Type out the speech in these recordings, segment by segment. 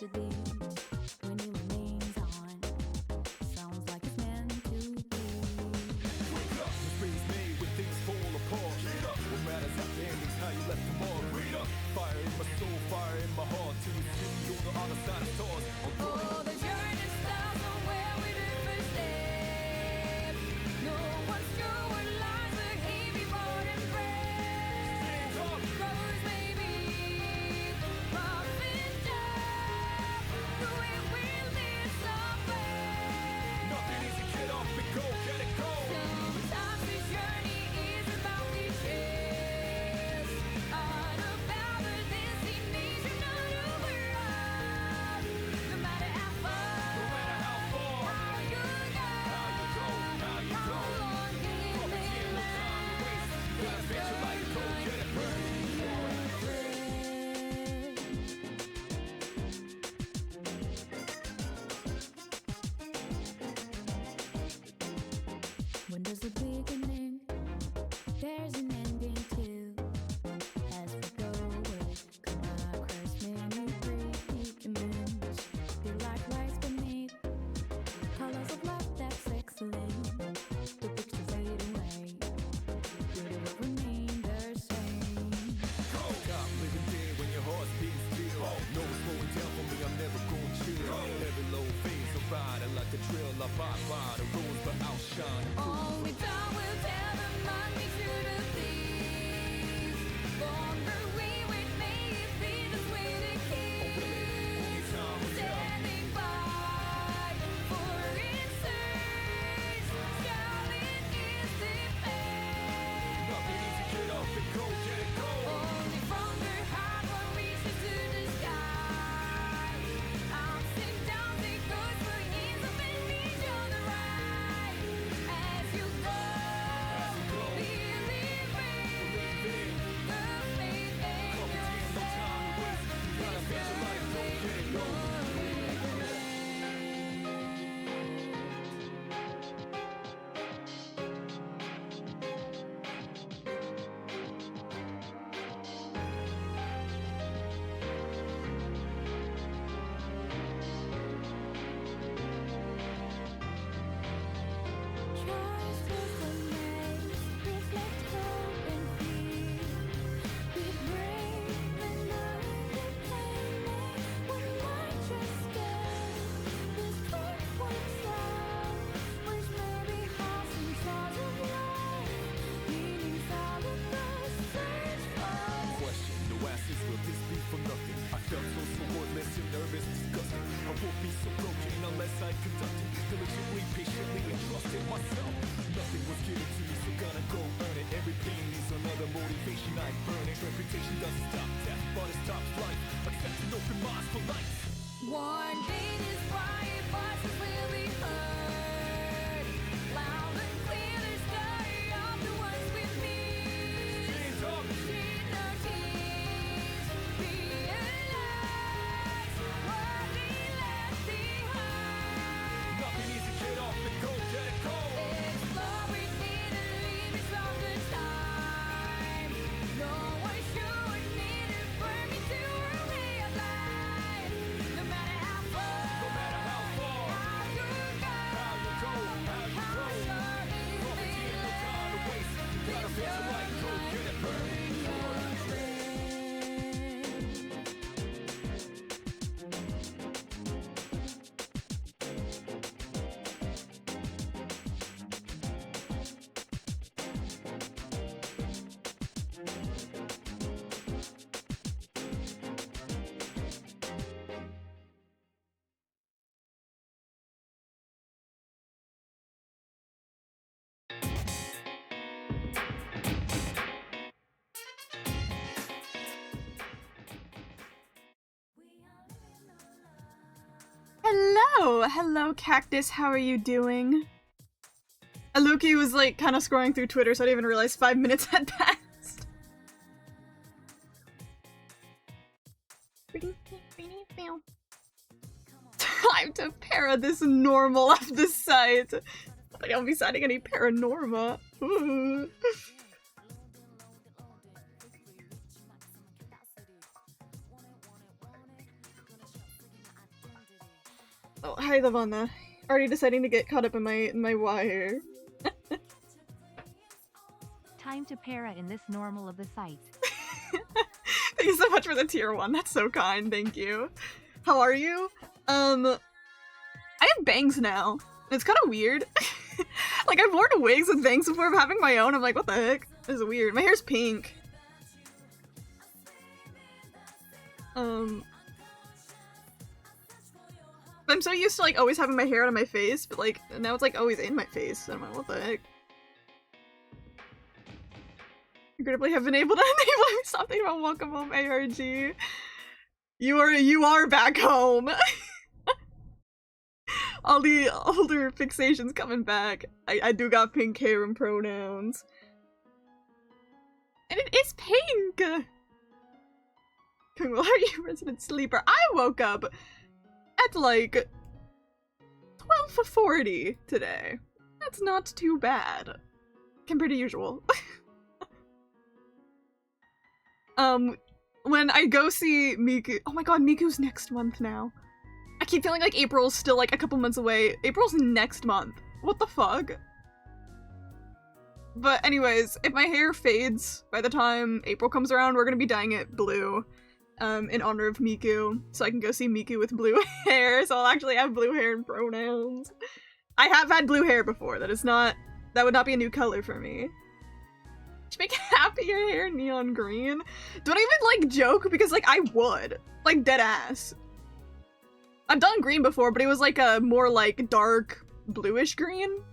should be when he remains on. Sounds like it's meant to be. Wake up, mistakes made when things fall apart. Get up, what matters not the endings, how you left them all. Read up, fire in my soul, fire in my heart, till you see me on the other side of stars. Oh, the journey starts on where we did first step. No one's sure what lies ahead before them breath. Rose may be rough and tough, the way we'll live somewhere. Nothing easy, get up and go, get it go. Sometimes this journey is about the chase, all about the destination of the world. No matter how far, how you go, how long can it last? Gotta spend your life, go get it burn. When there's a beginning, there's an ending too. As we go away, come across many predicaments. Be like lights beneath, colors of love that's excellent. The pictures fade away, beauty will remain the same. Stop living dead when your heart's beating still. No slowing down for me, I'm never gonna chill. Every low phase, I'm riding like a trail. I ride by the roads, but outshine. Only time will tell the money to the thieves. Longer we wait, may it be the way to keep. Standing by for answers. Silent is the pain. Nothing easy, get up and go, get it go. Only from the heart one reaches to the sky. Ups and downs it goes for years of and reach on the right. As you go, believing the faith in yourself. Gotta spend your life, go get it go. Trust is the maze, reflect hope and fear. Be brave and unindependent. One might just stay. This trip works out, which may be hard sometimes of life. Meanings all of the search for. Question, no answers, will this be for nothing? I felt so worthless and nervous, disgusting. I won't be so broken unless I conducted diligently, patiently, and trusted myself. Nothing was given to me, so gonna go earn it. Every pain needs another motivation. I burn it. Reputation doesn't stop death, but it stops life. Accept an open mind for life. One day this quiet voices will be heard. Loud and clear the story of the ones with me. Hands up. Shed no tears, realize what we left behind. Nothing easy, get up and go, get it go. Explore repeatedly this longer time. No one sure needed for me to a way of life. No matter how far, how you go, how short is Property and no time to waste. Gotta spend your life, go get it burn. Hello, Cactus. How are you doing? Aluki was like kind of scrolling through Twitter, so I didn't even realize 5 minutes had passed. Time to para this normal off the site. I don't be signing any paranorma. Ooh. Oh, hi, Lavonna. Already deciding to get caught up in my wire. Time to para in this normal of the site. Thank you so much for the tier 1. That's so kind. Thank you. How are you? I have bangs now. It's kind of weird. Like, I've worn wigs with bangs before, but having my own, I'm like, what the heck? This is weird. My hair's pink. I'm so used to, like, always having my hair out of my face, but, like, now it's, like, always in my face. I'm like, what the heck? Incredibly have been able to enable something about welcome home ARG. You are back home. All the older fixations coming back. I do got pink hair and pronouns. And it is pink! Well, are you resident sleeper? I woke up at like 12:40 today. That's not too bad compared to usual. When I go see Miku— oh my god, Miku's next month now. I keep feeling like April's still like a couple months away. April's next month. What the fuck? But anyways, if my hair fades by the time April comes around, we're gonna be dyeing it blue, in honor of Miku, so I can go see Miku with blue hair, so I'll actually have blue hair and pronouns. I have had blue hair before, that would not be a new color for me. Should make happier hair neon green. Don't even, like, joke, because, like, I would. Like, dead ass. I've done green before, but it was, like, a more, like, dark bluish green.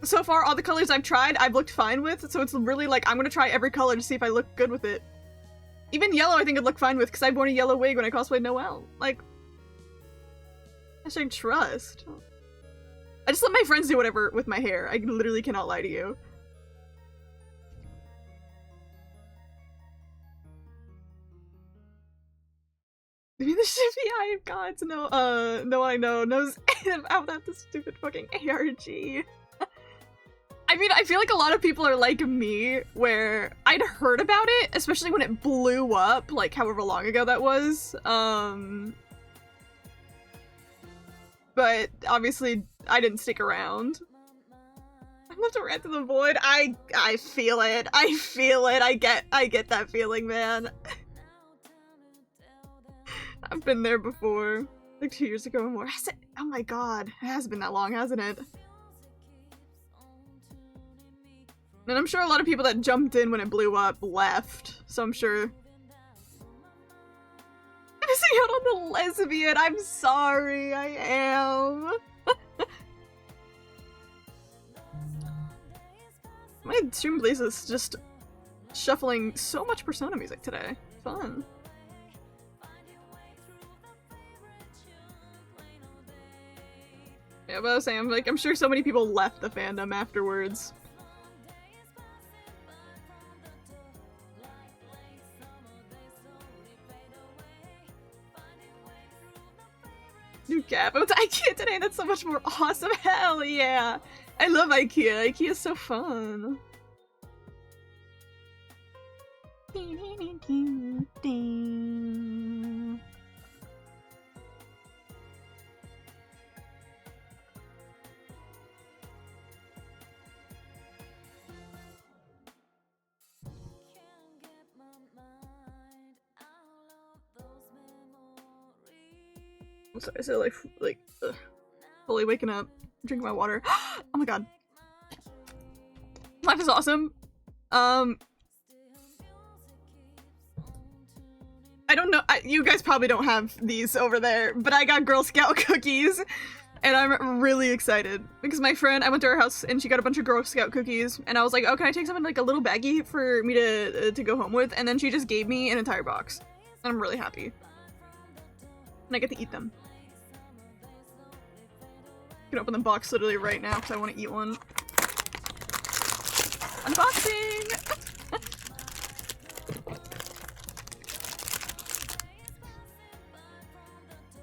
So far, all the colors I've tried, I've looked fine with, so it's really, like, I'm gonna try every color to see if I look good with it. Even yellow I think I'd look fine with, because I wore a yellow wig when I cosplayed Noelle. Like, hashtag trust. I just let my friends do whatever with my hair. I literally cannot lie to you. I mean, the Shippy Eye of Gods, no I know, knows about the stupid fucking ARG. I mean, I feel like a lot of people are like me, where I'd heard about it, especially when it blew up, like however long ago that was, but obviously I didn't stick around. I love to rant to the void. I feel it. I feel it. I get that feeling, man. I've been there before. Like 2 years ago or more. Has it? Oh my god. It has been that long, hasn't it? And I'm sure a lot of people that jumped in when it blew up left. So I'm sure. I'm missing out on the lesbian. I'm sorry. I am. My stream playlist is just shuffling so much Persona music today. Fun. Yeah, but I was saying, I'm sure so many people left the fandom afterwards. New cap. I went to IKEA today. That's so much more awesome. Hell yeah. I love IKEA. IKEA's so fun. I'm sorry, so like fully waking up, drinking my water. Oh my god. Life is awesome. I don't know, you guys probably don't have these over there, but I got Girl Scout cookies, and I'm really excited. Because my friend, I went to her house, and she got a bunch of Girl Scout cookies, and I was like, oh, can I take some in like a little baggie for me to go home with? And then she just gave me an entire box. And I'm really happy. And I get to eat them. I can open the box literally right now because I want to eat one. Unboxing!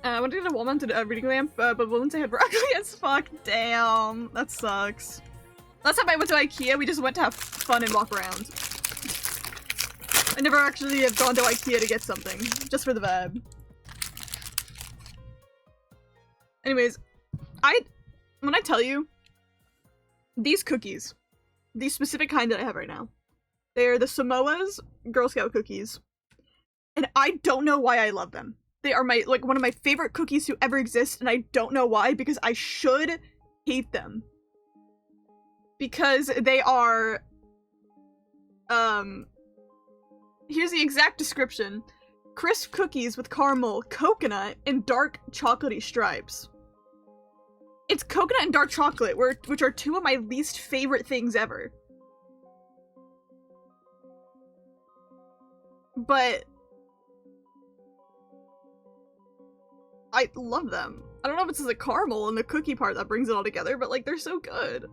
I went to get a wall-mounted reading lamp, but once I had broccoli as fuck. Damn, that sucks. Last time I went to IKEA, we just went to have fun and walk around. I never actually have gone to IKEA to get something, just for the vibe. Anyways, when I tell you, these cookies, these specific kind that I have right now, they are the Samoa's Girl Scout cookies, and I don't know why I love them. They are one of my favorite cookies to ever exist, and I don't know why, because I should hate them. Because they are, here's the exact description. Crisp cookies with caramel, coconut, and dark chocolatey stripes. It's coconut and dark chocolate, which are two of my least favorite things ever. But I love them. I don't know if it's the caramel and the cookie part that brings it all together, but like, they're so good.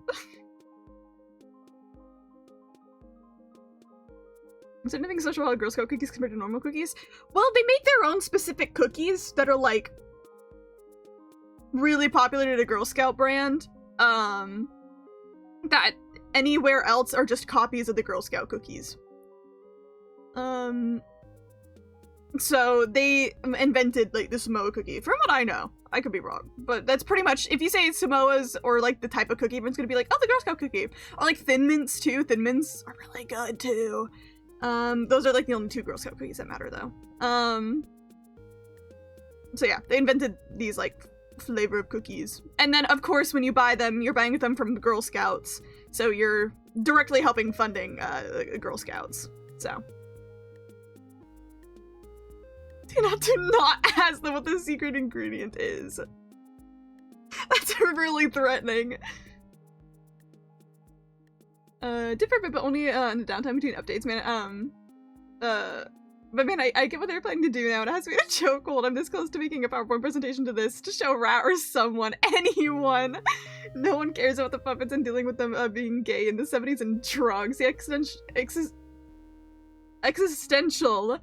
Is there anything special about Girl Scout cookies compared to normal cookies? Well, they make their own specific cookies that are like really popular to the Girl Scout brand. That anywhere else are just copies of the Girl Scout cookies. So they invented like the Samoa cookie, from what I know. I could be wrong, but that's pretty much, if you say Samoa's or like the type of cookie, everyone's gonna be like, oh, the Girl Scout cookie. Or like Thin Mints too. Thin Mints are really good too. Those are like the only two Girl Scout cookies that matter though. So yeah, they invented these like flavor of cookies. And then of course when you buy them, you're buying them from the Girl Scouts. So you're directly helping funding Girl Scouts. So. Do not ask them what the secret ingredient is. That's really threatening. Different, but only in the downtime between updates, man. But man, I get what they're planning to do now. It has to be a chokehold. I'm this close to making a PowerPoint presentation to this to show Rat or someone, anyone. No one cares about the puppets and dealing with them being gay in the 70s and drugs. The existential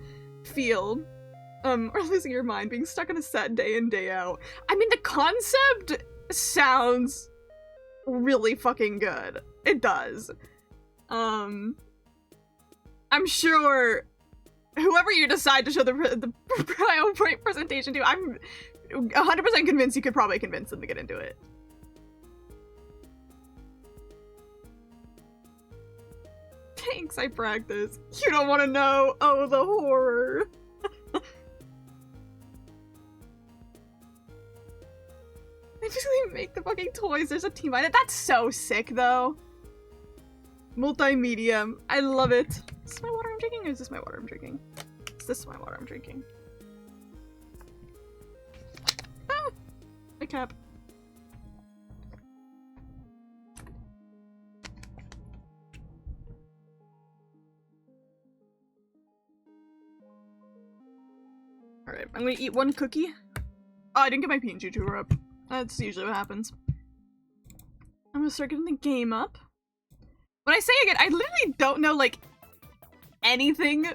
feel. Or losing your mind, being stuck on a set day in, day out. I mean, the concept sounds really fucking good. It does. I'm sure whoever you decide to show the PowerPoint presentation to, I'm 100% convinced you could probably convince them to get into it. Thanks, I practice. You don't want to know. Oh, the horror. They just make the fucking toys. There's a team on it. That's so sick, though. Multimedia. I love it. Is this my water I'm drinking, or is this my water I'm drinking? This is my water I'm drinking. Ah! My cap. Alright, I'm gonna eat one cookie. Oh, I didn't get my PNG tour up. That's usually what happens. I'm gonna start getting the game up. When I say again, I literally don't know, like, anything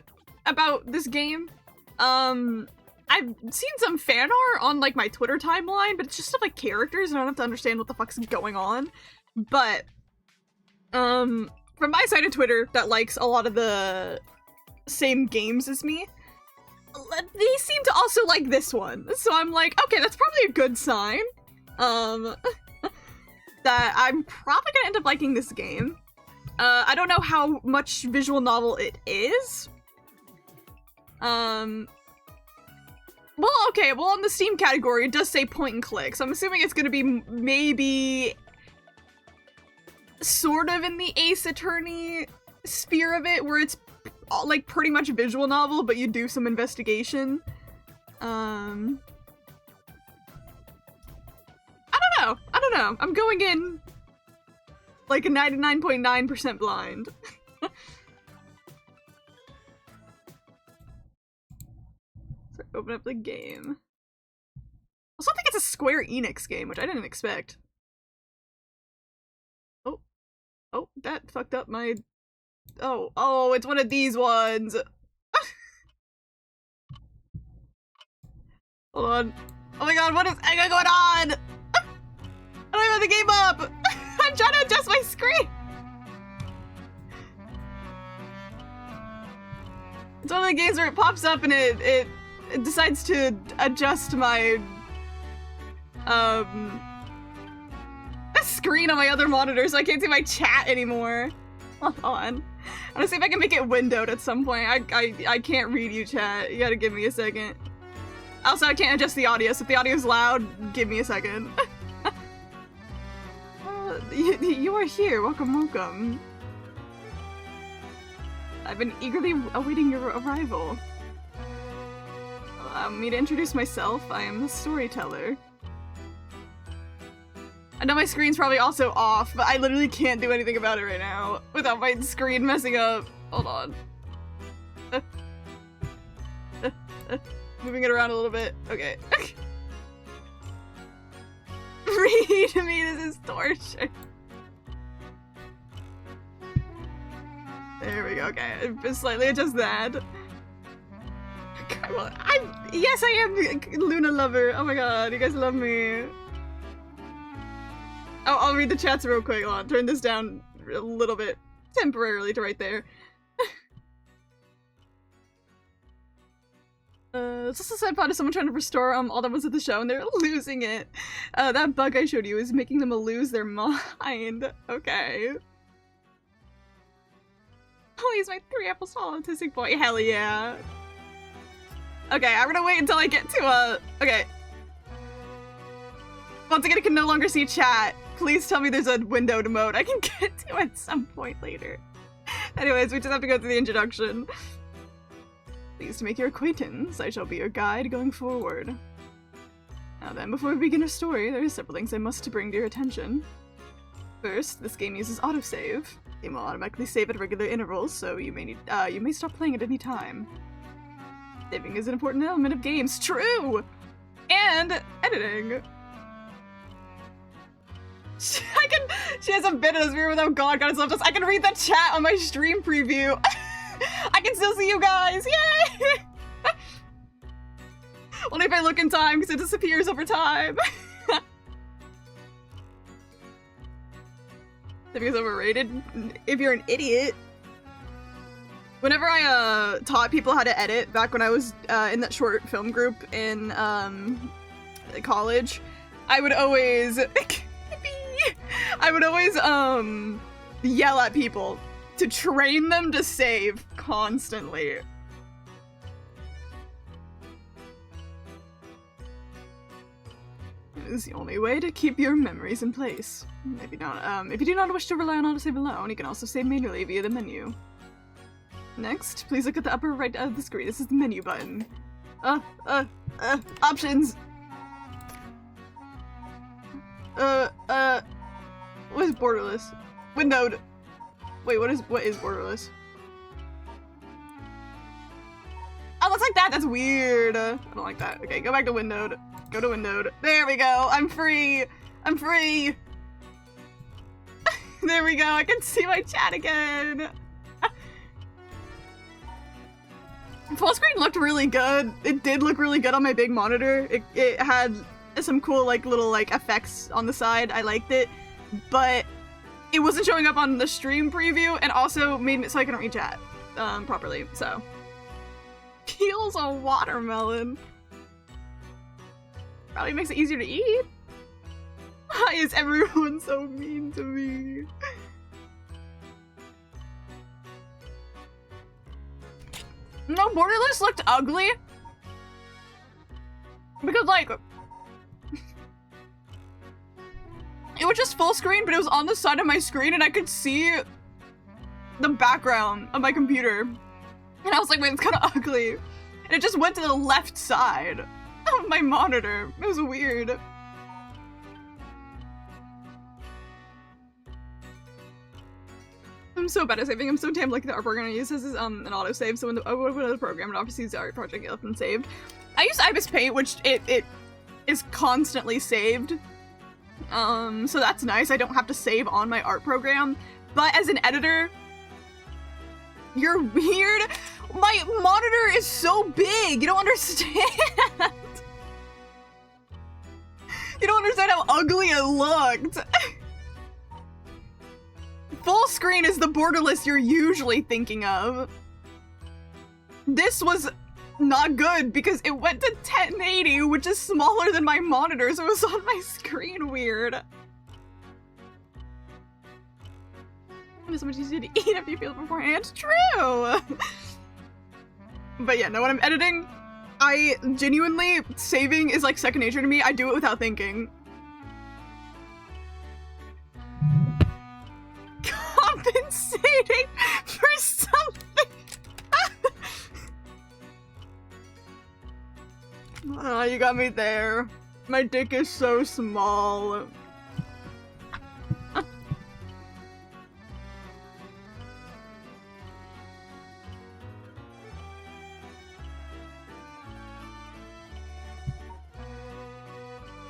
about this game. I've seen some fan art on, like, my Twitter timeline, but it's just stuff like characters, and I don't have to understand what the fuck's going on. But, from my side of Twitter that likes a lot of the same games as me, they seem to also like this one. So I'm like, okay, that's probably a good sign. That I'm probably gonna end up liking this game. I don't know how much visual novel it is. Well, okay, well, on the Steam category, it does say point and click, so I'm assuming it's gonna be maybe sort of in the Ace Attorney sphere of it, where it's like pretty much visual novel, but you do some investigation. I don't know. I'm going in like a 99.9% blind. So open up the game. I also think it's a Square Enix game, which I didn't expect. Oh, that fucked up my... Oh, it's one of these ones. Hold on. Oh my god, what is going on? I don't even have the game up! I'm trying to adjust my screen! It's one of the games where it pops up and it decides to adjust my screen on my other monitor so I can't see my chat anymore. Hold on. I'm gonna see if I can make it windowed at some point. I can't read you, chat. You gotta give me a second. Also, I can't adjust the audio, so if the audio's loud, give me a second. You are here. Welcome, welcome. I've been eagerly awaiting your arrival. Allow me to introduce myself. I am the storyteller. I know my screen's probably also off, but I literally can't do anything about it right now without my screen messing up. Hold on. Moving it around a little bit. Okay. Read me, this is torture. There we go, okay. Just slightly adjust that. Well, yes, I am Luna lover. Oh my god, you guys love me. Oh, I'll read the chats real quick. Hold on, turn this down a little bit temporarily to right there. It's just a side plot of someone trying to restore all that was at the show and they're losing it. That bug I showed you is making them lose their mind. Okay. Oh, he's my 3 apples tall autistic boy. Hell yeah. Okay, I'm gonna wait until I get to okay. Once again, I can no longer see chat. Please tell me there's a windowed mode I can get to at some point later. Anyways, we just have to go through the introduction. Pleased to make your acquaintance. I shall be your guide going forward. Now then, before we begin our story, there are several things I must bring to your attention. First, this game uses autosave. The game will automatically save at regular intervals, so you may stop playing at any time. Saving is an important element of games. True! And editing. She has a bit of a spirit without God, God has left us. I can read the chat on my stream preview. I can still see you guys! Yay! Only if I look in time, because it disappears over time. Saving is overrated. If you're an idiot. Whenever I taught people how to edit, back when I was in that short film group in college, I would always yell at people to train them to save constantly. It is the only way to keep your memories in place. If you do not wish to rely on autosave alone, you can also save manually via the menu. Next, please look at the upper right of the screen. This is the menu button. Options. What is borderless? Windowed. Wait, what is borderless? Oh, looks like that. That's weird. I don't like that. Okay, go back to windowed. Go to windowed. There we go. I'm free. I'm free. There we go. I can see my chat again. Full screen looked really good. It did look really good on my big monitor. It had some cool little effects on the side. I liked it, but it wasn't showing up on the stream preview, and also made it so I couldn't read chat properly. So peels a watermelon. Probably makes it easier to eat. Why is everyone so mean to me? No, borderless looked ugly. Because it was just full screen, but it was on the side of my screen and I could see the background of my computer. And I was like, wait, it's kind of ugly. And it just went to the left side of my monitor. It was weird. I'm so bad at saving. I'm so damn lucky the art program I use is an autosave, so when I open another program, it obviously uses the art project get left unsaved. I use Ibis Paint, which it is constantly saved. So that's nice. I don't have to save on my art program. But as an editor, you're weird. My monitor is so big. You don't understand. You don't understand how ugly it looked. Full screen is the borderless you're usually thinking of. this was not good because it went to 1080, which is smaller than my monitor, so it was on my screen weird. It's so much easier to eat after you feel it beforehand. True! But yeah, no, when I'm editing, I genuinely, saving is like second nature to me. I do it without thinking. Compensating for something! Oh, you got me there. My dick is so small.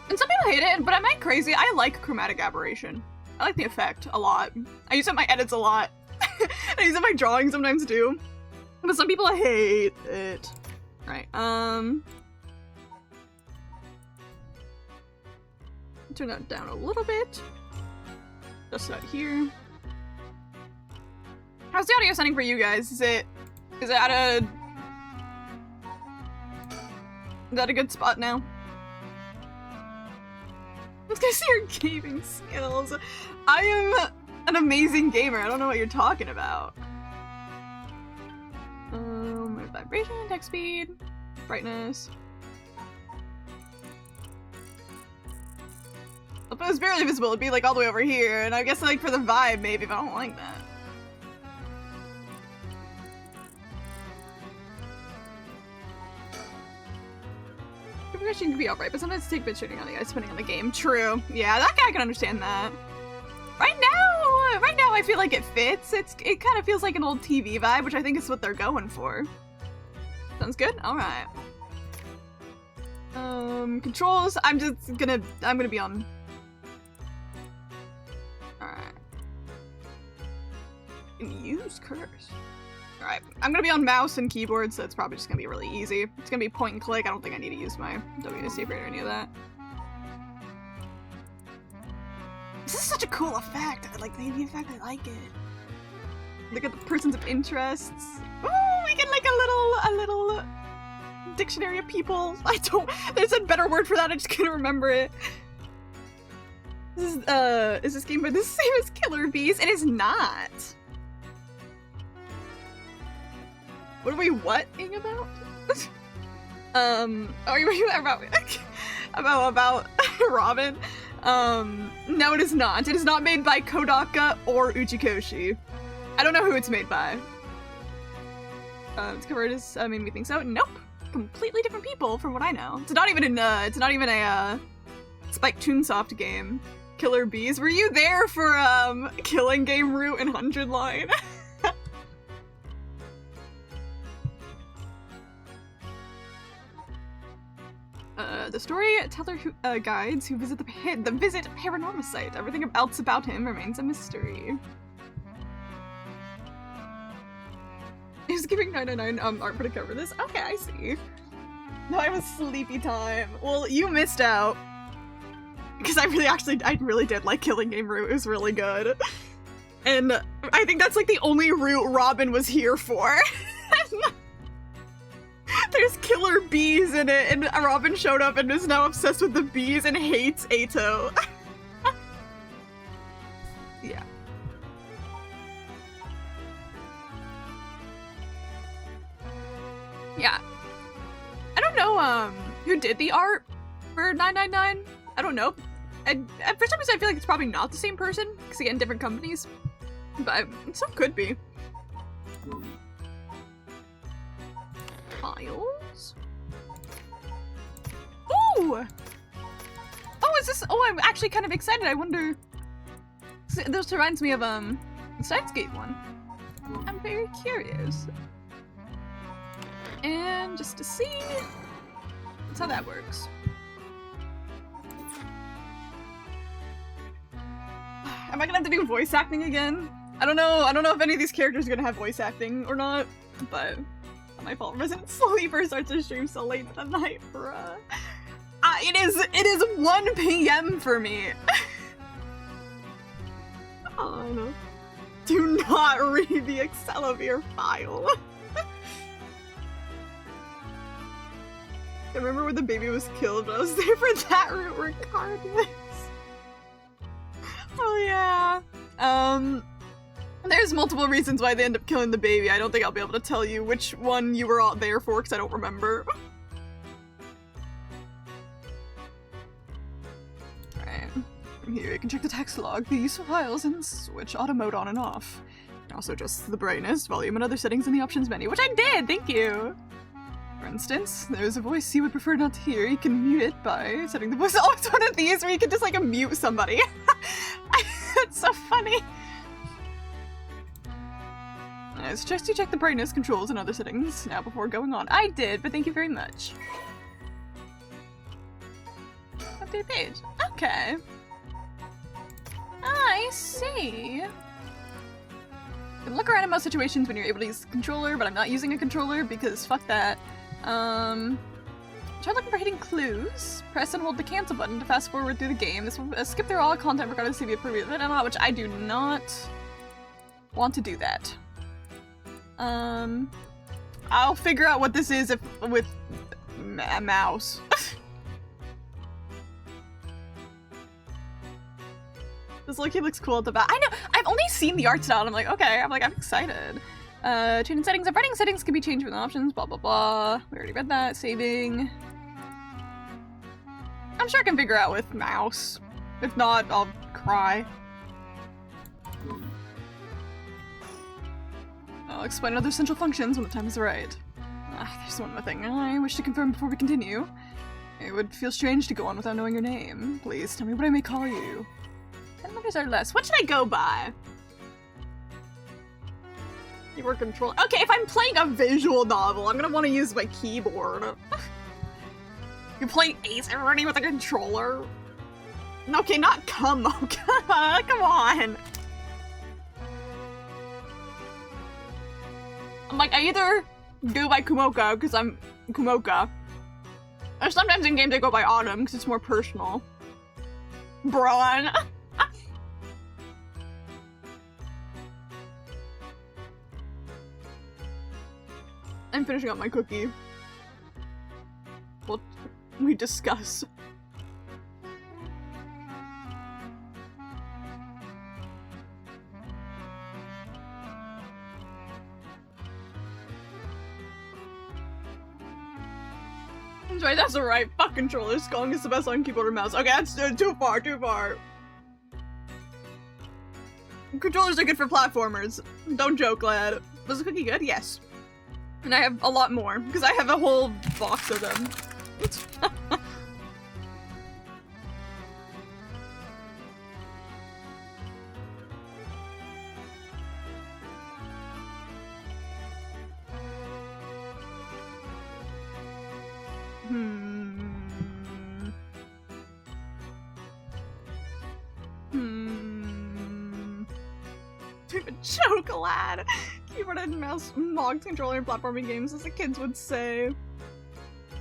And some people hate it, but am I crazy? I like chromatic aberration. I like the effect a lot. I use it in my edits a lot. I use it in my drawing sometimes too. But some people hate it. Right, turn that down a little bit. Just out here. How's the audio sounding for you guys? Is it at a... Is that a good spot now? Let's go see your gaming skills. I am an amazing gamer. I don't know what you're talking about. Vibration, text speed, brightness. If it was barely visible, it'd be like all the way over here, and I guess like for the vibe maybe, but I don't like that. Progression can be alright, but sometimes take bit shooting on the guys depending on the game. True. Yeah, that guy can understand that. Right now I feel like it fits. It kind of feels like an old TV vibe, which I think is what they're going for. Sounds good? Alright. Controls, I'm gonna be on... Alright. Use curse. Alright, I'm gonna be on mouse and keyboard, so it's probably just gonna be really easy. It's gonna be point and click. I don't think I need to use my WSD or any of that. This is such a cool effect. I like the effect. I like it. Look at the persons of interests. Ooh, we get like a little dictionary of people. There's a better word for that. I just couldn't remember it. Is this game the same as Killer Bees? It is not. What are we what-ing about? Are you about Robin? No, it is not. It is not made by Kodaka or Uchikoshi. I don't know who it's made by. Its cover artist made me think so. Nope. Completely different people from what I know. It's not even a Spike Chunsoft game. Killer Bees. Were you there for Killing Game Route and 100 Line? The storyteller guides who visit the PARANORMASIGHT. Everything else about him remains a mystery. He's giving 999 art to cover this. Okay, I see. No, I was sleepy time. Well, you missed out. Because I really did like Killing Game Route. It was really good. And I think that's like the only route Robin was here for. There's killer bees in it, and Robin showed up and is now obsessed with the bees and hates Ato. Yeah. Yeah. I don't know, who did the art for 999? I don't know. And for some reason I feel like it's probably not the same person, because again, different companies. But some could be. Files? Ooh! Oh, is this- oh, I'm actually kind of excited. I wonder- this reminds me of, the Sidescape one. I'm very curious. And just to see, that's how that works. Am I gonna have to do voice acting again? I don't know if any of these characters are gonna have voice acting or not, but not my fault. Resident Sleeper starts to stream so late at night, bruh. It is 1 p.m. for me. Oh, no. Do not read the Excelivir file. I remember when the baby was killed, but I was there for that route regardless. Oh yeah. There's multiple reasons why they end up killing the baby. I don't think I'll be able to tell you which one you were all there for because I don't remember. Alright. From here you can check the text log, the use of files, and switch auto mode on and off. Also adjust the brightness, volume, and other settings in the options menu, which I did! Thank you! For instance, there's a voice you would prefer not to hear. You can mute it by setting the voice. Oh, it's one of these where you can just like mute somebody. That's so funny. I suggest you check the brightness, controls, and other settings now before going on. I did, but thank you very much. Update page. Okay. I see. You can look around in most situations when you're able to use the controller, but I'm not using a controller because fuck that. Try looking for hidden clues. Press and hold the cancel button to fast forward through the game. This will skip through all content regardless if you approve it or not, which I do not want to do that. I'll figure out what this is with a mouse. This look, he looks cool at the back. I know, I've only seen the art style and I'm like, okay, I'm excited. Changing settings. Writing settings can be changed with options, blah blah blah. We already read that. Saving. I'm sure I can figure out with mouse. If not, I'll cry. I'll explain other essential functions when the time is right. There's one more thing I wish to confirm before we continue. It would feel strange to go on without knowing your name. Please tell me what I may call you. 10 letters or less. What should I go by? Keyboard control. Okay, if I'm playing a visual novel, I'm gonna want to use my keyboard. You play Ace Attorney with a controller? Okay, not come on. I'm like, I either go by Kumoka, because I'm Kumoka, or sometimes in games I go by Autumn, because it's more personal. Braun. I'm finishing up my cookie. Well, we discuss. Enjoy, that's alright. Fuck controllers. Sculling is the best on keyboard or mouse. Okay, that's too far, too far. Controllers are good for platformers. Don't joke, lad. Was the cookie good? Yes. And I have a lot more, because I have a whole box of them. Stupid joke, lad. Keyboard and mouse mods controller in platforming games, as the kids would say.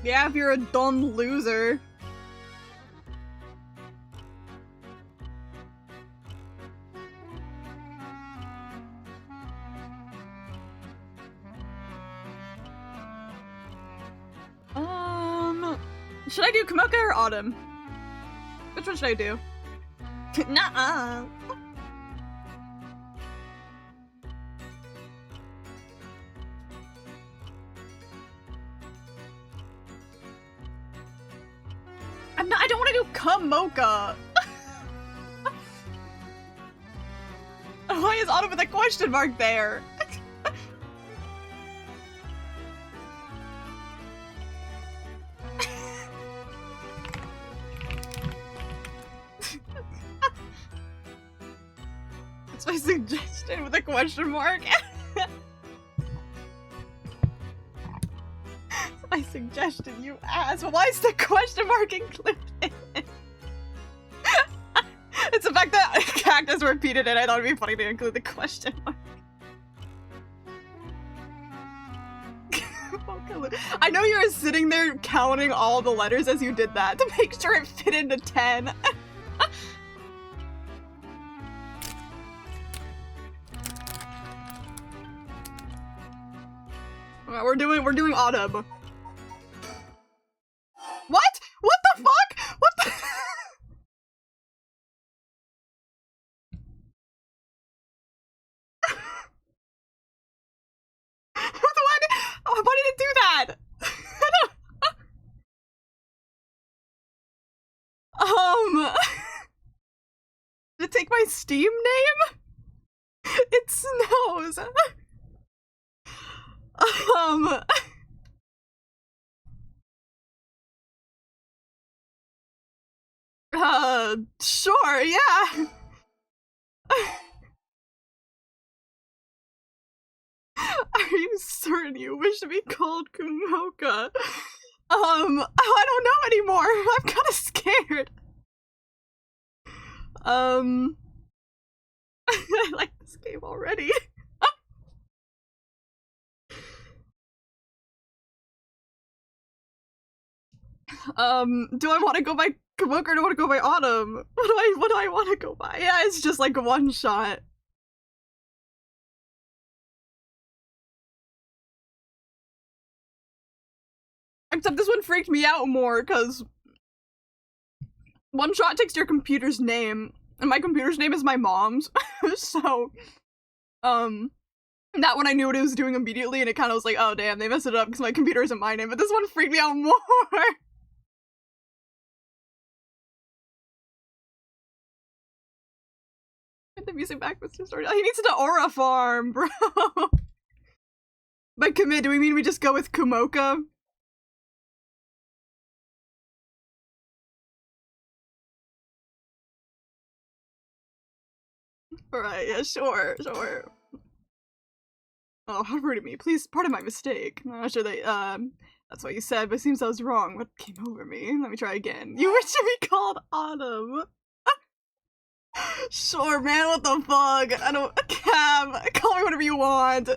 Yeah, if you're a dumb loser. Should I do Kumoka or Autumn? Which one should I do? Nuh-uh. I don't want to do Kumoka. Why is Autumn with a question mark there? That's my suggestion with a question mark. I suggested, you ass. Why is the question mark included? It's the fact that Cactus repeated it. I thought it'd be funny to include the question mark. I know you were sitting there counting all the letters as you did that to make sure it fit into 10. We're doing Autumn. Steam name? It snows. Sure, yeah. Are you certain you wish to be called Kumoka? I don't know anymore. I'm kind of scared. I like this game already. Do I want to go by Kumoka or do I want to go by Autumn? What do I want to go by? Yeah, it's just like one shot. Except this one freaked me out more, because one shot takes your computer's name, and my computer's name is my mom's, so, that one I knew what it was doing immediately, and it kind of was like, oh damn, they messed it up because my computer isn't my name, but this one freaked me out more! Get the music back, Mr. Story. Oh, he needs to Aura Farm, bro! By commit, do we mean we just go with Kumoka? Alright, yeah, sure. Oh, how rude of me. Please pardon my mistake. I'm not sure that, that's what you said, but it seems I was wrong. What came over me? Let me try again. You wish to be called Autumn. Sure, man, what the fuck? I don't- Cam, call me whatever you want.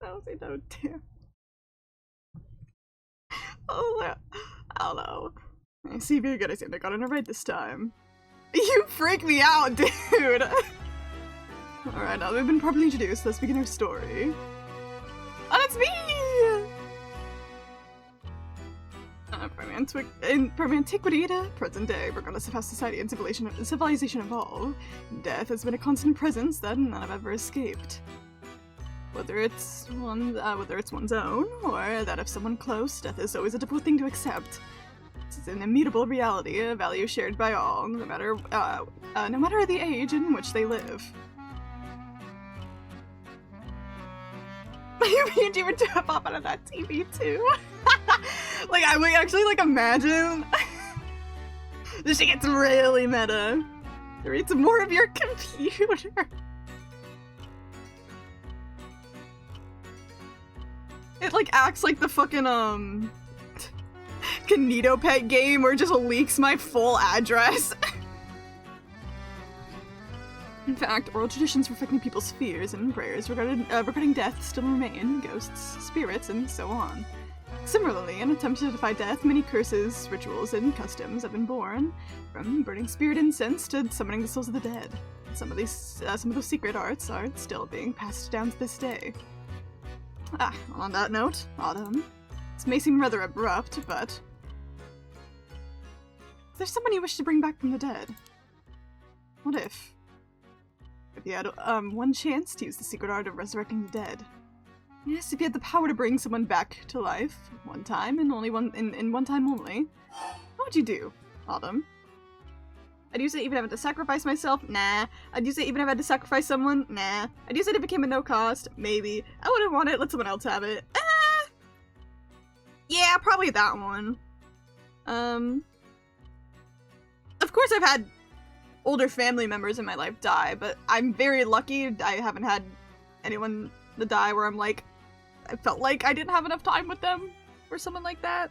I'll say no, damn. Oh, I don't know. I see, very good. I seem to got it right this time. You freak me out, dude! Alright, now that we've been properly introduced, let's begin our story. Oh, that's me! From antiquity to present day, regardless of how society and civilization evolve, death has been a constant presence that none have ever escaped. Whether it's one's own, or that of someone close, death is always a difficult thing to accept. It's an immutable reality, a value shared by all, no matter the age in which they live. You mean you would pop out of that TV too? Like, I would actually, like, imagine. This shit gets really meta. It reads more of your computer. It, like, acts like the fucking, Kanito Pet game where it just leaks my full address. In fact, oral traditions reflecting people's fears and prayers regarding death still remain, ghosts, spirits, and so on. Similarly, in attempts to defy death, many curses, rituals, and customs have been born, from burning spirit incense to summoning the souls of the dead. Some of those secret arts are still being passed down to this day. On that note, Autumn. This may seem rather abrupt, but... Is there someone you wish to bring back from the dead? What if you had, one chance to use the secret art of resurrecting the dead? Yes, if you had the power to bring someone back to life, one time, and only one time only. What would you do, Autumn? I'd use it even if I had to sacrifice myself? Nah. I'd use it even if I had to sacrifice someone? Nah. I'd use it if it became a no cost? Maybe. I wouldn't want it, let someone else have it. Yeah, probably that one. Of course I've had older family members in my life die, but I'm very lucky I haven't had anyone to die where I'm like, I felt like I didn't have enough time with them, or someone like that.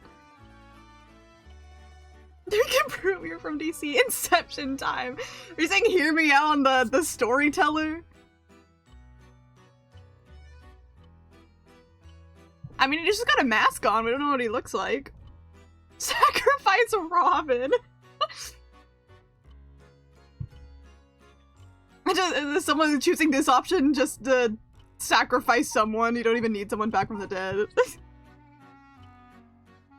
You can prove you're from DC. Inception time. Are you saying hear me out on the storyteller? I mean, he just got a mask on. We don't know what he looks like. Sacrifice Robin. Someone choosing this option just to sacrifice someone. You don't even need someone back from the dead.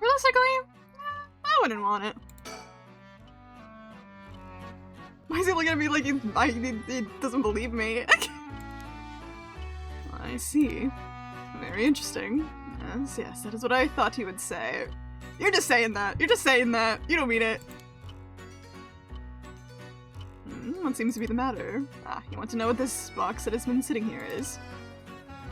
Realistically, I wouldn't want it. Why is he looking at me like he doesn't believe me? I see. Very interesting. Yes, that is what I thought he would say. You're just saying that. You're just saying that. You don't mean it. What seems to be the matter? Ah, you want to know what this box that has been sitting here is?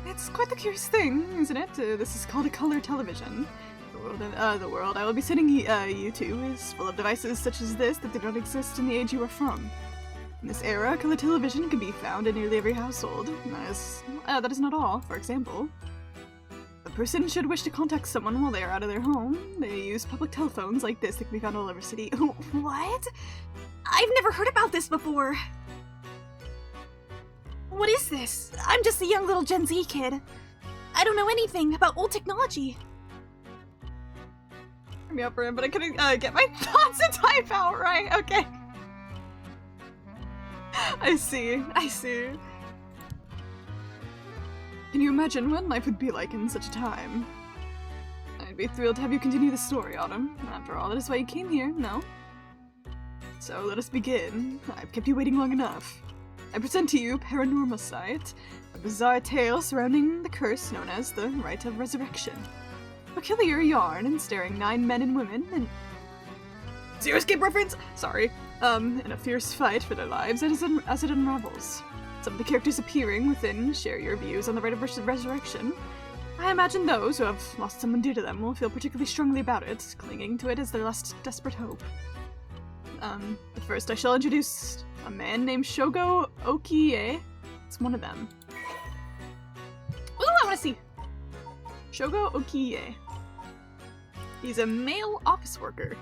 It's quite the curious thing, isn't it? This is called a color television. The world I will be sending you to is full of devices such as this that did not exist in the age you are from. In this era, color television can be found in nearly every household. That is not all. For example, a person should wish to contact someone while they are out of their home. They use public telephones like this that can be found all over the city. What? I've never heard about this before. What is this? I'm just a young little Gen Z kid. I don't know anything about old technology. Me up for him, but I couldn't get my thoughts to type out right. Okay. I see. Can you imagine what life would be like in such a time? I'd be thrilled to have you continue the story, Autumn. After all, that is why you came here, no? So let us begin. I've kept you waiting long enough. I present to you PARANORMASIGHT, a bizarre tale surrounding the curse known as the Rite of Resurrection. Peculiar yarn and staring 9 men and women and Zero Escape reference! Sorry. In a fierce fight for their lives as it unravels. Some of the characters appearing within share your views on the Rite of Resurrection. I imagine those who have lost someone dear to them will feel particularly strongly about it, clinging to it as their last desperate hope. But first I shall introduce a man named Shogo Okie. It's one of them. Ooh, I wanna see! Shogo Okie. He's a male office worker.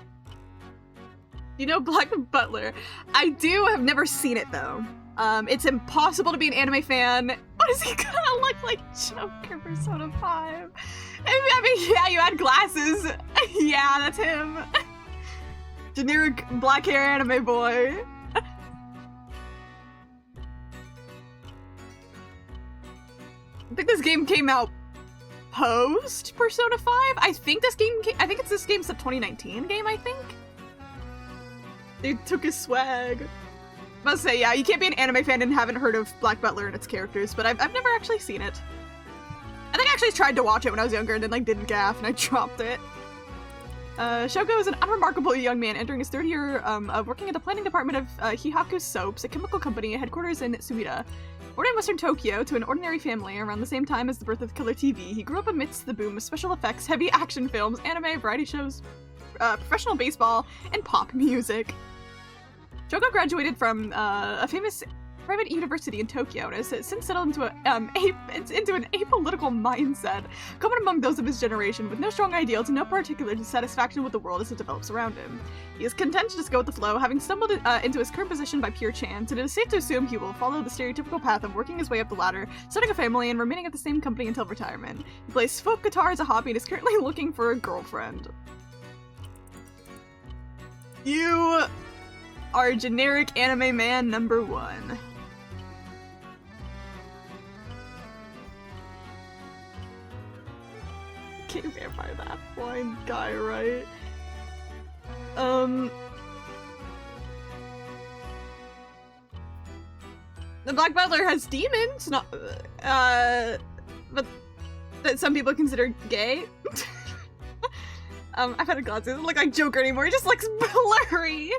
You know Black Butler? I do, have never seen it though. It's impossible to be an anime fan. What does he kind of look like? Joker Persona 5. I mean, yeah, you had glasses. Yeah, that's him. Generic black hair anime boy. I think this game came out post Persona 5. I think this game's a 2019 game, I think. They took his swag. Must say, yeah, you can't be an anime fan and haven't heard of Black Butler and its characters, but I've never actually seen it. I think I actually tried to watch it when I was younger and then like didn't gaff and I dropped it. Shogo is an unremarkable young man entering his 3rd year of working at the planning department of Hihaku Soaps, a chemical company headquarters in Sumida. Born in western Tokyo to an ordinary family around the same time as the birth of color TV, he grew up amidst the boom of special effects, heavy action films, anime, variety shows, professional baseball, and pop music. Shogo graduated from a famous private university in Tokyo and has since settled into an apolitical mindset, common among those of his generation, with no strong ideals and no particular dissatisfaction with the world as it develops around him. He is content to just go with the flow, having stumbled into his current position by pure chance, and it is safe to assume he will follow the stereotypical path of working his way up the ladder, starting a family, and remaining at the same company until retirement. He plays folk guitar as a hobby and is currently looking for a girlfriend. You are generic anime man number 1. Can't vampire that blind guy, right? The Black Butler has demons, not, but that some people consider gay. I've had glasses. It doesn't look like Joker anymore. He just looks blurry.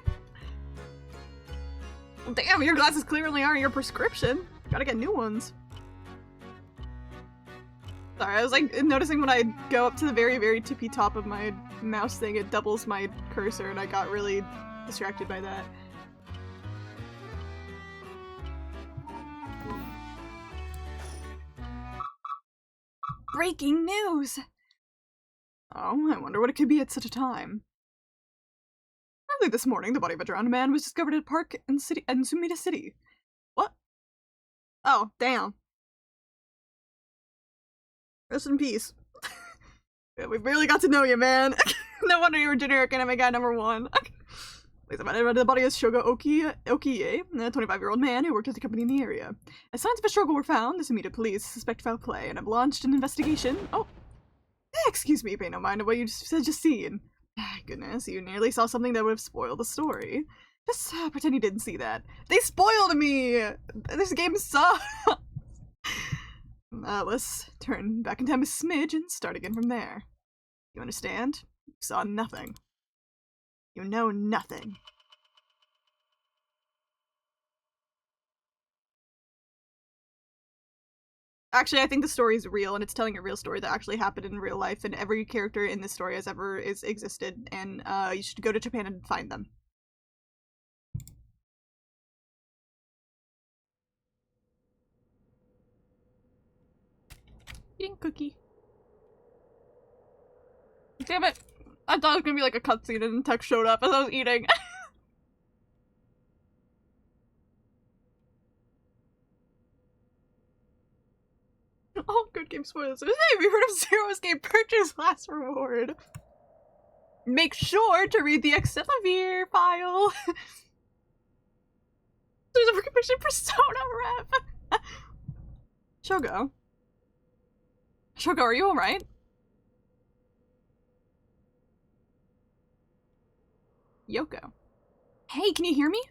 Damn, your glasses clearly aren't your prescription. Gotta get new ones. Sorry, I was like noticing when I go up to the very, very tippy top of my mouse thing, it doubles my cursor, and I got really distracted by that. Breaking news! Oh, I wonder what it could be at such a time. Early this morning, the body of a drowned man was discovered at a park in Sumida City. What? Oh, damn. Rest in peace. Yeah, we barely got to know you, man. No wonder you were generic anime guy number 1. Please identify the body as Shogo Okie, a 25-year-old man who worked at the company in the area. As signs of a struggle were found, the Sumida police suspect foul play and have launched an investigation. Oh. Excuse me, pay no mind to what you just seen. Goodness, you nearly saw something that would have spoiled the story. Just pretend you didn't see that. They spoiled me! This game sucks! Let's turn back in time a smidge and start again from there. You understand? You saw nothing. You know nothing. Actually, I think the story is real, and it's telling a real story that actually happened in real life, and every character in this story has ever existed, and you should go to Japan and find them. Eating cookie. Damn it! I thought it was gonna be like a cutscene and text showed up as I was eating. Oh, good game spoilers. Hey, have you heard of Zero Escape Purchase Last Reward? Make sure to read the Accelavir file. There's a recognition Persona rep. Shogo. Shogo, are you alright? Yoko. Hey, can you hear me?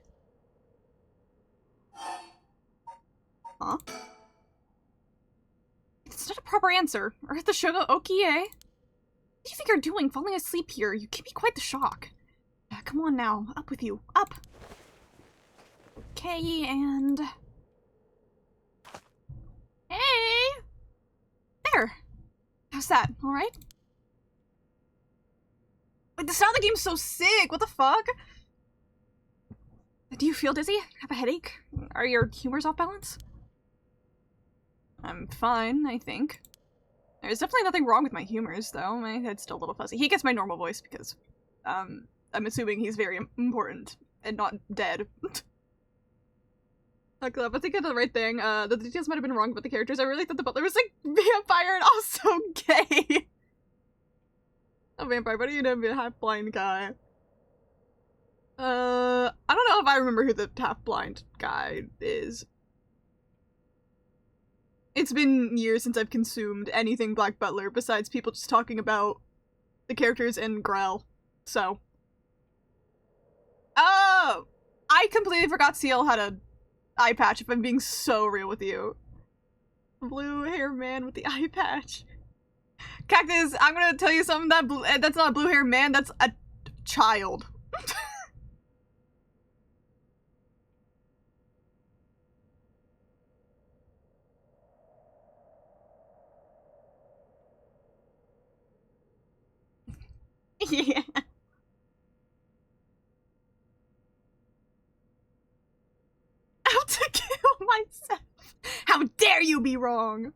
Huh? It's not a proper answer. Or the Shogo Okie? What do you think you're doing falling asleep here? You give me quite the shock. Come on now. Up with you. Up! Okay, and... Hey! There! How's that? Alright? Wait, the sound of the game's so sick! What the fuck? Do you feel dizzy? Have a headache? Are your humors off balance? I'm fine, I think. There's definitely nothing wrong with my humors, though. My head's still a little fuzzy. He gets my normal voice because, I'm assuming he's very important and not dead. Like, I think of the right thing. The details might have been wrong about the characters. I really thought the butler was, like, vampire and also gay. A vampire, but you know, be a half-blind guy. I don't know if I remember who the half-blind guy is. It's been years since I've consumed anything Black Butler besides people just talking about the characters in Grell, so. Oh! I completely forgot Seal had a eye patch, if I'm being so real with you. Blue hair man with the eye patch. Cactus, I'm gonna tell you something, that's not a blue hair man, that's a child. Yeah. How to kill myself? How dare you be wrong?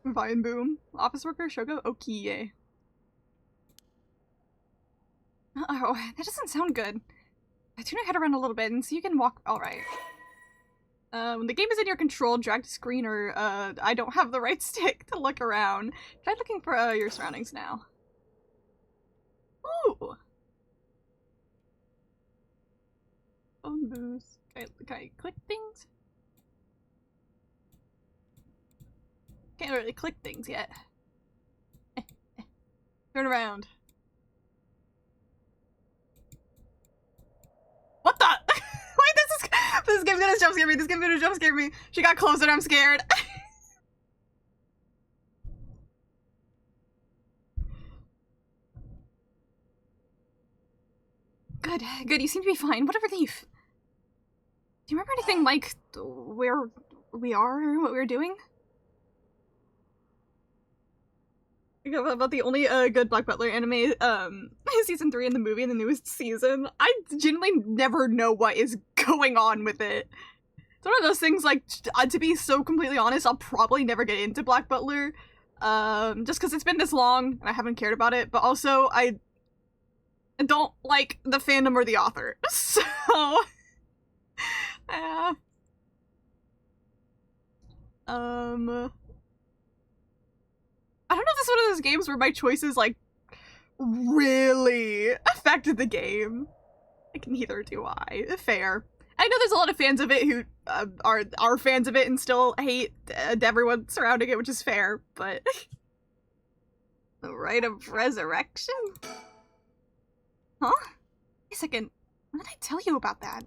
Vine Boom. Office worker Shogo Okie. Oh, that doesn't sound good. I turn your head around a little bit and so you can walk. Alright. When the game is in your control, drag to screen or, I don't have the right stick to look around. Try looking for, your surroundings now. Ooh! Phone booth. Can I click things? Can't really click things yet. Turn around. What the? Wait, this game's gonna jump scare me. This game's gonna jump scare me. She got closer and I'm scared. Good, good. You seem to be fine. What a relief. Do you remember anything like where we are or what we were doing? About the only good Black Butler anime, season 3 in the movie in the newest season. I genuinely never know what is going on with it. It's one of those things, like, to be so completely honest, I'll probably never get into Black Butler, just because it's been this long, and I haven't cared about it, but also, I don't like the fandom or the author, so... I don't know if this is one of those games where my choices, like, really affected the game. Like, neither do I. Fair. I know there's a lot of fans of it who are fans of it and still hate everyone surrounding it, which is fair, but... The Rite of Resurrection? Huh? Wait a second. When did I tell you about that?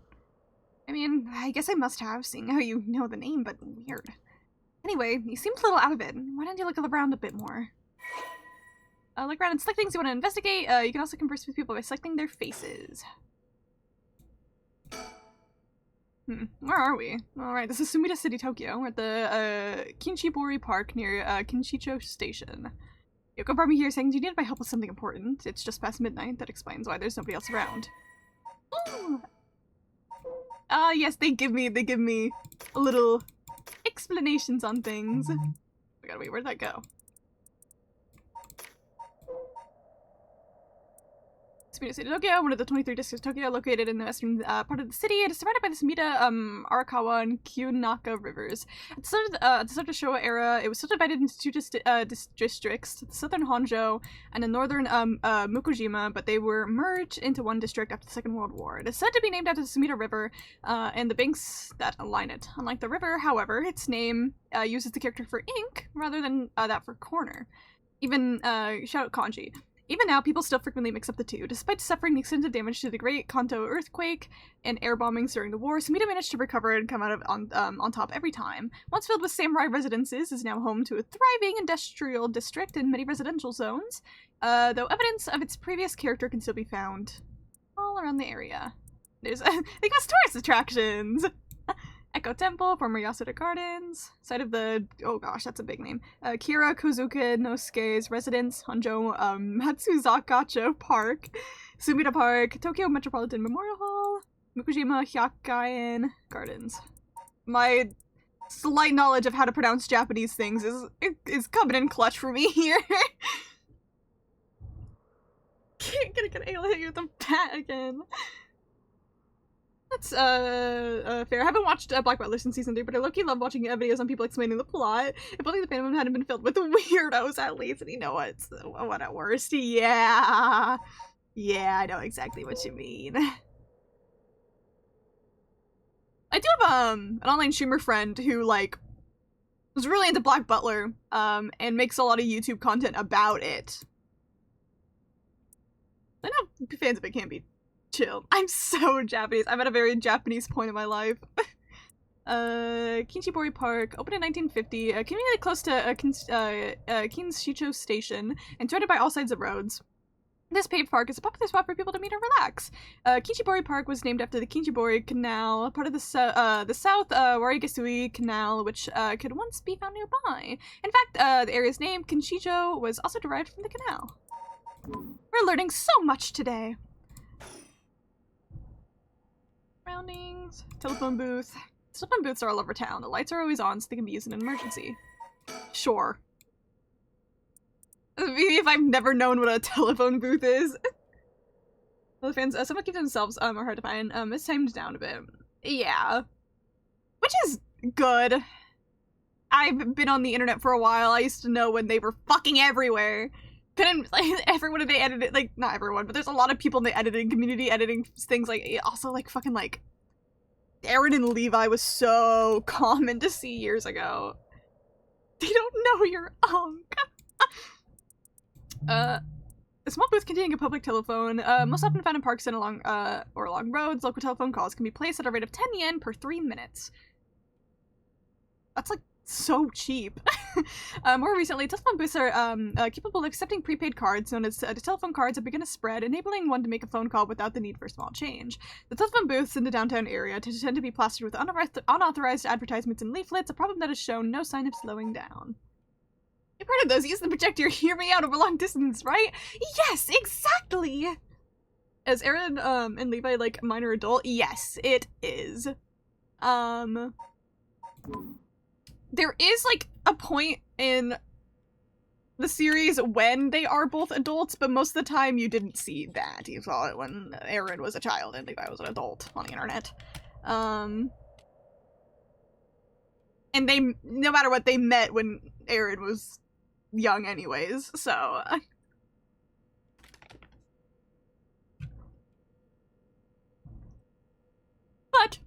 I mean, I guess I must have, seeing how you know the name, but weird. Anyway, you seemed a little out of it. Why don't you look around a bit more? Look around and select things you want to investigate. You can also converse with people by selecting their faces. Where are we? Alright, this is Sumida City, Tokyo. We're at the Kinchibori Park near Kinshicho Station. Yoko brought me here saying, do you need my help with something important? It's just past midnight. That explains why there's nobody else around. Ooh. Yes, they give me little explanations on things. Oh my god, wait, where'd that go? Sumida City, Tokyo, one of the 23 districts of Tokyo, located in the western part of the city. It is surrounded by the Sumida, Arakawa, and Kyonaka rivers. At the start of the Showa era, it was subdivided into two districts, the southern Honjo and the northern Mukujima, but they were merged into one district after the Second World War. It is said to be named after the Sumida River and the banks that line it. Unlike the river, however, its name uses the character for ink rather than that for corner. Even, shout out kanji. Even now, people still frequently mix up the two. Despite suffering the extensive damage to the Great Kanto earthquake and air bombings during the war, Sumida managed to recover and come out on top every time. Once filled with samurai residences, is now home to a thriving industrial district and many residential zones, though evidence of its previous character can still be found all around the area. There's tourist attractions! Echo Temple, former Yasuda Gardens, site of the, oh gosh, that's a big name, Kira Kozuka Nosuke's residence, Honjo Matsuzakacho Park, Sumida Park, Tokyo Metropolitan Memorial Hall, Mukujima Hyakaen Gardens. My slight knowledge of how to pronounce Japanese things is coming in clutch for me here. Gonna get hit you with a bat again. That's, fair. I haven't watched Black Butler since season 3, but I low-key love watching videos on people explaining the plot. If only the fandom hadn't been filled with weirdos, at least, and you know what at worst. Yeah. Yeah, I know exactly what you mean. I do have, an online streamer friend who, like, was really into Black Butler, and makes a lot of YouTube content about it. I know fans of it can be chill. I'm so Japanese. I'm at a very Japanese point in my life. Kinchibori Park, opened in 1950, community close to Kinshicho Station, and surrounded by all sides of roads. This paved park is a popular spot for people to meet and relax. Kinchibori Park was named after the Kinchibori Canal, part of the South Warigasui Canal, which could once be found nearby. In fact, the area's name, Kinshicho, was also derived from the canal. We're learning so much today. Surroundings, telephone booth. Telephone booths are all over town. The lights are always on so they can be used in an emergency. Sure. Maybe if I've never known what a telephone booth is. Well, the fans, someone keeps themselves are hard to find. It's timed down a bit. Yeah. Which is good. I've been on the internet for a while. I used to know when they were fucking everywhere. Couldn't, like, everyone they edited, like, not everyone, but there's a lot of people in the editing community editing things, like, also, like, fucking, like, Aaron and Levi was so common to see years ago. They don't know your unk. A small booth containing a public telephone, most often found in parks and along roads. Local telephone calls can be placed at a rate of 10 yen per 3 minutes. That's, like, so cheap. More recently, telephone booths are capable of accepting prepaid cards known as telephone cards have begun to spread, enabling one to make a phone call without the need for a small change. The telephone booths in the downtown area tend to be plastered with unauthorized advertisements and leaflets, a problem that has shown no sign of slowing down. You've heard of those. Use the projector, hear me out over long distance, right? Yes, exactly! Is Aaron and Levi, like, minor adult? Yes, it is. There is, like, a point in the series when they are both adults, but most of the time you didn't see that. You saw it when Aaron was a child and Levi was an adult on the internet. And they, no matter what, they met when Aaron was young anyways, so... But...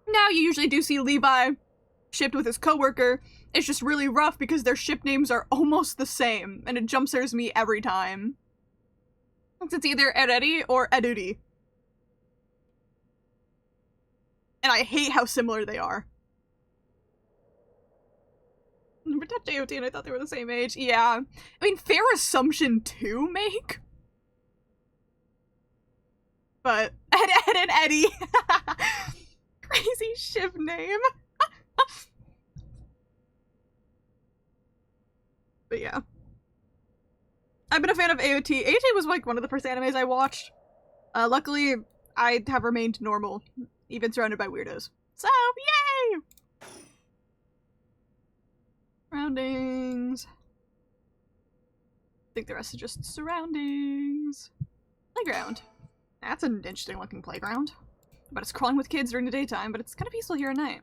now you usually do see Levi shipped with his coworker. It's just really rough because their ship names are almost the same, and it jump scares me every time. It's either Ereri or Eruri. And I hate how similar they are. Never touched AOT and I thought they were the same age. Yeah. I mean, fair assumption to make. But Ed and Eddie. Crazy ship name. But yeah. I've been a fan of AOT. AOT was like one of the first animes I watched. Luckily, I have remained normal, even surrounded by weirdos. So, yay! Surroundings. I think the rest is just surroundings. Playground. That's an interesting looking playground. But it's crawling with kids during the daytime, but it's kind of peaceful here at night.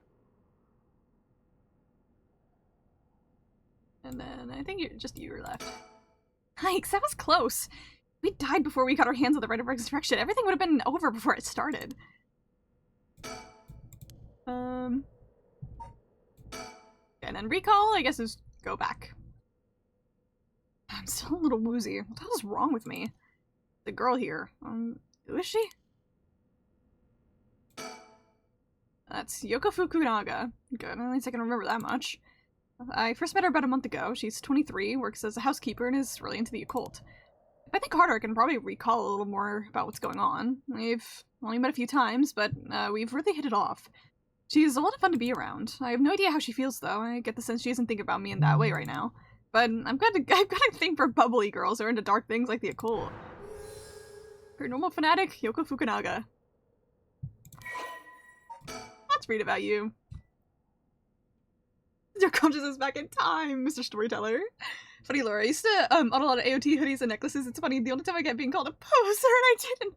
And then I think just you were left. Yikes, that was close. We died before we got our hands on the Rite of Resurrection. Everything would have been over before it started. And then recall, I guess, is go back. I'm still a little woozy. What the hell is wrong with me? The girl here. Who is she? That's Yoko Fukunaga. Good, at least I can remember that much. I first met her about a month ago. She's 23, works as a housekeeper, and is really into the occult. If I think harder, I can probably recall a little more about what's going on. We've only met a few times, but we've really hit it off. She's a lot of fun to be around. I have no idea how she feels, though. I get the sense she doesn't think about me in that way right now. But I've got a thing for bubbly girls who are into dark things like the occult. Paranormal fanatic, Yoko Fukunaga. Let's read about you. Your consciousness back in time, Mr. Storyteller. Funny Laura, I used to own a lot of AOT hoodies and necklaces. It's funny, the only time I get being called a poser, and I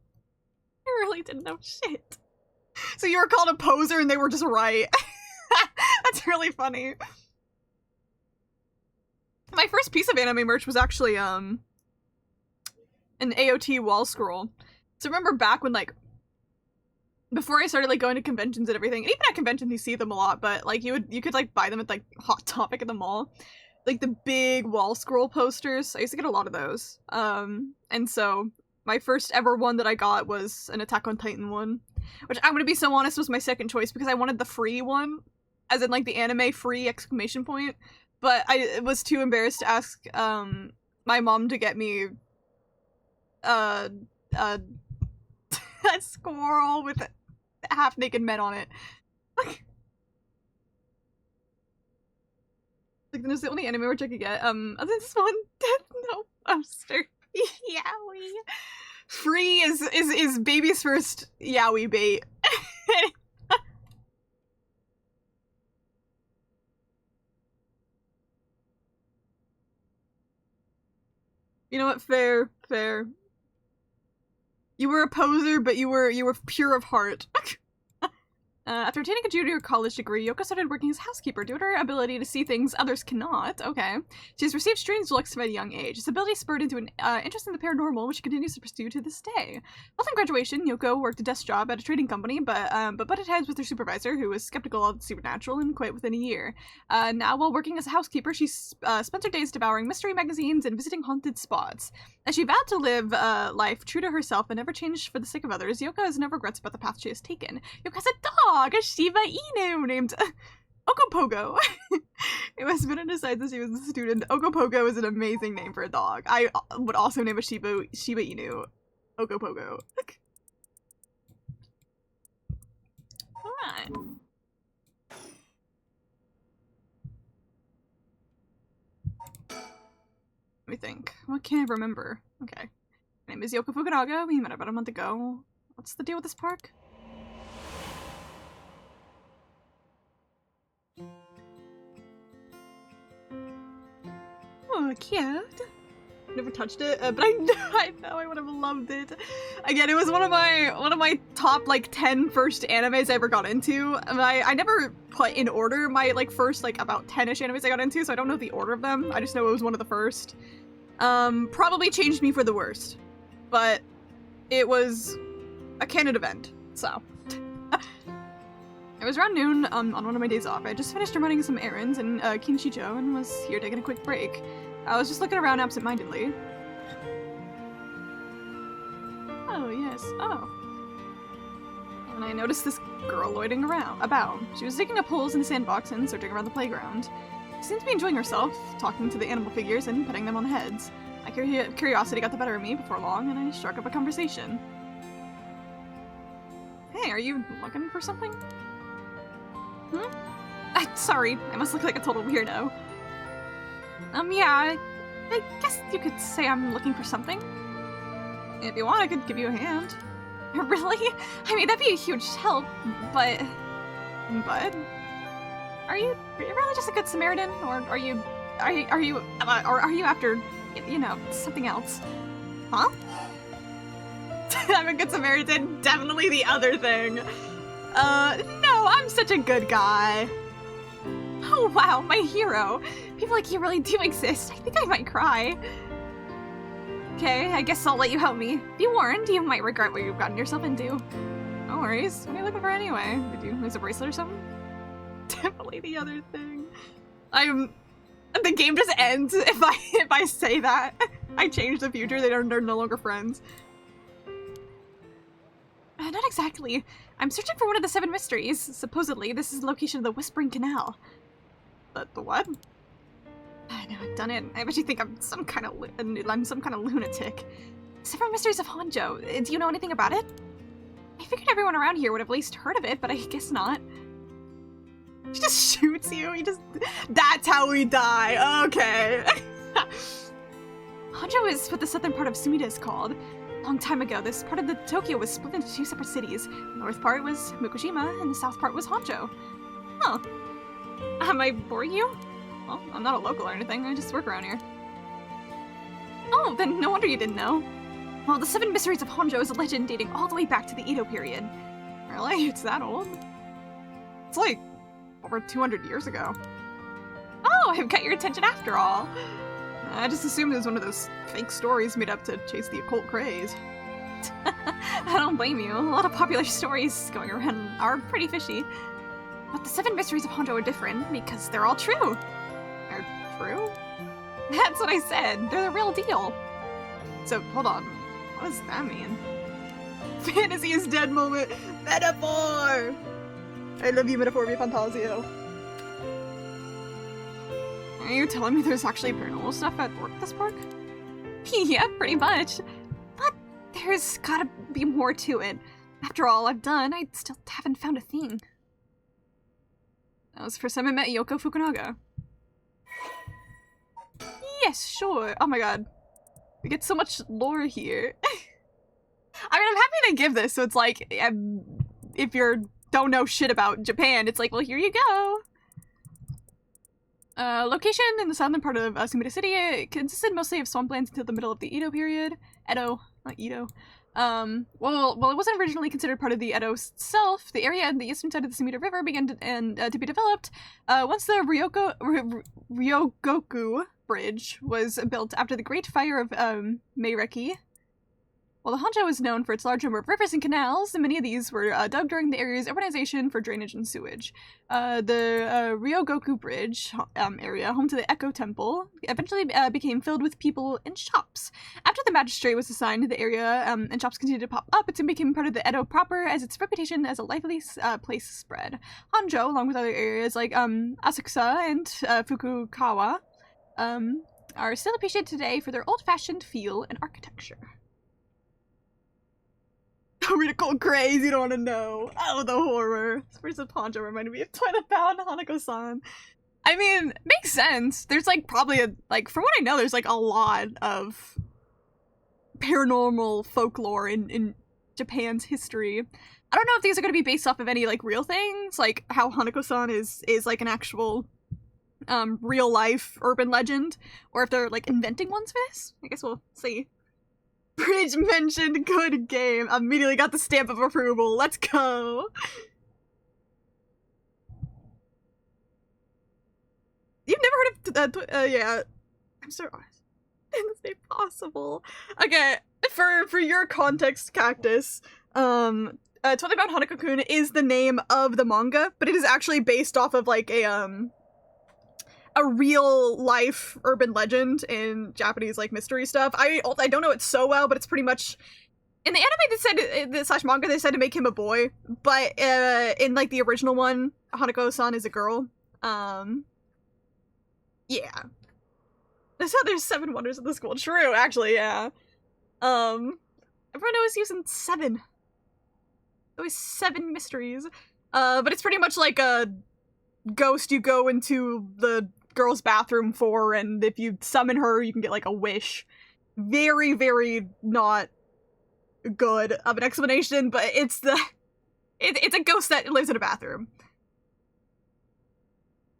really didn't know shit. So you were called a poser and they were just right. That's really funny. My first piece of anime merch was actually an AOT wall scroll. So remember back when, like, before I started, like, going to conventions and everything, and even at conventions you see them a lot, but, like, you could, like, buy them at, like, Hot Topic at the mall. Like, the big wall scroll posters. I used to get a lot of those. And so my first ever one that I got was an Attack on Titan one, which I'm gonna be so honest was my second choice because I wanted the free one, as in, like, the anime free exclamation point, but I was too embarrassed to ask, my mom to get me, a squirrel with half-naked men on it. Like, that's the only anime merch I could get. Other than this one, Death Note poster. Yaoi. Free is baby's first yaoi bait. You know what? Fair. You were a poser, but you were pure of heart. After obtaining a junior college degree, Yoko started working as a housekeeper due to her ability to see things others cannot. Okay. She's received strange looks from a young age. This ability spurred into an interest in the paranormal, which she continues to pursue to this day. Following graduation, Yoko worked a desk job at a trading company, but butted heads with her supervisor, who was skeptical of the supernatural, and quit within a year. Now, while working as a housekeeper, she spent her days devouring mystery magazines and visiting haunted spots. As she vowed to live life true to herself and never change for the sake of others, Yoko has no regrets about the path she has taken. Yoko has a dog, a Shiba Inu named Ogopogo. It must have been undecided since she was a student. Ogopogo is an amazing name for a dog. I would also name a Shiba Inu Ogopogo. Alright. Let me think. What can I remember? Okay. My name is Yoko Fukunaga. We met about a month ago. What's the deal with this park? Oh, cute. Never touched it, but I know I would have loved it. Again, it was one of my top like 10 first animes I ever got into. I never put in order my like first like about 10-ish animes I got into, so I don't know the order of them. I just know it was one of the first. Probably changed me for the worst, but it was a canon event, so. It was around noon on one of my days off. I just finished running some errands in Kinshicho and was here taking a quick break. I was just looking around absent-mindedly. Oh, yes. Oh. And I noticed this girl loitering about. She was digging up holes in the sandbox and searching around the playground. She seemed to be enjoying herself, talking to the animal figures and petting them on the heads. My curiosity got the better of me before long, and I struck up a conversation. Hey, are you looking for something? Sorry, I must look like a total weirdo. Yeah, I guess you could say I'm looking for something. If you want, I could give you a hand. Really? I mean, that'd be a huge help, but... Are you really just a good Samaritan? Or are you after, you know, something else? Huh? I'm a good Samaritan, definitely the other thing. No, I'm such a good guy. Oh wow, my hero. People like you really do exist. I think I might cry. Okay, I guess I'll let you help me. Be warned, you might regret what you've gotten yourself into. No worries. What are you looking for anyway? Did you lose a bracelet or something? Definitely the other thing. The game just ends if I say that. I change the future, they're no longer friends. Not exactly. I'm searching for one of the 7 mysteries. Supposedly, this is the location of the Whispering Canal. The what? I know, I've done it. I bet you think I'm some kind of lunatic. 7 Mysteries of Honjo. Do you know anything about it? I figured everyone around here would have at least heard of it, but I guess not. He just shoots you. That's how we die. Okay. Honjo is what the southern part of Sumida is called. A long time ago, this part of the Tokyo was split into 2 separate cities. The north part was Mukujima, and the south part was Honjo. Huh. Am I boring you? Well, I'm not a local or anything, I just work around here. Oh, then no wonder you didn't know. Well, the 7 Mysteries of Honjo is a legend dating all the way back to the Edo period. Really? It's that old? It's like over 200 years ago. Oh, I've got your attention after all. I just assumed it was one of those fake stories made up to chase the occult craze. I don't blame you. A lot of popular stories going around are pretty fishy. But the 7 Mysteries of Honjo are different because they're all true. They're true? That's what I said. They're the real deal. So, hold on. What does that mean? Fantasy is dead moment. Metaphor! I love you, Metaphor mi Fantasio. Are you telling me there's actually paranormal stuff at work this park? Yeah, pretty much. But there's gotta be more to it. After all I've done, I still haven't found a thing. That was the first time I met Yoko Fukunaga. Yes, sure. Oh my god. We get so much lore here. I mean, I'm happy to give this, so it's like, if you don't know shit about Japan, it's like, well, here you go. Location in the southern part of Sumida City. It consisted mostly of swamplands until the middle of the Edo period. Edo, not Edo. Well, it wasn't originally considered part of the Edo itself. The area on the eastern side of the Sumida River began to be developed once the Ryogoku Bridge was built after the Great Fire of Meireki. While the Honjo is known for its large number of rivers and canals, and many of these were dug during the area's urbanization for drainage and sewage. The Ryogoku Bridge area, home to the Echo Temple, eventually became filled with people and shops. After the magistrate was assigned to the area and shops continued to pop up, it soon became part of the Edo proper as its reputation as a lively place spread. Honjo, along with other areas like Asakusa and Fukukawa, are still appreciated today for their old-fashioned feel and architecture. I'm gonna go crazy, you don't want to know. Oh, the horror. Spirits of Honjo reminded me of Twilight Bound Hanako-san. I mean, makes sense. There's like probably from what I know, there's like a lot of paranormal folklore in Japan's history. I don't know if these are gonna be based off of any like real things, like how Hanako-san is like an actual real life urban legend, or if they're like inventing ones for this. I guess we'll see. Bridge mentioned, good game. Immediately got the stamp of approval. Let's go. You've never heard of yeah. I'm sorry. Is this possible? Okay, for your context, Cactus, Twilight Bound Hanako-kun is the name of the manga, but it is actually based off of like a real life urban legend in Japanese like mystery stuff. I don't know it so well, but it's pretty much in the anime they said slash manga they said to make him a boy, but in like the original one, Hanako-san is a girl. Yeah. That's how there's 7 wonders of the school. True, actually, yeah. Everyone always using 7. Always 7 mysteries. But it's pretty much like a ghost you go into the girl's bathroom for, and if you summon her, you can get like a wish. Very, very not good of an explanation, but it's it's a ghost that lives in a bathroom.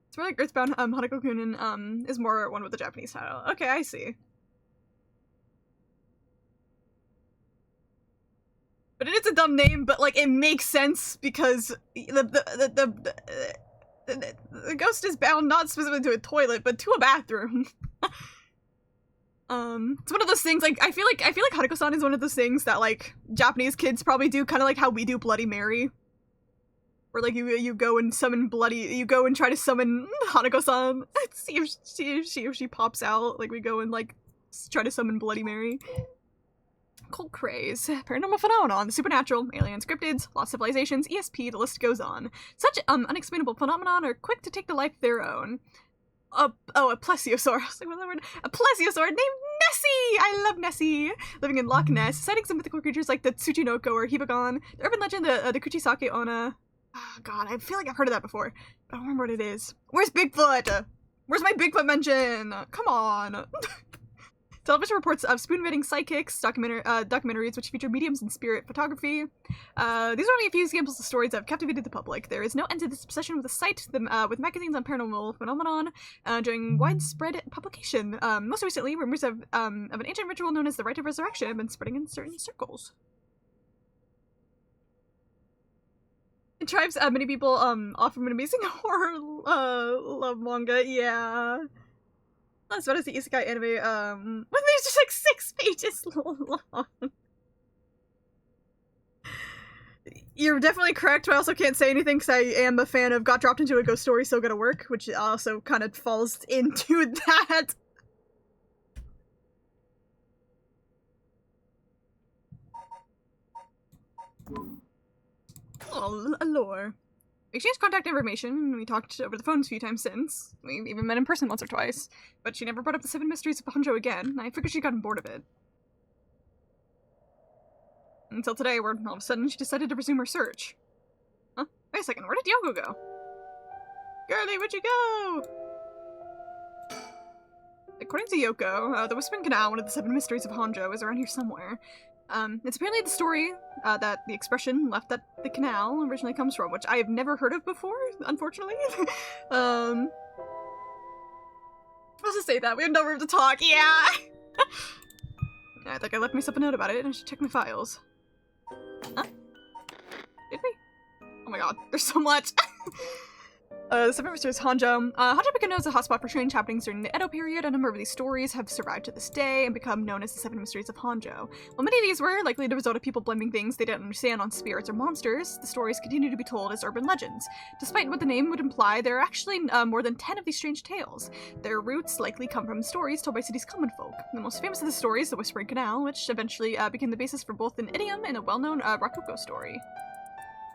It's more like Earthbound. Hanako Kunin is more one with the Japanese title. Okay, I see. But it is a dumb name, but like it makes sense because the ghost is bound not specifically to a toilet, but to a bathroom. It's one of those things, like, I feel like Hanako-san is one of those things that, like, Japanese kids probably do, kind of like how we do Bloody Mary. Where, like, you go and summon you go and try to summon Hanako-san, see if she pops out, like, we go and, like, try to summon Bloody Mary. Cult craze, paranormal phenomenon, the supernatural, aliens, cryptids, lost civilizations, ESP, the list goes on. Such, unexplainable phenomenon are quick to take the life of their own. A plesiosaur. I was like, what's that word? A plesiosaur named Nessie! I love Nessie! Living in Loch Ness, citing some mythical creatures like the Tsuchinoko or Hibagon, the urban legend, the Kuchisake Onna. Oh god, I feel like I've heard of that before. I don't remember what it is. Where's Bigfoot? Where's my Bigfoot mention? Come on! Television reports of spoon-fitting psychics, documentaries which feature mediums and spirit photography. These are only a few examples of stories that have captivated the public. There is no end to this obsession with the site, with magazines on paranormal phenomenon during widespread publication. Most recently, rumors of an ancient ritual known as the Rite of Resurrection have been spreading in certain circles. It drives many people off from an amazing horror love manga. Yeah. As well as the isekai anime, when there's just like 6 pages long. You're definitely correct, but I also can't say anything because I am a fan of got dropped into a ghost story, so gotta work, which also kind of falls into that. Oh, lore. We exchanged contact information, we talked over the phone a few times since. We even met in person once or twice. But she never brought up the 7 mysteries of Honjo again. I figured she'd gotten bored of it. Until today, where all of a sudden she decided to resume her search. Huh? Wait a second, where did Yoko go? Girlie, where'd you go? According to Yoko, the Whispering Canal, one of the 7 mysteries of Honjo, is around here somewhere. It's apparently the story that the expression left at the canal originally comes from, which I have never heard of before, unfortunately. Let's just say that. We have no room to talk, yeah! I think I left myself a note about it, and I should check my files. Huh? Did we? Oh my god, there's so much! The 7 mysteries of Honjo. Honjo became known as a hotspot for strange happenings during the Edo period. A number of these stories have survived to this day and become known as the 7 mysteries of Honjo. While many of these were likely the result of people blaming things they didn't understand on spirits or monsters, the stories continue to be told as urban legends. Despite what the name would imply, there are actually more than 10 of these strange tales. Their roots likely come from stories told by city's common folk. The most famous of the stories, the Whispering Canal, which eventually became the basis for both an idiom and a well-known Rakugo story.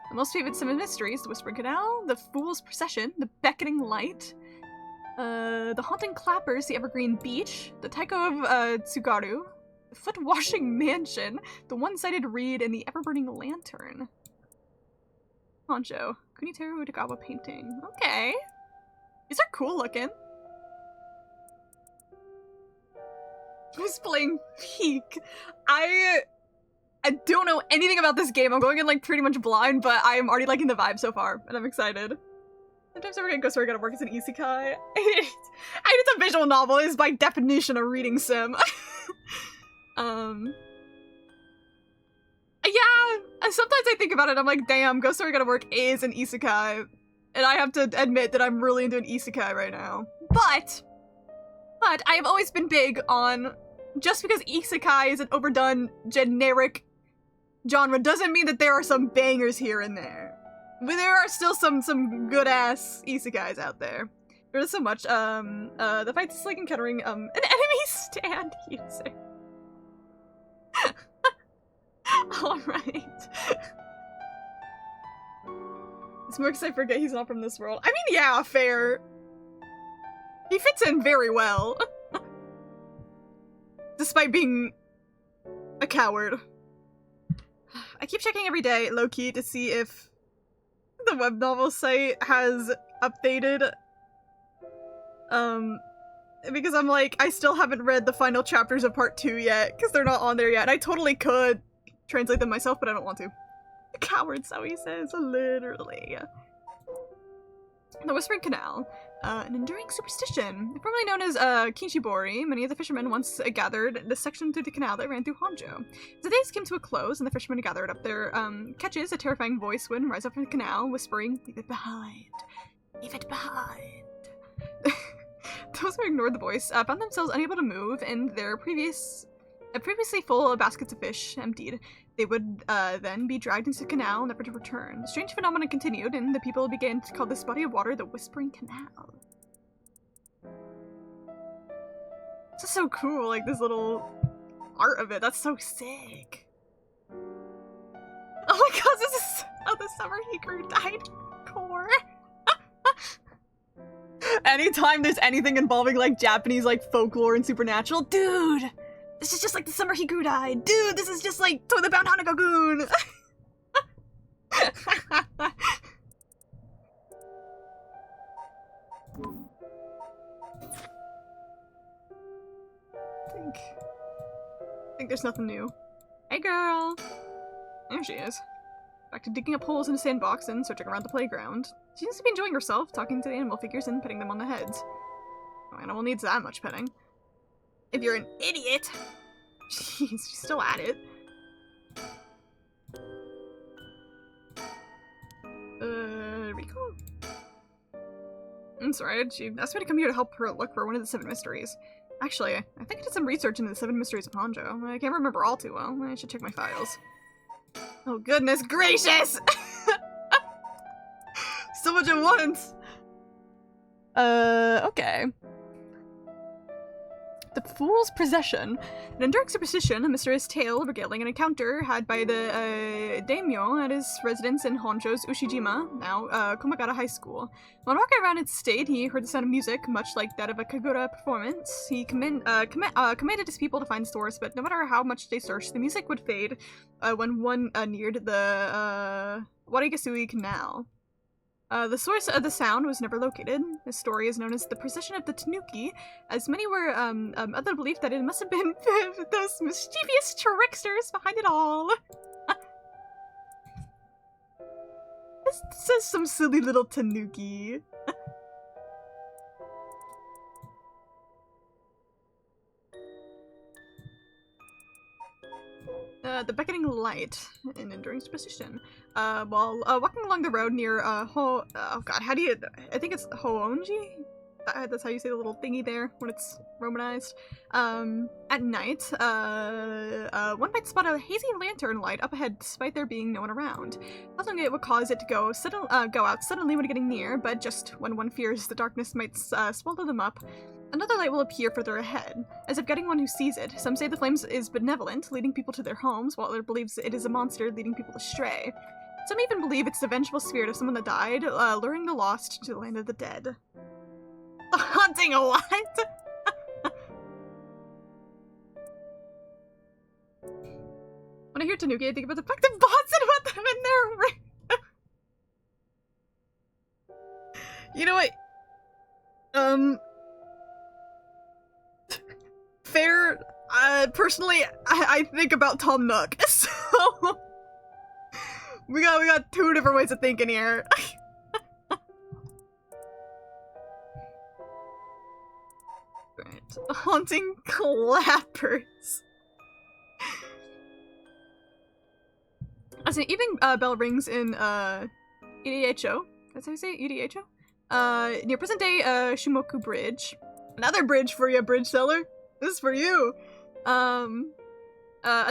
The most favorite 7 mysteries, the Whispering Canal, the Fool's Procession, the Beckoning Light, the Haunting Clappers, the Evergreen Beach, the Taiko of Tsugaru, the Foot Washing Mansion, the One-Sided Reed, and the Ever-Burning Lantern. Honjo, Kuniteru Utagawa painting. Okay. These are cool looking. Who's playing Peak? I don't know anything about this game. I'm going in like pretty much blind, but I am already liking the vibe so far, and I'm excited. Sometimes every game goes where I gotta work as an isekai. It's a visual novel. It is by definition a reading sim. Yeah, sometimes I think about it, I'm like, damn, Ghost Story Gotta Work is an isekai. And I have to admit that I'm really into an isekai right now. But I have always been big on, just because isekai is an overdone, generic genre doesn't mean that there are some bangers here and there. But there are still some good-ass isekais out there. There's so much. The fight's like encountering, an enemy stand user. Alright. It's more because I forget he's not from this world. I mean, yeah, fair. He fits in very well. Despite being a coward. I keep checking every day, low-key, to see if the web novel site has updated. Because I'm like, I still haven't read the final chapters of part 2 yet, because they're not on there yet. And I totally could translate them myself, but I don't want to. Coward, so he says, literally. The Whispering Canal. An enduring superstition. Formerly known as Kinshibori, many of the fishermen once gathered the section through the canal that ran through Honjo. As the days came to a close and the fishermen gathered up their catches, a terrifying voice would rise up from the canal, whispering, "Leave it behind. Leave it behind." Those who ignored the voice found themselves unable to move, and their previously full baskets of fish emptied. They would then be dragged into the canal, never to return. The strange phenomenon continued, and the people began to call this body of water the Whispering Canal. This is so cool, like this little art of it. That's so sick. Oh my god, this is the summer he grew died core. Anytime there's anything involving like Japanese like folklore and supernatural, dude, this is just like the summer he grew died. Dude, this is just like To the Bound Hanagagoon. I think there's nothing new. Hey girl! There she is. Back to digging up holes in a sandbox and searching around the playground. She seems to be enjoying herself, talking to the animal figures and petting them on the heads. No animal needs that much petting. If you're an idiot! Jeez, she's still at it. Rico? I'm sorry, she asked me to come here to help her look for one of the 7 mysteries. Actually, I think I did some research into the 7 mysteries of Honjo. I can't remember all too well. I should check my files. Oh goodness gracious! So much at once! Okay. The Fool's Procession. An enduring superstition, a mysterious tale regaling an encounter had by the daimyo at his residence in Honjo's Ushijima, now Komagata High School. While walking around its state, he heard the sound of music, much like that of a kagura performance. He commanded his people to find the source, but no matter how much they searched, the music would fade when one neared the Warigasui Canal. The source of the sound was never located. This story is known as the Procession of the Tanuki, as many were of the belief that it must have been those mischievous tricksters behind it all. This is some silly little tanuki. The beckoning light, an enduring superstition. While walking along the road near oh god, how do you? I think it's Hoonji. That's how you say the little thingy there when it's romanized. At night, one might spot a hazy lantern light up ahead, despite there being no one around. Nothing it would cause it to go out suddenly when getting near, but just when one fears the darkness might swallow them up. Another light will appear further ahead, as if guiding one who sees it. Some say the flames is benevolent, leading people to their homes, while others believes it is a monster, leading people astray. Some even believe it's the vengeful spirit of someone that died, luring the lost to the land of the dead. Haunting a what? When I hear Tanuki, I think about the fact that bots and about them in their ring. You know what? Fair, personally, I think about Tom Nook, so we got 2 different ways of thinking here. Right, haunting clappers. As an evening bell rings in Udicho, that's how you say it? Udicho? Near present-day Shumoku Bridge. Another bridge for you, bridge seller. This is for you! A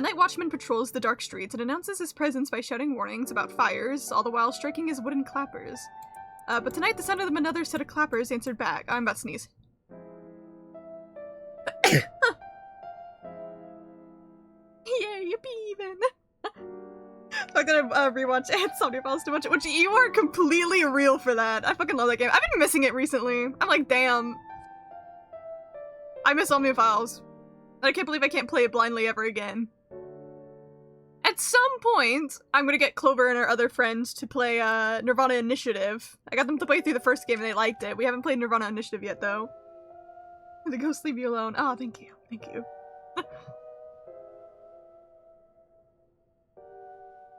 night watchman patrols the dark streets and announces his presence by shouting warnings about fires, all the while striking his wooden clappers. But tonight the sound of another set of clappers answered back. I'm about to sneeze. Yeah, you even. I'm gonna rewatch Insomnia Files too much, which you are completely real for that. I fucking love that game. I've been missing it recently. I'm like, damn. I miss Omnia Files. And I can't believe I can't play it blindly ever again. And at some point, I'm gonna get Clover and our other friends to play Nirvana Initiative. I got them to play through the first game and they liked it. We haven't played Nirvana Initiative yet, though. The ghost leave you alone. Oh, thank you. Thank you.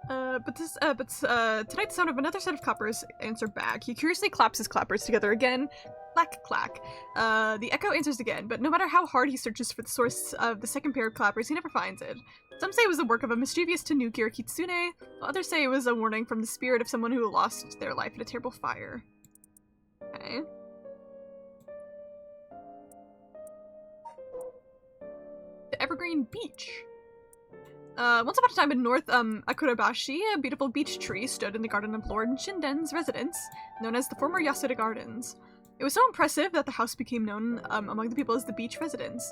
Tonight the sound of another set of clappers answer back. He curiously claps his clappers together again. Clack, clack. The echo answers again, but no matter how hard he searches for the source of the second pair of clappers, he never finds it. Some say it was the work of a mischievous tanuki or kitsune, while others say it was a warning from the spirit of someone who lost their life in a terrible fire. Okay. The Evergreen Beach. Once upon a time in North Akurabashi, a beautiful beech tree stood in the garden of Lord Shinden's residence, known as the former Yasuda Gardens. It was so impressive that the house became known among the people as the beach residence.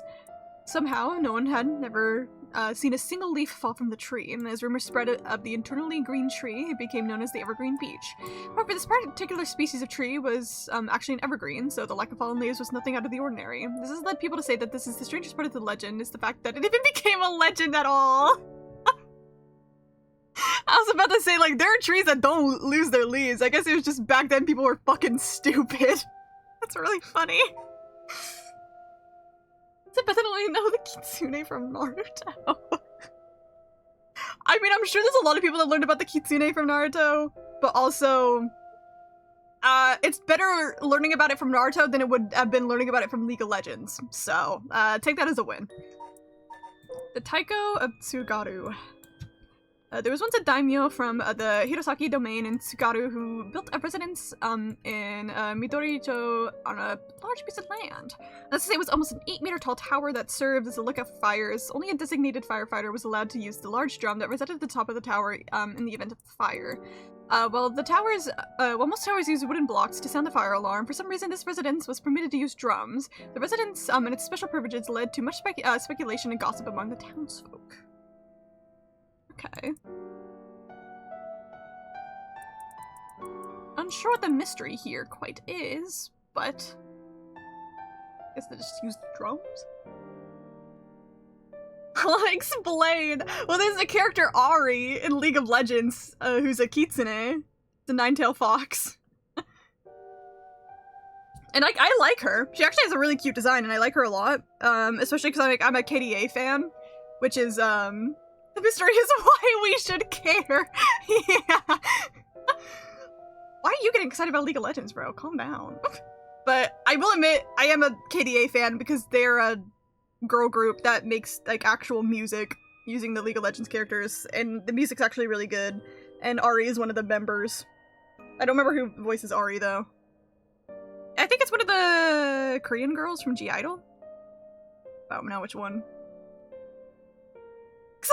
Somehow, no one had never seen a single leaf fall from the tree, and as rumors spread of the eternally green tree, it became known as the Evergreen Beach. However, this particular species of tree was actually an evergreen, so the lack of fallen leaves was nothing out of the ordinary. This has led people to say that this is the strangest part of the legend, is the fact that it even became a legend at all. I was about to say, like, there are trees that don't lose their leaves. I guess it was just back then people were fucking stupid. That's really funny. To definitely know the kitsune from Naruto. I mean, I'm sure there's a lot of people that learned about the kitsune from Naruto, but also, it's better learning about it from Naruto than it would have been learning about it from League of Legends. So, take that as a win. The Taiko of Tsugaru. There was once a daimyo from the Hirosaki domain in Tsugaru who built a residence in Midoricho on a large piece of land. Let's say it was almost an 8-meter tall tower that served as a lookout for fires. Only a designated firefighter was allowed to use the large drum that resided at the top of the tower in the event of fire. While most towers use wooden blocks to sound the fire alarm, for some reason this residence was permitted to use drums. The residence and its special privileges led to much speculation and gossip among the townsfolk. Okay. Unsure what the mystery here quite is, but I guess they just used drums? I'll explain! Well, there's a character Ari in League of Legends who's a kitsune, the nine-tailed fox. And I like her. She actually has a really cute design and I like her a lot, especially because I'm a KDA fan, which is, the mystery is why we should care. Yeah. Why are you getting excited about League of Legends, bro? Calm down. But I will admit, I am a KDA fan because they're a girl group that makes, like, actual music using the League of Legends characters, and the music's actually really good. And Ari is one of the members. I don't remember who voices Ari, though. I think it's one of the Korean girls from G-Idol. I don't know which one.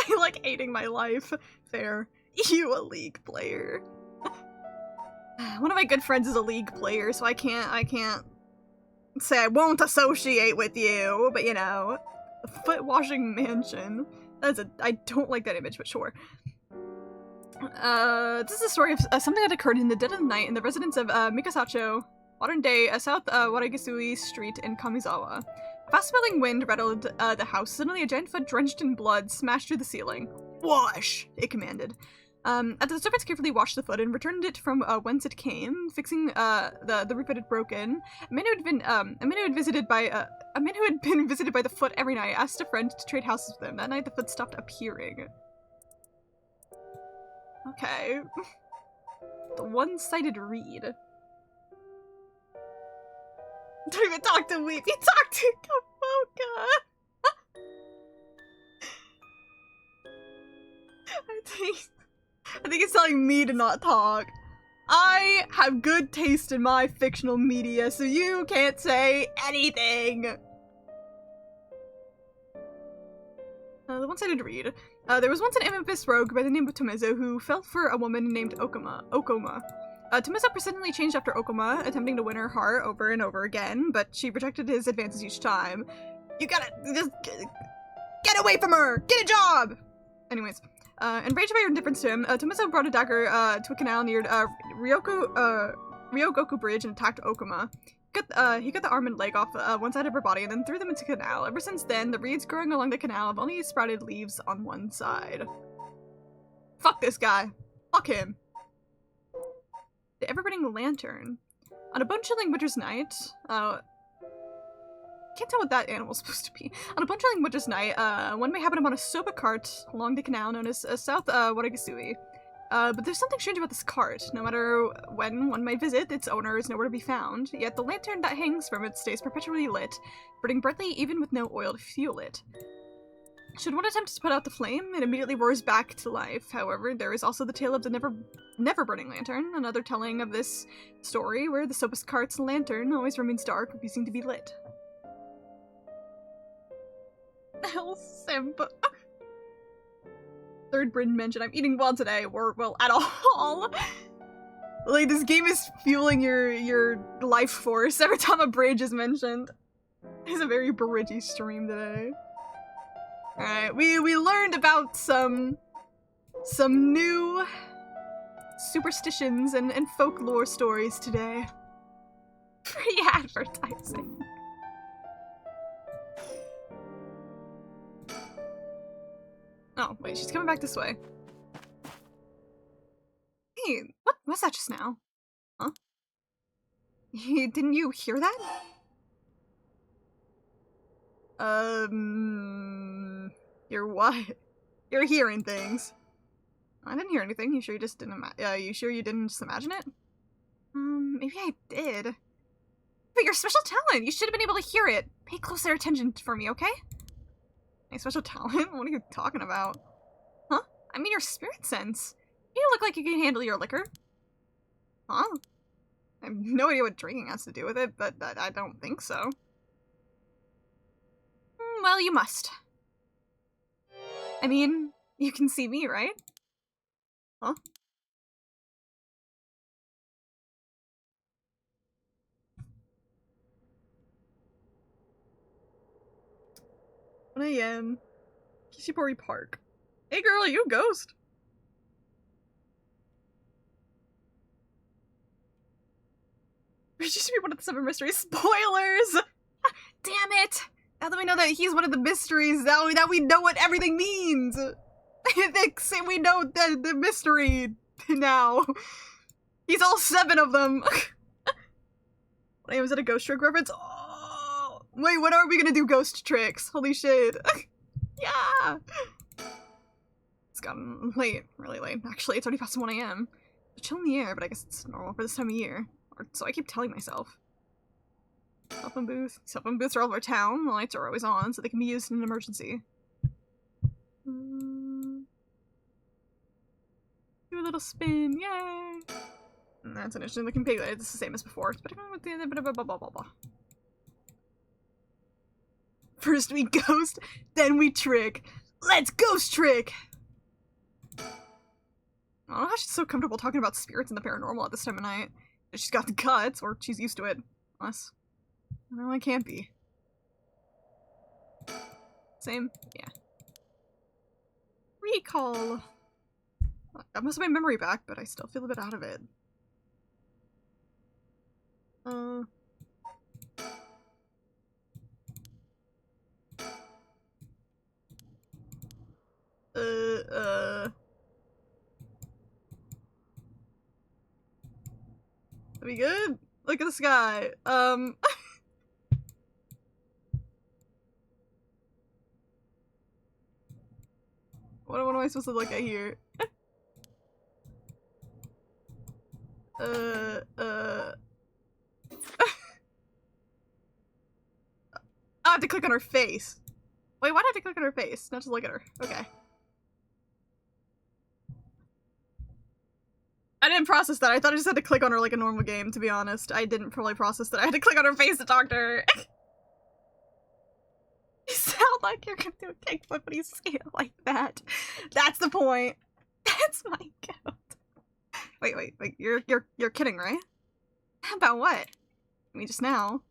I like hating my life. Fair. You a League player. One of my good friends is a League player, so I can't say I won't associate with you, but you know, the foot-washing mansion. I don't like that image, but sure. This is a story of something that occurred in the dead of the night in the residence of Mikasacho, modern-day South Waragisui Street in Kamizawa. Fast-smelling wind rattled the house. Suddenly, a giant foot drenched in blood smashed through the ceiling. Wash! It commanded. After the servants carefully washed the foot and returned it from whence it came, fixing the roof it had broken, a man who had been visited by the foot every night asked a friend to trade houses with him. That night, the foot stopped appearing. Okay. The one-sided read. Don't even talk to Weep, you talk to Kamoka! I think it's telling me to not talk. I have good taste in my fictional media, so you can't say anything! The one-sided read. There was once an infamous rogue by the name of Tomezo who fell for a woman named Okoma. Tomezo persistently changed after Okoma, attempting to win her heart over and over again, but she rejected his advances each time. You gotta just get away from her! Get a job! Anyways, enraged by her indifference to him, Tomezo brought a dagger to a canal near Ryogoku Bridge and attacked Okoma. He cut the arm and leg off one side of her body and then threw them into the canal. Ever since then, the reeds growing along the canal have only sprouted leaves on one side. Fuck this guy. Fuck him. The ever-burning lantern. On a bone-chilling winter's night, can't tell what that animal's supposed to be. On a bone-chilling winter's night, one may happen upon a soba cart along the canal known as South Waragasui. But there's something strange about this cart. No matter when one might visit, its owner is nowhere to be found, yet the lantern that hangs from it stays perpetually lit, burning brightly even with no oil to fuel it. Should one attempt to put out the flame, it immediately roars back to life. However, there is also the tale of the never-burning lantern, another telling of this story where the soba cart's lantern always remains dark, refusing to be lit. Hell, simp. Third Bryn mentioned, I'm eating well today, or, well, at all. Like, this game is fueling your life force every time a bridge is mentioned. It's a very bridgy stream today. Alright, we learned about some new superstitions and folklore stories today. Free advertising. Oh, wait, she's coming back this way. Hey, what was that just now? Huh? Didn't you hear that? You're what? You're hearing things. I didn't hear anything. You sure you just didn't you sure you didn't just imagine it? Maybe I did. But your special talent! You should have been able to hear it! Pay closer attention for me, okay? My special talent? What are you talking about? Huh? I mean your spirit sense. You look like you can handle your liquor. Huh? I have no idea what drinking has to do with it, but I don't think so. Well, you must. I mean, you can see me, right? Huh? One a.m. Kishibori Park. Hey girl, you ghost. It used to be one of the 7 mysteries. Spoilers! Damn it! Now that we know that he's one of the mysteries, now we know what everything means! We know the mystery now. He's all 7 of them. Wait, was that a ghost trick reference? Oh, wait, when are we gonna do ghost tricks? Holy shit. Yeah! It's gotten late, really late. Actually, it's already past 1 a.m. Chill in the air, but I guess it's normal for this time of year. Or so I keep telling myself. Cell phone booth. Cell phone booths are all over town. The lights are always on, so they can be used in an emergency. Do a little spin, yay! And that's an interesting looking pig. It's the same as before. First we ghost, then we trick. Let's ghost trick! I don't know how she's so comfortable talking about spirits and the paranormal at this time of night. She's got the guts, or she's used to it. Unless... No, I can't be. Same? Yeah. Recall! I must have my memory back, but I still feel a bit out of it. Are we good? Look at the sky. What am I supposed to look at here? I have to click on her face. Wait, why did I have to click on her face? Not just look at her. Okay. I didn't process that. I thought I just had to click on her like a normal game, to be honest. I didn't probably process that. I had to click on her face to talk to her. You sound like you're gonna do a kickflip when you say it like that. That's the point. That's my goat. Wait, you're kidding, right? About what? I mean, just now.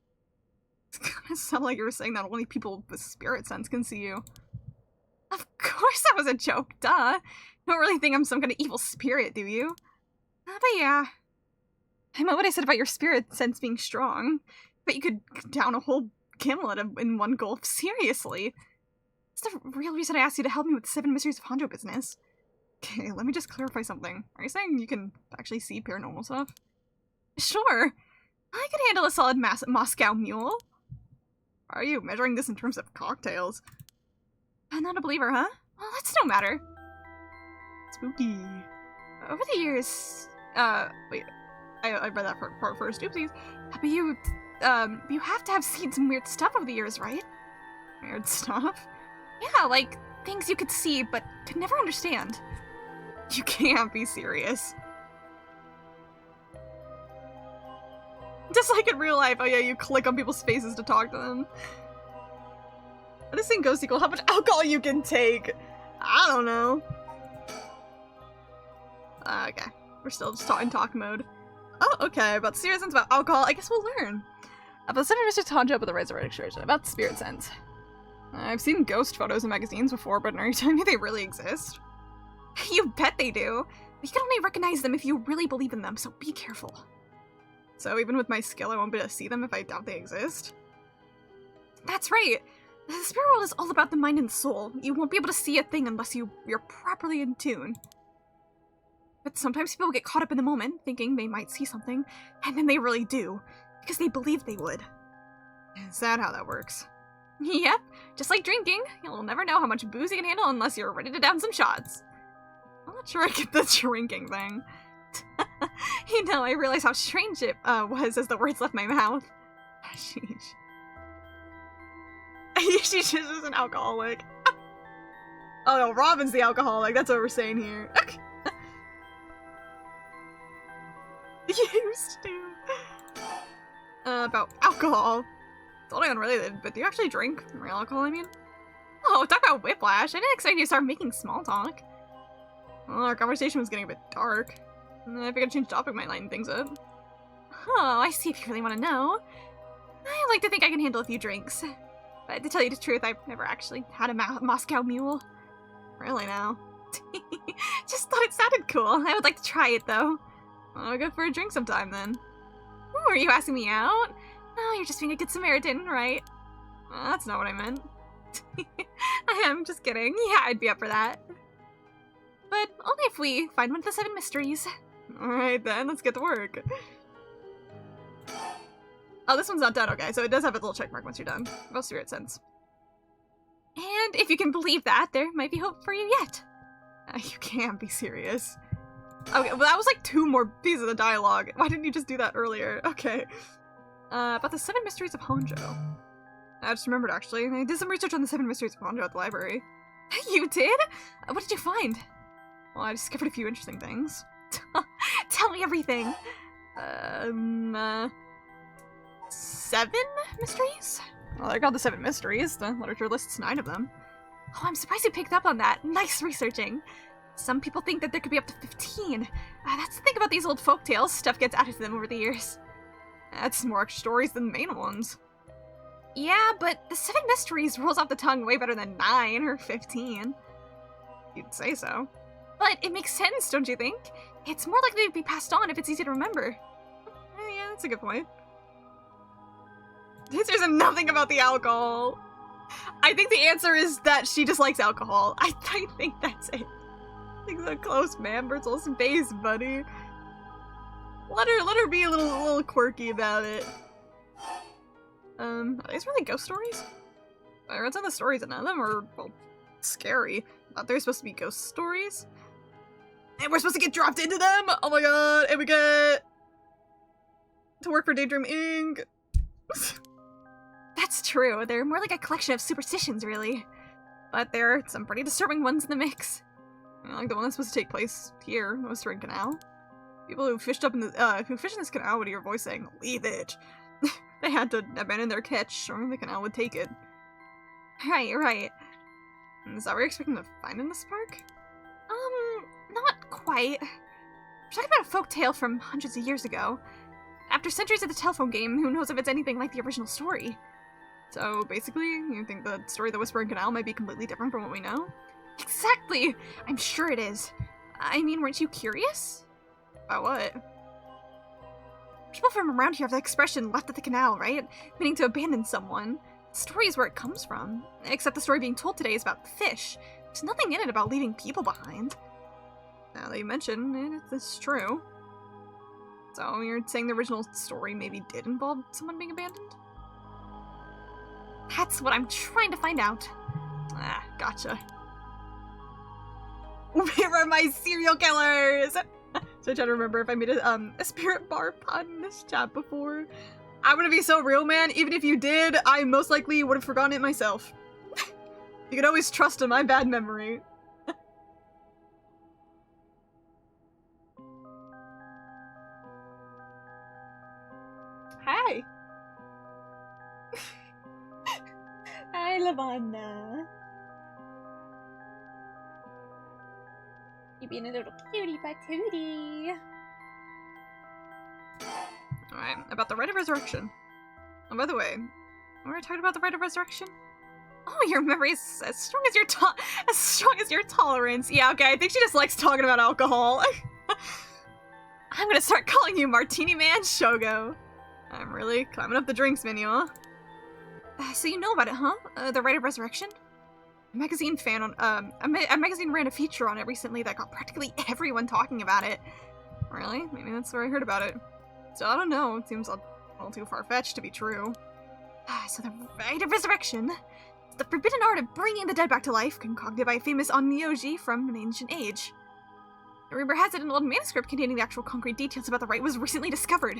It's gonna sound like you were saying that only people with spirit sense can see you. Of course that was a joke, duh. You don't really think I'm some kind of evil spirit, do you? But yeah. I meant what I said about your spirit sense being strong. But you could down a whole camel in one gulp. Seriously. That's the real reason I asked you to help me with the 7 mysteries of Honjo business. Okay, let me just clarify something. Are you saying you can actually see paranormal stuff? Sure. I could handle a solid Moscow Mule. Are you measuring this in terms of cocktails? Not a believer, huh? Well, that's no matter. Spooky. Over the years, wait, I read that part first, oopsies. But you have to have seen some weird stuff over the years, right? Weird stuff? Yeah, like, things you could see, but could never understand. You can't be serious. Just like in real life, oh yeah, you click on people's faces to talk to them. This thing goes equal how much alcohol you can take. I don't know. Okay, we're still just in talk mode. Oh, okay, about serious sense about alcohol, I guess we'll learn. About 7 Mr. Honjo about the resurrection, about spirit sense. I've seen ghost photos in magazines before, but are you telling me they really exist? You bet they do. You can only recognize them if you really believe in them, so be careful. So even with my skill, I won't be able to see them if I doubt they exist? That's right. The spirit world is all about the mind and the soul. You won't be able to see a thing unless you're properly in tune. But sometimes people get caught up in the moment, thinking they might see something, and then they really do, because they believe they would. Is that how that works? Yep, just like drinking. You'll never know how much booze you can handle unless you're ready to down some shots. I'm not sure I get the drinking thing. You know, I realize how strange it was as the words left my mouth. Sheesh. She just is an alcoholic. Oh no, Robin's the alcoholic. That's what we're saying here. Used to. About alcohol. Totally unrelated, but do you actually drink real alcohol, I mean? Oh, talk about whiplash. I didn't expect you to start making small talk. Well, our conversation was getting a bit dark. I figured change topic might lighten things up. Oh, I see if you really want to know. I like to think I can handle a few drinks. But to tell you the truth, I've never actually had a Moscow Mule. Really now. Just thought it sounded cool. I would like to try it, though. I'll go for a drink sometime, then. Ooh, are you asking me out? Oh, you're just being a good Samaritan, right? That's not what I meant. I am just kidding. Yeah, I'd be up for that. But only if we find one of the 7 mysteries. Alright then, let's get to work. Oh, this one's not done, okay, so it does have a little check mark once you're done. About spirit sense. And if you can believe that, there might be hope for you yet. You can't be serious. Okay, well that was like 2 more pieces of dialogue. Why didn't you just do that earlier? Okay. About the 7 mysteries of Honjo. I just remembered, actually. I did some research on the 7 mysteries of Honjo at the library. You did? What did you find? Well, I discovered a few interesting things. Tell me everything. 7 mysteries? Well, they're called the 7 mysteries. The literature lists 9 of them. Oh, I'm surprised you picked up on that. Nice researching. Some people think that there could be up to 15. That's the thing about these old folktales. Stuff gets added to them over the years. That's more extra stories than the main ones. Yeah, but the 7 mysteries rolls off the tongue way better than 9 or 15. You'd say so. But it makes sense, don't you think? It's more likely to be passed on if it's easy to remember. Yeah, that's a good point. The answer is nothing about the alcohol. I think the answer is that she just likes alcohol. I think that's it. I think so close, man. Bertol's face, buddy. Let her be a little quirky about it. Are these really ghost stories? I read some of the stories and none of them are, well, scary. I thought they were supposed to be ghost stories. And we're supposed to get dropped into them? Oh my god, and we get to work for Daydream Inc. That's true. They're more like a collection of superstitions, really. But there are some pretty disturbing ones in the mix. Like the one that's supposed to take place here, Oyster Canal. People who fished in this canal would hear a voice saying, "Leave it." They had to abandon their catch, or the canal would take it. Right. Is that what you're expecting to find in this park? Not quite. We're talking about a folk tale from hundreds of years ago. After centuries of the telephone game, who knows if it's anything like the original story? So, basically, you think the story of the Whispering Canal might be completely different from what we know? Exactly! I'm sure it is. I mean, weren't you curious? About what? People from around here have the expression "left at the canal," right? Meaning to abandon someone. The story is where it comes from. Except the story being told today is about fish. There's nothing in it about leaving people behind. Now that you mention it, it's true. So you're saying the original story maybe did involve someone being abandoned? That's what I'm trying to find out. Ah, gotcha. Where are my serial killers? So I try to remember if I made a spirit bar pun in this chat before. I'm gonna be so real, man. Even if you did, I most likely would have forgotten it myself. You can always trust in my bad memory. Hi. Hi, Lavanna. You being a little cutie patootie. Alright, about the Rite of Resurrection. Oh, by the way, we were talking about the Rite of Resurrection? Oh, your memory is as strong as your tolerance. Yeah, okay, I think she just likes talking about alcohol. I'm gonna start calling you Martini Man Shogo. I'm really climbing up the drinks menu, huh? So you know about it, huh? The Rite of Resurrection? A magazine fan on, a magazine ran a feature on it recently that got practically everyone talking about it. Really? Maybe that's where I heard about it. So I don't know, it seems a little too far-fetched to be true. So the Rite of Resurrection is the forbidden art of bringing the dead back to life, concocted by a famous Onmyoji from an ancient age. The rumor has it an old manuscript containing the actual concrete details about the rite was recently discovered.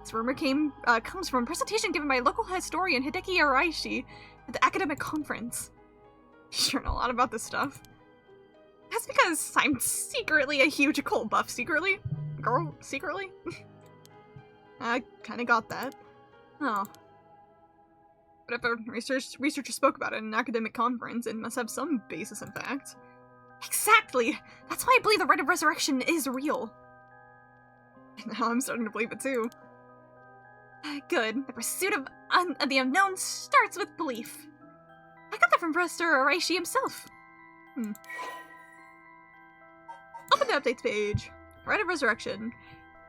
This rumor comes from a presentation given by local historian Hideki Araishi at the academic conference. You sure know a lot about this stuff. That's because I'm secretly a huge occult buff. Secretly? Girl, secretly? I kinda got that. Oh. But if a researcher spoke about it in an academic conference, it must have some basis in fact. Exactly! That's why I believe the Rite of Resurrection is real. Now I'm starting to believe it too. Good. The pursuit of the unknown starts with belief. I got that from Professor Araishi himself. Open the updates page. Rite of Resurrection.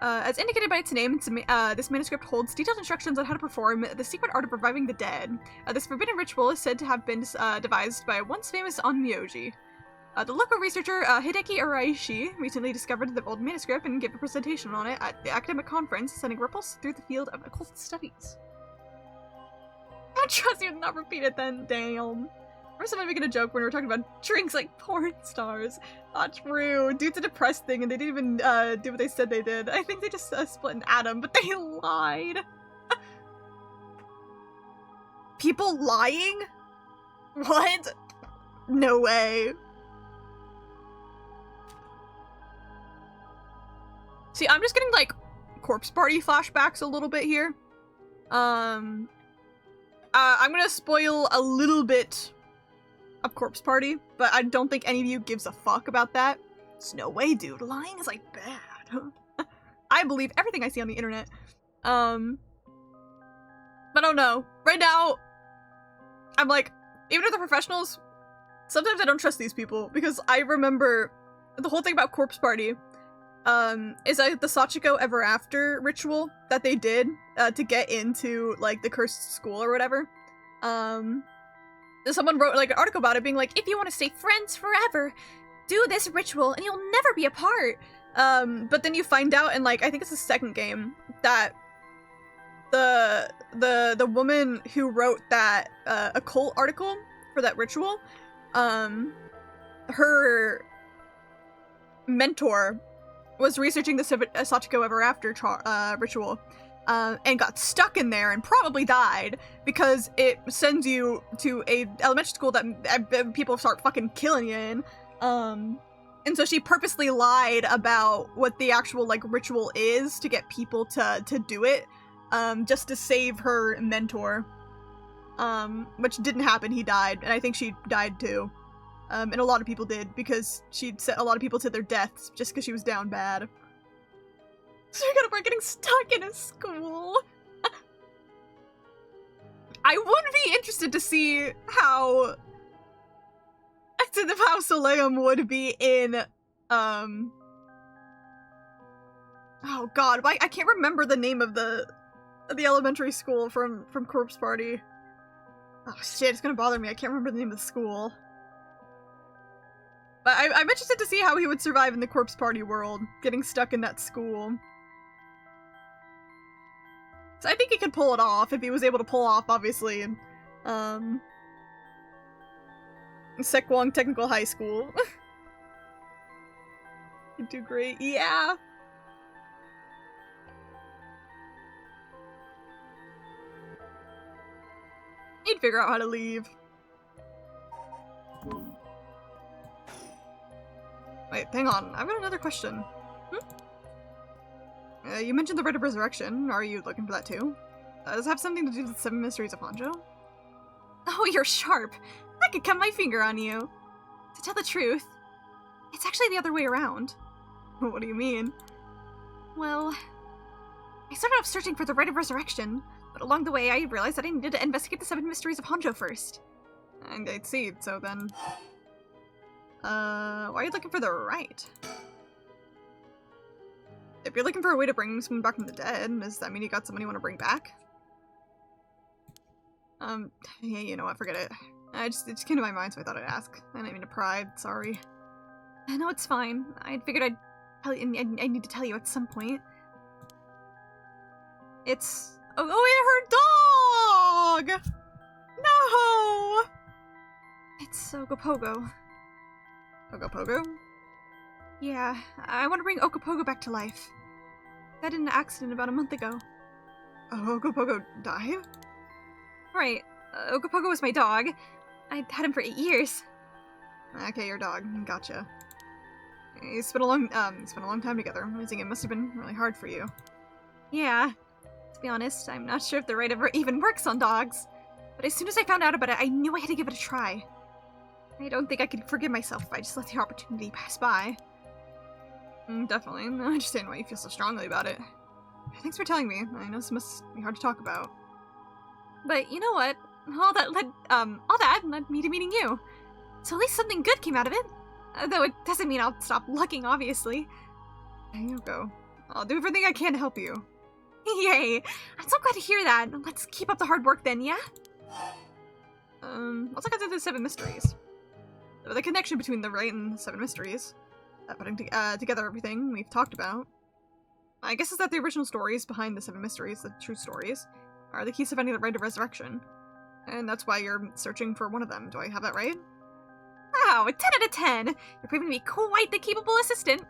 As indicated by its name, this manuscript holds detailed instructions on how to perform the secret art of reviving the dead. This forbidden ritual is said to have been devised by a once famous Onmyoji. The local researcher Hideki Araishi recently discovered the old manuscript and gave a presentation on it at the academic conference, sending ripples through the field of occult studies. I trust you to not repeat it then, damn. Or someone making a joke when we were talking about drinks like porn stars. Not true. Dude's a depressed thing and they didn't even do what they said they did. I think they just split an atom, but they lied. People lying? What? No way. See, I'm just getting, like, corpse party flashbacks a little bit here. I'm gonna spoil a little bit of corpse party, but I don't think any of you gives a fuck about that. There's no way, dude. Lying is, like, bad. I believe everything I see on the internet. But I don't know. Right now, I'm like, even if they're professionals, sometimes I don't trust these people, because I remember the whole thing about corpse party is like the Sachiko Ever After ritual that they did to get into like the cursed school or whatever. Someone wrote like an article about it being like, if you want to stay friends forever, do this ritual and you'll never be apart. But then you find out in like, I think it's the second game, that the woman who wrote that occult article for that ritual, her mentor was researching the Sachiko Ever After ritual, and got stuck in there and probably died because it sends you to a elementary school that people start fucking killing you in. And so she purposely lied about what the actual like ritual is to get people to do it, just to save her mentor. Which didn't happen. He died, and I think she died too. And a lot of people did, because she sent a lot of people to their deaths just because she was down bad. So we gotta work getting stuck in a school. I would be interested to see how Soleum would be in, oh god, I can't remember the name of the elementary school from Corpse Party. Oh shit, it's gonna bother me, I can't remember the name of the school. But I'm interested to see how he would survive in the corpse party world, getting stuck in that school. So I think he could pull it off if he was able to pull off, obviously, Sekwang Technical High School. He'd do great. Yeah. He'd figure out how to leave. Wait, hang on. I've got another question. You mentioned the Rite of Resurrection. Are you looking for that too? Does it have something to do with the 7 Mysteries of Honjo? Oh, you're sharp. I could cut my finger on you. To tell the truth, it's actually the other way around. What do you mean? Well, I started off searching for the Rite of Resurrection, but along the way I realized that I needed to investigate the 7 Mysteries of Honjo first. And I'd see, so then... why are you looking for the right? If you're looking for a way to bring someone back from the dead, does that mean you got someone you want to bring back? Yeah, you know what, forget it. It just came to my mind, so I thought I'd ask. I didn't mean to pry, sorry. I know it's fine. I figured I'd tell you, I need to tell you at some point. It's... Oh, her dog! No! It's Ogopogo. Ogopogo? Yeah, I want to bring Ogopogo back to life. Died in an accident about a month ago. Oh, Ogopogo died? Right. Ogopogo was my dog. I'd had him for 8 years. Okay, your dog. Gotcha. You spent a long time together. Losing it must have been really hard for you. Yeah. To be honest, I'm not sure if the Rite ever even works on dogs. But as soon as I found out about it, I knew I had to give it a try. I don't think I could forgive myself if I just let the opportunity pass by. Definitely. I understand why you feel so strongly about it. Thanks for telling me. I know this must be hard to talk about. But you know what? All that led me to meeting you. So at least something good came out of it. Though it doesn't mean I'll stop looking, obviously. There you go. I'll do everything I can to help you. Yay! I'm so glad to hear that. Let's keep up the hard work then, yeah? Let's look into the 7 Mysteries. The connection between the Rite and the 7 Mysteries. Putting together everything we've talked about. I guess is that the original stories behind the 7 Mysteries, the true stories, are the keys to finding the Rite of Resurrection. And that's why you're searching for one of them. Do I have that right? Wow, a 10 out of 10! You're proving to be quite the capable assistant.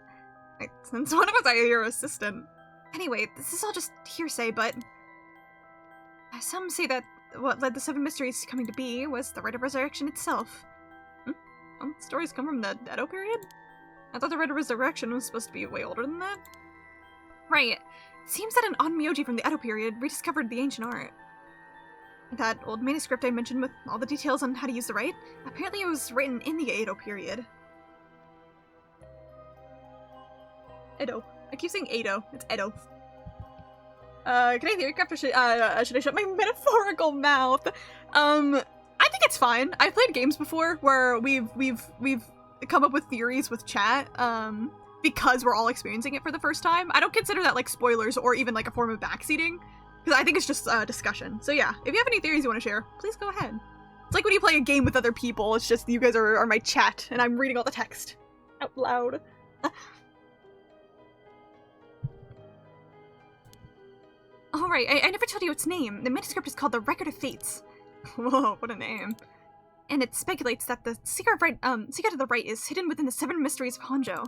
Since one of us are your assistant. Anyway, this is all just hearsay, but... some say that what led the 7 Mysteries coming to be was the Rite of Resurrection itself. Well, stories come from the Edo period? I thought the Rite of Resurrection was supposed to be way older than that. Right. It seems that an onmyoji from the Edo period rediscovered the ancient art. That old manuscript I mentioned with all the details on how to use the Rite, apparently it was written in the Edo period. Edo. I keep saying Edo. It's Edo. Can I theorycraft or should I shut my metaphorical mouth? I think it's fine. I've played games before where we've come up with theories with chat, because we're all experiencing it for the first time. I don't consider that like spoilers or even like a form of backseating, because I think it's just discussion. So yeah, if you have any theories you want to share, please go ahead. It's like when you play a game with other people, it's just you guys are my chat, and I'm reading all the text out loud. Alright, I never told you its name. The manuscript is called The Record of Fates. Whoa, what a name. And it speculates that the secret of the Rite is hidden within the 7 Mysteries of Honjo.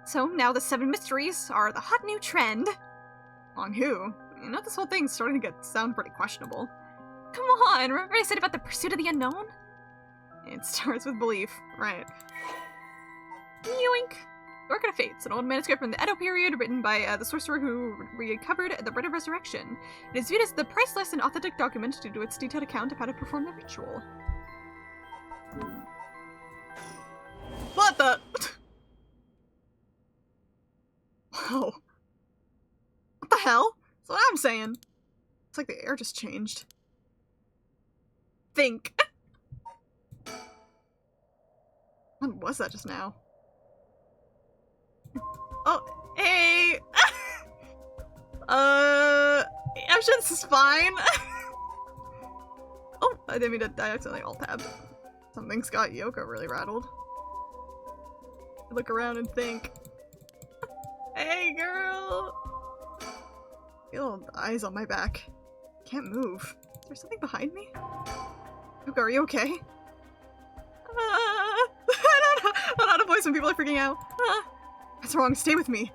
So now the 7 Mysteries are the hot new trend. On who? You know, this whole thing's starting to sound pretty questionable. Come on, remember I said about the pursuit of the unknown? It starts with belief, right. Yoink! The Record of Fates, an old manuscript from the Edo period written by the sorcerer who recovered the Rite of Resurrection. It is viewed as the priceless and authentic document due to its detailed account of how to perform the ritual. What the? Whoa. What the hell? That's what I'm saying. It's like the air just changed. Think. What was that just now? Oh, hey! I'm sure this is fine. Oh, I didn't mean to, I accidentally alt-tabbed. Something's got Yoko really rattled. I look around and think, hey girl! Feel eyes on my back. Can't move. Is there something behind me? Yoko, are you okay? I don't know how to voice when people are freaking out. What's wrong? Stay with me.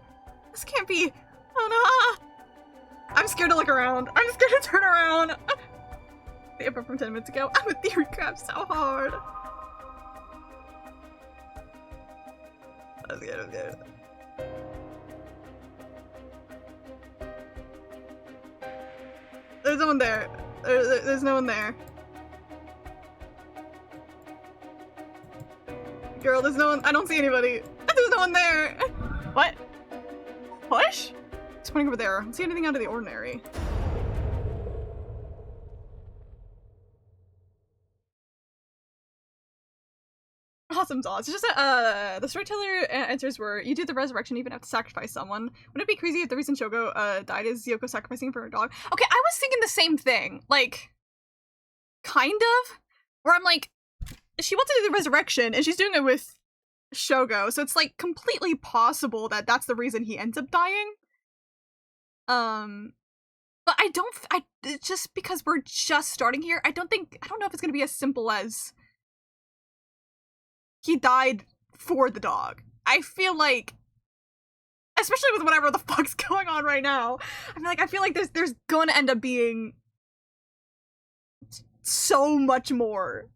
This can't be. Oh no! I'm scared to look around. I'm scared to turn around. The info from 10 minutes ago. I'm a theory crap so hard. I'm scared. There's no one there. There's no one there. Girl, there's no one. I don't see anybody. There's no one there. What? Push? It's pointing over there. I don't see anything out of the ordinary. Awesome sauce. It's just that, the storyteller answers were, you do the resurrection, you even have to sacrifice someone. Wouldn't it be crazy if the reason Shogo, died is Yoko sacrificing for her dog? Okay, I was thinking the same thing. Like, kind of? Where I'm like, she wants to do the resurrection, and she's doing it with Shogo, so it's, like, completely possible that that's the reason he ends up dying. But just because we're just starting here, I don't know if it's gonna be as simple as he died for the dog. I feel like, especially with whatever the fuck's going on right now, I feel like there's gonna end up being so much more.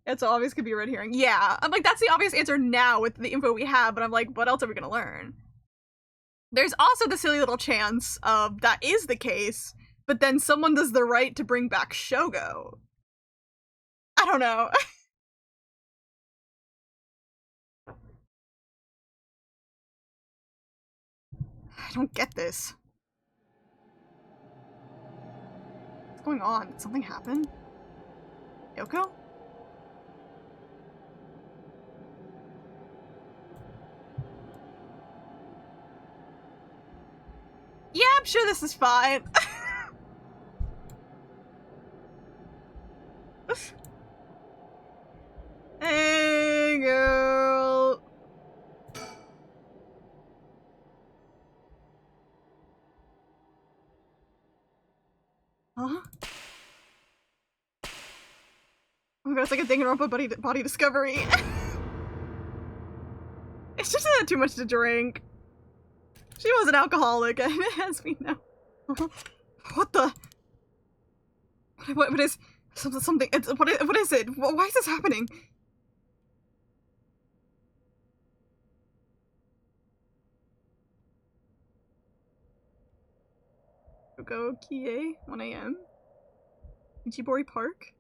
It's obvious could be a red herring. Yeah, I'm like, that's the obvious answer now with the info we have, but I'm like, what else are we gonna learn? There's also the silly little chance of that is the case, but then someone does the right to bring back Shogo. I don't know. I don't get this. What's going on? Did something happen? Yoko? Yeah, I'm sure this is fine. Hey, girl. Huh? Oh my god, it's like a Danganronpa body discovery. It's just had too much to drink. She was an alcoholic, as we know. What the? What is something? What is it? Why is this happening? Yoko Kie, 1 a.m. Ichibori Park.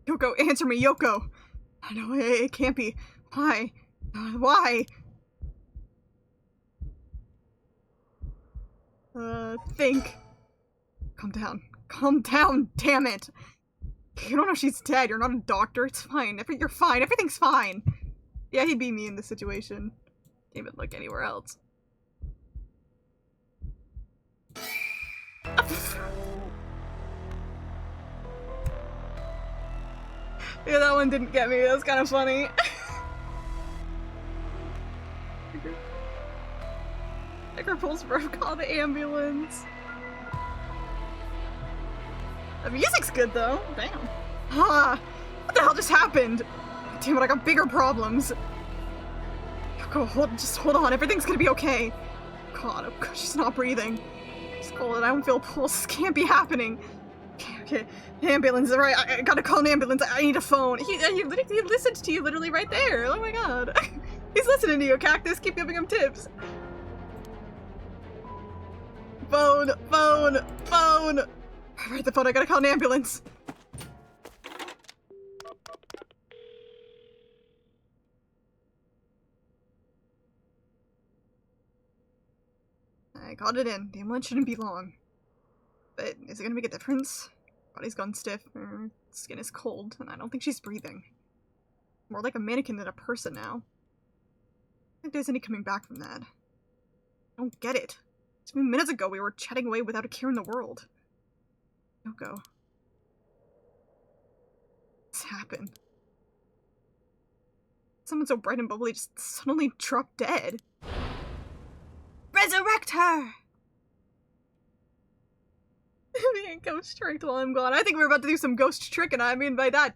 Yoko, answer me, Yoko! I know, it can't be. Why? Why? Think. Calm down. Calm down, damn it! You don't know she's dead, you're not a doctor, it's fine. You're fine, everything's fine. Yeah, he'd be me in this situation. Can't even look anywhere else. Yeah, that one didn't get me. That was kind of funny. Tiger pulls rope, call the ambulance. The music's good though. Damn. Ah, what the hell just happened? Damn it, I got bigger problems. Yoko, just hold on. Everything's gonna be okay. God, oh God, she's not breathing. She's cold and I don't feel a pulse. This can't be happening. Okay. Ambulance, right? I gotta call an ambulance. I need a phone. He listened to you literally right there. Oh my god. He's listening to you, Cactus. Keep giving him tips. Phone. Right, the phone. I gotta call an ambulance. I called it in. The ambulance shouldn't be long. But is it gonna make a difference? Body's gone stiff, skin is cold, and I don't think she's breathing. More like a mannequin than a person now. I don't think there's any coming back from that. I don't get it. Just a few minutes ago we were chatting away without a care in the world. Yoko. What's happened? Someone so bright and bubbly just suddenly dropped dead. Resurrect her! Being ghost tricked while I'm gone. I think we're about to do some ghost tricking. I mean by that,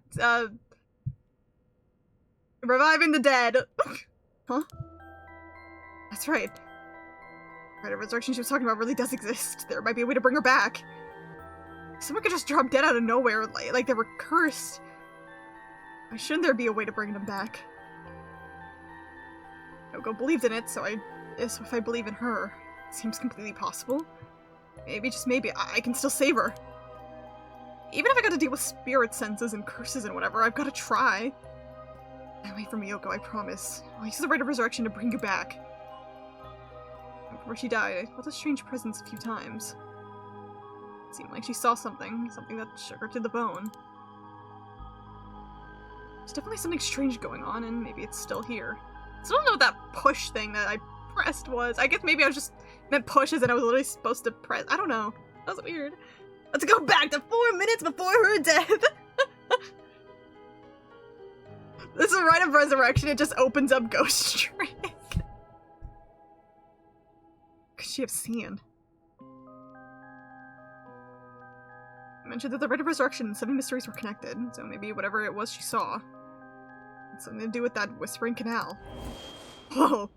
reviving the dead. Huh? That's right. Right, a resurrection she was talking about really does exist. There might be a way to bring her back. Someone could just drop dead out of nowhere, like they were cursed. Why shouldn't there be a way to bring them back? Yoko believed in it, so if I believe in her, it seems completely possible. Maybe, just maybe, I can still save her. Even if I gotta deal with spirit senses and curses and whatever, I've gotta try. Wait for me, Yoko, I promise. I'll use the rite of resurrection to bring you back. Before she died, I felt a strange presence a few times. It seemed like she saw something that shook her to the bone. There's definitely something strange going on, and maybe it's still here. I still don't know what that push thing that I pressed was. I guess maybe I was just meant pushes and I was literally supposed to press. I don't know. That was weird. Let's go back to 4 minutes before her death. This is a rite of resurrection. It just opens up Ghost Trick. Could she have seen? I mentioned that the rite of resurrection and 7 mysteries were connected, so maybe whatever it was she saw had something to do with that whispering canal. Whoa.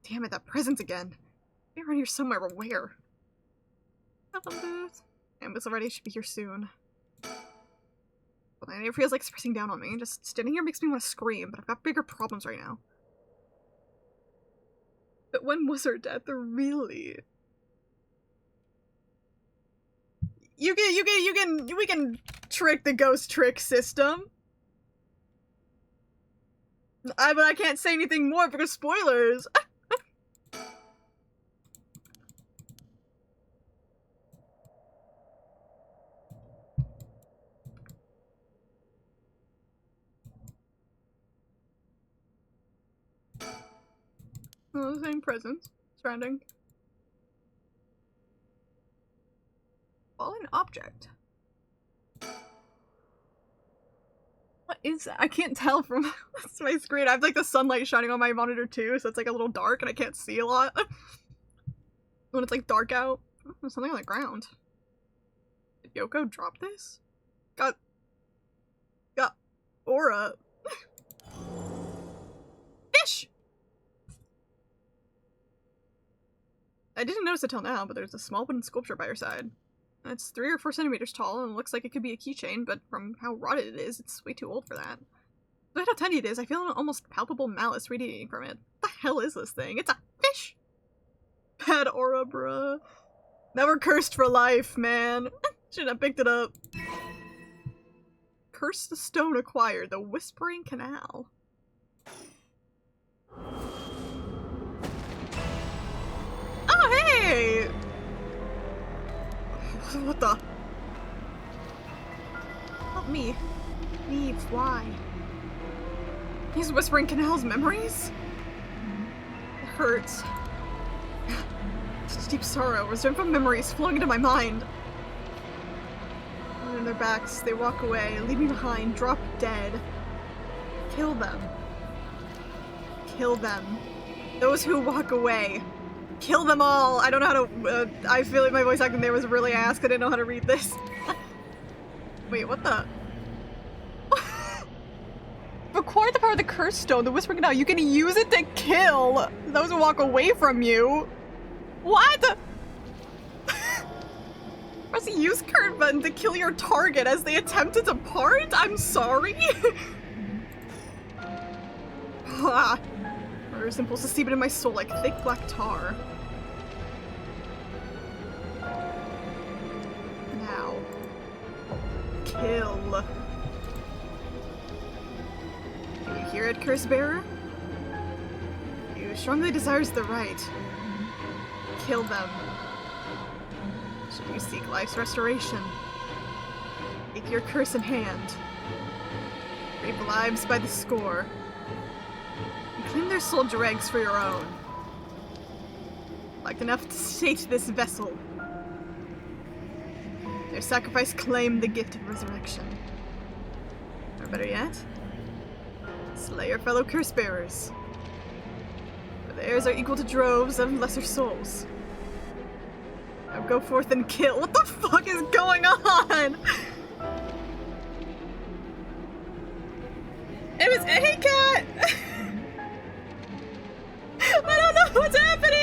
Damn it, that presence again. Be around here somewhere, but where? Ambus already should be here soon. But it feels like it's pressing down on me. Just standing here makes me want to scream, but I've got bigger problems right now. But when was her death, really? We can trick the ghost trick system. But I can't say anything more because spoilers. Oh, the same presence surrounding. Fallen object. What is that? I can't tell from my screen. I have like the sunlight shining on my monitor too, so it's like a little dark and I can't see a lot. When it's like dark out. Oh, there's something on the ground. Did Yoko drop this? Got aura. Fish! I didn't notice it till now, but there's a small wooden sculpture by her side. It's 3 or 4 centimeters tall and looks like it could be a keychain, but from how rotted it is, it's way too old for that. Despite how tiny it is, I feel an almost palpable malice radiating from it. What the hell is this thing? It's a fish! Bad aura, bruh. Now we're cursed for life, man. Should have picked it up. Curse the stone acquired, the Whispering Canal. Oh, hey! What the? Help me. Me, fly. These Whispering Canal's memories? It hurts. Such deep sorrow, resentful memories flowing into my mind. On their backs, they walk away, leave me behind, drop dead. Kill them. Kill them. Those who walk away. Kill them all! I don't know how to, I feel like my voice acting there was really ass. I didn't know how to read this. Wait, what the? Acquire the power of the Curse Stone, the Whispering Canal. You can use it to kill those who walk away from you. What? Press the use current button to kill your target as they attempt to depart? I'm sorry? Murderous impulses seeping in my soul like thick black tar. Now. Kill. Do you hear it, Curse Bearer? You strongly desires the right. Kill them. Should you seek life's restoration? Take your curse in hand. Reap lives by the score. And claim their soul dregs for your own. liked enough to sate this vessel. Their sacrifice claimed the gift of resurrection. Or better yet, slay your fellow curse bearers. For theirs are equal to droves of lesser souls. Now go forth and kill. What the fuck is going on? It was Hey Cat! I don't know what's happening!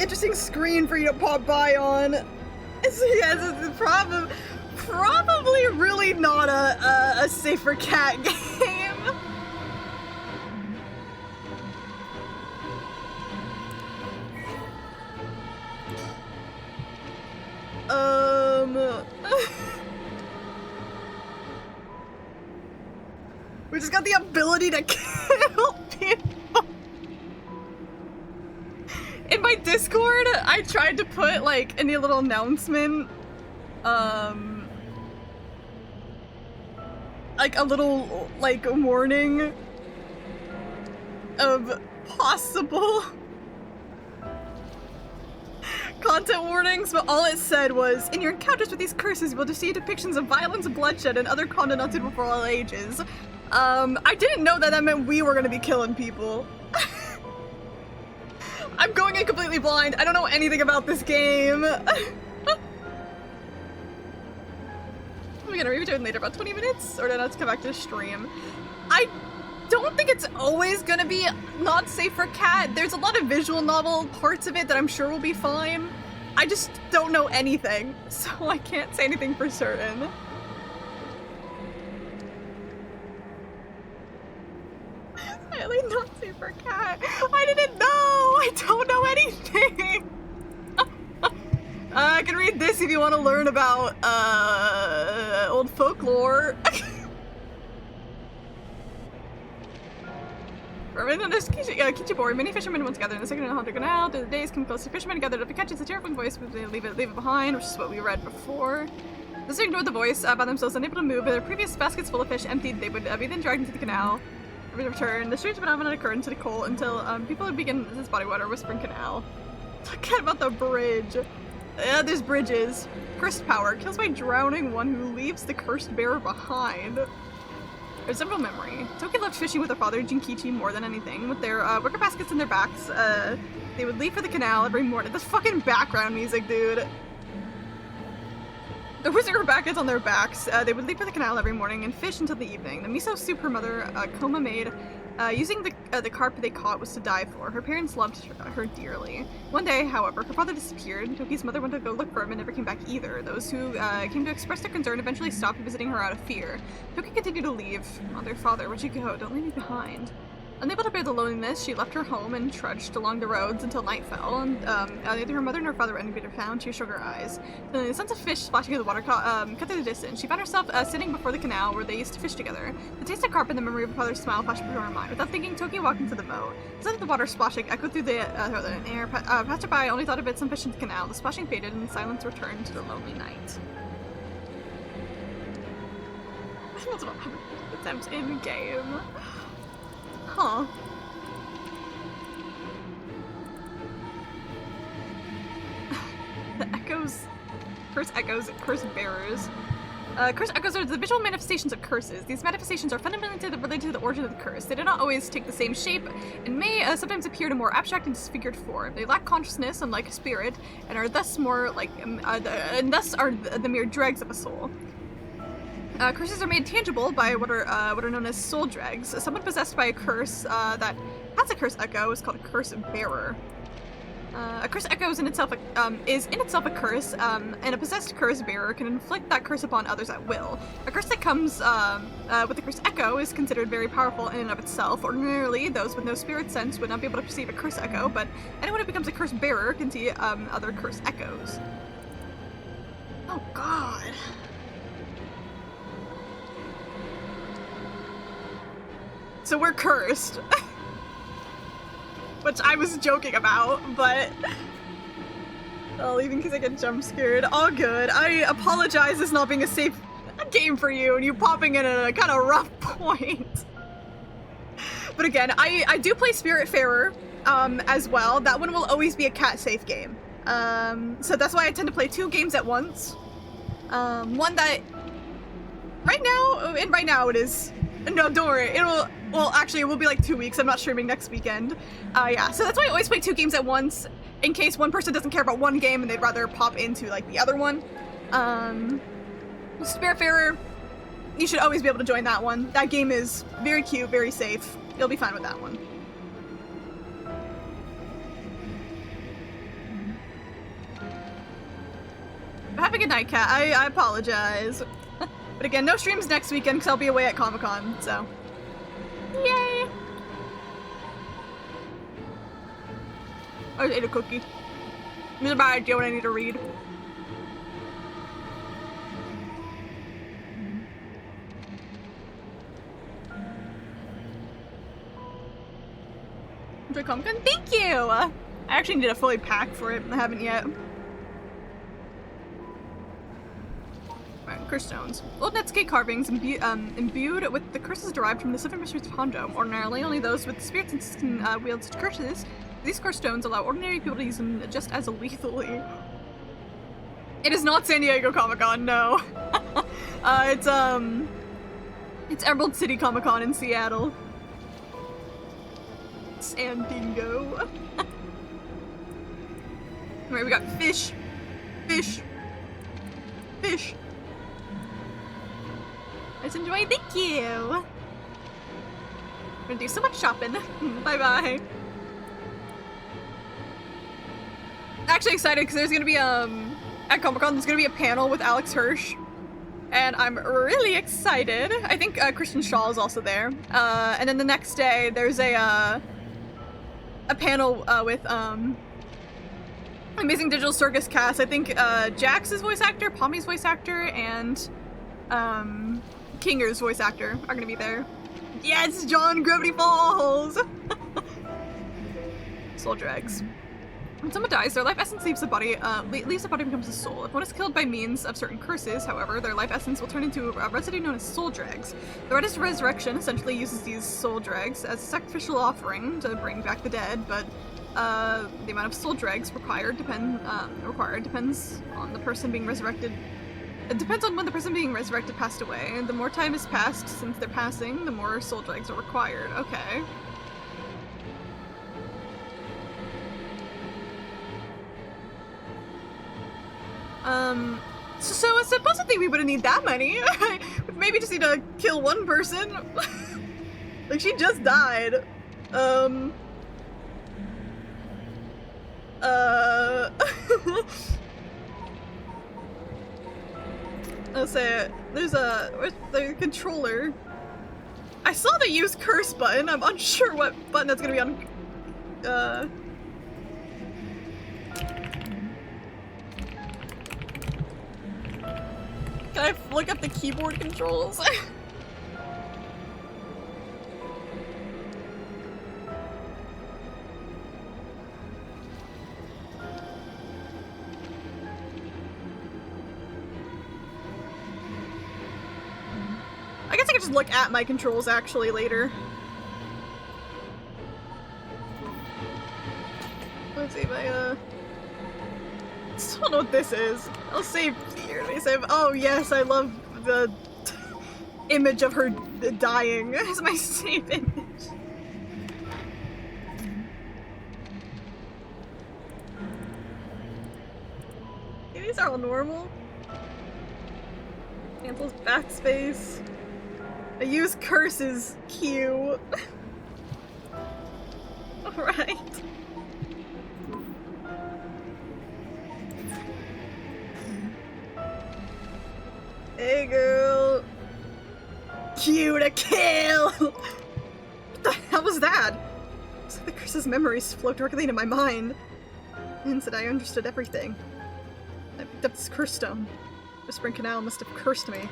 Interesting screen for you to pop by on. It's probably really not a safer cat game. We just got the ability to kill people. In my Discord, I tried to put like in the little announcement, like a little like warning of possible content warnings, but all it said was, in your encounters with these curses, you will see depictions of violence, bloodshed, and other content not suitable for all ages. I didn't know that meant we were gonna be killing people. I'm going in completely blind. I don't know anything about this game. We're gonna review it in later, about 20 minutes, or do I have to come back to the stream? I don't think it's always gonna be not safe for cat. There's a lot of visual novel parts of it that I'm sure will be fine. I just don't know anything, so I can't say anything for certain. Really not safe for cat. I didn't know. I don't know anything. I can read this if you want to learn about old folklore. In this Kichibori, many fishermen once gathered in the second Honjo canal. The days come close to fishermen gathered up to catch. It's a terrifying voice, but they leave it behind, which is what we read before. Those who ignored the voice by themselves, unable to move, with their previous baskets full of fish emptied, they would be then dragged into the canal. Return. The strange phenomenon occurred into the coal until people would begin this body water whispering canal. Talking about the bridge. There's bridges. Cursed power kills by drowning one who leaves the cursed bearer behind. There's several memory. Toki loved fishing with her father, Jinkichi, more than anything. With their wicker baskets in their backs, they would leave for the canal every morning. This fucking background music, dude. The wicker baskets on their backs, they would leave for the canal every morning and fish until the evening. The miso soup her mother, Koma, made, using the carp they caught, was to die for. Her parents loved her dearly. One day, however, her father disappeared. Toki's mother went to go look for him and never came back either. Those who came to express their concern eventually stopped visiting her out of fear. Toki continued to leave. Mother, father, where'd you go? Don't leave me behind. Unable to bear the loneliness, she left her home and trudged along the roads until night fell, and neither her mother nor father were anybody found. She shrugged her eyes. The sense of fish splashing in the water cut through the distance. She found herself sitting before the canal where they used to fish together. The taste of carp and the memory of her father's smile flashed before her mind. Without thinking, Toki walked into the moat. The sound of the water splashing echoed through the air. Passerby only thought of it some fish in the canal. The splashing faded and silence returned to the lonely night. Multiple attempts in game. Huh. The echoes. Curse echoes, curse bearers. Curse echoes are the visual manifestations of curses. These manifestations are fundamentally related to the origin of the curse. They do not always take the same shape and may sometimes appear in a more abstract and disfigured form. They lack consciousness, unlike a spirit, and are thus more like, and thus are the mere dregs of a soul. Curses are made tangible by what are known as soul dregs. Someone possessed by a curse that has a curse echo is called a curse bearer. A curse echo is in itself a curse, and a possessed curse bearer can inflict that curse upon others at will. A curse that comes with the curse echo is considered very powerful in and of itself. Ordinarily, those with no spirit sense would not be able to perceive a curse echo, but anyone who becomes a curse bearer can see other curse echoes. Oh god. So we're cursed. Which I was joking about, but... Oh, even because I get jump scared. All good. I apologize as not being a safe game for you and you popping in at a kind of rough point. But again, I do play Spiritfarer as well. That one will always be a cat-safe game. So that's why I tend to play 2 games at once. One that right now it is. No, don't worry. Well, actually, it will be like 2 weeks. I'm not streaming next weekend. Yeah, so that's why I always play 2 games at once, in case one person doesn't care about one game and they'd rather pop into, like, the other one. Spiritfarer, you should always be able to join that one. That game is very cute, very safe. You'll be fine with that one. Have a good night, Kat. I apologize. But again, no streams next weekend because I'll be away at Comic-Con, so. Yay! I just ate a cookie. It's a bad idea when I need to read. Enjoy Comic-Con? Thank you! I actually need to fully pack for it. I haven't yet. Curse stones. Old Netscape carvings imbued with the curses derived from the 7 mysteries of Honjo. Ordinarily, only those with spirits can wield such curses. These curse stones allow ordinary people to use them just as lethally. It is not San Diego Comic-Con, no. It's Emerald City Comic-Con in Seattle. San Dingo. Alright, we got fish. Fish. Fish. Let's enjoy. Thank you. I'm gonna do so much shopping. Bye bye. Actually excited because there's gonna be at Comic-Con there's gonna be a panel with Alex Hirsch, and I'm really excited. I think Christian Shaw is also there. And then the next day there's a panel with Amazing Digital Circus cast. I think Jax's voice actor, Pommy's voice actor, and Kinger's voice actor are gonna be there. Yes, John Gravity Falls! Soul dregs. When someone dies, their life essence leaves the body, becomes a soul. If one is killed by means of certain curses, however, their life essence will turn into a residue known as soul dregs. The rite of resurrection essentially uses these soul dregs as a sacrificial offering to bring back the dead, but the amount of soul dregs required depends on the person being resurrected. It depends on when the person being resurrected passed away. The more time has passed since their passing, the more soul dregs are required. Okay. So supposedly we wouldn't need that many. We maybe just need to kill one person. Like, she just died. I'll say it. There's the controller. I saw the use curse button. I'm unsure what button that's gonna be on. Can I look up the keyboard controls? I guess I could just look at my controls actually later. Let's see if I still don't know what this is. I'll save here. Let me save. Oh yes, I love the image of her dying as my save image. Okay, these are all normal. Cancels backspace. I use curses Q. Alright. Hey girl. Q to kill! What the hell was that? It's like the curse's memories flow directly into my mind. And said I understood everything. I picked up this curse stone. Whispering Canal must have cursed me.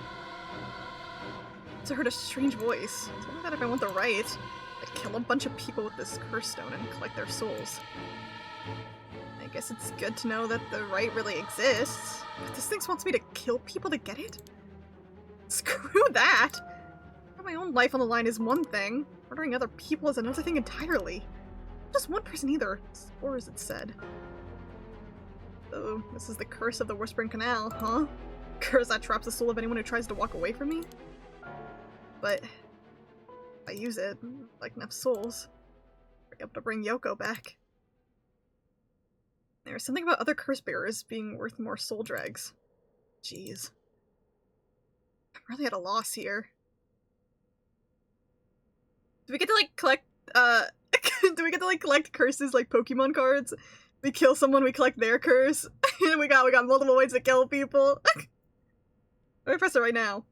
I heard a strange voice. Something that if I want the right, I'd kill a bunch of people with this curse stone and collect their souls. I guess it's good to know that the right really exists. But this thing wants me to kill people to get it? Screw that! My own life on the line is one thing. Murdering other people is another thing entirely. Just one person either, or as it said. Oh, this is the curse of the Whispering Canal, huh? Curse that traps the soul of anyone who tries to walk away from me? But if I use it, like enough souls, I'll be able to bring Yoko back. There's something about other curse bearers being worth more soul dregs. Jeez. I'm really at a loss here. Do we get to, like, collect, do we get to, like, collect curses like Pokemon cards? We kill someone, we collect their curse. And we got multiple ways to kill people. Let me press it right now.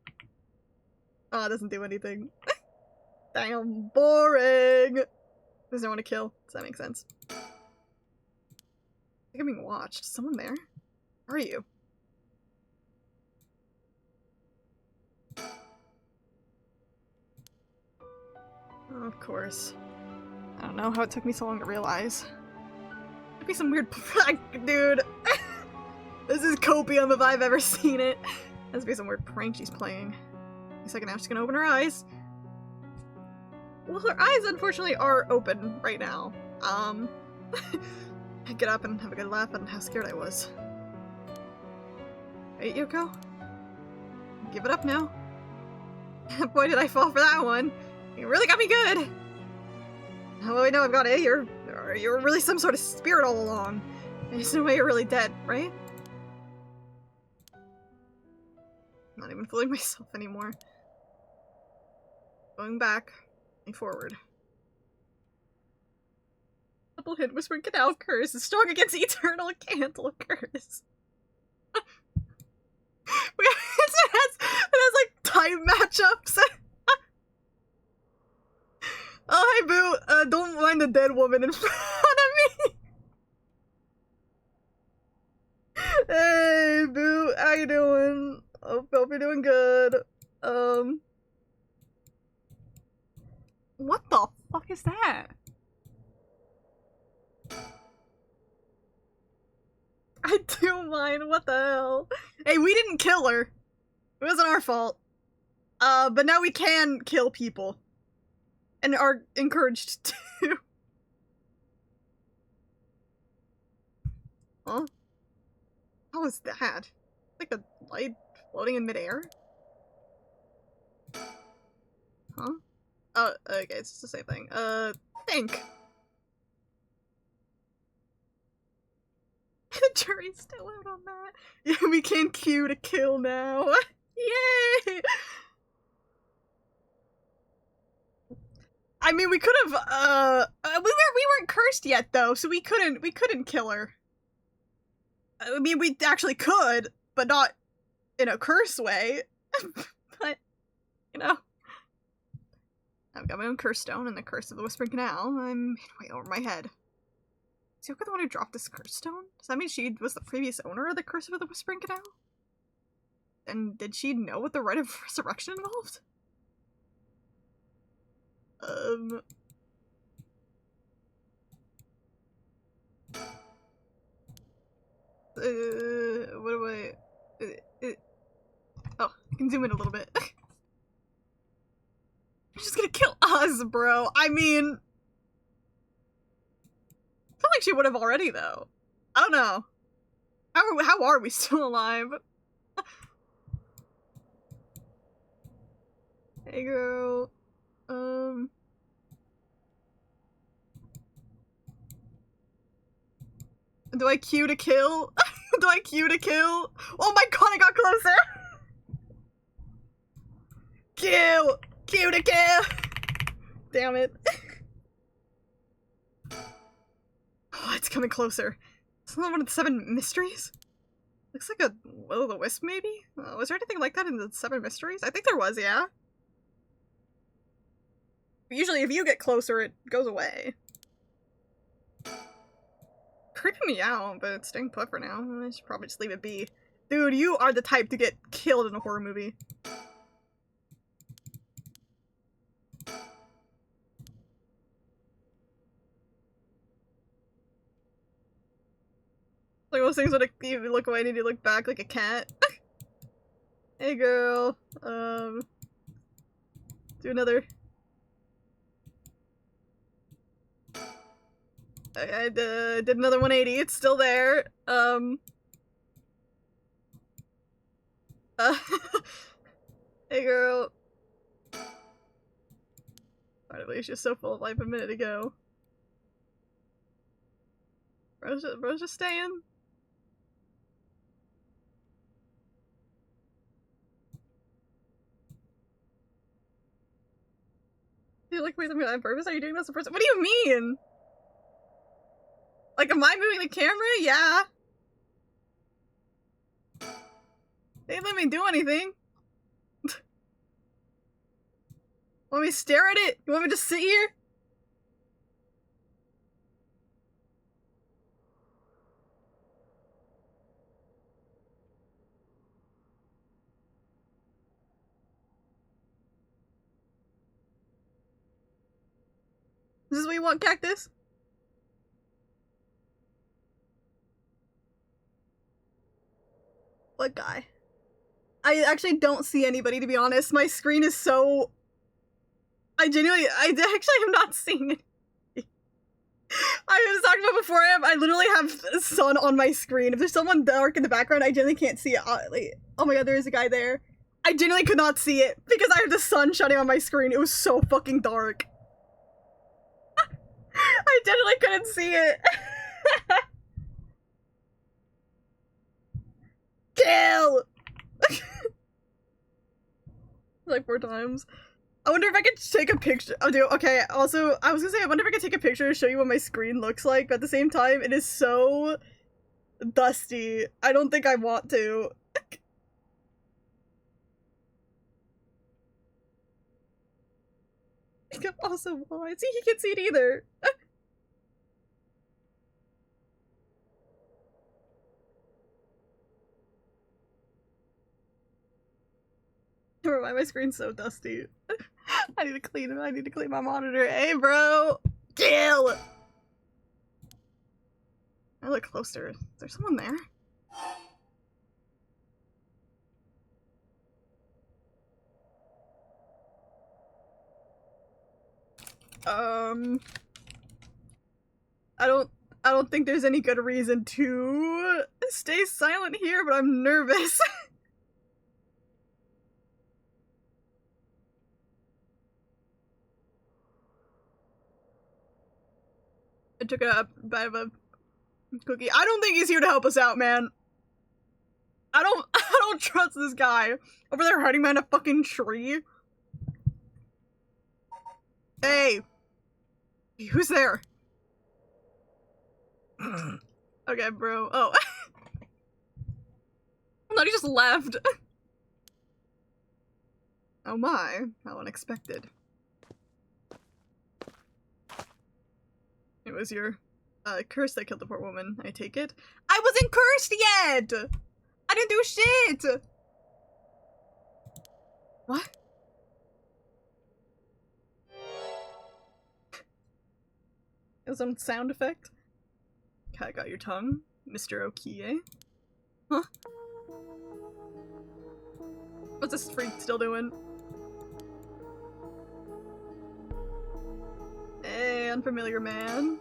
Oh, it doesn't do anything. Damn, boring! There's no one to kill. Does that make sense? I think I'm being watched. Is someone there? Where are you? Oh, of course. I don't know how it took me so long to realize. Could be some weird prank, dude. This is copium if I've ever seen it. Must be some weird prank she's playing. In a second now she's gonna open her eyes. Well, her eyes unfortunately are open right now. I get up and have a good laugh on how scared I was. Right, Yoko? Give it up now. Boy, did I fall for that one. You really got me good. Oh, wait, no, I've got it. You're really some sort of spirit all along. There's no way you're really dead, right? I'm not even fooling myself anymore. Going back and forward. Double hit Whispering Canal curse is strong against eternal candle curse. it has like time matchups. Oh, hey Boo, don't mind the dead woman in front of me. Hey Boo, how you doing? Hope you're doing good. What the fuck is that? I do mind, what the hell? Hey, we didn't kill her. It wasn't our fault. But now we can kill people. And are encouraged to. Huh? How was that? Like a light floating in midair? Huh? Oh, okay, it's the same thing. Think. The jury's still out on that. Yeah, we can queue to kill now. Yay! I mean, we could have, we weren't cursed yet, though, so we couldn't kill her. I mean, we actually could, but not in a curse way. But, you know. I've got my own curse stone and the curse of the Whispering Canal. I'm way over my head. Is Yoko the one who dropped this curse stone? Does that mean she was the previous owner of the curse of the Whispering Canal? And did she know what the rite of resurrection involved? What do I... oh, I can zoom in a little bit. You're just gonna kill us, bro. I mean... I feel like she would have already, though. I don't know. How are we still alive? Hey, girl. Do I queue to kill? Do I queue to kill? Oh my god, I got closer! Queue! Queue to kill! Damn it. Oh, it's coming closer. Isn't that one of the 7 mysteries? Looks like a will-o'-the-wisp, maybe? Was there anything like that in the 7 mysteries? I think there was, yeah. Usually if you get closer, it goes away. Creeping me out, but it's staying put for now. I should probably just leave it be. Dude, you are the type to get killed in a horror movie. Like those things when you look away and you look back like a cat. Hey girl. Do another I did another 180. It's still there. Hey girl. Finally, she's just so full of life a minute ago. Bro's just staying. Do you like wait something on purpose? Are you doing this on purpose? What do you mean? Like, am I moving the camera? Yeah. They didn't let me do anything. Want me to stare at it? You want me to sit here? Is this what you want, Cactus? What guy? I actually don't see anybody, to be honest. My screen is so... I actually am not seeing it. I was talking about before, I literally have sun on my screen. If there's someone dark in the background, I genuinely can't see it. Like, oh my god, there is a guy there. I genuinely could not see it because I have the sun shining on my screen. It was so fucking dark. I genuinely couldn't see it. Kill! Like 4 times. I wonder if I could take a picture. Oh, dude, okay, also, I was gonna say, I wonder if I could take a picture to show you what my screen looks like, but at the same time, it is so dusty. I don't think I want to. I think I'm also blind. See, he can't see it either. Never mind, my screen's so dusty. I need to clean it. I need to clean my monitor. Hey, bro! Kill! I look closer. Is there someone there? I don't think there's any good reason to stay silent here, but I'm nervous. I took a bite of a cookie. I don't think he's here to help us out, man. I don't trust this guy over there hiding behind a fucking tree. Hey, who's there? Okay, bro. Oh, no, he just left. Oh my, how unexpected. It was your curse that killed the poor woman, I take it. I wasn't cursed yet! I didn't do shit! What? It was some sound effect? Cat got your tongue, Mr. Okie. Huh? What's this freak still doing? Hey, unfamiliar man.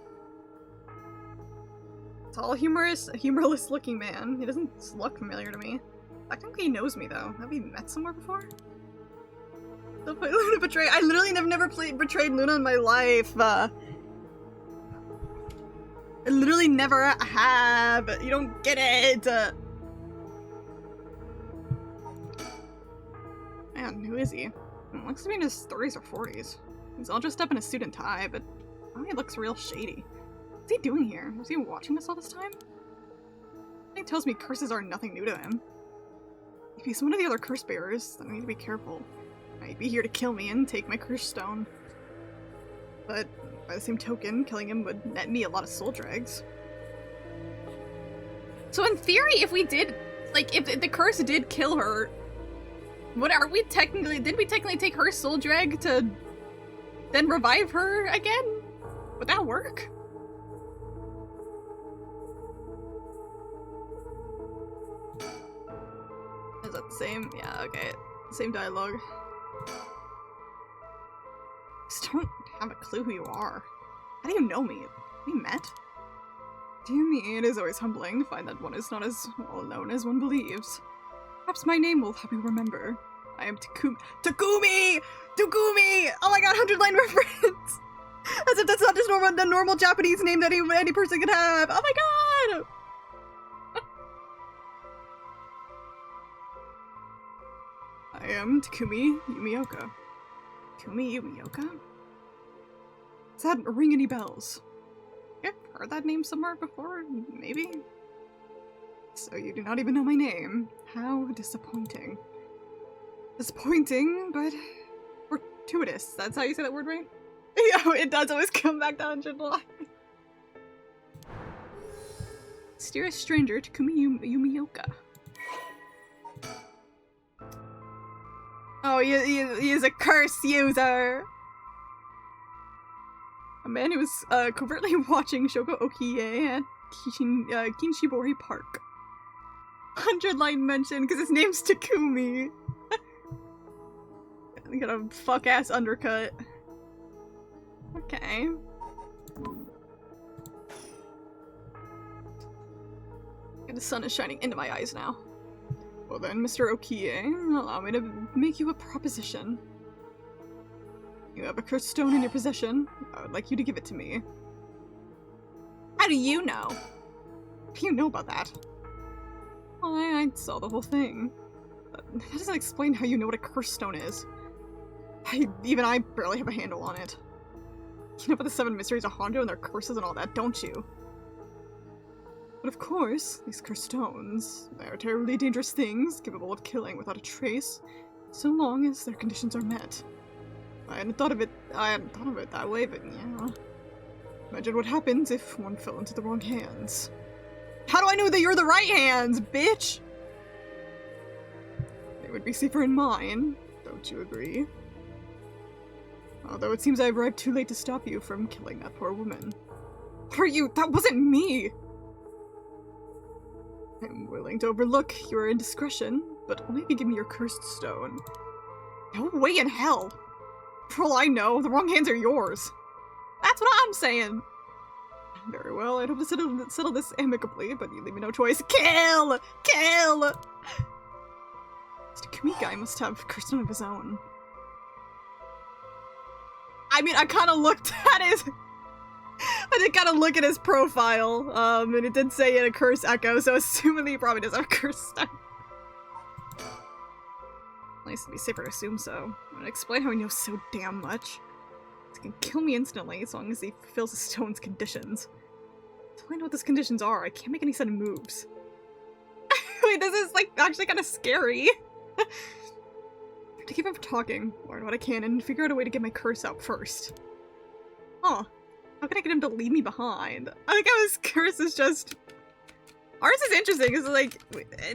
Tall, humorless looking man. He doesn't look familiar to me. I think he knows me though. Have we met somewhere before? Don't play Luna Betray. I literally never betrayed Luna in my life. I literally never have. You don't get it. Man, who is he? Looks to be in his 30s or 40s. He's all dressed up in a suit and tie, but oh, he looks real shady. What's he doing here? Was he watching us all this time? Something tells me curses are nothing new to him. If he's one of the other curse bearers, then I need to be careful. He might be here to kill me and take my curse stone. But by the same token, killing him would net me a lot of soul drags. So in theory, if we did, like, if the curse did kill her, did we technically take her soul drag to then revive her again? Would that work? Is that the same? Yeah, okay. Same dialogue. Just don't have a clue who you are. How do you know me? We met? Dear me, it is always humbling to find that one is not as well known as one believes. Perhaps my name will help you remember. I am Takumi! Takumi! Oh my god, 100-line reference! As if that's not just the normal Japanese name that any person could have! Oh my god! I am Takumi Yumioka. Takumi Yumioka? Does that ring any bells? I've heard that name somewhere before, maybe? So you do not even know my name. How disappointing. Disappointing, but fortuitous. That's how you say that word, right? Yeah, it does always come back to 100 line. Mysterious stranger, Takumi Yumioka. Oh, he is a curse user! A man who was covertly watching Shoko Okiye at Kinshibori Park. 100-line mention because his name's Takumi. We got a fuck-ass undercut. Okay. And the sun is shining into my eyes now. Well then, Mr. Okiye, allow me to make you a proposition. You have a cursed stone in your possession. I would like you to give it to me. How do you know? What do you know about that? Well, I saw the whole thing. But that doesn't explain how you know what a cursed stone is. Even I barely have a handle on it. You know about the 7 mysteries of Honjo and their curses and all that, don't you? But of course, these cursed stones, they are terribly dangerous things, capable of killing without a trace, so long as their conditions are met. I hadn't thought of it that way, but yeah. Imagine what happens if one fell into the wrong hands. How do I know that you're the right hands, bitch? They would be safer in mine, don't you agree? Although it seems I've arrived too late to stop you from killing that poor woman. What are you? That wasn't me! I'm willing to overlook your indiscretion, but only if you give me your cursed stone. No way in hell! For all I know, the wrong hands are yours. That's what I'm saying! Very well, I'd hope to settle this amicably, but you leave me no choice. Kill! Kill! This Takumi guy must have a cursed stone of his own. I mean, I kinda looked at his... I did kind of look at his profile, and it did say in a curse echo, so assuming he probably does have a curse stone. At least it'd be safer to assume so. I'm gonna explain how he knows so damn much. He can kill me instantly as long as he fulfills the stone's conditions. Until I know what those conditions are, I can't make any sudden moves. Wait, this is like actually kind of scary. To keep him from talking, learn what I can, and figure out a way to get my curse out first. Huh. How can I get him to leave me behind? I think how his curse is just... Ours is interesting, is like,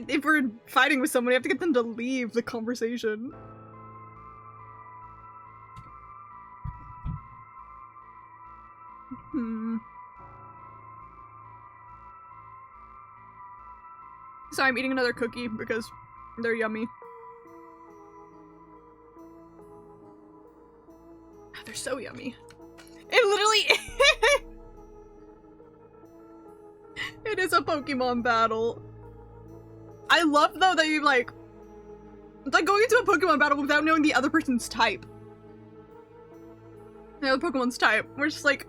if we're fighting with someone, we have to get them to leave the conversation. So I'm eating another cookie because they're yummy. Oh, they're so yummy. It literally It is a Pokemon battle. I love though that you like going into a Pokemon battle without knowing the other person's type. The other Pokemon's type. We're just like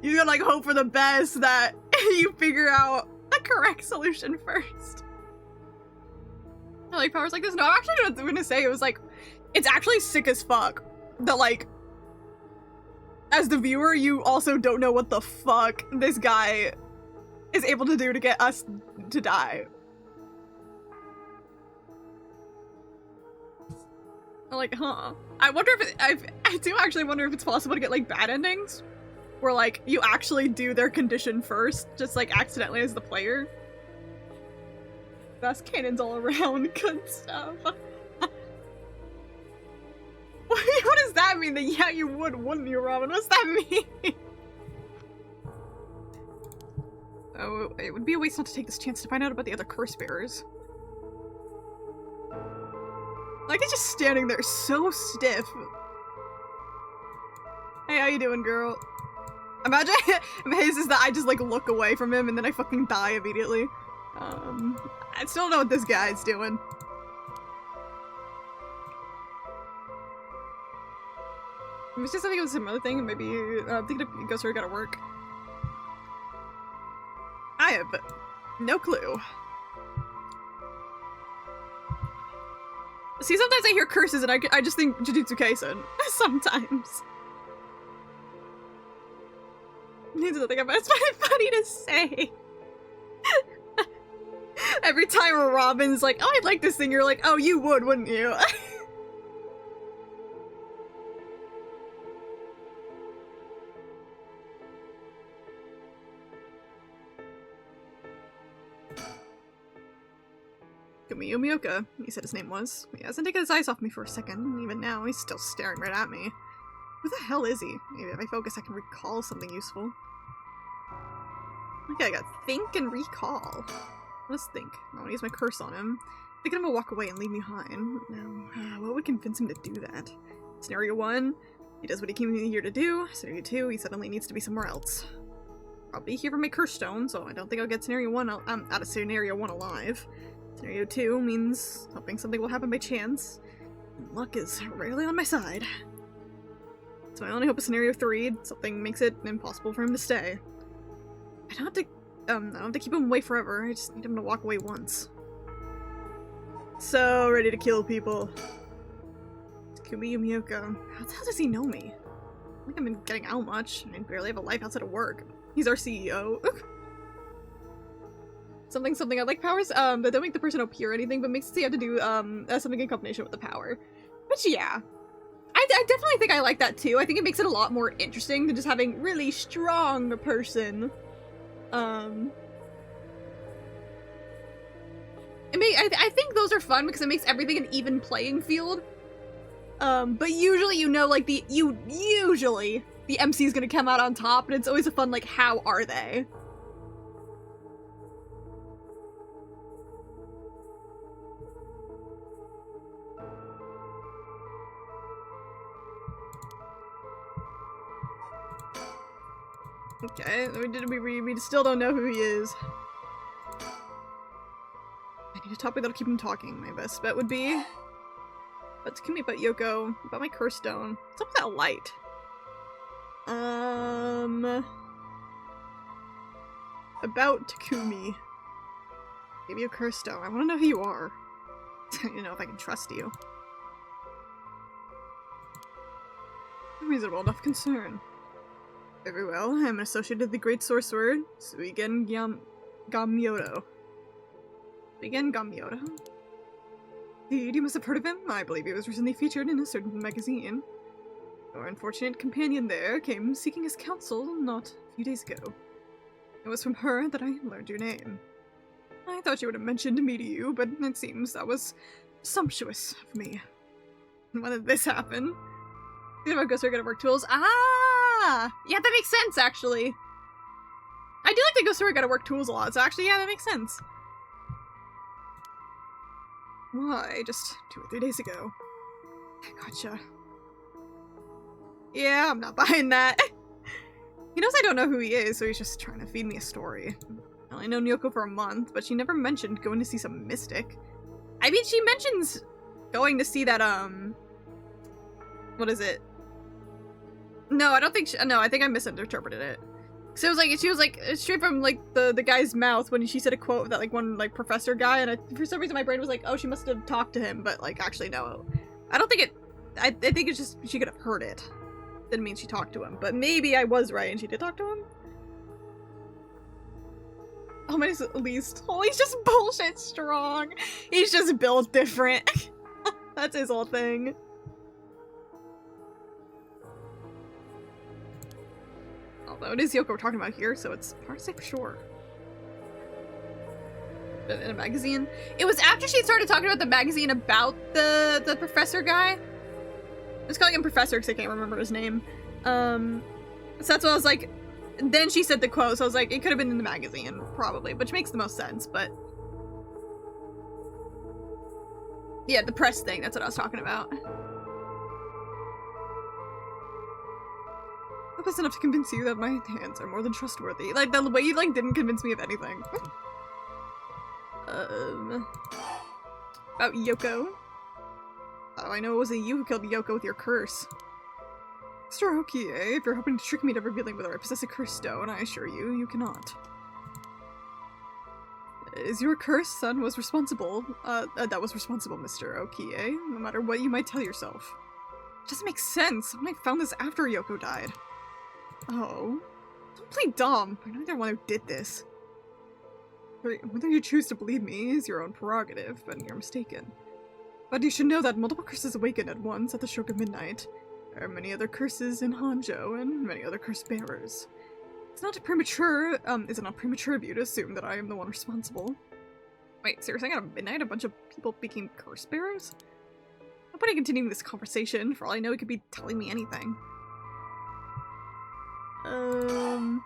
you gotta like hope for the best that you figure out the correct solution first. I like powers like this. No, I'm actually gonna say it was like it's actually sick as fuck that like as the viewer, you also don't know what the fuck this guy is able to do to get us to die. I'm like, huh. I wonder if I do actually wonder if it's possible to get like bad endings where like you actually do their condition first, just like accidentally as the player. Best cannons all around, good stuff. What does that mean? That yeah, you would, wouldn't you, Robin? What's that mean? Oh, it would be a waste not to take this chance to find out about the other curse bearers. Like, it's just standing there so stiff. Hey, how you doing, girl? Imagine his is that I just like look away from him and then I fucking die immediately. I still don't know what this guy's doing. It's just something of a similar thing, maybe I'm thinking of Ghost Story Gotta Work. I have no clue. See, sometimes I hear curses and I just think Jujutsu Kaisen. Sometimes. Needs nothing about it's funny to say. Every time Robin's like, oh, I'd like this thing, you're like, oh, you would, wouldn't you? Yumioka, he said his name was. He hasn't taken his eyes off me for a second. Even now, he's still staring right at me. Who the hell is he? Maybe if I focus, I can recall something useful. Okay, I got think and recall. Let's think. I want to use my curse on him. Thinking I'm gonna walk away and leave me behind. Now, what would convince him to do that? Scenario 1, he does what he came here to do. Scenario 2, he suddenly needs to be somewhere else. I'll be here for my curse stone, so I don't think I'll get scenario 1 out of scenario 1 alive. Scenario 2 means hoping something will happen by chance. And luck is rarely on my side. So my only hope is scenario 3, something makes it impossible for him to stay. I don't have to keep him away forever, I just need him to walk away once. So ready to kill people. It's Kumi Yumioka. How the hell does he know me? I think I've been getting out much. I barely have a life outside of work. He's our CEO. Something I like powers that don't make the person OP or anything, but makes it so you have to do something in combination with the power. Which yeah. I definitely think I like that too. I think it makes it a lot more interesting than just having really strong person. I think those are fun because it makes everything an even playing field. But usually you know like usually the MC is gonna come out on top, and it's always a fun like how are they? Okay, we still don't know who he is. I need a topic that'll keep him talking. My best bet would be... But Takumi about Yoko, about my curse stone. What's up with that light? About Takumi. Give you a curse stone. I want to know who you are. You know, if I can trust you. Reasonable enough concern. Very well, I'm an associate of the great sorcerer, Suigen Gamyoto. Suigen Gamyoto? Indeed, you must have heard of him. I believe he was recently featured in a certain magazine. Your unfortunate companion there came seeking his counsel not a few days ago. It was from her that I learned your name. I thought she would have mentioned me to you, but it seems that was sumptuous of me. When did this happen? Think about Ghost Story Gotta Work tools. Ah! Yeah, that makes sense, actually. I do like the Ghost Story Gotta Work tools a lot, so actually, yeah, that makes sense. Why? Just 2 or 3 days ago. Gotcha. Yeah, I'm not buying that. He knows I don't know who he is, so he's just trying to feed me a story. I only known Yoko for a month, but she never mentioned going to see some mystic. I mean, she mentions going to see that, what is it? No, I don't think no, I think I misinterpreted it. So it was like, she was like, straight from like the guy's mouth when she said a quote of that like one like professor guy, and for some reason my brain was like, oh, she must have talked to him, but like actually no. I don't think it, I think it's just, she could have heard it. Didn't mean she talked to him, but maybe I was right and she did talk to him? Oh, my at least. Oh, he's just bullshit strong. He's just built different. That's his whole thing. Although it is Yoko we're talking about here, so it's hard to say for sure. In a magazine. It was after she started talking about the magazine about the professor guy. I was calling him professor because I can't remember his name. So that's what I was like. Then she said the quote, so I was like, it could have been in the magazine, probably, which makes the most sense, but... Yeah, the press thing, that's what I was talking about. That was enough to convince you that my hands are more than trustworthy. Like, the way you, like, didn't convince me of anything. About Yoko. Oh, I know it wasn't you who killed Yoko with your curse. Mr. Okie, if you're hoping to trick me into revealing whether I possess a cursed stone, I assure you, you cannot. Is your cursed son was responsible? That was responsible, Mr. Okie, no matter what you might tell yourself. It doesn't make sense. I found this after Yoko died. Oh. Don't play dumb. I'm not the one who did this. Whether you choose to believe me is your own prerogative, but you're mistaken. But you should know that multiple curses awaken at once at the stroke of midnight. There are many other curses in Honjo and many other curse bearers. Is it not premature of you to assume that I am the one responsible? Wait, seriously, at midnight a bunch of people became curse bearers? Nobody continuing this conversation. For all I know, he could be telling me anything. Oh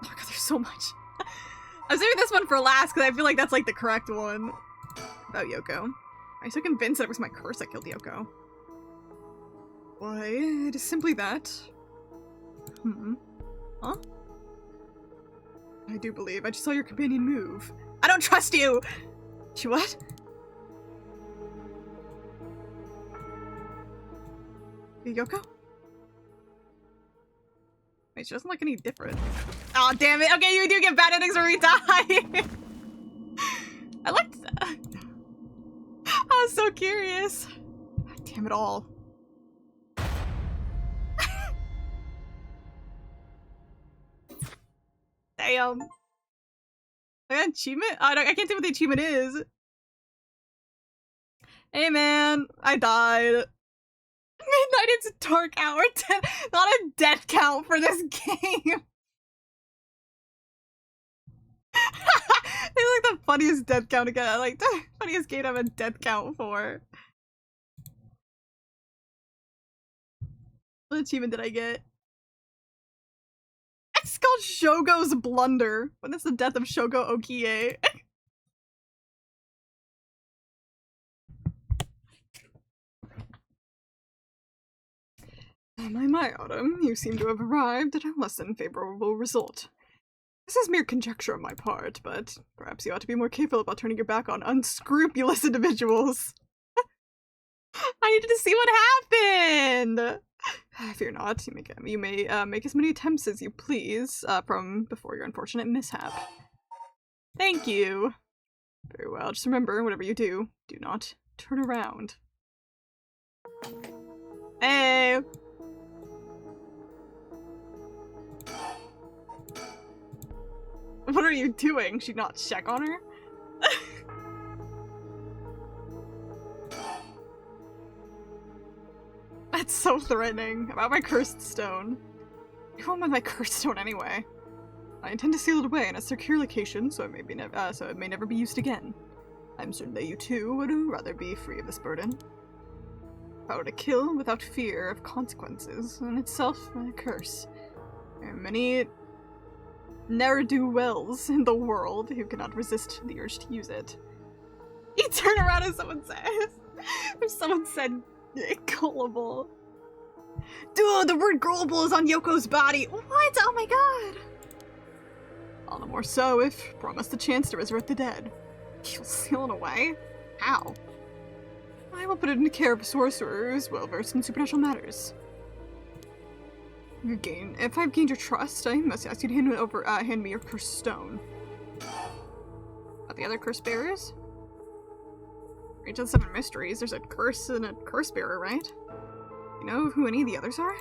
god, there's so much. I'm saving this one for last because I feel like that's like the correct one. About Yoko. I'm so convinced that it was my curse that killed Yoko. Why, it is simply that. Huh? I do believe I just saw your companion move. I don't trust you! She what? Yoko? Wait, she doesn't look any different. Oh, damn it. Okay, you do get bad endings where we die. I liked that. I was so curious. God damn it all. Damn. I got an achievement? I can't see what the achievement is. Hey man, I died. Midnight, it's a dark hour. Not a death count for this game. It's like the funniest death count again. Like the funniest game to have a death count for. What achievement did I get? It's called Shogo's Blunder. When it's the death of Shogo Okie. My Autumn, you seem to have arrived at a less than favorable result. This is mere conjecture on my part, but perhaps you ought to be more careful about turning your back on unscrupulous individuals. I needed to see what happened! Fear not, you may make as many attempts as you please from before your unfortunate mishap. Thank you. Very well, just remember, whatever you do, do not turn around. Hey! What are you doing? Should not check on her? That's so threatening. About my cursed stone. You won't with my cursed stone anyway. I intend to seal it away in a secure location, so it may never be used again. I'm certain that you too would rather be free of this burden. Power to kill without fear of consequences, in itself a curse. There are many ne'er-do-wells in the world who cannot resist the urge to use it. You turn around and someone says, or someone said gullible. Dude, the word gullible is on Yoko's body. What? Oh my god. All the more so if promised the chance to resurrect the dead. You'll seal it away? How? I will put it in the care of a sorcerer who is well versed in supernatural matters. If I've gained your trust, I must ask you to hand me your cursed stone. About the other curse bearers? Reach of the 7 mysteries, there's a curse and a curse bearer, right? You know who any of the others are?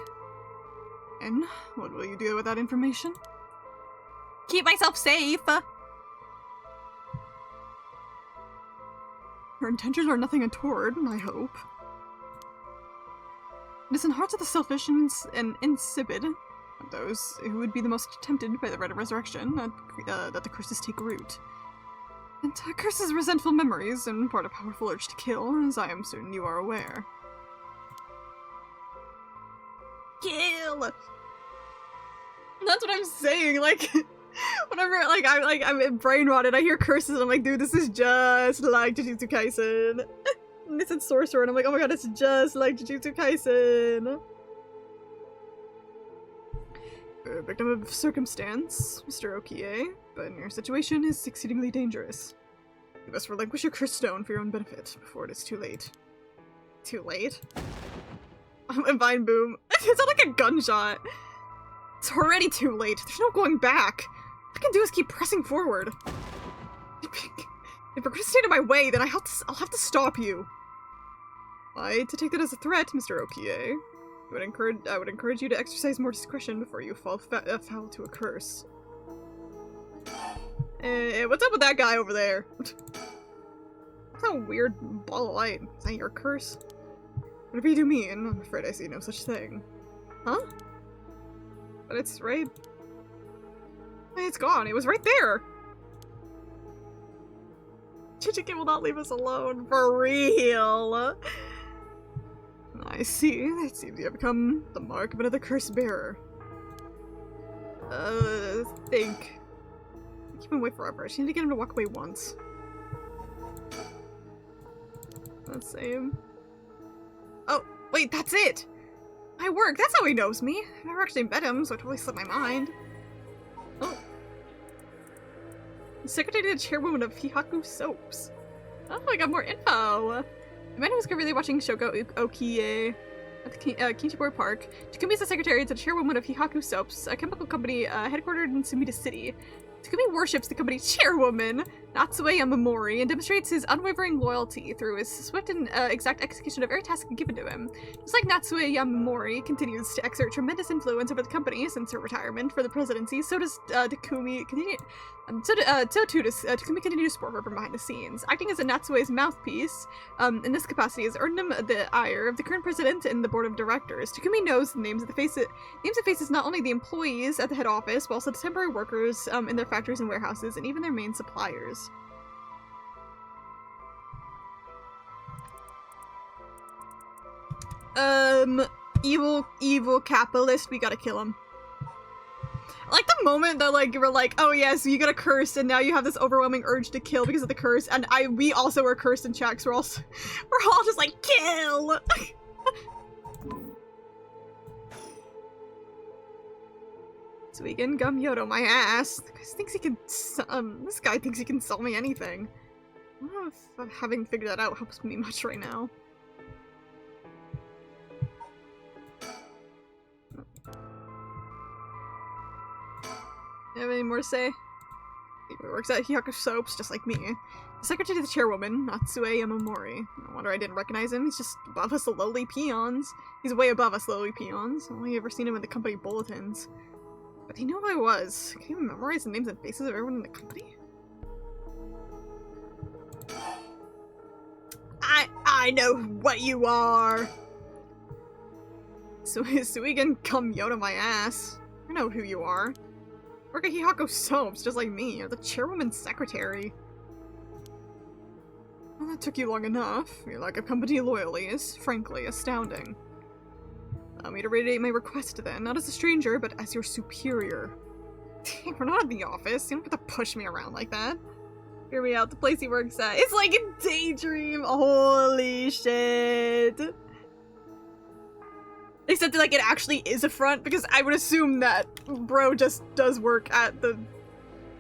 And what will you do with that information? Keep myself safe! Her intentions are nothing untoward, I hope. It is in hearts of the selfish and insipid, those who would be the most tempted by the rite of resurrection, that the curses take root. And curses resentful memories and part of powerful urge to kill, as I am certain you are aware. Kill! That's what I'm saying, like, whenever, like, I'm brain rotted, I hear curses and I'm like, dude, this is just like Jujutsu Kaisen. And they said sorcerer and I'm like, oh my god, it's just like Jujutsu Kaisen. You're a victim of circumstance, Mr. Okie, but your situation is exceedingly dangerous. You must relinquish your cursed stone for your own benefit before it is too late. Too late? And Vine Boom. It's not like a gunshot. It's already too late. There's no going back. All I can do is keep pressing forward. If you're going to stand in my way, then I'll have to stop you. Why, to take that as a threat, Mr. Okie. I would encourage you to exercise more discretion before you fall foul to a curse. What's up with that guy over there? That's a weird ball of light. Is that your curse? Whatever you do mean, I'm afraid I see no such thing. Huh? But it's right... Hey, it's gone. It was right there! Chichiki will not leave us alone. For real! I see. It seems you have become the mark of another curse bearer. Think. Keep him away forever. I just need to get him to walk away once. That's same. Oh, wait, that's it! My work, that's how he knows me. I've never actually met him, so it totally slipped my mind. Oh. The secretary to the chairwoman of Hihaku Soaps. Oh, I got more info! The man who was currently watching Shoko Okie at the Kinshibori Park. Takumi is the secretary to the chairwoman of Hihaku Soaps, a chemical company headquartered in Sumida City. Takumi worships the company's chairwoman, Natsue Yamamori, and demonstrates his unwavering loyalty through his swift and exact execution of every task given to him. Just like Natsue Yamamori continues to exert tremendous influence over the company since her retirement for the presidency, so does Takumi continue. Takumi continue to support her from behind the scenes. Acting as a Natsue's mouthpiece, in this capacity has earned him the ire of the current president and the board of directors. Takumi knows the names and faces not only the employees at the head office, but also the temporary workers in their factories and warehouses, and even their main suppliers. Evil capitalist, we gotta kill him. I like the moment that, like, you were like, oh yes, you got a curse, and now you have this overwhelming urge to kill because of the curse, and we also are cursed in chat, so we're all just like, kill! So we can gum Yodo my ass. This guy thinks he can sell me anything. I don't know if having figured that out helps me much right now. You have any more to say? He works at Hihaku Soaps, just like me. The secretary to the chairwoman, Natsue Yamamori. No wonder I didn't recognize him. He's just above us lowly peons. He's way above us lowly peons. I've only ever seen him in the company bulletins. But he knew who I was. Can you memorize the names and faces of everyone in the company? I know what you are! So we can come Yoda my ass. I know who you are. Work at Hihaku Soaps, just like me. You're the chairwoman's secretary. Well, that took you long enough. Your lack of company loyalty is, frankly, astounding. Allow me to reiterate my request then, not as a stranger, but as your superior. We're not in the office. You don't have to push me around like that. Hear me out. The place he works at. It's like a daydream. Holy shit. Except that, like, it actually is a front, because I would assume that bro just does work at the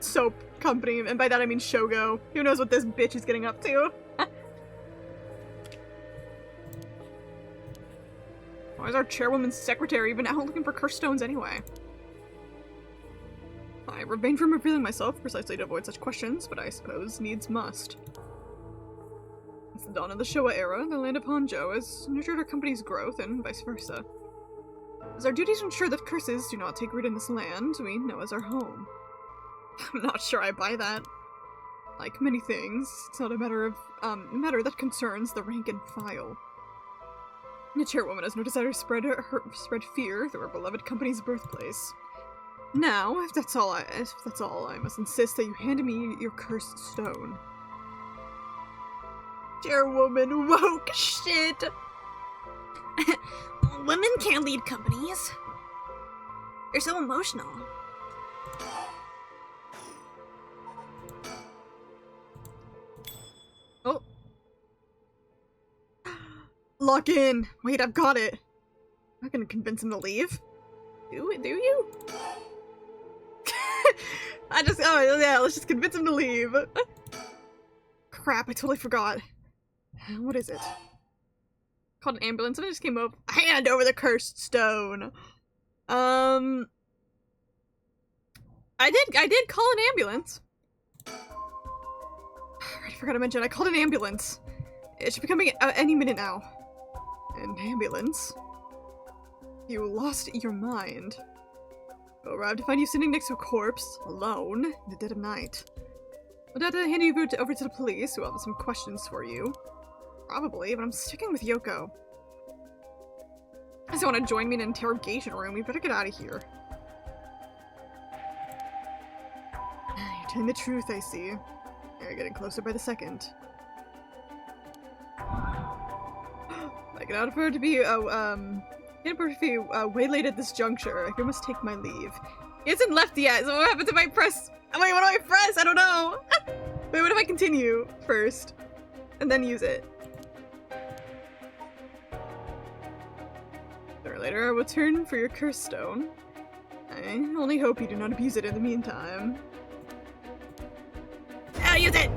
soap company, and by that I mean Shogo. Who knows what this bitch is getting up to? Why is our chairwoman's secretary even out looking for cursed stones anyway? I refrain from revealing myself precisely to avoid such questions, but I suppose needs must. Since the dawn of the Showa era, the land of Honjo has nurtured our company's growth, and vice versa. It is our duty to ensure that curses do not take root in this land we know as our home. I'm not sure I buy that. Like many things, it's not a matter that concerns the rank and file. The chairwoman has no desire to spread fear through her beloved company's birthplace. Now, if that's all, I must insist that you hand me your cursed stone. Chairwoman, woke shit! Women can't lead companies. They're so emotional. Oh. Lock in! Wait, I've got it! I'm not gonna convince him to leave. Do you? Oh yeah, let's just convince him to leave. Crap, I totally forgot. What is it? Called an ambulance and I just came up. Hand over the cursed stone. I did call an ambulance. I forgot to mention, I called an ambulance. It should be coming any minute now. An ambulance? You lost your mind. I arrived to find you sitting next to a corpse, alone, in the dead of night. I'd have to hand you over to the police, who will have some questions for you. Probably, but I'm sticking with Yoko. If you want to join me in an interrogation room, we better get out of here. You're telling the truth, I see. You're getting closer by the second. I get out of her to be, waylaid at this juncture. I must take my leave. He hasn't left yet, so what happens if I press— wait, what do I press? I don't know! Wait, what if I continue first? And then use it? Sooner or later, I will turn for your curse stone. I only hope you do not abuse it in the meantime. I'll use it!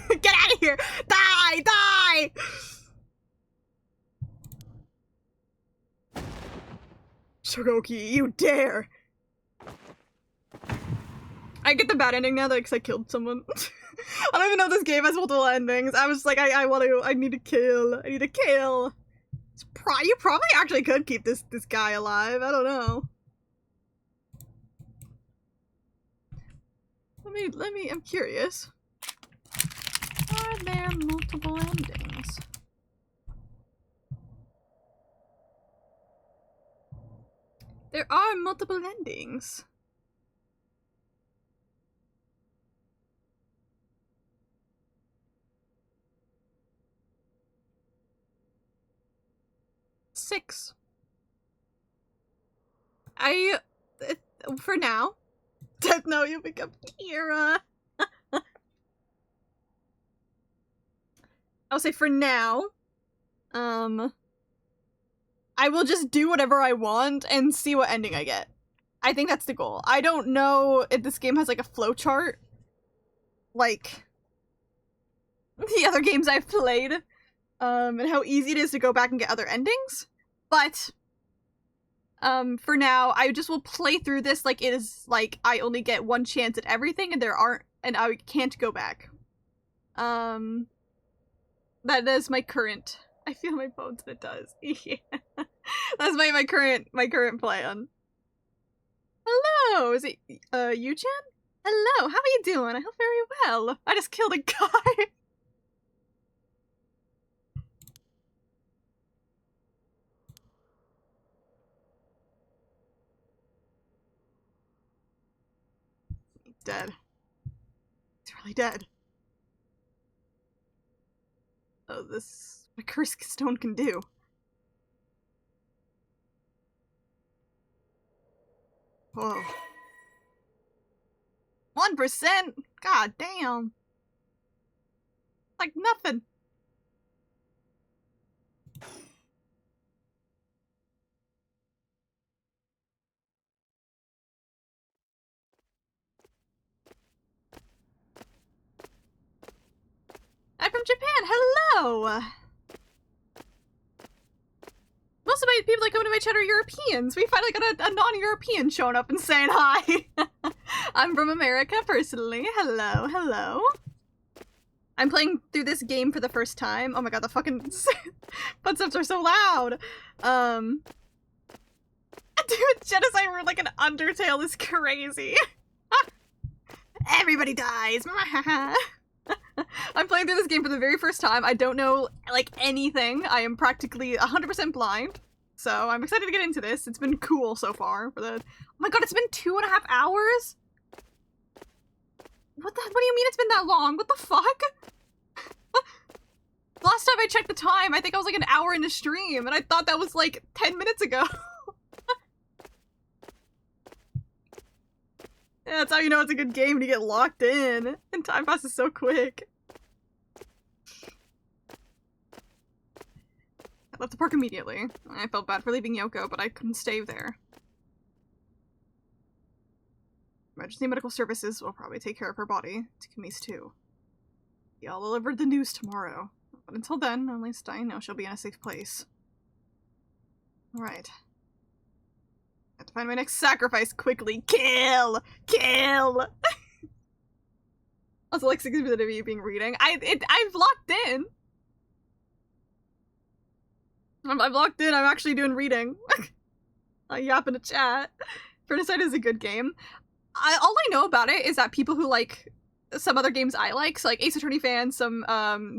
Get out of here! Die! Die! Shiroki, you dare! I get the bad ending now because I killed someone. I don't even know if this game has multiple endings. I was like, I need to kill. I need to kill. You probably actually could keep this guy alive. I don't know. I'm curious. Are there multiple endings? There are multiple endings. Six. For now. No, you become Kira. I'll say for now. I will just do whatever I want and see what ending I get. I think that's the goal. I don't know if this game has like a flowchart, like the other games I've played, and how easy it is to go back and get other endings. But for now, I just will play through this like it is like I only get one chance at everything, and I can't go back. That is my current. I feel my bones, but it does. Yeah. That's my current plan. Hello, is it Yu-chan? Hello, how are you doing? I hope very well. I just killed a guy. Dead. He's really dead. Oh, this my curse stone can do. Whoa. 1%? God damn. Like nothing. I'm from Japan. Hello. Most of my people that come to my chat are Europeans. We finally got a non-European showing up and saying hi. I'm from America, personally. Hello, hello. I'm playing through this game for the first time. Oh my god, the fucking footsteps are so loud. Dude, genocide word like an Undertale is crazy. Everybody dies. I'm playing through this game for the very first time. I don't know, like, anything. I am practically 100% blind. So I'm excited to get into this. It's been cool so far. Oh my god, it's been 2.5 hours? What do you mean it's been that long? What the fuck? Last time I checked the time, I think I was like an hour into stream, and I thought that was like 10 minutes ago. Yeah, that's how you know it's a good game, when you get locked in. And time passes so quick. left the park immediately. I felt bad for leaving Yoko, but I couldn't stay there. Emergency medical services will probably take care of her body. Takumi's too. I'll deliver the news tomorrow. But until then, at least I know she'll be in a safe place. Alright. I have to find my next sacrifice quickly. Kill! Kill! Also, like 60% of you being reading. I've locked in! I'm locked in, I'm actually doing reading. I yap in the chat. Furnicide is a good game. All I know about it is that people who like some other games I like, so like Ace Attorney fans, some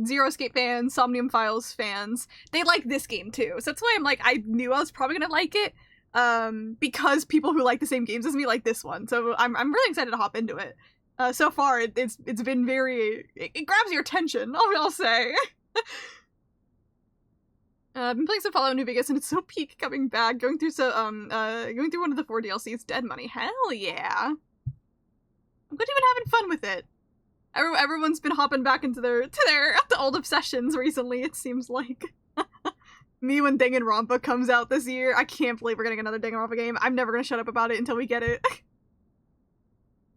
Zero Escape fans, Somnium Files fans, they like this game too. So that's why I'm like, I knew I was probably gonna like it, because people who like the same games as me like this one. So I'm really excited to hop into it. So far, it's been very, it grabs your attention, I'll say. I've been playing some Fallout New Vegas and it's so peak coming back. Going through going through one of the 4 DLCs, Dead Money. Hell yeah. I'm good even having fun with it. Everyone's been hopping back into the old obsessions recently, it seems like. Me when Danganronpa comes out this year, I can't believe we're getting another Danganronpa game. I'm never gonna shut up about it until we get it.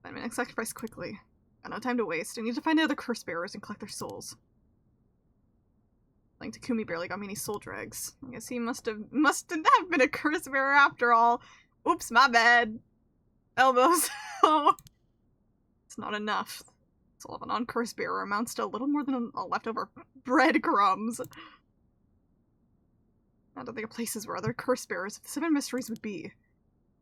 Find my next sacrifice quickly. Got no time to waste. I need to find the other curse bearers and collect their souls. Like Takumi barely got me any soul dregs. I guess he must have been a curse bearer after all. Oops, my bad. Elbows. Oh. It's not enough. Soul of a non-curse bearer amounts to a little more than a leftover breadcrumbs. I don't think of places where other curse bearers of the 7 mysteries would be.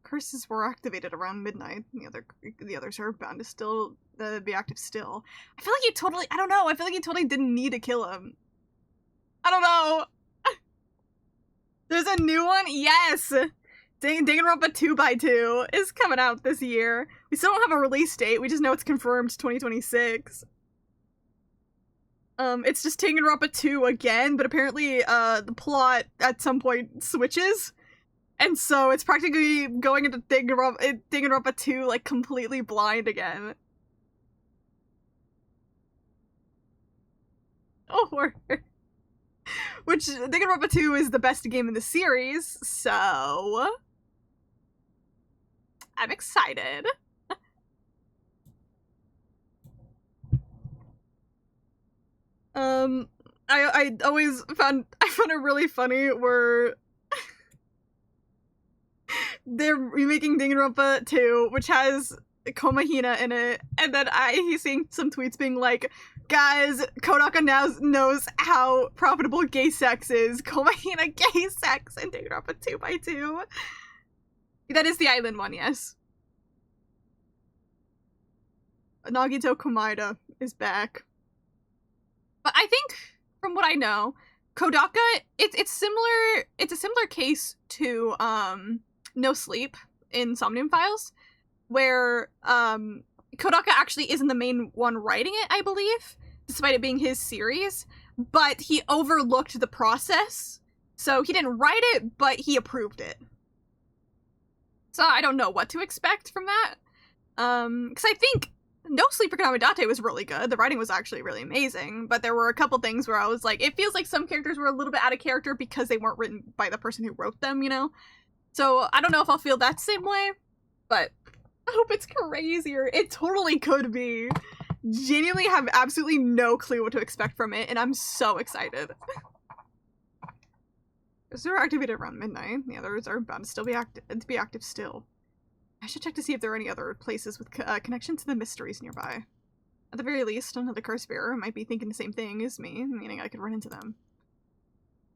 Curses were activated around midnight. The others are bound to still be active still. I feel like he totally, I don't know, I feel like he totally didn't need to kill him. I don't know. There's a new one? Yes! Danganronpa 2x2 is coming out this year. We still don't have a release date, we just know it's confirmed 2026. It's just Danganronpa 2 again, but apparently the plot at some point switches. And so it's practically going into Danganronpa 2 like completely blind again. Oh, word. Which, Danganronpa 2 is the best game in the series, so I'm excited. I always found it really funny where they're remaking Danganronpa 2, which has Komahina in it, and then he's seeing some tweets being like, guys, Kodaka now knows how profitable gay sex is. Komahina gay sex in Danganronpa 2x2. That is the island one, yes. Nagito Komaeda is back. But I think, from what I know, Kodaka, it's a similar case to No Sleep in Somnium Files, where Kodaka actually isn't the main one writing it, I believe, despite it being his series, but he overlooked the process, so he didn't write it, but he approved it. So I don't know what to expect from that, because I think No Sleep for Kanamidate was really good. The writing was actually really amazing, but there were a couple things where I was like, it feels like some characters were a little bit out of character because they weren't written by the person who wrote them, you know? So I don't know if I'll feel that same way, but I hope it's crazier. It totally could be. Genuinely have absolutely no clue what to expect from it, and I'm so excited. Because they're activated around midnight. The others are bound to still be active still. I should check to see if there are any other places with connection to the mysteries nearby. At the very least, another curse bearer might be thinking the same thing as me, meaning I could run into them.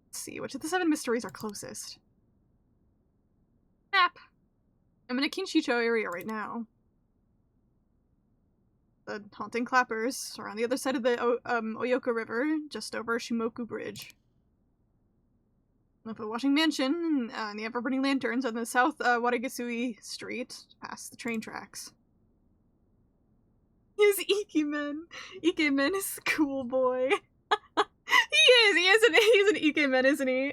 Let's see, which of the 7 mysteries are closest? Map! I'm in a Kinshicho area right now. The haunting clappers are on the other side of the Oyoko River, just over Shimoku Bridge. The washing mansion and the ever-burning lanterns on the south Warigasui Street, past the train tracks. He's Ikemen. Ikemen is a cool boy. He's an Ikemen, isn't he?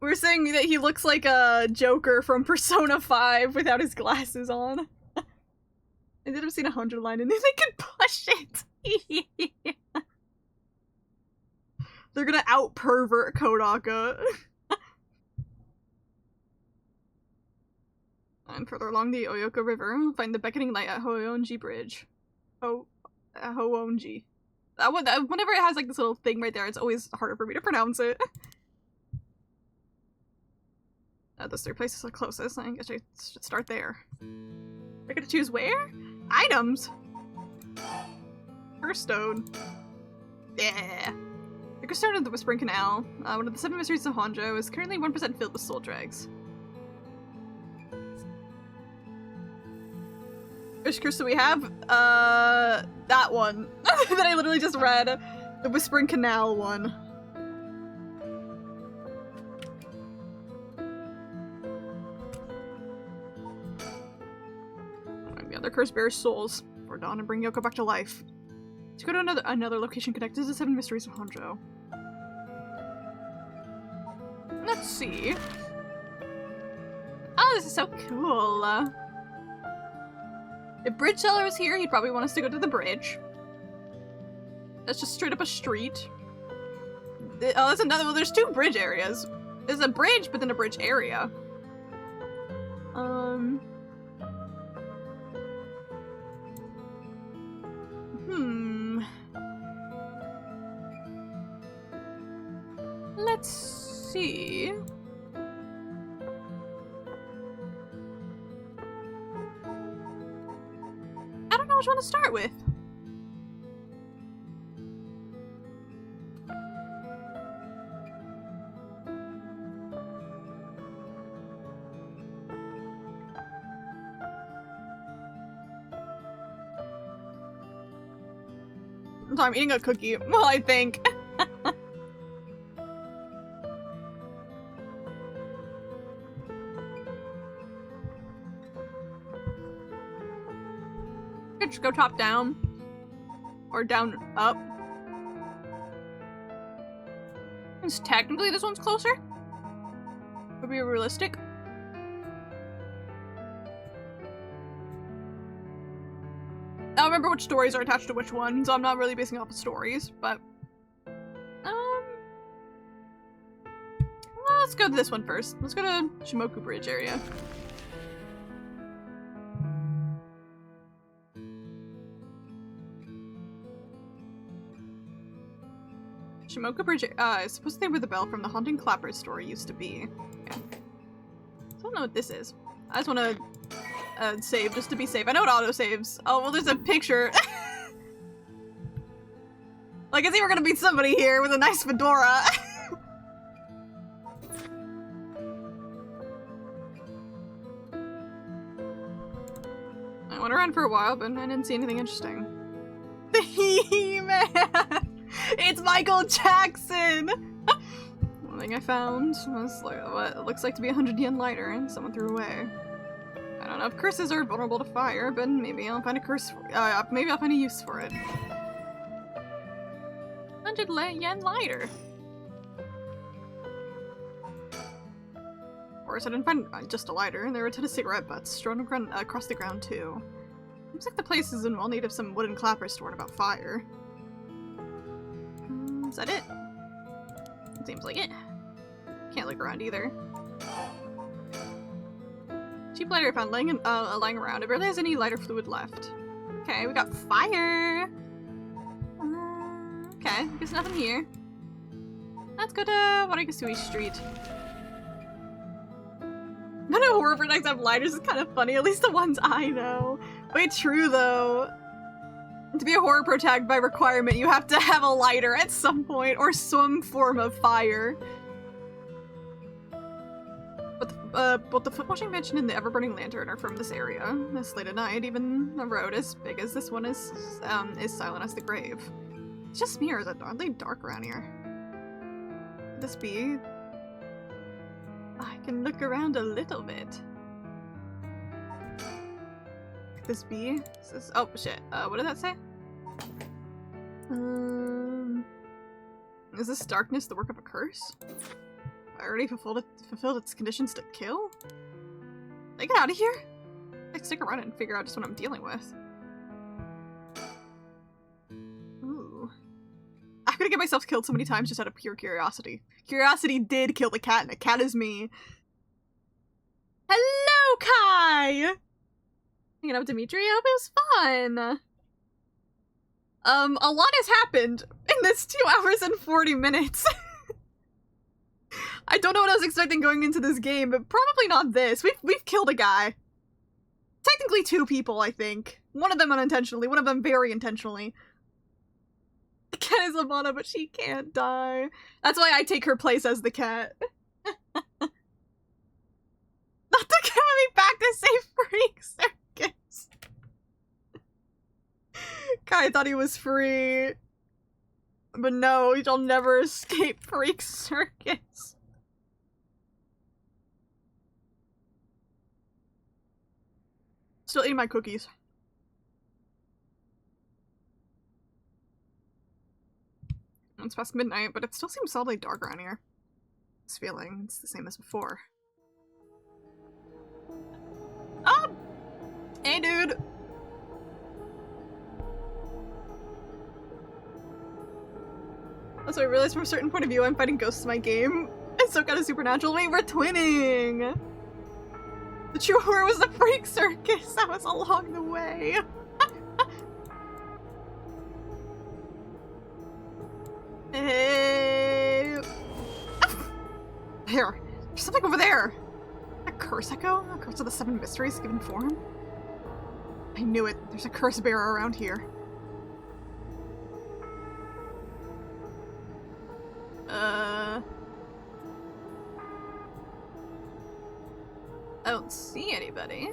We're saying that he looks like a Joker from Persona 5 without his glasses on. I did have seen a Honjo line and then they could push it. They're gonna out-pervert Kodaka. And further along the Oyoko River, find the beckoning light at Hoonji Bridge. Hoonji. Whenever it has like this little thing right there, it's always harder for me to pronounce it. Those 3 places are closest. I guess I should start there. I gotta choose where? Items! First stone. Yeah! The Crystone of the Whispering Canal, one of the 7 mysteries of Honjo, is currently 1% filled with soul dregs. Which crystal we have? That one. That I literally just read. The Whispering Canal one. And the other curse bears souls for dawn and bring Yoko back to life. Let's go to another location connected to the 7 mysteries of Honjo. Let's see. Oh, this is so cool. If Bridge Seller was here, he'd probably want us to go to the bridge. That's just straight up a street. Oh, that's another one. There's 2 bridge areas. There's a bridge, but then a bridge area. Let's see. I don't know which one to start with. So I'm eating a cookie while I think. Just go top down or down up. Because technically this one's closer. Would be realistic. I don't remember which stories are attached to which one, so I'm not really basing off of stories, but well, let's go to this one first. Let's go to Shimoku Bridge area. Shimoku Bridge is supposed to be where the bell from the Haunting Clapper story used to be. Okay. I don't know what this is. I just want to save just to be safe. I know it auto saves. Oh, well, there's a picture. Like, I see we're gonna meet somebody here with a nice fedora. I went around for a while, but I didn't see anything interesting. The He-Man! It's Michael Jackson! One thing I found was like, what looks like to be 100 yen lighter and someone threw away. I don't know if curses are vulnerable to fire, but maybe I'll find a curse for maybe I'll find a use for it. 100 yen lighter. Of course, I didn't find just a lighter. There were a ton of cigarette butts strewn across the ground too. Looks like the place is in well need of some wooden clappers to warn about fire. Is that it? Seems like it. Can't look around either. Cheap lighter I found lying around. It barely has any lighter fluid left. Okay, we got fire! Okay, guess nothing here. Let's go to Watagasui Street. None of horror products have lighters is kind of funny, at least the ones I know. Wait, true though. To be a horror pro tag by requirement, you have to have a lighter at some point, or some form of fire. But the foot washing mansion and the ever-burning lantern are from this area. This late at night, even a road as big as this one is silent as the grave. It's just me, or is it oddly dark around here? Could this be? I can look around a little bit. Could this be? Oh shit! What did that say? Is this darkness the work of a curse? I already fulfilled its conditions to kill? Did I get out of here? I stick around and figure out just what I'm dealing with. gonna get myself killed so many times just out of pure curiosity. Curiosity did kill the cat, and the cat is me. Hello, Kai! Hanging out with Dimitri? I hope it was fun. A lot has happened in this 2 hours and 40 minutes. I don't know what I was expecting going into this game, but probably not this. We've killed a guy. Technically 2 people, I think. One of them unintentionally, one of them very intentionally. The cat is Lavana, but she can't die. That's why I take her place as the cat. Not to give me back to save Freak Circus. Kai thought he was free. But no, you'll never escape Freak Circus. Still eating my cookies. It's past midnight, but it still seems solidly dark around here. This feeling, it's the same as before. Oh! Hey, dude! Also, I realized from a certain point of view I'm fighting ghosts in my game. It's so kind of supernatural. Wait, we're twinning! The true horror was the Freak Circus! That was along the way! Hey! There! There's something over there! A curse echo? A curse of the 7 mysteries given form? I knew it. There's a curse bearer around here. I don't see anybody.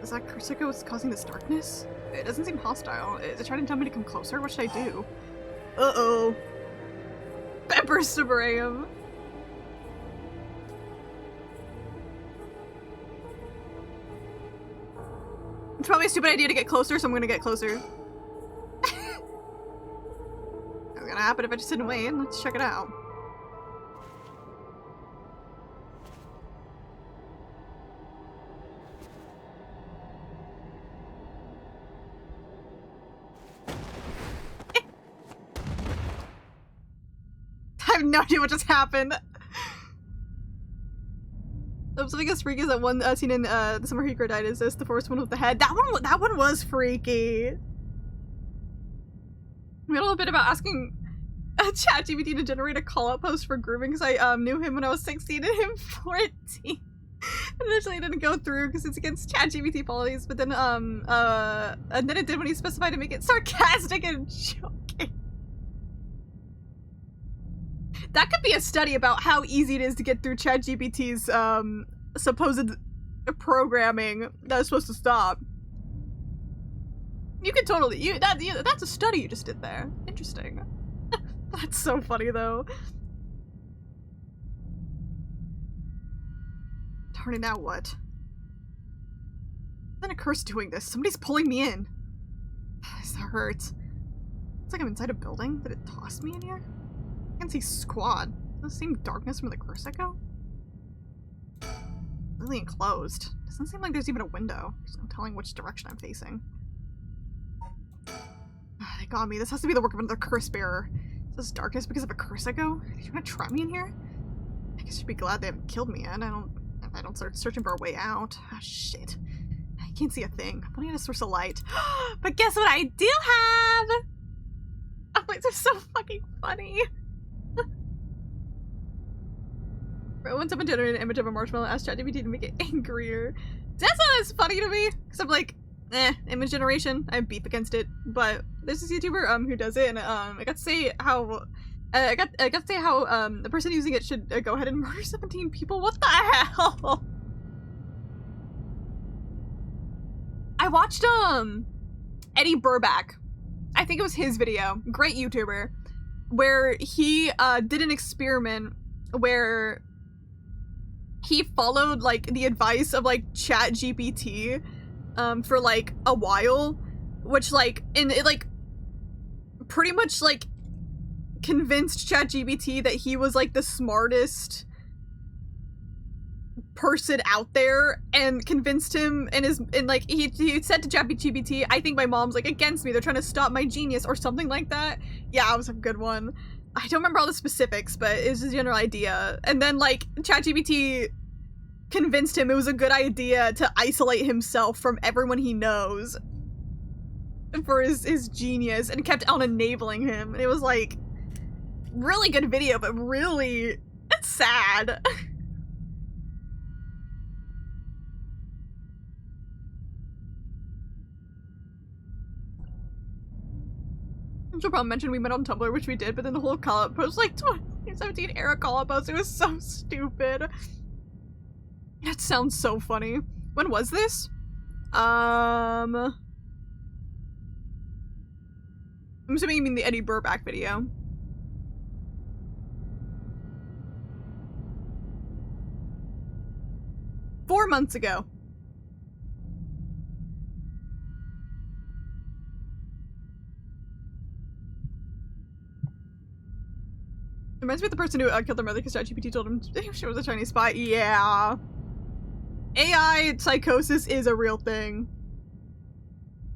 Is that curse echo what's causing this darkness? It doesn't seem hostile. Is it trying to tell me to come closer? What should I do? Uh-oh. Pepper spray him. It's probably a stupid idea to get closer, so I'm gonna get closer. What's gonna happen if I just sit and wait? Let's check it out. I have no idea what just happened. The biggest freak is that one scene in The Summer Hero Died is this, the first one with the head. That one was freaky. We had a little bit about asking ChatGPT to generate a call-out post for grooming because I knew him when I was 16 and him 14. Initially it didn't go through because it's against ChatGPT policies, but then and then it did when he specified to make it sarcastic and joking. That could be a study about how easy it is to get through ChatGPT's supposed programming that is supposed to stop. You could totally that's a study you just did there. Interesting. That's so funny though. Darn it, now what? Then a curse doing this. Somebody's pulling me in. This hurts. It's like I'm inside a building. Did it toss me in here? I can see squad. The same darkness from the curse echo? Really enclosed. Doesn't seem like there's even a window. There's no telling which direction I'm facing. They got me. This has to be the work of another curse bearer. Is this darkness because of a curse echo? Are they trying to trap me in here? I guess you'd be glad they haven't killed me yet. I don't start searching for a way out. Ah, shit. I can't see a thing. I'm running out of source of light. But guess what I do have? Oh, it's just so fucking funny. When someone generated an image of a marshmallow, asked ChatGPT to make it angrier. That's not as funny to me, because I'm like, image generation. I have beef against it. But there's this YouTuber who does it, and I got to say how the person using it should go ahead and murder 17 people. What the hell? I watched Eddie Burback. I think it was his video. Great YouTuber, where he did an experiment where he followed like the advice of like ChatGPT for like a while, which like it like pretty much like convinced ChatGPT that he was like the smartest person out there and convinced him and like he said to ChatGPT, I think my mom's like against me, they're trying to stop my genius or something like that. Yeah, it was a good one. I don't remember all the specifics, but it was just a general idea. And then like ChatGPT convinced him it was a good idea to isolate himself from everyone he knows for his genius, and kept on enabling him. And it was like really good video, but really it's sad. Honjo probably mentioned we met on Tumblr, which we did, but then the whole call-up post, like 2017 era call-up post, it was so stupid. That sounds so funny. When was this? I'm assuming you mean the Eddie Burback video. Four months ago. Reminds me of the person who killed their mother because ChatGPT told him she was a Chinese spy. Yeah. AI psychosis is a real thing.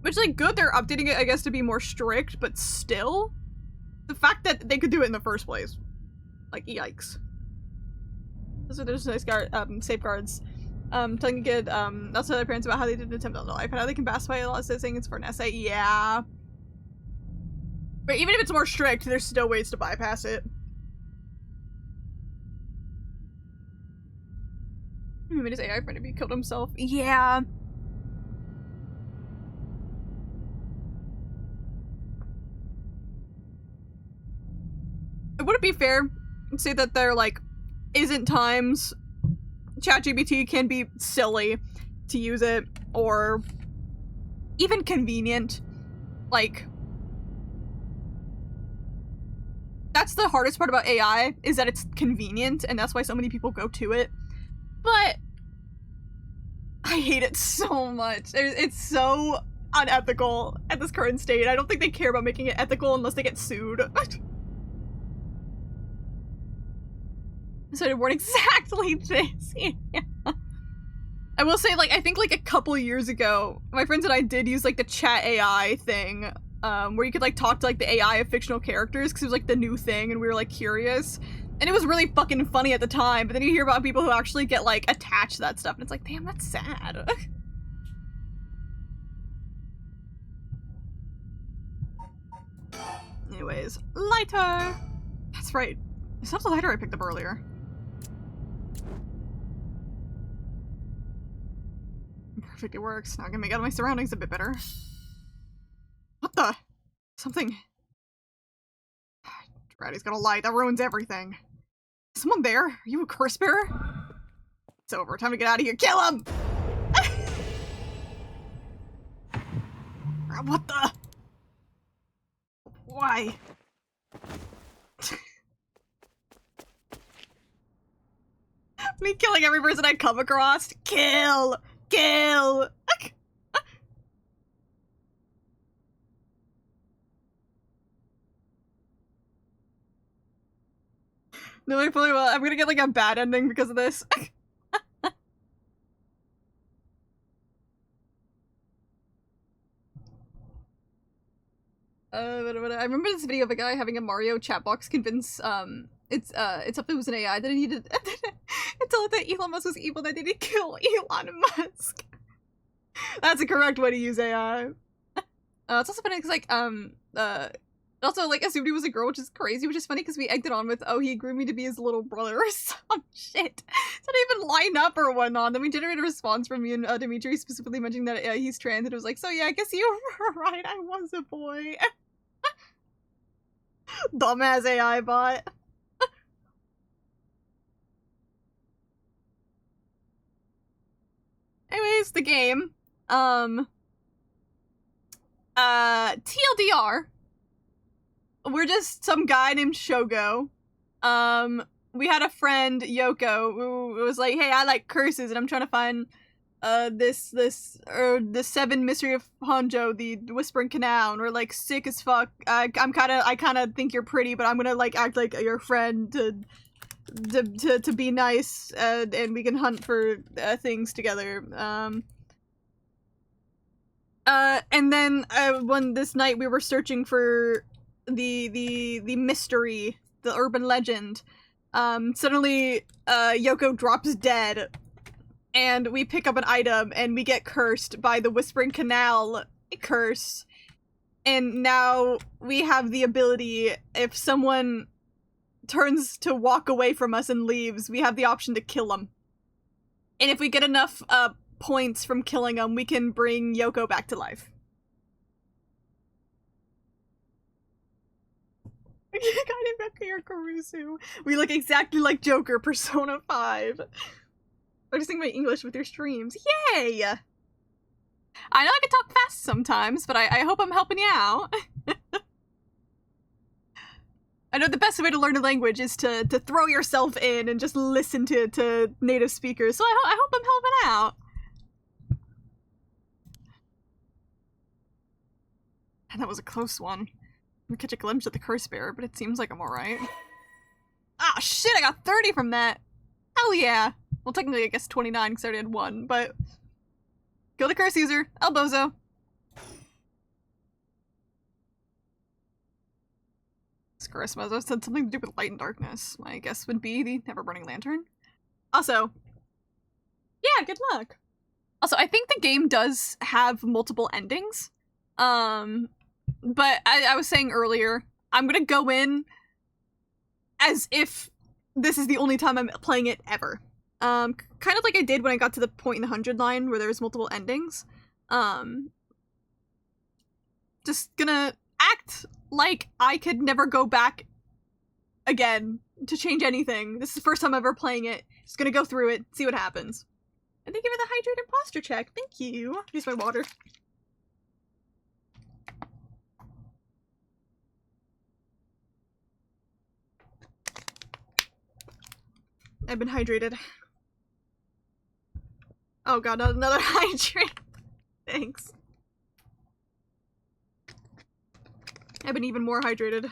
Which, like, good, they're updating it, I guess, to be more strict, but still, the fact that they could do it in the first place. Like, yikes. So there's nice safeguards. Telling a kid, also their parents about how they did an attempt on the life and how they can pacify a lot of saying it's for an essay. Yeah. But even if it's more strict, there's still ways to bypass it. He made his AI friend if he killed himself. Yeah. Would it be fair to say that there, like, isn't times ChatGPT can be silly to use it, or even convenient? Like, that's the hardest part about AI, is that it's convenient, and that's why so many people go to it. But I hate it so much. It's so unethical at this current state. I don't think they care about making it ethical unless they get sued. So I warned exactly this. Yeah. I will say, like, I think like a couple years ago, my friends and I did use like the chat AI thing, where you could like talk to like the AI of fictional characters, because it was like the new thing and we were like curious. And it was really fucking funny at the time, but then you hear about people who actually get, like, attached to that stuff, and it's like, damn, that's sad. Anyways, lighter! That's right. It's not the lighter I picked up earlier. Perfect, it works. Now I can make out my surroundings a bit better. What the? Something... Ratty's got a light. That ruins everything. Is someone there? Are you a curse bearer? It's over. Time to get out of here. Kill him! What the? Why? Me killing every person I come across. Kill! Kill! No, I fully will. I'm gonna get like a bad ending because of this. I remember this video of a guy having a Mario chat box convince it's up it was an AI that it needed it told it that Elon Musk was evil, that they didn't kill Elon Musk. That's a correct way to use AI. It's also funny because like also, like, assumed he was a girl, which is crazy, which is funny because we egged it on with, oh, he grew me to be his little brother or some shit. So it didn't even line up or whatnot. Then we generated a response from me and Dimitri specifically mentioning that he's trans, and it was like, so yeah, I guess you were right, I was a boy. Dumbass AI bot. Anyways, the game. TLDR. We're just some guy named Shogo. We had a friend, Yoko, who was like, hey, I like curses, and I'm trying to find, the 7 Mystery of Honjo, the Whispering Canal, and we're like, sick as fuck. I kinda think you're pretty, but I'm gonna, like, act like your friend to to be nice, and we can hunt for things together. And then when this night we were searching for the mystery, the urban legend, suddenly Yoko drops dead, and we pick up an item and we get cursed by the Whispering Canal curse. And now we have the ability, if someone turns to walk away from us and leaves, we have the option to kill them. And if we get enough points from killing them, we can bring Yoko back to life. Kind of Karusu. We look exactly like Joker, Persona 5. I just think my English with your streams. Yay! I know I can talk fast sometimes, but I hope I'm helping you out. I know the best way to learn a language is to throw yourself in and just listen to native speakers, so I hope I'm helping out. And that was a close one. We catch a glimpse of the curse bearer, but it seems like I'm alright. Ah, shit, I got 30 from that! Hell yeah! Well, technically I guess 29 because I already had 1, but... Kill the curse user! El Bozo! This curse must have said something to do with light and darkness. My guess would be the never-burning lantern. Also... Yeah, good luck! Also, I think the game does have multiple endings. But I was saying earlier, I'm gonna go in as if this is the only time I'm playing it ever. Kind of like I did when I got to the point in the 100 line where there was multiple endings. Just gonna act like I could never go back again to change anything. This is the first time I'm ever playing it. Just gonna go through it, see what happens. And thank you for the hydrated posture check. Thank you. Here's my water. I've been hydrated. Oh god, not another hydrate. Thanks. I've been even more hydrated.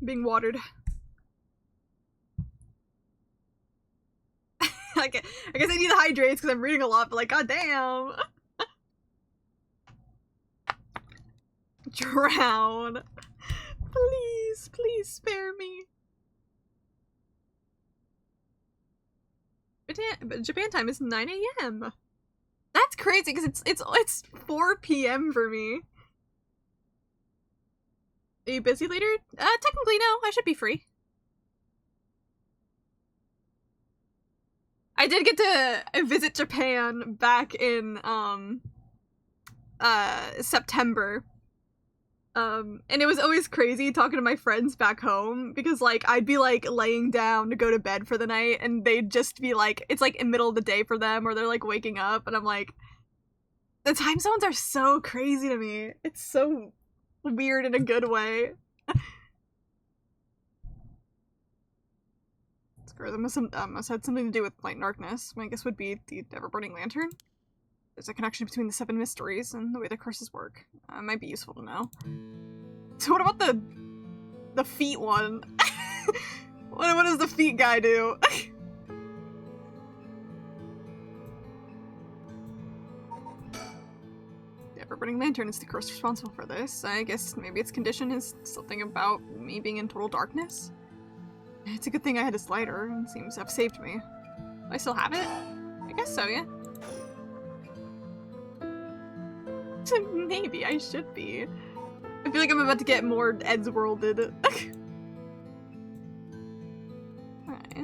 Being watered. I guess I need the hydrates because I'm reading a lot, but like, goddamn. Drown. Please, please spare me. Japan time is 9 a.m. That's crazy because it's 4 p.m. for me. Are you busy later? Technically no, I should be free. I did get to visit Japan back in September. And it was always crazy talking to my friends back home because, like, I'd be, like, laying down to go to bed for the night and they'd just be, like, it's, like, in middle of the day for them or they're, like, waking up and I'm, like, the time zones are so crazy to me. It's so weird in a good way. Screw them. Must have something to do with light and darkness. My guess would be the ever-burning lantern. There's a connection between the 7 mysteries and the way the curses work. It might be useful to know. So what about the feet one? What does the feet guy do? The ever-burning lantern is the curse responsible for this. I guess maybe its condition is something about me being in total darkness. It's a good thing I had this lighter, and it seems to have saved me. Do I still have it? I guess so, yeah. Maybe I should be. I feel like I'm about to get more Eddsworlded. Alright.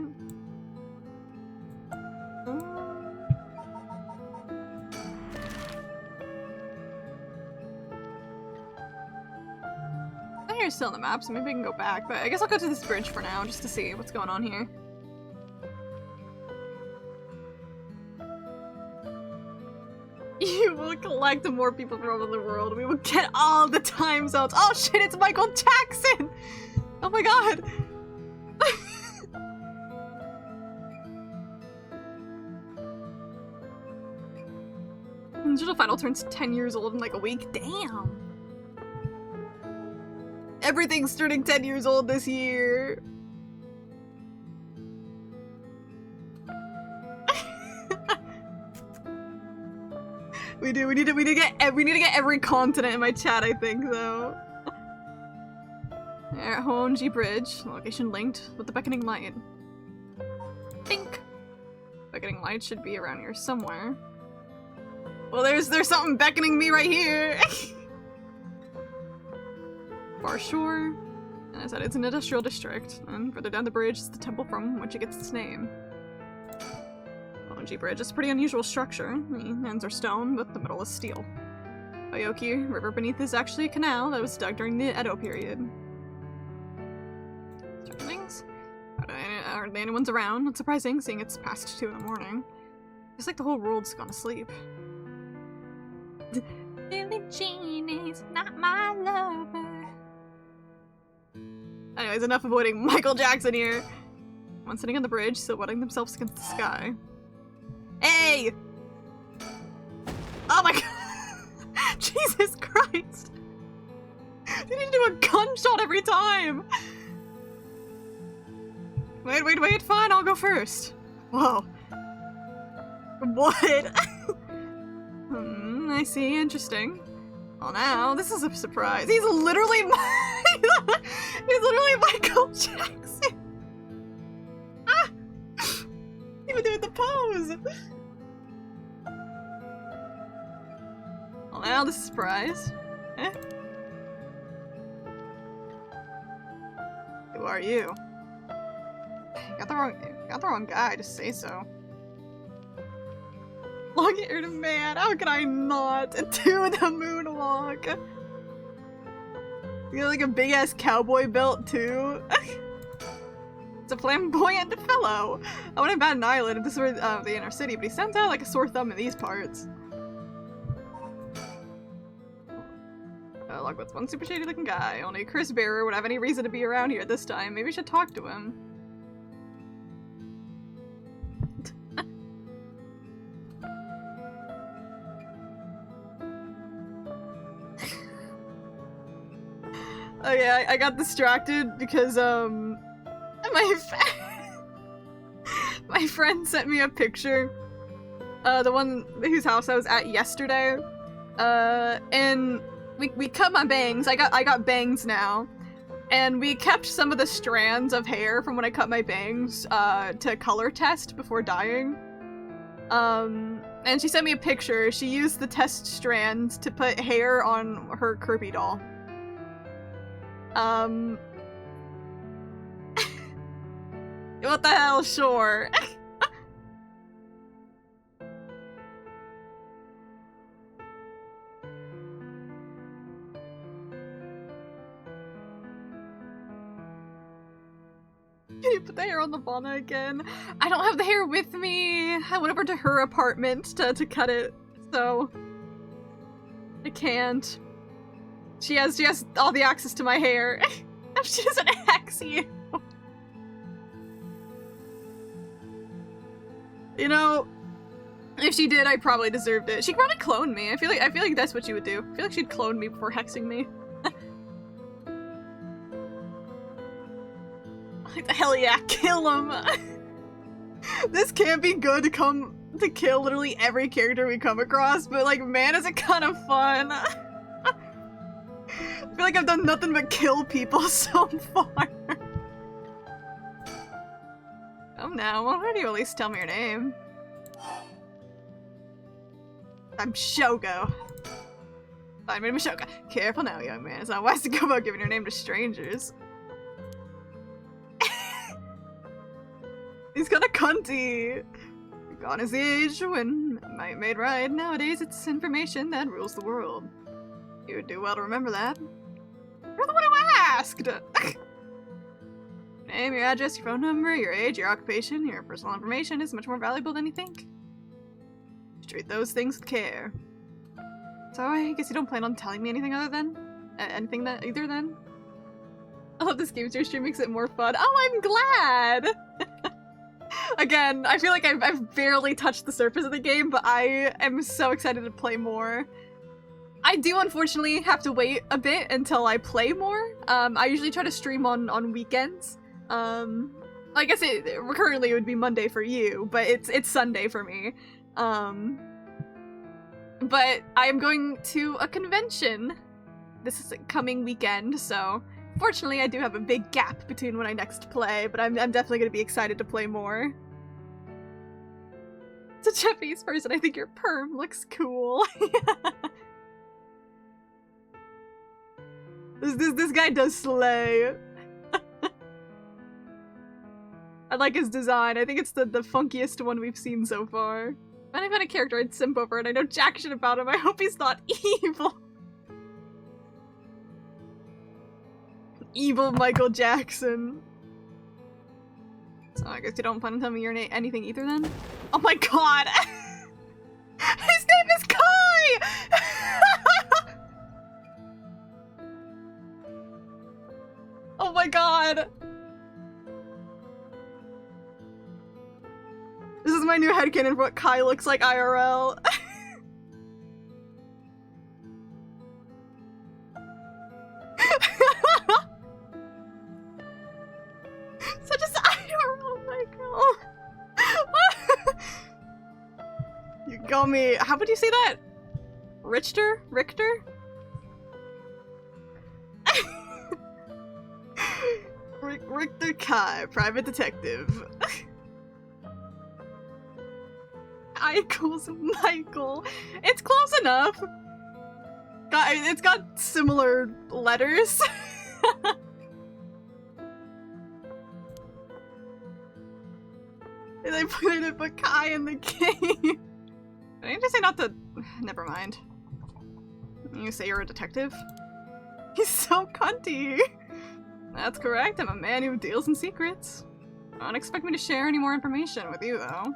I hear it's still on the map, so maybe I can go back, but I guess I'll go to this bridge for now, just to see what's going on here. You will collect more people from all over the world. We will get all the time zones. Oh shit, it's Michael Jackson! Oh my god! Digital Final turns 10 years old in like a week. Damn! Everything's turning 10 years old this year. We do. We need to get every continent in my chat. I think though. At Honjo Bridge, location linked with the beckoning light. Think. Beckoning light should be around here somewhere. Well, there's something beckoning me right here. Far shore. And I said it's an industrial district, and further down the bridge is the temple from which it gets its name. Honjo Bridge is a pretty unusual structure. The ends are stone, but the middle is steel. Oyoki River beneath is actually a canal that was dug during the Edo period. Things? Hardly anyone's around. Not surprising, seeing it's past 2 in the morning. It's like the whole world's gone to sleep. Billie Jean is not my lover. Anyways, enough avoiding Michael Jackson here. One sitting on the bridge, silhouetting themselves against the sky. Hey! Oh my god! Jesus Christ! You need to do a gunshot every time! Wait, fine, I'll go first. Whoa. What? I see, interesting. Well now, this is a surprise. He's literally he's literally Michael Jackson! Ah! Even doing the pose! Well now, this is a surprise. Eh? Who are you? Got the wrong guy, just say so. Long-haired man, how can I not do the moonwalk? You got like a big-ass cowboy belt, too? It's a flamboyant fellow. I wouldn't bat an eyelid if this were the inner city, but he stands out like a sore thumb in these parts. Look, that's one super shady-looking guy. Only Chris Bearer would have any reason to be around here at this time. Maybe we should talk to him. Oh yeah, I got distracted because, my friend sent me a picture, the one whose house I was at yesterday, and we cut my bangs. I got bangs now, and we kept some of the strands of hair from when I cut my bangs, to color test before dyeing. And she sent me a picture. She used the test strands to put hair on her Kirby doll. What the hell, sure. Can you put the hair on the Vana again? I don't have the hair with me. I went over to her apartment to cut it, so I can't. She has all the access to my hair. She doesn't axe you. You know, if she did, I probably deserved it. She could probably clone me. I feel like that's what she would do. I feel like she'd clone me before hexing me. Like, hell yeah, kill him! This can't be good to kill literally every character we come across, but like, man, is it kind of fun. I feel like I've done nothing but kill people so far. Oh no, why don't you at least tell me your name? I'm Shogo. Fine, my name is Shogo. Careful now, young man. It's not wise to go about giving your name to strangers. He's got a cunty. Gone is the age when might made right. Nowadays, it's information that rules the world. You would do well to remember that. You're the one who asked! Name, your address, your phone number, your age, your occupation, your personal information is much more valuable than you think. Treat those things with care. So I guess you don't plan on telling me anything other than? Anything that either then? I love this game, so your stream makes it more fun. Oh, I'm glad! Again, I feel like I've barely touched the surface of the game, but I am so excited to play more. I do unfortunately have to wait a bit until I play more. I usually try to stream on weekends. I guess currently it would be Monday for you, but it's Sunday for me. But I am going to a convention this is coming weekend, so fortunately I do have a big gap between when I next play, but I'm definitely going to be excited to play more. It's a Japanese person, I think your perm looks cool. This guy does slay. I like his design. I think it's the funkiest one we've seen so far. Any kind of character I'd simp over, and I know jack shit about him. I hope he's not evil. Evil Michael Jackson. So I guess you don't plan on telling me your name anything either then? Oh my god! His name is Kai! Oh my god! This is my new headcanon for what Kai looks like IRL. Such as IRL, Michael. You got me. How would you say that? Richter? Richter? Richter Kai, private detective. I equals Michael. It's close enough. It's got similar letters. And I put Kai in the game. I need to say not to. Never mind. You say you're a detective? He's so cunty. That's correct. I'm a man who deals in secrets. Don't expect me to share any more information with you, though.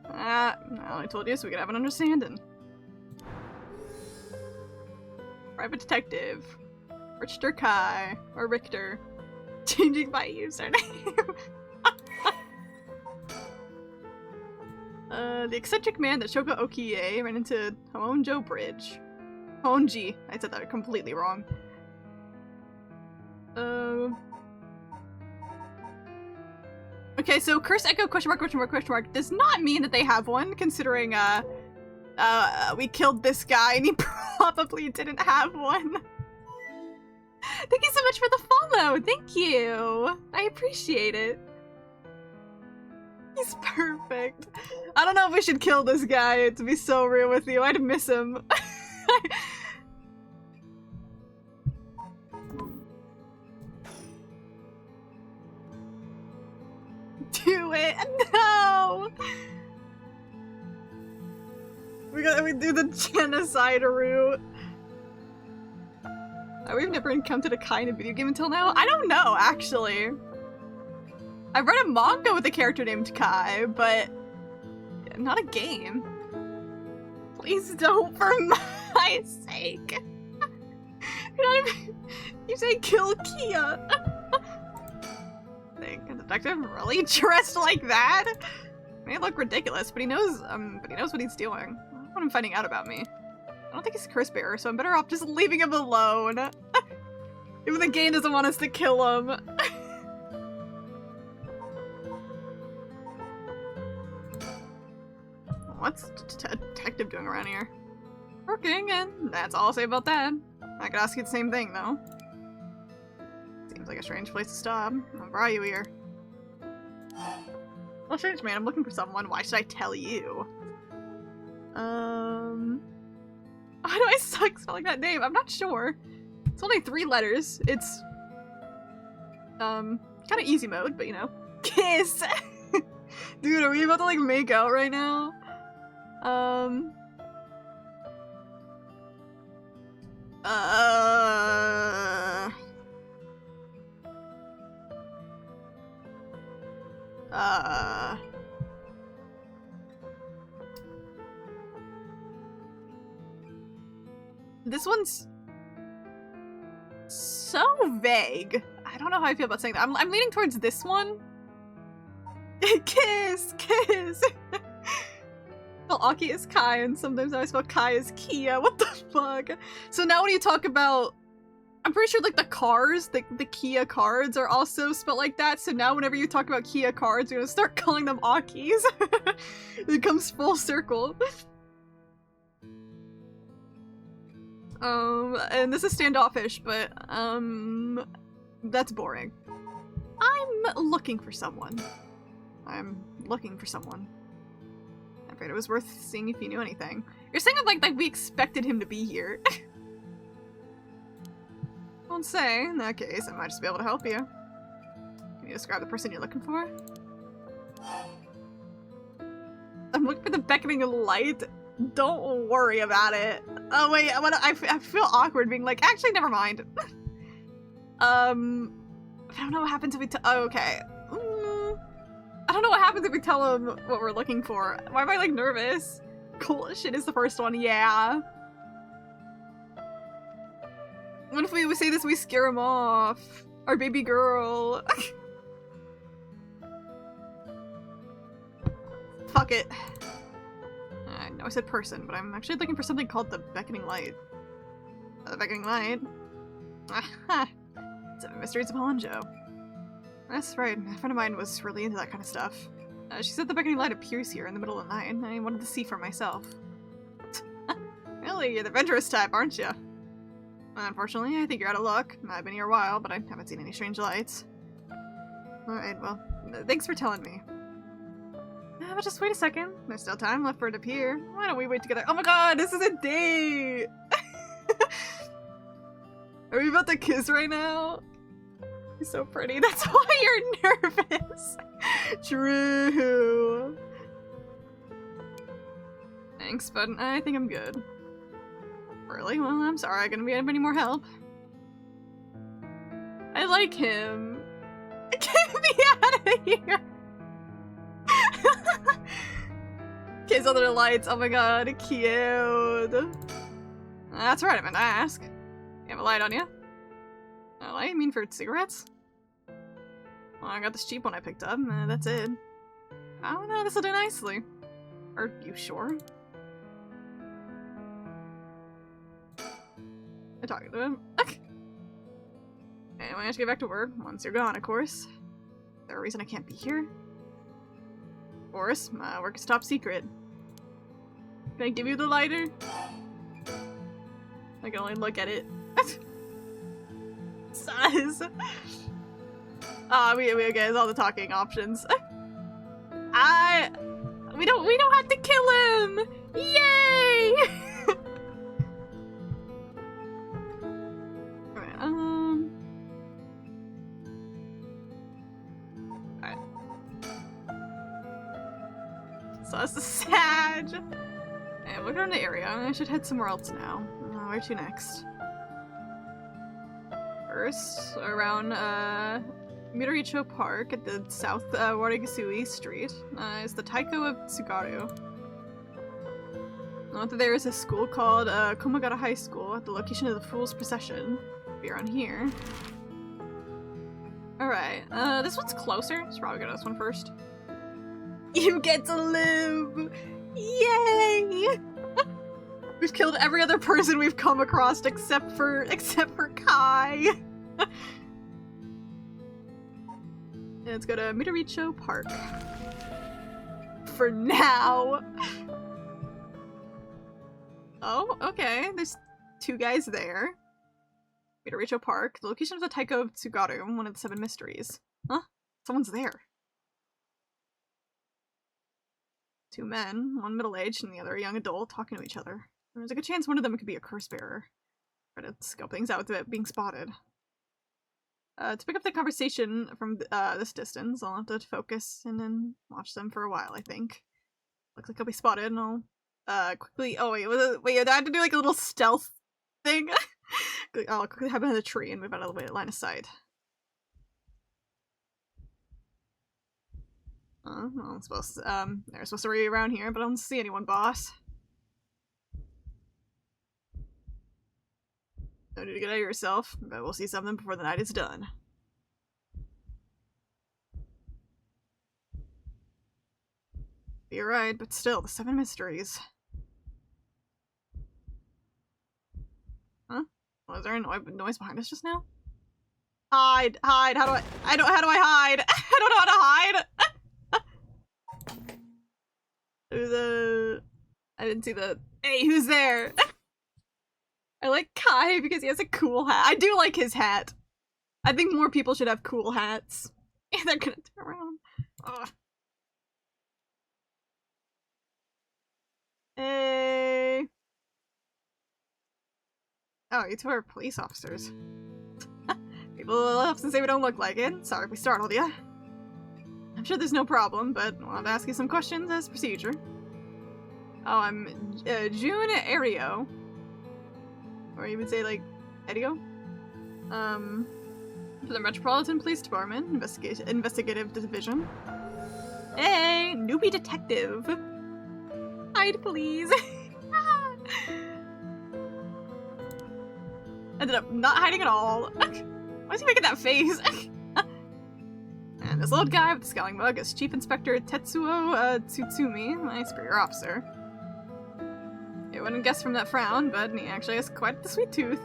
I only told you so we could have an understanding. Private detective. Richter Kai. Or Richter. Changing my username. The eccentric man that Shoko Okie ran into Honjo Bridge. Honji. I said that completely wrong. Okay, so Curse Echo question mark does not mean that they have one, considering, we killed this guy and he probably didn't have one. Thank you so much for the follow! Thank you! I appreciate it. He's perfect. I don't know if we should kill this guy, to be so real with you. I'd miss him. Do it! No! We do the genocide route. We've never encountered a Kai in a video game until now? I don't know, actually. I've read a manga with a character named Kai, but not a game. Please don't, for my sake. You say kill Kia. Think a detective really dressed like that? May look ridiculous, but he knows what he's doing. I don't want him finding out about me. I don't think he's a curse bearer, so I'm better off just leaving him alone. Even the game doesn't want us to kill him. What's detective doing around here? Working, and that's all I'll say about that. I could ask you the same thing, though. Seems like a strange place to stop. What brought you here? Well, strange man, I'm looking for someone. Why should I tell you? Why do I suck spelling that name? I'm not sure. It's only 3 letters. It's, kind of easy mode, but you know. Kiss! Dude, are we about to, like, make out right now? This one's so vague. I don't know how I feel about saying that. I'm leaning towards this one. Kiss! Kiss! Well, Aki is Kai, and sometimes I spell Kai as Kia. What the fuck? So now when you talk about... I'm pretty sure, like, the cars, the Kia cards are also spelled like that, so now whenever you talk about Kia cards, you're gonna start calling them Akis. It comes full circle. And this is standoffish, but, that's boring. I'm looking for someone. I'm looking for someone. I figured it was worth seeing if you knew anything. You're saying it like we expected him to be here. Don't say. In that case, I might just be able to help you. Can you describe the person you're looking for? I'm looking for the beckoning light. Don't worry about it. Oh wait, I feel awkward being like, actually, never mind. I don't know what happens if we oh, okay. I don't know what happens if we tell him what we're looking for. Why am I like nervous? Cool shit is the first one, yeah. What if we say this, we scare him off? Our baby girl. Fuck it. I know I said person, but I'm actually looking for something called the Beckoning Light. The Beckoning Light? Aha! 7 Mysteries of Honjo. That's right, a friend of mine was really into that kind of stuff. She said the Beckoning Light appears here in the middle of the night, and I wanted to see for myself. Really, you're the adventurous type, aren't you? Unfortunately, I think you're out of luck. I've been here a while, but I haven't seen any strange lights. Alright, well, thanks for telling me. But just wait a second. There's still time left for it to appear. Why don't we wait together? Oh my god, this is a date! Are we about to kiss right now? You're so pretty. That's why you're nervous. True. Thanks, but I think I'm good. Really? Well, I'm sorry I couldn't be of any more help. I like him. Get me out of here! Kiss under the lights. Oh my god, cute. That's right, I meant to ask. You have a light on you? A light? You mean for cigarettes? Well, I got this cheap one I picked up. That's it. Oh no, this'll do nicely. Are you sure? I'm talking to him. Okay. Anyway, I have to get back to work. Once you're gone, of course. Is there a reason I can't be here? Of course, my work is top secret. Can I give you the lighter? I can only look at it. Size. We get all the talking options. We don't have to kill him! Yay! Alright, Alright. So that's the Sag. And we're around the area. I should head somewhere else now. Where to next? First, around Midoricho Park at the South Warigasui Street is the Taiko of Tsugaru. Note that there is a school called Komagata High School at the location of the Fool's Procession. Be around here. Alright, this one's closer. Let's probably go to this one first. You get to live! Yay! We've killed every other person we've come across except for Kai. Let's go to Midoricho Park. For now. Oh, okay. There's 2 guys there. Midoricho Park. The location of the Taiko of Tsugaru, one of the 7 mysteries. Huh? Someone's there. 2 men, one middle-aged and the other a young adult, talking to each other. There's a good chance one of them could be a curse bearer. Try to scope things out without being spotted. To pick up the conversation from this distance, I'll have to focus and then watch them for a while, I think. Looks like I'll be spotted and I'll quickly— oh wait, I have to do like a little stealth thing? I'll quickly hide behind the tree and move out of the way line of sight. Well, I'm supposed to, they're supposed to be around here, but I don't see anyone, boss. No need to get out of yourself, but we'll see something before the night is done. You're right, but still, the 7 mysteries. Huh? Was there a noise behind us just now? Hide! Hide! How do I hide? I don't know how to hide! I didn't see the— hey, who's there? I like Kai because he has a cool hat. I do like his hat. I think more people should have cool hats. They're gonna turn around. Ugh. Hey. Oh, you two are police officers. People often say we don't look like it. Sorry if we startled you. I'm sure there's no problem, but I wanted to ask you some questions as procedure. Oh, I'm June Ario. Or you would say, like, Edio? For the Metropolitan Police Department, Investigative Division. Hey, newbie detective. Hide, please. Ended up not hiding at all. Why is he making that face? And this old guy with the scowling mug is Chief Inspector Tetsuo Tsutsumi, my superior officer. You wouldn't guess from that frown, but he actually has quite the sweet tooth.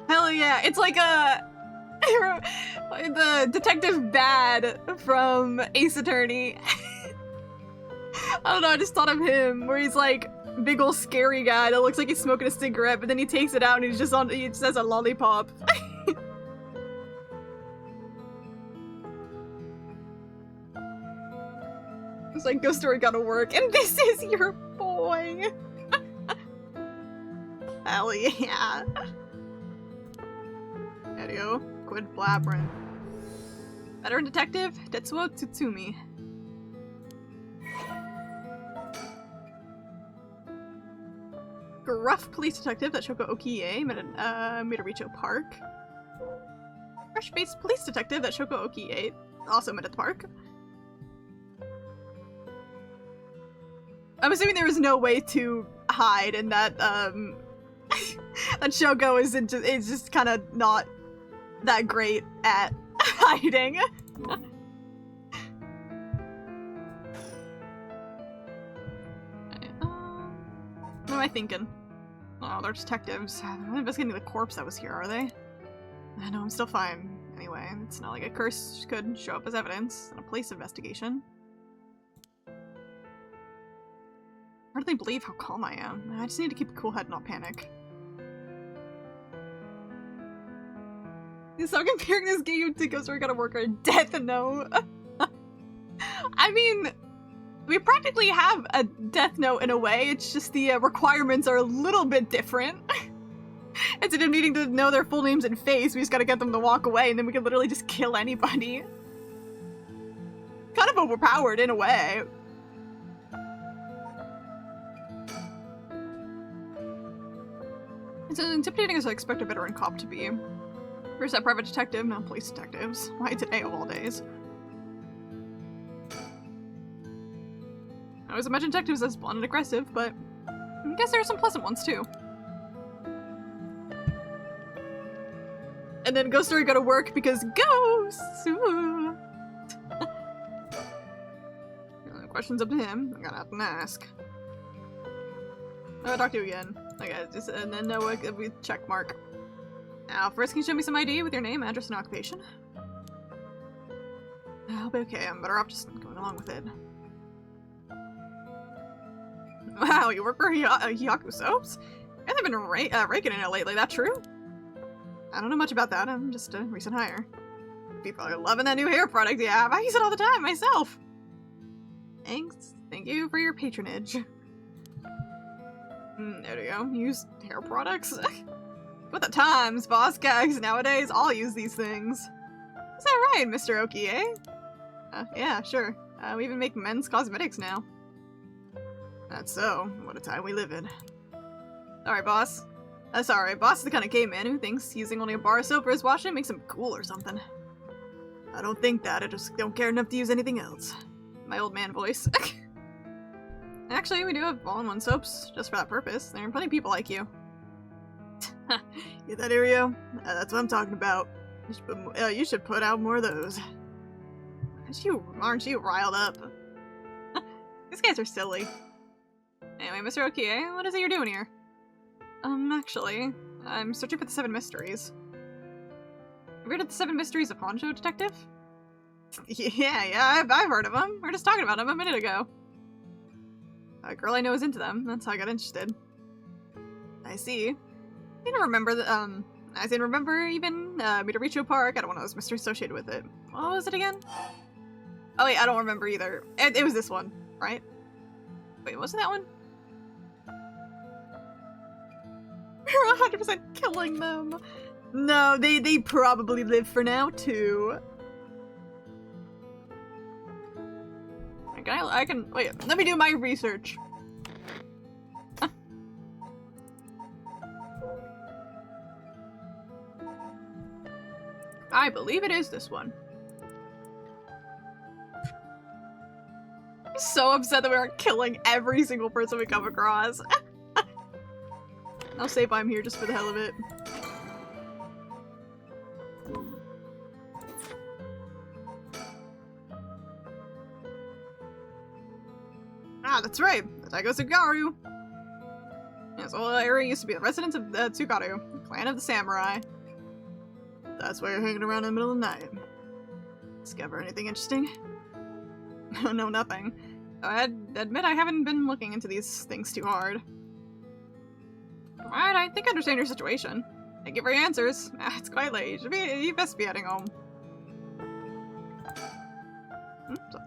Hell yeah, it's like the Detective Bad from Ace Attorney. I don't know, I just thought of him, where he's like big ol' scary guy that looks like he's smoking a cigarette, but then he takes it out and he just has a lollipop. It's like Ghost Story gotta work, and this is your boy. Hell yeah. Edio, quit blabbering. Veteran Detective Tetsuo Tsutsumi. Gruff Police Detective Shoko Okie Midoricho Park. Fresh-faced Police Detective Shoko Okie also met at the park. I'm assuming there was no way to hide and that that Shoko is just kind of not that great at hiding. What am I thinking? Oh, they're detectives. They're not investigating the corpse that was here, are they? I know, I'm still fine. Anyway, it's not like a curse could show up as evidence in a police investigation. Hardly believe how calm I am. I just need to keep a cool head and not panic. So comparing this game to Ghost Story Gotta Work or Death Note. I mean, we practically have a Death Note in a way, it's just the requirements are a little bit different. Instead of needing to know their full names and face, we just gotta get them to walk away and then we can literally just kill anybody. Kind of overpowered in a way. It's as intimidating as I expect a veteran cop to be. Where's that private detective, not police detectives? Why today of all days? I always imagine detectives as blunt and aggressive, but I guess there are some pleasant ones too. And then Ghost Story Gotta Work because ghosts! Ooh. Questions up to him. I'm gonna have to ask. I'll talk to you again. Okay, just and then no check mark. Now, first, can you show me some ID with your name, address, and occupation? I'll be okay. I'm better off just going along with it. Wow, you work for Yaku Soaps? Yeah, they've been raking in it lately. That true? I don't know much about that. I'm just a recent hire. People are loving that new hair product you have. I use it all the time myself. Thanks. Thank you for your patronage. There we go. Use hair products? What the times, boss gags nowadays all use these things. Is that right, Mr. Okie? Yeah, sure. We even make men's cosmetics now. That's so. What a time we live in. Sorry, boss. Sorry, boss is the kind of caveman who thinks using only a bar of soap for his washing makes him cool or something. I don't think that, I just don't care enough to use anything else. My old man voice. Actually, we do have all-in-one soaps, just for that purpose. There are plenty of people like you. Get that, Ario? That's what I'm talking about. You should put out more of those. Aren't you riled up? These guys are silly. Anyway, Mr. Okie, what is it you're doing here? Actually, I'm searching for the 7 mysteries. Have you heard of the 7 mysteries of Honjo, Detective? Yeah, I've heard of them. We were just talking about them a minute ago. A girl I know is into them. That's how I got interested. I see. didn't remember the, I didn't remember even, Midoricho Park. I don't want to know those mysteries associated with it. What was it again? Oh wait, I don't remember either. It was this one, right? Wait, wasn't that one? We're 100% killing them. No, they probably live for now too. I can wait. Let me do my research. I believe it is this one. I'm so upset that we are killing every single person we come across. I'll save I'm here just for the hell of it. Ah, that's right. The Daigo Tsugaru. This whole area used to be the residence of the Tsugaru, clan of the samurai. That's why you're hanging around in the middle of the night. Discover anything interesting? No, nothing. I admit I haven't been looking into these things too hard. Alright, I think I understand your situation. Thank you for your answers. It's quite late. You best be heading home.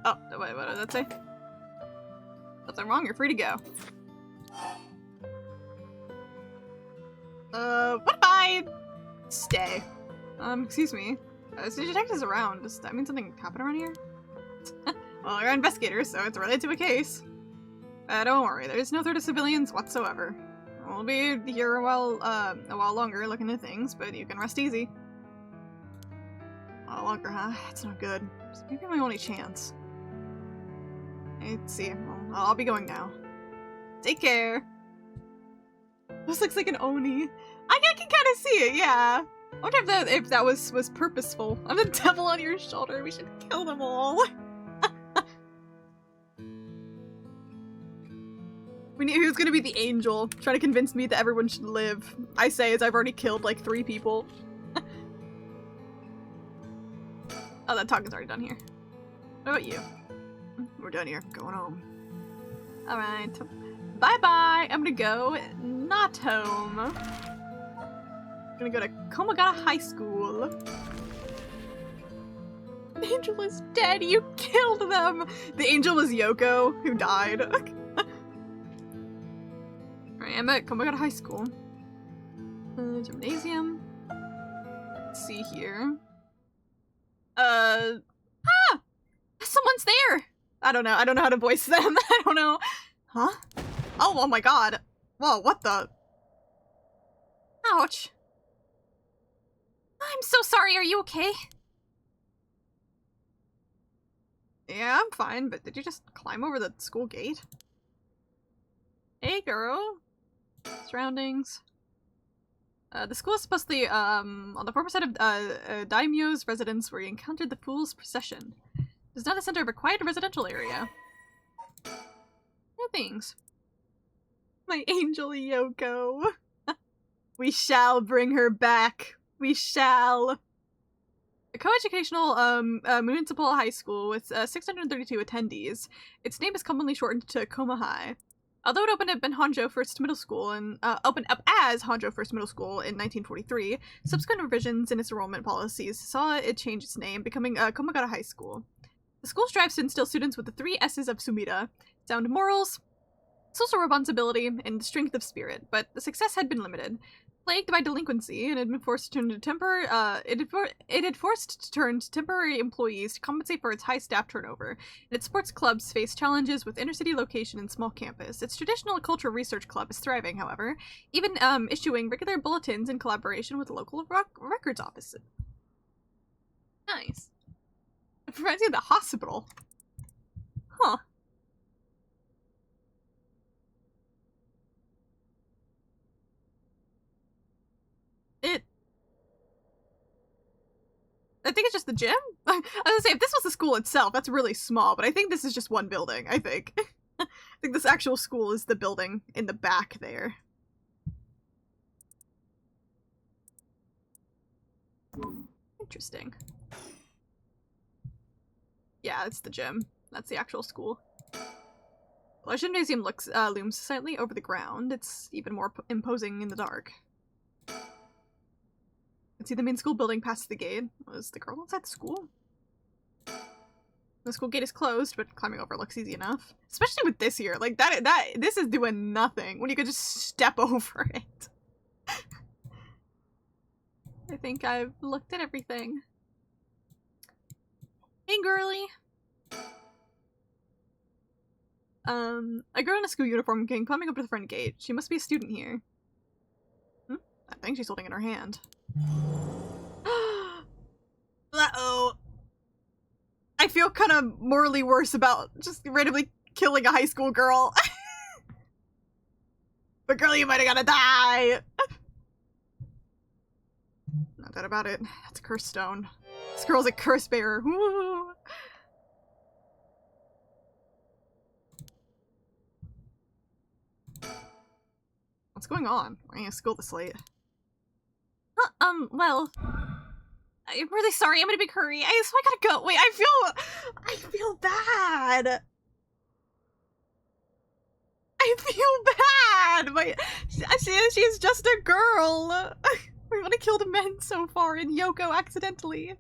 Oh, wait, what did that say? Something wrong, you're free to go. What if I stay? Excuse me. So detectives around. Does that mean something happened around here? Well, you're investigators, so it's related to a case. Don't worry, there's no threat of civilians whatsoever. We'll be here a while longer looking at things, but you can rest easy. A while longer, huh? That's not good. It's maybe my only chance. Let's see. Well, I'll be going now. Take care. This looks like an Oni. I can kind of see it, yeah. I wonder if that was purposeful. I'm the devil on your shoulder. We should kill them all. We knew who's gonna be the angel, trying to convince me that everyone should live. I say as I've already killed like 3 people. Oh, that talking's already done here. What about you? We're done here. Going home. Alright. Bye-bye! I'm gonna go not home. I'm gonna go to Komagata High School. The angel is dead! You killed them! The angel was Yoko, who died. Alright, I'm at Komagata High School. Gymnasium. Let's see here. Someone's there! I don't know how to voice them. I don't know. Huh? Oh my god. Whoa, what the? Ouch. I'm so sorry, are you okay? Yeah, I'm fine, but did you just climb over the school gate? Hey, girl. Surroundings. The school is supposed to be, on the former side of, Daimyo's residence where you encountered the Fool's Procession. It's not the center of a quiet residential area. No things. My angel Yoko. We shall bring her back. We shall. A coeducational municipal high school with 632 attendees. Its name is commonly shortened to Koma High. Although it opened up in Honjo First Middle School and opened up as Honjo First Middle School in 1943, subsequent revisions in its enrollment policies saw it change its name, becoming Komagata High School. The school strives to instill students with the 3 S's of Sumida: sound morals, social responsibility, and strength of spirit, but the success had been limited. Plagued by delinquency, and had been forced to turn to it had forced to turn to temporary employees to compensate for its high staff turnover, and its sports clubs face challenges with inner-city location and small campus. Its traditional cultural research club is thriving, however, even issuing regular bulletins in collaboration with local records offices. Nice. It provides you the hospital. Huh. I think it's just the gym? I was gonna say, if this was the school itself, that's really small, but I think this is just one building, I think. I think this actual school is the building in the back there. Interesting. Yeah, it's the gym. That's the actual school. Well, our gymnasium looms slightly over the ground. It's even more imposing in the dark. Let's see the main school building past the gate. Was the girl inside the school? The school gate is closed, but climbing over looks easy enough. Especially with this here. Like, this is doing nothing when you could just step over it. I think I've looked at everything. Hey, girly. A girl in a school uniform came climbing up to the front gate. She must be a student here. That thing she's holding in her hand. Uh-oh. I feel kind of morally worse about just randomly killing a high school girl. But girl, you might have gotta die. Not that about it. That's a curse stone. This girl's a curse bearer. Woo. What's going on? Why are you at school this late? Well, I'm really sorry. I'm in a big hurry. So I gotta go. Wait, I feel bad. I feel bad! She's just a girl! We've only killed men so far in Yoko accidentally.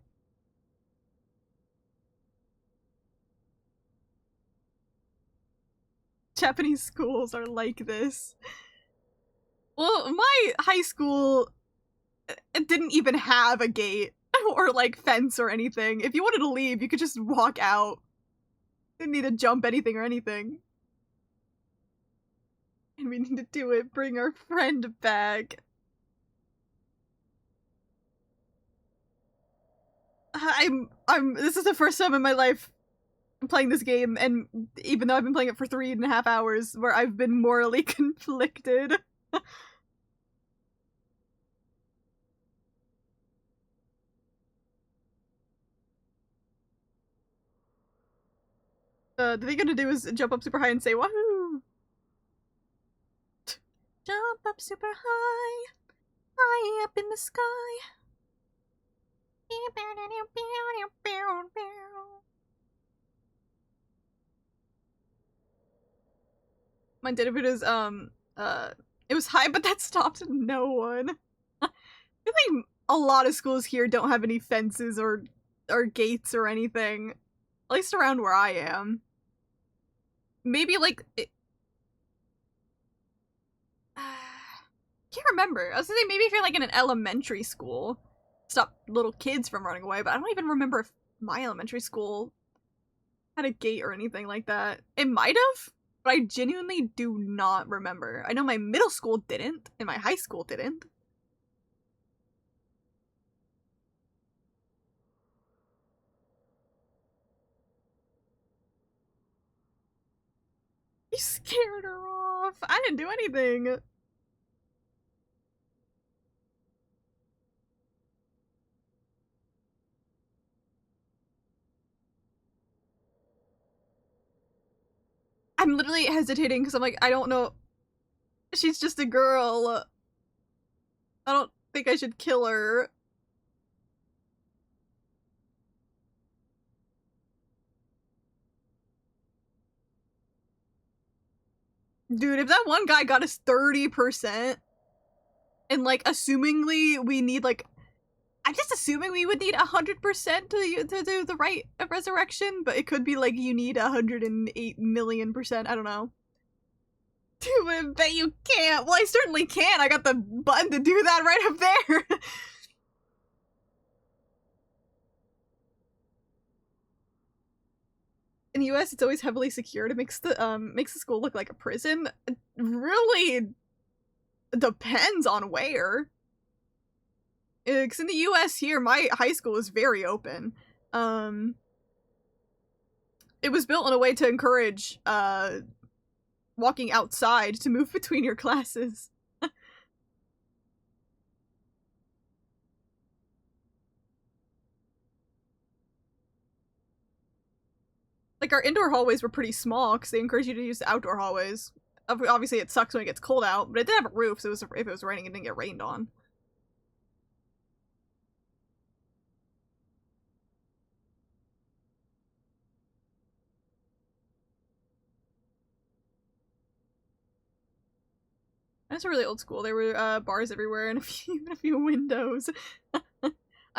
Japanese schools are like this. Well, my high school didn't even have a gate or like fence or anything. If you wanted to leave, you could just walk out. Didn't need to jump anything or anything. And we need to do it. Bring our friend back. This is the first time in my life I'm playing this game, and even though I've been playing it for 3.5 hours, where I've been morally conflicted. The thing I'm gonna do is jump up super high and say, wahoo! Jump up super high, high up in the sky. My data bit is, it was high, but that stopped no one. I think a lot of schools here don't have any fences or gates or anything. At least around where I am. Maybe, like, can't remember. I was gonna say, maybe if you're, like, in an elementary school, stop little kids from running away, but I don't even remember if my elementary school had a gate or anything like that. It might have, but I genuinely do not remember. I know my middle school didn't, and my high school didn't. You scared her off. I didn't do anything. I'm literally hesitating because I'm like, I don't know. She's just a girl. I don't think I should kill her. Dude, if that one guy got us 30%, and like, assumingly we need like, I'm just assuming we would need 100% to do the right of resurrection, but it could be like you need 108 million%, I don't know. Dude, I bet you can't. Well, I certainly can. I got the button to do that right up there. In the US, it's always heavily secured. It makes the school look like a prison. It really depends on where. Because in the US here, my high school is very open. It was built in a way to encourage walking outside to move between your classes. Like, our indoor hallways were pretty small because they encouraged you to use the outdoor hallways. Obviously, it sucks when it gets cold out, but it did have a roof, so if it was raining, it didn't get rained on. That's a really old school. There were bars everywhere and even a few windows.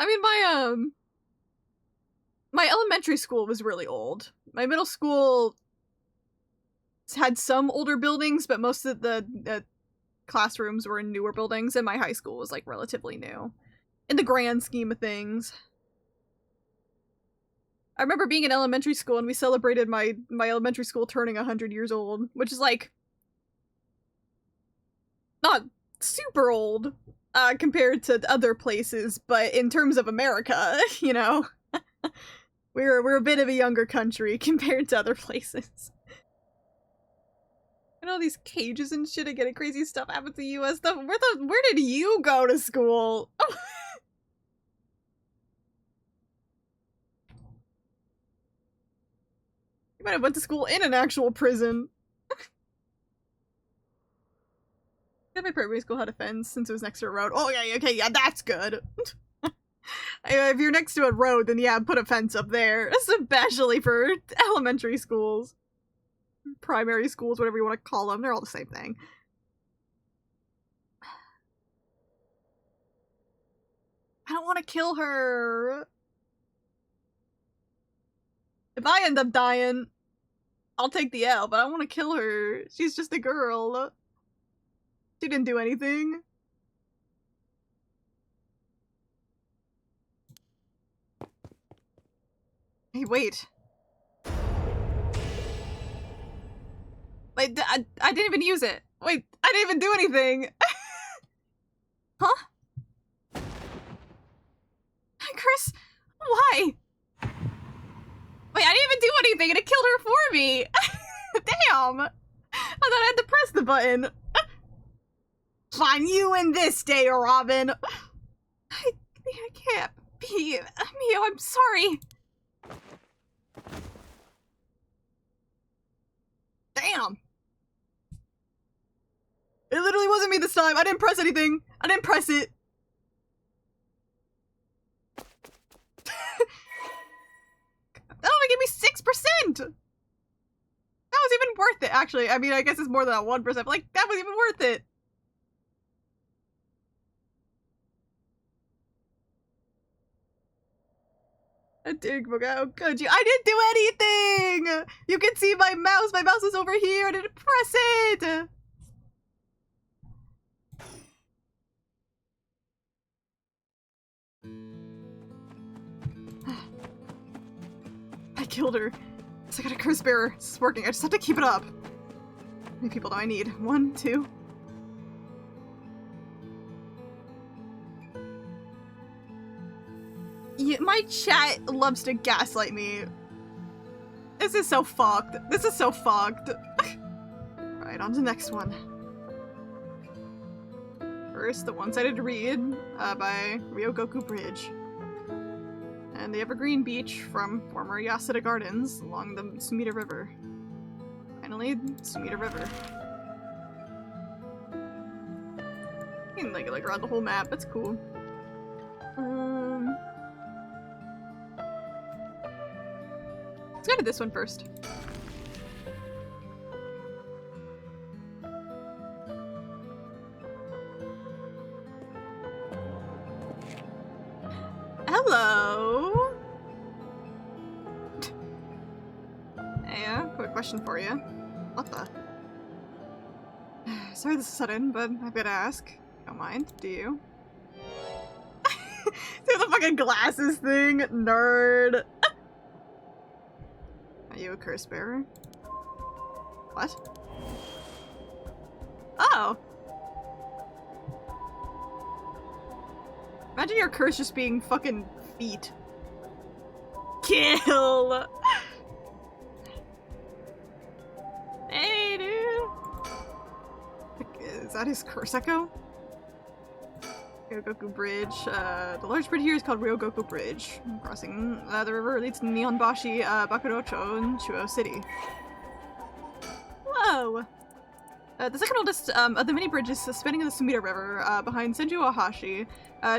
I mean, my elementary school was really old. My middle school had some older buildings, but most of the classrooms were in newer buildings, and my high school was, like, relatively new. In the grand scheme of things. I remember being in elementary school, and we celebrated my elementary school turning 100 years old, which is, like, not super old, compared to other places, but in terms of America, you know, we're a bit of a younger country compared to other places. And all these cages and shit and getting crazy stuff happens in the US stuff. Where did you go to school? You might have went to school in an actual prison. Yeah, my primary school had a fence since it was next to a road. Oh yeah, okay, yeah, that's good. If you're next to a road, then yeah, put a fence up there. Especially for elementary schools. Primary schools, whatever you want to call them, they're all the same thing. I don't want to kill her. If I end up dying, I'll take the L, but I want to kill her. She's just a girl. She didn't do anything. Hey, wait. Wait, I didn't even use it. Wait, I didn't even do anything. Huh? Chris, why? Wait, I didn't even do anything and it killed her for me. Damn. I thought I had to press the button. Fine, you win this day, Robin. I can't be. Mio, I'm sorry. Damn. It literally wasn't me this time. I didn't press anything. I didn't press it. That only gave me 6%! That was even worth it, actually. I mean, I guess it's more than that 1%, but like, that was even worth it. I didn't do anything! You can see my mouse. My mouse is over here. I didn't press it! I killed her. So I got a curse bearer. This is working. I just have to keep it up. How many people do I need? 1, 2. Yeah, my chat loves to gaslight me. This is so fucked. This is so fucked. Alright, on to the next one. First, the one-sided read by Ryogoku Bridge. And the Evergreen Beach from former Yasuda Gardens along the Sumida River. Finally, Sumida River. You can like around the whole map, that's cool. Let's go to this one first. Hello! Hey, quick question for you. What the? Sorry this is sudden, but I've got to ask. Don't mind, do you? Do the fucking glasses thing, nerd! Are you a curse bearer? What? Oh! Imagine your curse just being fucking feet. Kill! Hey, dude! Is that his curse echo? Ryogoku Bridge. The large bridge here is called Ryogoku Bridge. Crossing the river leads to Nihonbashi, Bakurocho, and Chuo City. Whoa! The second oldest of the many bridges spanning the Sumida River behind Senju Ohashi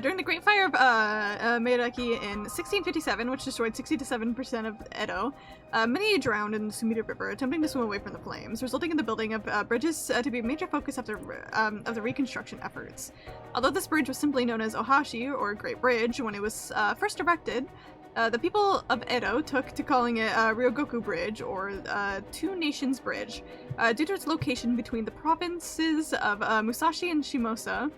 during the Great Fire of Meiraki in 1657, which destroyed 67% of Edo. Many drowned in the Sumida River, attempting to swim away from the flames, resulting in the building of bridges to be a major focus of the reconstruction efforts. Although this bridge was simply known as Ohashi, or Great Bridge, when it was first erected, the people of Edo took to calling it Ryogoku Bridge, or Two Nations Bridge, due to its location between the provinces of Musashi and Shimosa.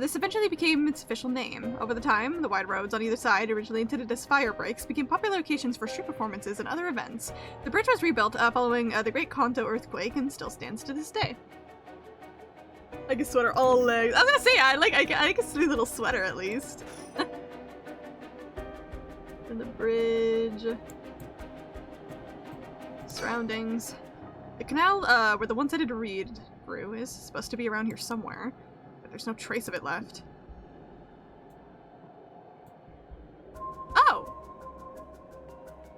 This eventually became its official name. Over the time, the wide roads on either side, originally intended as fire breaks, became popular locations for street performances and other events. The bridge was rebuilt following the Great Kanto earthquake and still stands to this day. Like a sweater, all legs. I was gonna say, I like a sweet little sweater at least. And the bridge. Surroundings. The canal where the one-sided reed grew is supposed to be around here somewhere, but there's no trace of it left. Oh!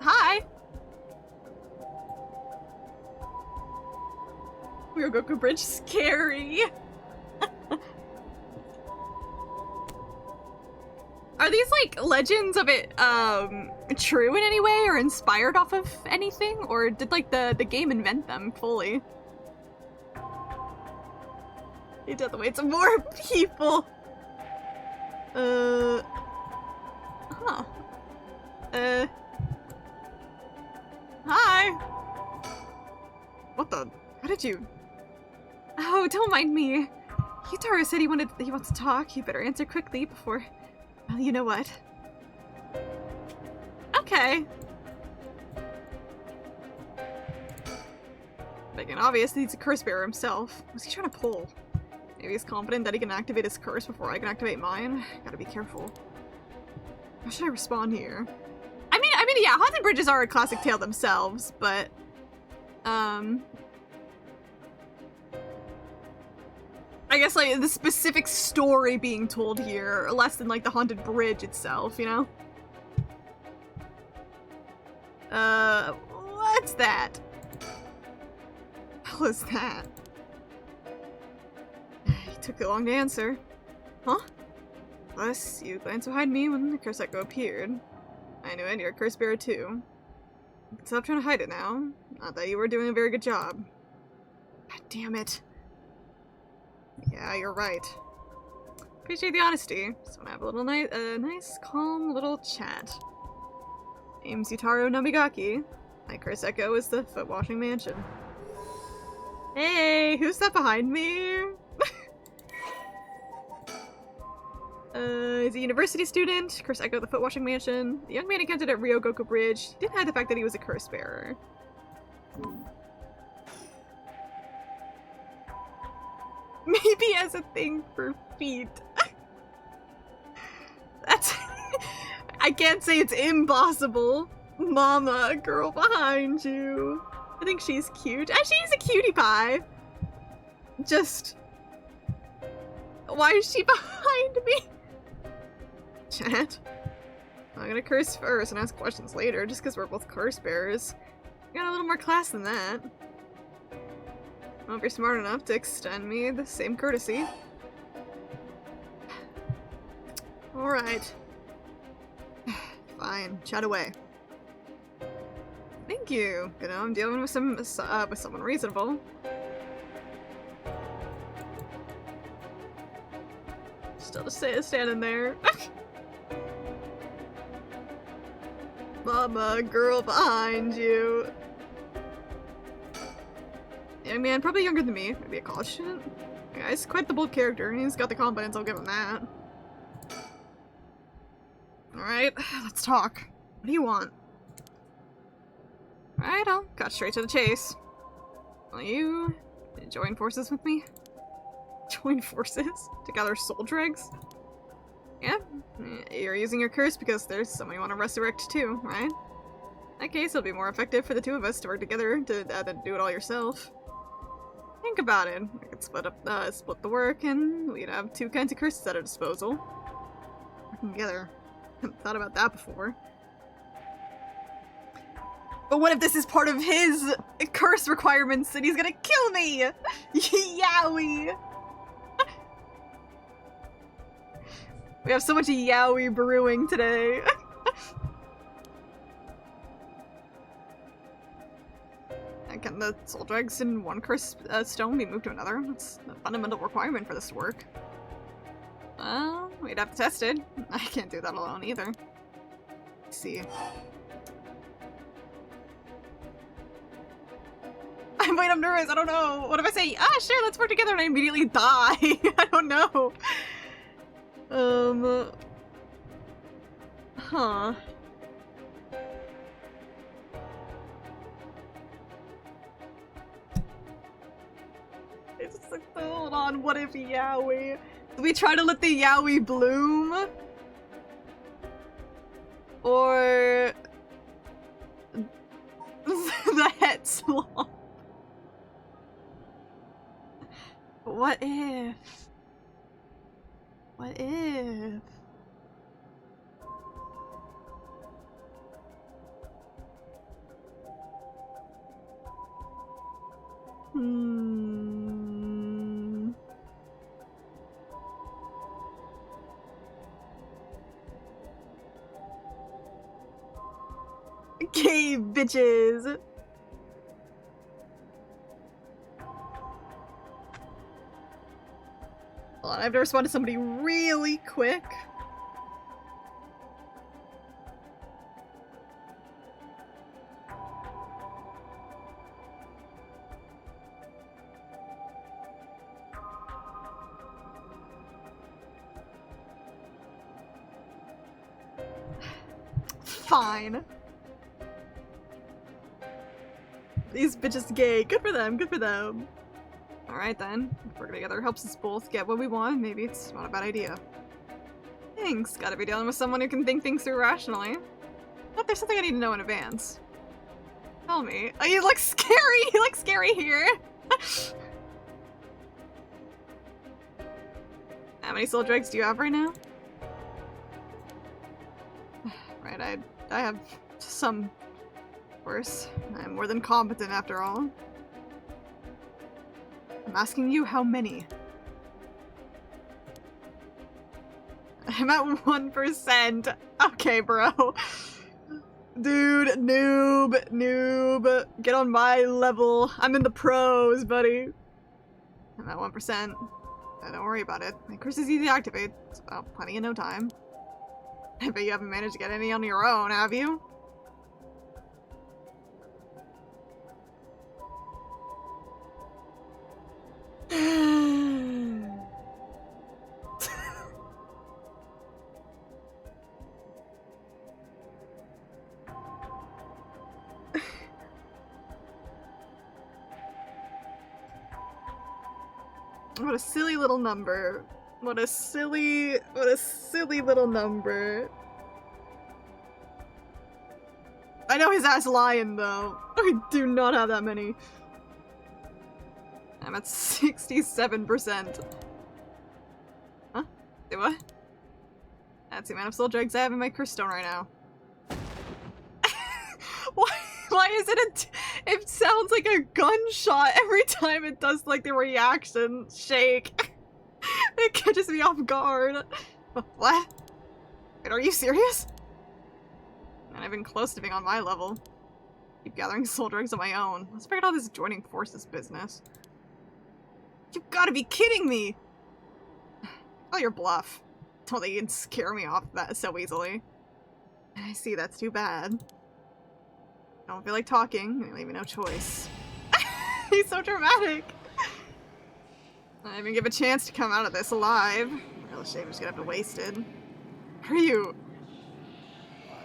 Hi! Ryogoku Bridge, scary! Are these, like, legends of it, true in any way, or inspired off of anything? Or did, like, the game invent them fully? They did the way to more people! Huh. Hi! What the? How did you? Oh, don't mind me. Yutaro said he wants to talk. You better answer quickly before... Well, you know what? Okay. Making obvious that he's a curse bearer himself. What's he trying to pull? Maybe he's confident that he can activate his curse before I can activate mine. Gotta be careful. How should I respond here? I mean, yeah, haunted bridges are a classic tale themselves, but I guess, like, the specific story being told here, less than, like, the haunted bridge itself, you know? What's that? What was that? He took too long to answer. Huh? Plus, you glanced behind me when the curse echo appeared. I knew it, you're a curse bearer too. Stop trying to hide it now. Not that you were doing a very good job. God damn it. Yeah, you're right. Appreciate the honesty. Just wanna have a little nice, calm little chat. Name's Yutaro Nomigaki. My curse echo is the foot washing mansion. Hey, who's that behind me? He's a university student. Curse echo the foot washing mansion. The young man encountered at Ryogoku Bridge. He didn't hide the fact that he was a curse bearer. Maybe as a thing for feet. That's... I can't say it's impossible. Mama, girl behind you. I think she's cute. She's a cutie pie. Just... Why is she behind me? Chat. I'm gonna curse first and ask questions later, just because we're both curse bearers. We got a little more class than that. I hope you're smart enough to extend me the same courtesy. Alright. Fine, chat away. Thank you. You know, I'm dealing with someone reasonable. Still just standing there. Mama, girl behind you. Young man, probably younger than me. Maybe a college student. Yeah, he's quite the bold character. He's got the confidence, I'll give him that. Alright, let's talk. What do you want? Alright, I'll cut straight to the chase. Will you join forces with me? Join forces? To gather soul dregs? Yeah, you're using your curse because there's someone you want to resurrect too, right? In that case, it'll be more effective for the two of us to work together than do it all yourself. Think about it. We could split the work, and we'd have two kinds of curses at our disposal. Working together. Haven't thought about that before. But what if this is part of his curse requirements and he's gonna kill me? Yowie! We have so much yowie brewing today. And can the soul dregs in one curse stone be moved to another? That's a fundamental requirement for this to work. Well, we'd have to test it. I can't do that alone either. Let's see. Wait, I'm nervous. I don't know. What if I say, sure, let's work together, and I immediately die? I don't know. Huh. It's just like, hold on. What if Yowie? Do we try to let the Yowie bloom? Or the head swamp? What if? What if? Okay, bitches! Hold on, I have to respond to somebody really quick. Fine. These bitches gay. Good for them, good for them. Alright then, if working together helps us both get what we want, maybe it's not a bad idea. Thanks, gotta be dealing with someone who can think things through rationally. But there's something I need to know in advance. Tell me. Oh, you look scary! You look scary here! How many soul dregs do you have right now? Right, I have some. Of course, I'm more than competent after all. I'm asking you how many. I'm at 1%. Okay, bro. Dude, noob. Get on my level. I'm in the pros, buddy. I'm at 1%. Don't worry about it. My curse is easy to activate. It's about plenty in no time. I bet you haven't managed to get any on your own, have you? What a silly little number. What a silly little number. I know his ass lying though. I do not have that many. I'm at 67%. Huh? Do what? That's the amount of soul dregs I have in my curse stone right now. Why is it it sounds like a gunshot every time it does like the reaction shake. It catches me off guard. What? Wait, are you serious? Man, I've been close to being on my level. Keep gathering soul dregs on my own. Let's figure out this joining forces business. You've gotta be kidding me! Oh, your bluff. Don't think you can scare me off that so easily. I see, that's too bad. I don't feel like talking. You leave me no choice. He's so dramatic! I didn't even give a chance to come out of this alive. Real shame, I'm just gonna have to waste it. Are you...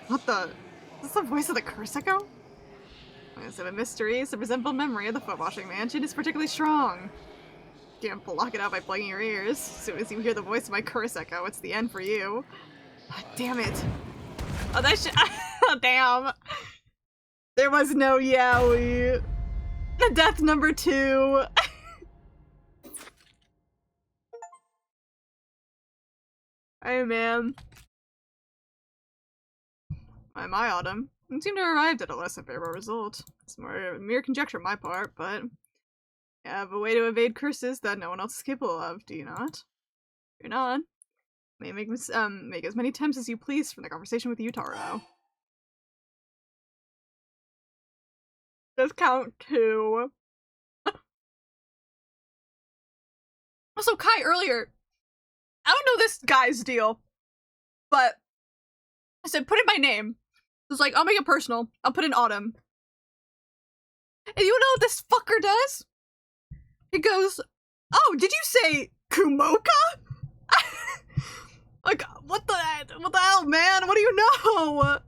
What the... Is this the voice of the curse echo? Is it a mystery? It's a resentful memory of the foot-washing mansion is particularly strong. You can't block it out by plugging your ears. As soon as you hear the voice of my curse echo, it's the end for you. Oh, damn it. Oh, that shit. Oh, damn. There was no Yowie. Death number 2. Hey, man. My autumn. You seem to have arrived at a less than favorable result. It's more mere conjecture on my part, but you have a way to evade curses that no one else is capable of, do you not? You're not. You may make as many attempts as you please from the conversation with Utaro. Does count too. Also, Kai earlier, I don't know this guy's deal, but I said put in my name. It was like, I'll make it personal. I'll put in Autumn. And you know what this fucker does? He goes, oh, did you say Kumoka? Like, what the hell, man? What do you know?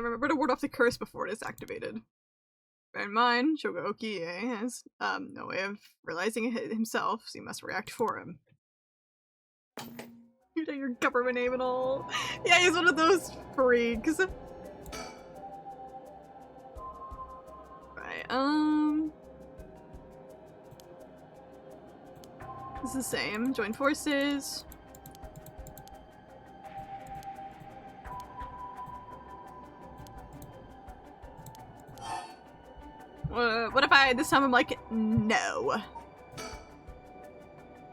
Remember to ward off the curse before it is activated. Bear in mind, Shogo Okie has no way of realizing it himself, so you must react for him. You know your government name and all. Yeah, he's one of those freaks. Right, it's the same. Join forces. What if this time I'm like, no.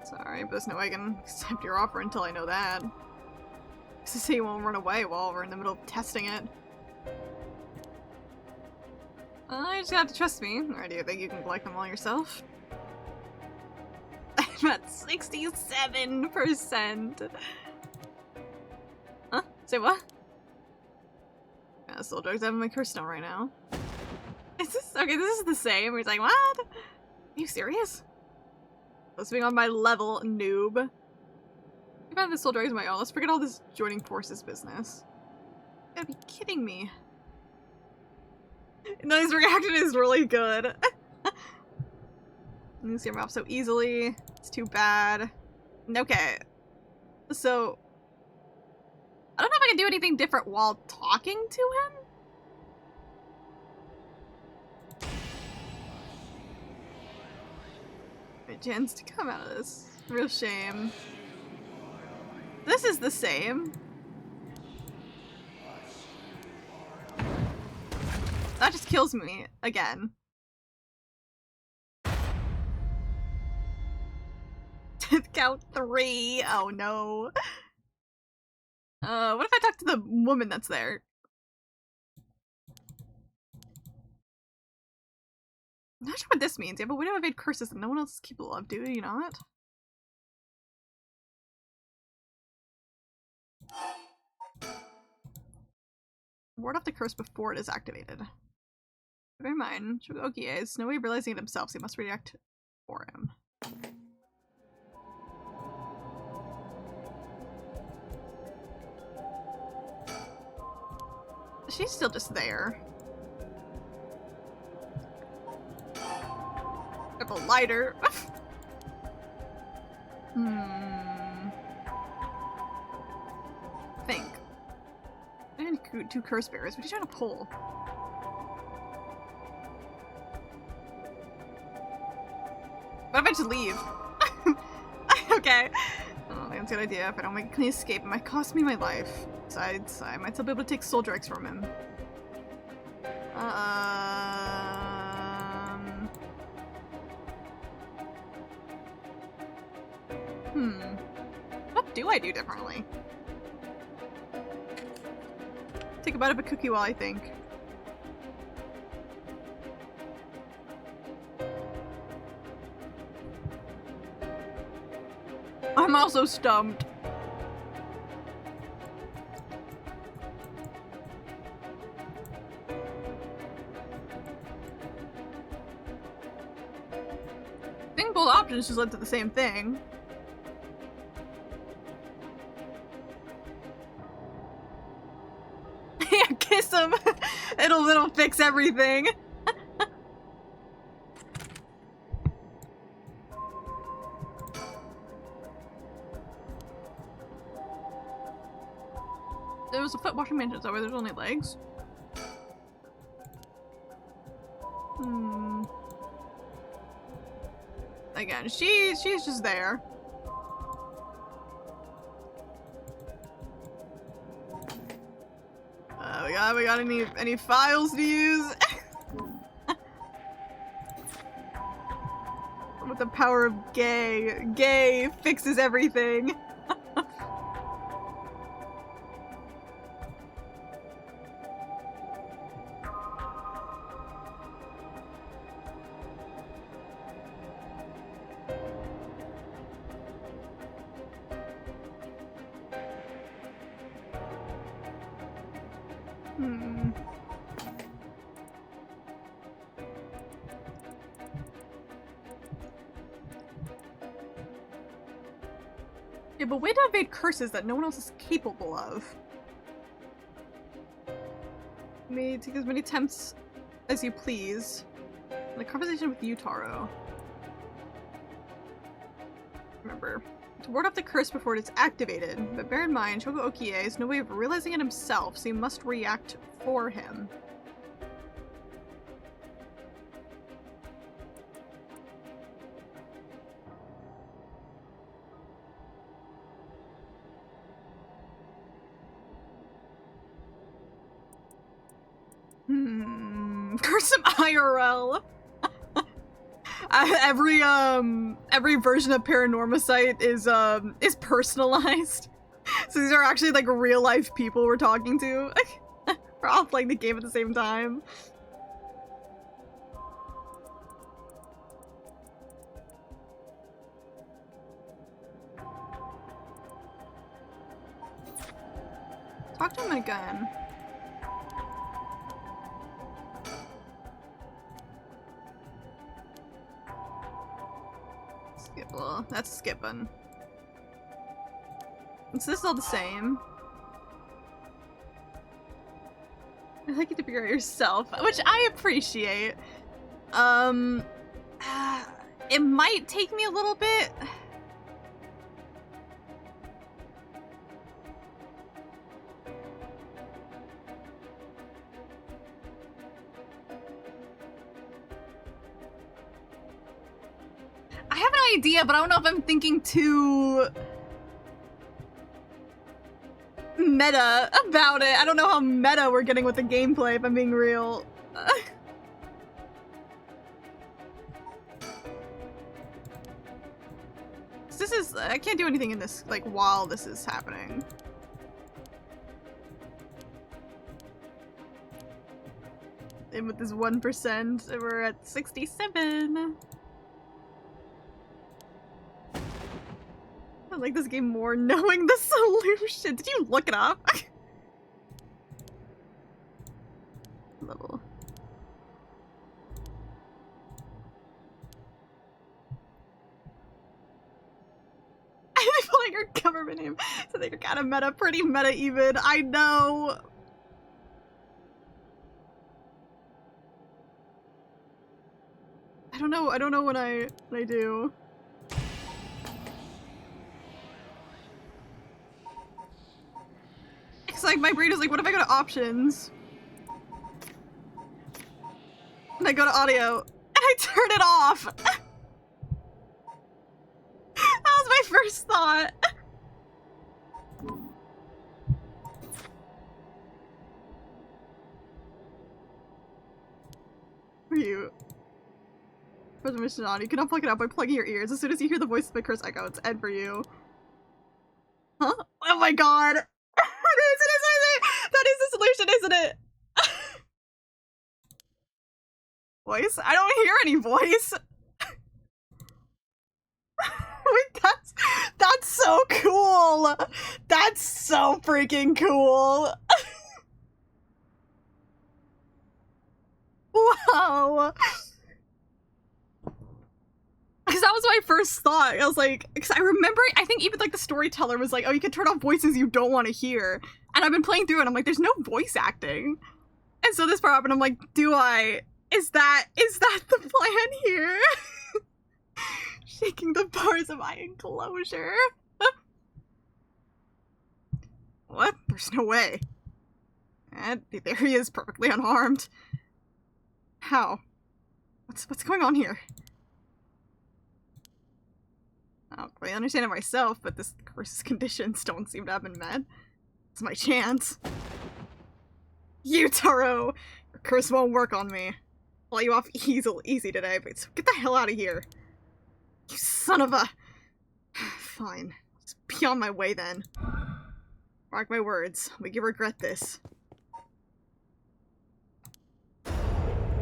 Sorry, but there's no way I can accept your offer until I know that. Because to say you won't run away while we're in the middle of testing it. You just have to trust me. Or do you think you can collect them all yourself? I'm at 67%. Huh? Say what? Yeah, soul drugs having my curse stone right now. Is this okay? This is the same. He's like, what? Are you serious? Let's be on my level, noob. You found this soul drugs my own. Let's forget all this joining forces business. You gotta be kidding me. No, his reaction is really good. You see him off so easily. It's too bad. Okay. So I don't know if I can do anything different while talking to him. A chance to come out of this. Real shame. This is the same. That just kills me again. Count 3. Oh no. What if I talk to the woman that's there? I'm not sure what this means. You have a way to evade curses that no one else is capable of, do you not? Ward off the curse before it is activated. Bear in mind, Shogoki has no way of realizing it himself, so he must react for him. She's still just there. I have a lighter. Think. I had 2 curse bearers. What are you trying to pull? What if I just leave? Okay. I don't think that's a good idea. If I don't make a clean escape, it might cost me my life. Besides, I might still be able to take soul dregs from him. What do I do differently? Take a bite of a cookie while I think. I'm also stumped. I think both options just led to the same thing. Yeah, kiss him. It'll fix everything. There was a foot washing mansion, so where there's only legs. Again, she's just there. god, we got any files to use? With the power of gay. Gay fixes everything. Yeah, but way to evade curses that no one else is capable of. You may take as many attempts as you please. In a conversation with you, Taro. Remember, to ward off the curse before it is activated, but bear in mind, Shogo Okie has no way of realizing it himself, so you must react for him. Curse him IRL. Every version of Paranormasight is personalized. So these are actually like real life people we're talking to. We're all playing the game at the same time. Talk to him again. Well, that's skipping. Is this all the same? I like you to figure out yourself, which I appreciate. It might take me a little bit. I have an idea, but I don't know if I'm thinking too meta about it. I don't know how meta we're getting with the gameplay, if I'm being real. This is, I can't do anything in this, like, while this is happening. And with this 1%, we're at 67. I like this game more knowing the solution. Did you look it up? Level. I feel like your government name, so that you're kind of meta, pretty meta even. I know. I don't know when I do. It's like my brain is like, what if I go to options? And I go to audio, and I turn it off! That was my first thought. For you. For the mission on, you cannot plug it up by plugging your ears. As soon as you hear the voice of the curse echo, it's Ed for you. Huh? Oh my god! That is the solution, isn't it? Voice? I don't hear any voice. Wait, that's so cool. That's so freaking cool. Wow. Because that was my first thought. I was like, because I remember, I think even like the storyteller was like, oh, you can turn off voices you don't want to hear. And I've been playing through it and I'm like, there's no voice acting. And so this part happened, I'm like, do I? Is that the plan here? Shaking the bars of my enclosure. What? There's no way. And there he is, perfectly unharmed. How? What's going on here? I don't quite understand it myself, but this curse's conditions don't seem to have been met. It's my chance. You, Taro! Your curse won't work on me. I'll let you off easy today, but so get the hell out of here. You son of a... Fine. Just be on my way then. Mark my words. I'll make you regret this.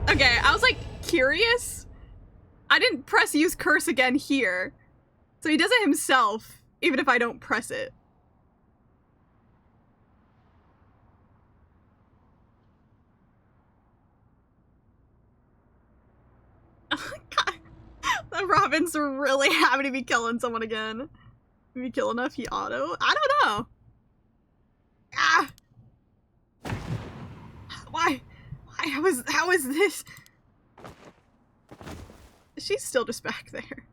Okay, I was like, curious? I didn't press use curse again here. So he does it himself, even if I don't press it. God. The Robin's really happy to be killing someone again. If you kill enough, he auto? I don't know. Ah! Why? How is this? She's still just back there.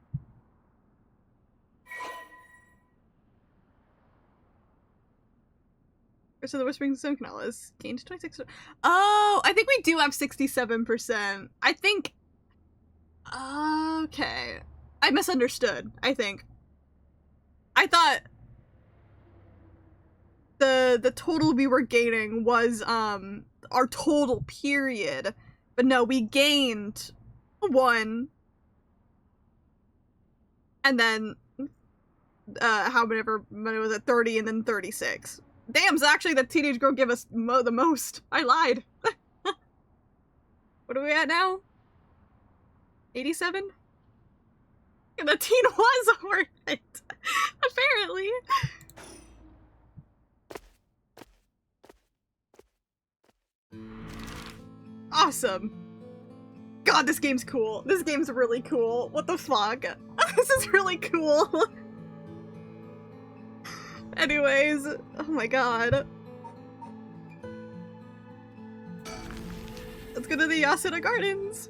So the Whispering Stone Canal is gained 26. Oh, I think we do have 67%. I think. Okay. I misunderstood, I think. I thought the total we were gaining was our total period. But no, we gained 1. And then how many was it? 30 and then 36. Damn, so actually the teenage girl gave us the most. I lied. What are we at now? 87? The teen was worth it. Apparently. Awesome. God, this game's cool. This game's really cool. What the fuck? This is really cool. Anyways, oh my god. Let's go to the Yasuna Gardens.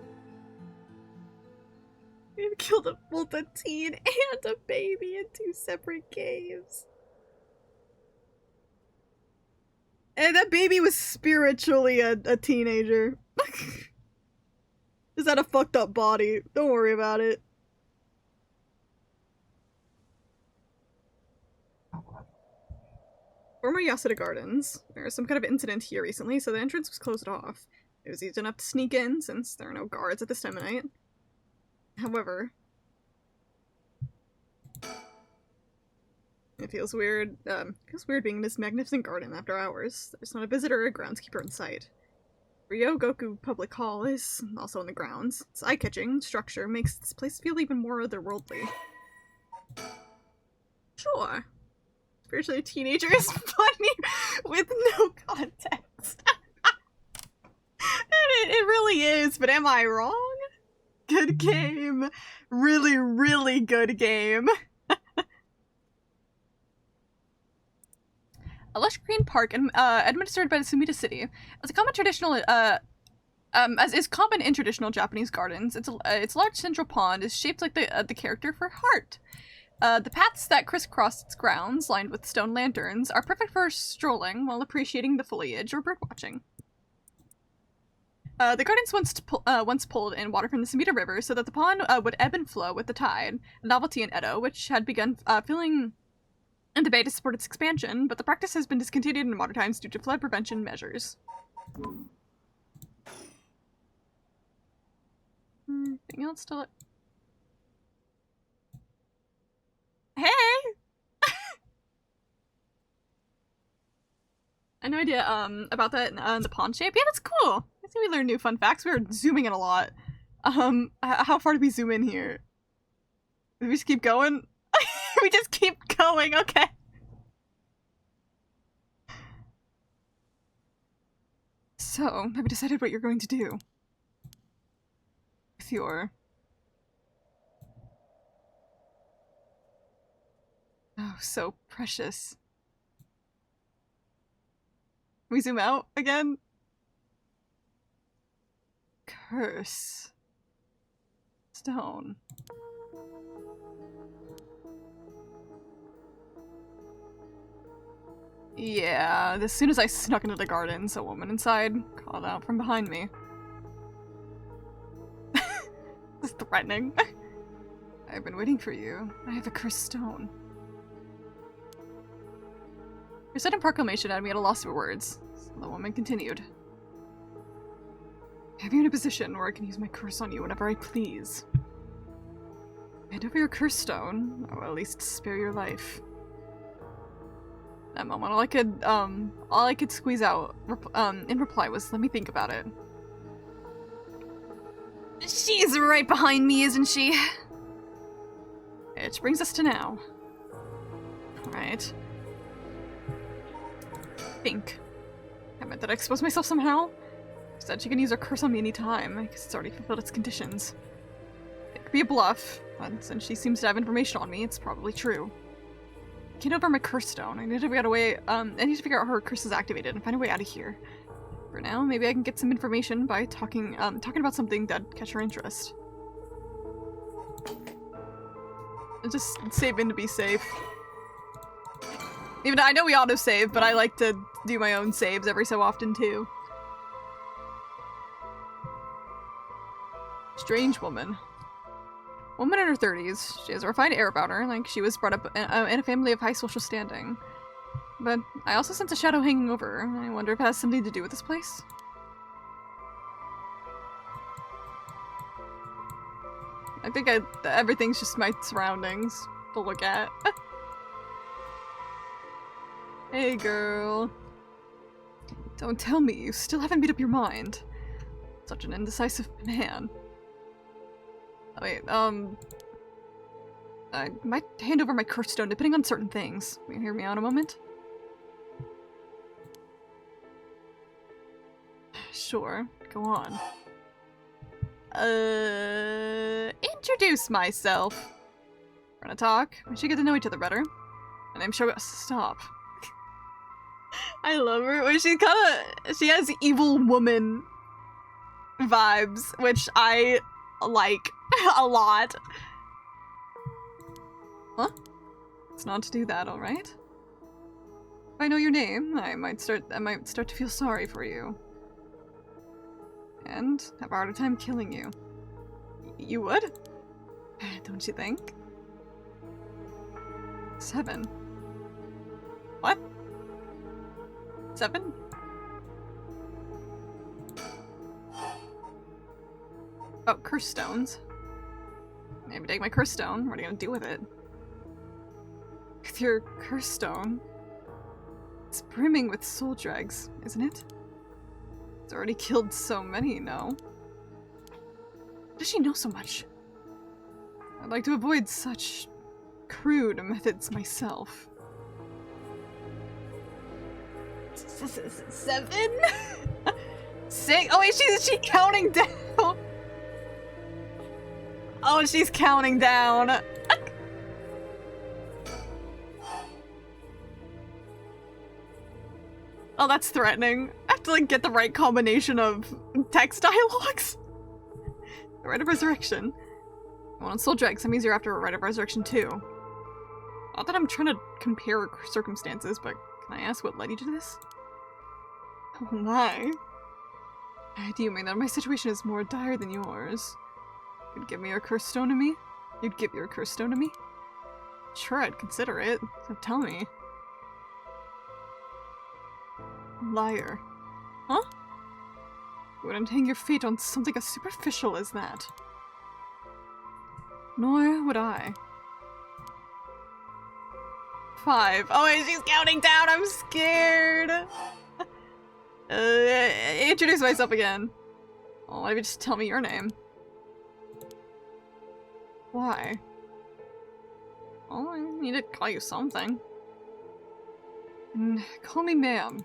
We've killed both a teen and a baby in 2 separate caves. And that baby was spiritually a teenager. Is that a fucked up body? Don't worry about it. Former Yasuna Gardens. There was some kind of incident here recently, so the entrance was closed off. It was easy enough to sneak in, since there are no guards at this time of night. However, it feels weird. Being in this magnificent garden after hours. There's not a visitor or a groundskeeper in sight. Ryogoku Public Hall is also on the grounds. Its eye-catching structure makes this place feel even more otherworldly. Sure. Spiritually teenager is funny with no context. it really is, but am I wrong? Good game. Really, really good game. A lush green park administered by the Sumida City. As is common in traditional Japanese gardens, its large central pond is shaped like the character for heart. The paths that crisscross its grounds, lined with stone lanterns, are perfect for strolling while appreciating the foliage or birdwatching. The gardens once pulled in water from the Sumida River so that the pond would ebb and flow with the tide, a novelty in Edo, which had begun filling in the bay to support its expansion, but the practice has been discontinued in modern times due to flood prevention measures. Anything else to look? Hey! I had no idea about that the pond shape. Yeah, that's cool. I think we learned new fun facts. We were zooming in a lot. How far do we zoom in here? Did we just keep going? We just keep going, okay. So, have you decided what you're going to do? With your... Oh, so precious. We zoom out again? Curse. Stone. Yeah, as soon as I snuck into the gardens, a woman inside called out from behind me. It's threatening. I've been waiting for you. I have a cursed stone. Your sudden proclamation had me at a loss for words. So the woman continued. have you in a position where I can use my curse on you whenever I please. Hand over your curse stone, or at least spare your life. That moment, all I could squeeze out, in reply was, let me think about it. She's right behind me, isn't she? Which brings us to now. Alright. Think. I meant that I exposed myself somehow? She said she can use her curse on me anytime. I guess it's already fulfilled its conditions. It could be a bluff, but since she seems to have information on me, it's probably true. Get over my curse stone. I need to figure out how her curse is activated and find a way out of here. For now, maybe I can get some information by talking about something that'd catch her interest. Just save in to be safe. Even though I know we auto-save, but I like to do my own saves every so often too. Strange woman. Woman in her 30s. She has a refined air about her, like she was brought up in a family of high social standing. But I also sense a shadow hanging over her. I wonder if it has something to do with this place? I think everything's just my surroundings to look at. Hey girl. Don't tell me you still haven't made up your mind. Such an indecisive man. Oh, wait, I might hand over my curse stone depending on certain things. Will you hear me out a moment? Sure, go on. Introduce myself. We're gonna talk. We should get to know each other better. My name's Shoga. Stop. I love her. When she has evil woman vibes, which I like a lot. Huh? It's not to do that, alright? If I know your name, I might start to feel sorry for you. And have a harder time killing you. You would? Don't you think? 7. What? 7? Oh, curse stones. Maybe take my curse stone. What are you gonna do with it? With your curse stone? It's brimming with soul dregs, isn't it? It's already killed so many, no? How does she know so much? I'd like to avoid such crude methods myself. 7? 6? Oh wait, she's counting down! Oh, she's counting down! Oh, that's threatening. I have to like get the right combination of text dialogues. The Rite of Resurrection. Well, on Soul Drag, some easier after a Rite of Resurrection too. Not that I'm trying to compare circumstances, but can I ask what led you to this? Oh my. Do you mean that my situation is more dire than yours? You'd give me your curse stone to me? You'd give your curse stone to me? Sure, I'd consider it, so tell me. Liar. Huh? You wouldn't hang your fate on something as superficial as that. Nor would I. 5. Oh wait, she's counting down, I'm scared! Introduce myself again. Oh, why don't you just tell me your name? Why? Oh, I need to call you something. Call me ma'am.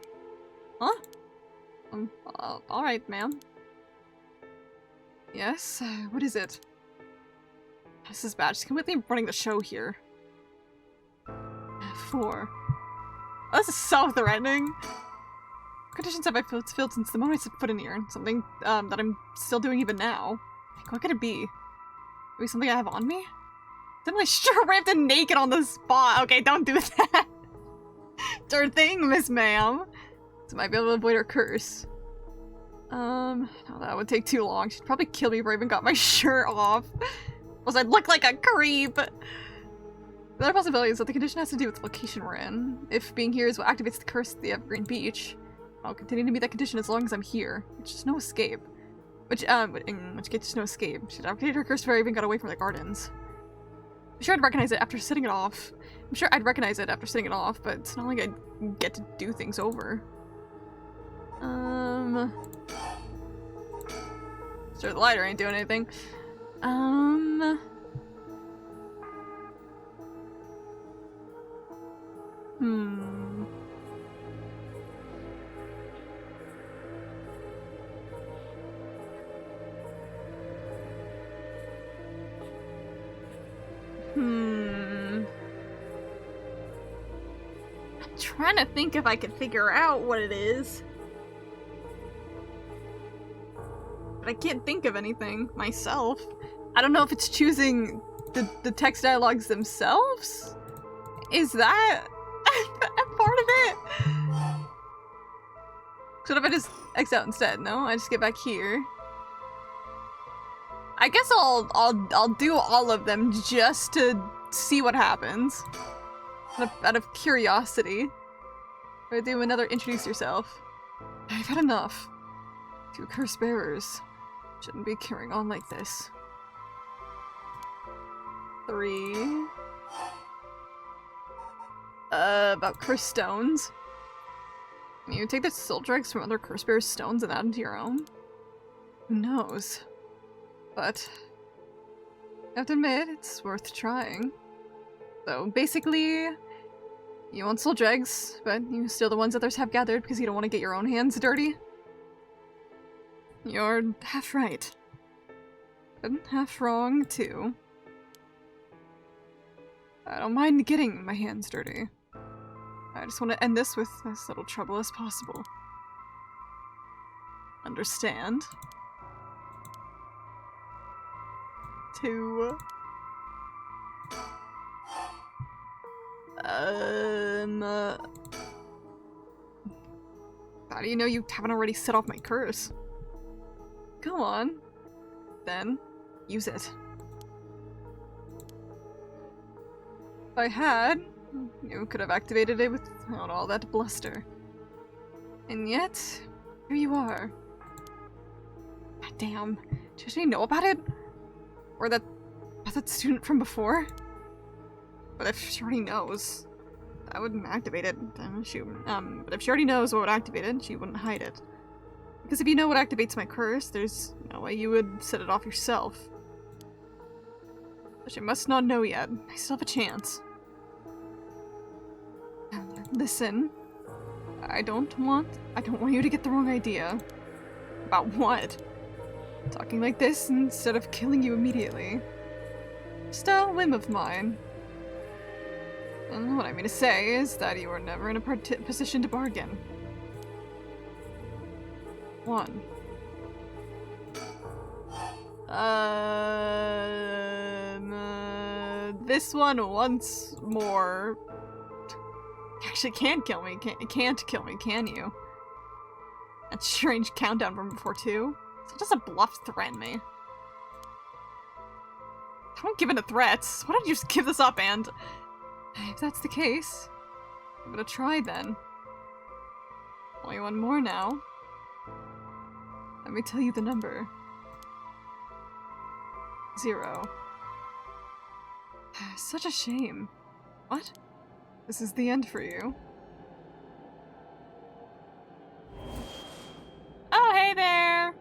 Huh? Alright, ma'am. Yes? What is it? This is bad. She's completely running the show here. 4. Oh, this is so threatening. Conditions have I filled since the moment I set foot in here. Something that I'm still doing even now. Like, what could it be? Maybe something I have on me? Suddenly sure ripped and naked on the spot. Okay, don't do that. It's her thing, Miss Ma'am. So I might be able to avoid her curse. No, that would take too long. She'd probably kill me before I even got my shirt off. Plus I'd look like a creep. The other possibility is that the condition has to do with the location we're in. If being here is what activates the curse at the Evergreen Beach, I'll continue to meet that condition as long as I'm here. It's just no escape. In which case, no escape. She'd activated her curse before I even got away from the gardens. I'm sure I'd recognize it after setting it off. But it's not like I'd get to do things over. Sure, the lighter ain't doing anything. I'm trying to think if I can figure out what it is. But I can't think of anything myself. I don't know if it's choosing the text dialogues themselves? Is that a part of it? So what if I just X out instead? No, I just get back here. I guess I'll do all of them just to see what happens. Out of curiosity. Or do another introduce yourself. I've had enough. 2 curse bearers. Shouldn't be carrying on like this. 3. About curse stones. You take the soul dregs from other curse bearers' stones and add them to your own? Who knows? But I have to admit, it's worth trying. So basically, you want soul dregs, but you steal the ones others have gathered because you don't want to get your own hands dirty? You're half right. But half wrong, too. I don't mind getting my hands dirty. I just want to end this with as little trouble as possible. Understand? 2. How do you know you haven't already set off my curse? Go on. Then, use it. If I had, you could have activated it without all that bluster. And yet, here you are. God damn. Did she know about it? Or that student from before? But if she already knows, that wouldn't activate it, then she but if she already knows what would activate it, she wouldn't hide it. Because if you know what activates my curse, there's no way you would set it off yourself. But she must not know yet. I still have a chance. Listen, I don't want you to get the wrong idea. About what? Talking like this instead of killing you immediately. Just a whim of mine. And what I mean to say is that you are never in a position to bargain. 1. This one once more. Actually, can't kill me. Can't kill me, can you? That strange countdown from before too. So just a bluff threaten me. I don't give in to threats. Why don't you just give this up, and if that's the case, I'm gonna try then. Only one more now. Let me tell you the number. 0. Such a shame. What? This is the end for you. Oh, hey there!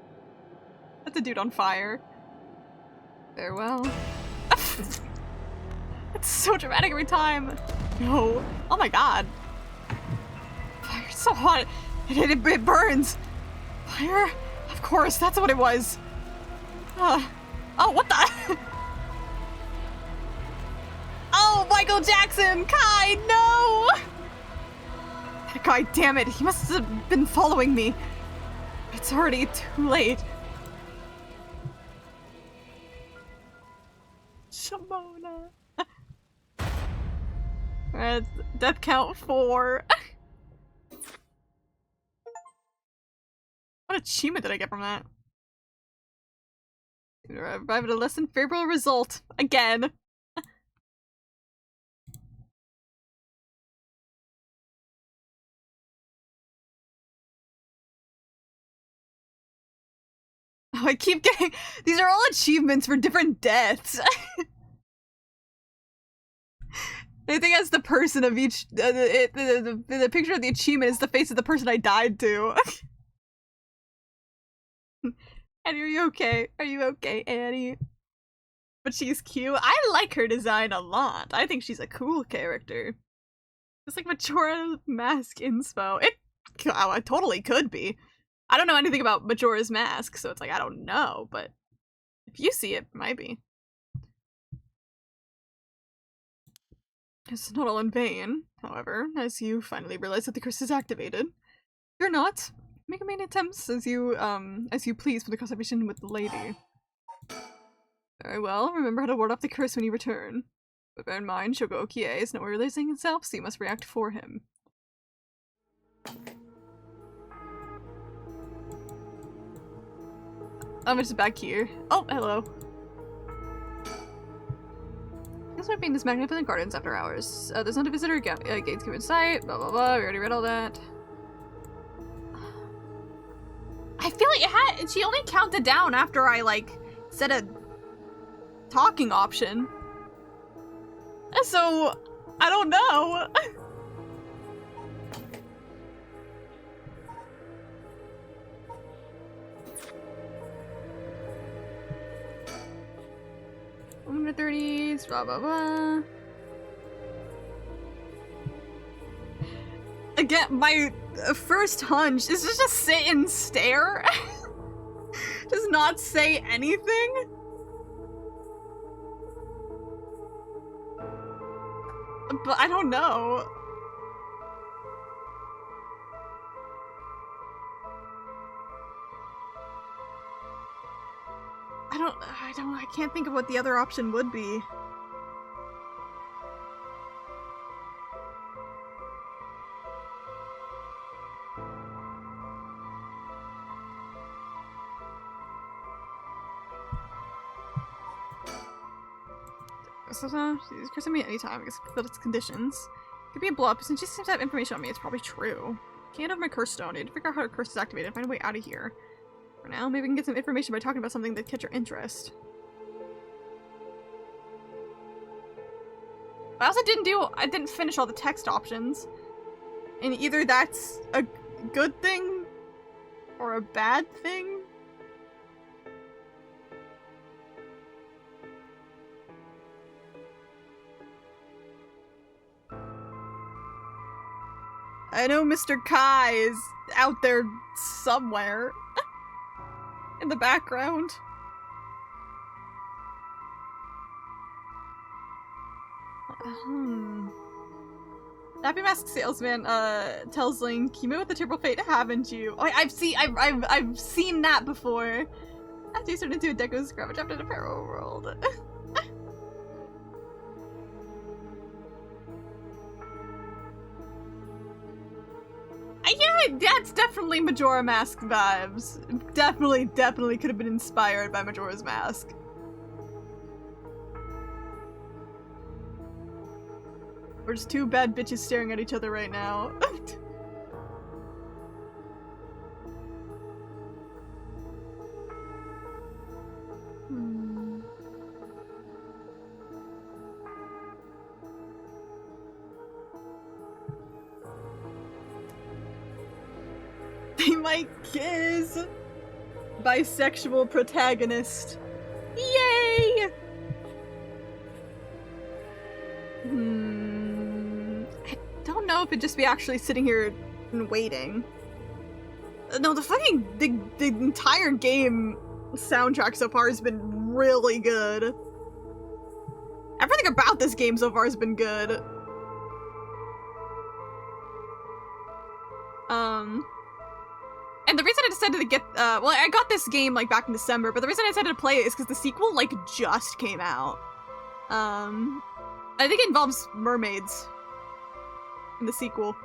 That's a dude on fire. Farewell. It's so dramatic every time. No. Oh my god. Fire's so hot. It burns. Fire? Of course, that's what it was. Oh, what the? Oh, Michael Jackson! Kai, no! God damn it, he must have been following me. It's already too late. Shamona. Death count 4. What achievement did I get from that? Arrived at a less than favorable result. Again. Oh, I keep getting. These are all achievements for different deaths. I think as the person of each. The picture of the achievement is the face of the person I died to. Annie, are you okay? Are you okay, Annie? But she's cute. I like her design a lot. I think she's a cool character. It's like Majora's Mask inspo. It totally could be. I don't know anything about Majora's Mask, so it's like, I don't know, but if you see it, it might be. It's not all in vain, however, as you finally realize that the curse is activated. You're not. Make many attempts as you please for the conversation with the lady. Very well, remember how to ward off the curse when you return. But bear in mind, Shogo Okie is not realizing himself, so you must react for him. I'm just back here. Oh, hello. This might be in this magnificent gardens after hours. There's not a visitor gates given sight, blah blah blah, we already read all that. I feel like she only counted down after I, like, said a talking option. So, I don't know. Under 30s, blah blah blah. Again, my first hunch is to just sit and stare. Just not say anything. But I don't know. I can't think of what the other option would be. So, she's cursing me anytime, I guess, but it's conditions. Could be a bluff, since she seems to have information on me, it's probably true. Can't have my curse stone. I need to figure out how her curse is activated and find a way out of here. For now, maybe we can get some information by talking about something that catch her interest. I also I didn't finish all the text options. And either that's a good thing or a bad thing. I know Mr. Kai is out there somewhere in the background. Happy Mask Salesman tells Link, "You met with the terrible fate, haven't you?" Oh, I've seen that before. After you turned into a Deku scrub, trapped in a parallel world. Yeah, that's definitely Majora Mask vibes. Definitely could have been inspired by Majora's Mask. We're just two bad bitches staring at each other right now. They might kiss! Bisexual protagonist. Yay! I don't know if it'd just be actually sitting here and waiting. No, the entire game soundtrack so far has been really good. Everything about this game so far has been good. And the reason I decided to get, well, I got this game, like, back in December, but the reason I decided to play it is because the sequel, like, just came out. I think it involves mermaids in the sequel.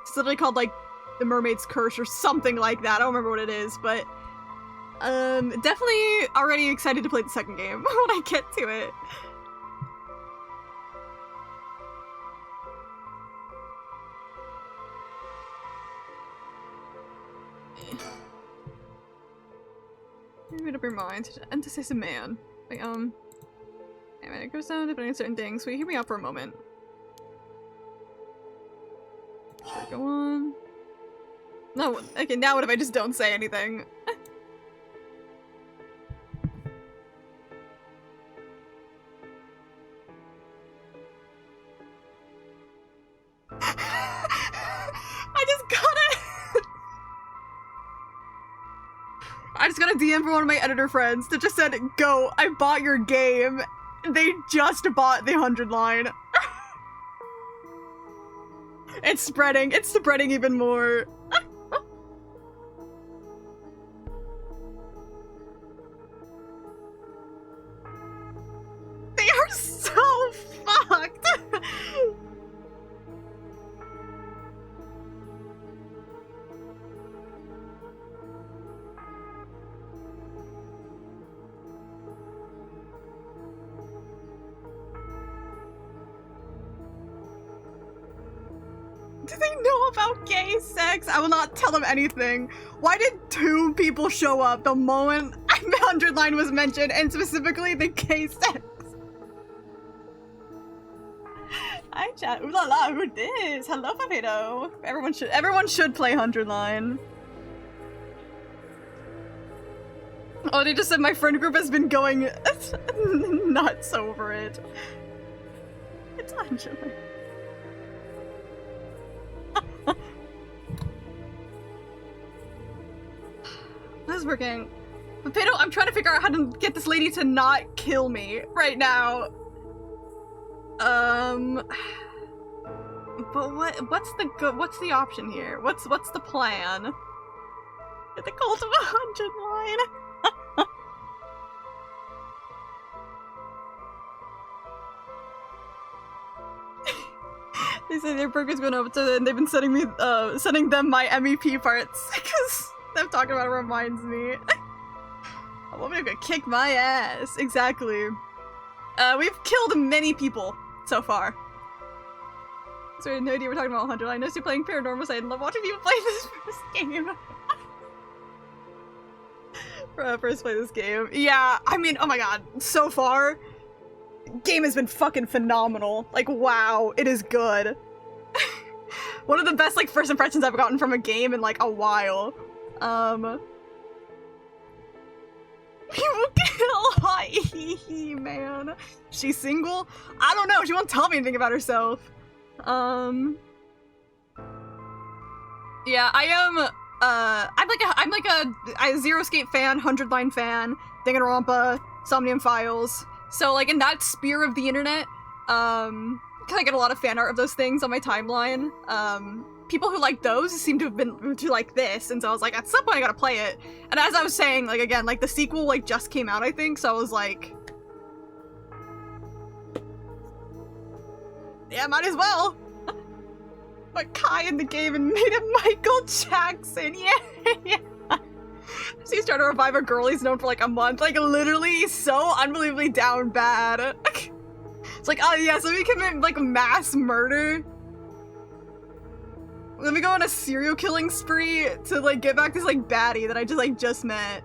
It's literally called, like, The Mermaid's Curse or something like that. I don't remember what it is, but, definitely already excited to play the second game when I get to it. You made up your mind. And to say some man. Like, anyway, it goes down depending on certain things. So hear me out for a moment. Sure, go on. No, okay, now what if I just don't say anything? I just got a DM from one of my editor friends that just said, "Go, I bought your game." They just bought the 100 line. It's spreading even more. They are so fucked. Do they know about gay sex? I will not tell them anything. Why did 2 people show up the moment 100 line was mentioned, and specifically the gay sex? Hi chat. Ooh la la, who this? Hello Papito. Everyone should play 100 line. Oh, they just said my friend group has been going nuts over it. It's Angela. This is working. Papito, I'm trying to figure out how to get this lady to not kill me right now. But what's the option here? What's the plan? Get the cult of 100 line. They say their burger's going over, so then they've been sending them my MEP parts because them talking about it reminds me. A woman who could kick my ass. Exactly. We've killed many people so far. So I had no idea we're talking about 100. I know you're playing Paranormasight and love watching people play this first game. First play this game. Yeah, I mean, oh my god. So far, game has been fucking phenomenal. Like, wow, it is good. One of the best, like, first impressions I've gotten from a game in, like, a while. People get a lot, man. She's single? I don't know, she won't tell me anything about herself. Yeah, I'm like a Zero Escape fan, 100 line fan, Danganronpa, Somnium Files. So like in that sphere of the internet, cause I get a lot of fan art of those things on my timeline. People who like those seem to have been to like this, and so I was like, at some point I gotta play it. And as I was saying, like again, like the sequel like just came out, I think, so I was like, yeah, might as well. But Kai in the game and made him Michael Jackson, yeah. So he's trying to revive a girl he's known for like a month, like literally so unbelievably down bad. It's like, oh yeah, so we commit like mass murder. Let me go on a serial killing spree to like get back this like baddie that I just met.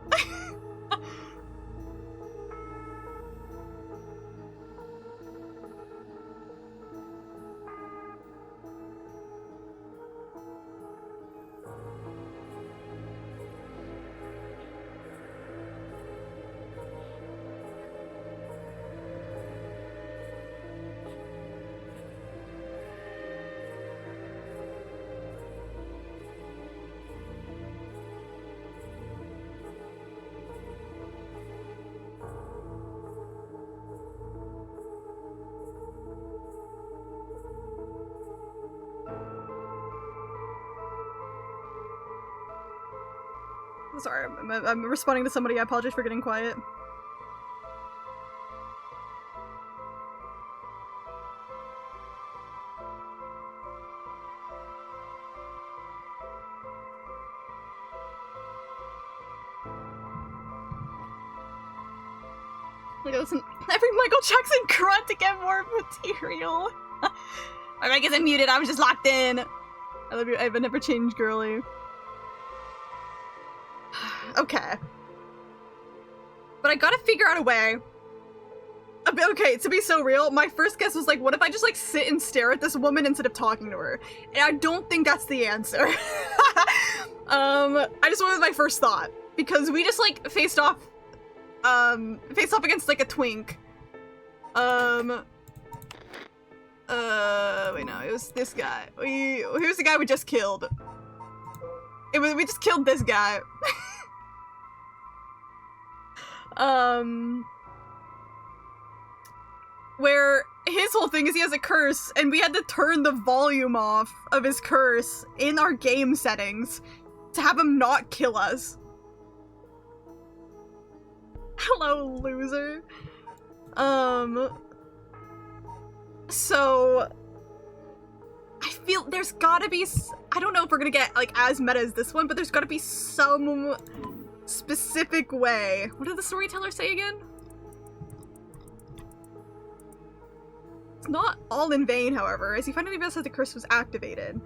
Sorry, I'm responding to somebody. I apologize for getting quiet. Like, listen, every Michael Jackson grunt to get more material. My mic isn't muted, I was just locked in. I love you, I've never changed, girly. Okay. But I gotta figure out a way. Okay, to be so real, my first guess was like, what if I just like sit and stare at this woman instead of talking to her? And I don't think that's the answer. I just went with my first thought because we just like faced off against like a twink. Wait, no, it was this guy. Who's the guy we just killed? We just killed this guy. Where his whole thing is he has a curse, and we had to turn the volume off of his curse in our game settings to have him not kill us. Hello, loser. So I feel there's gotta be, I don't know if we're gonna get like as meta as this one, but there's gotta be some specific way. What did the storyteller say again? It's not all in vain, however, as you find out that the curse was activated.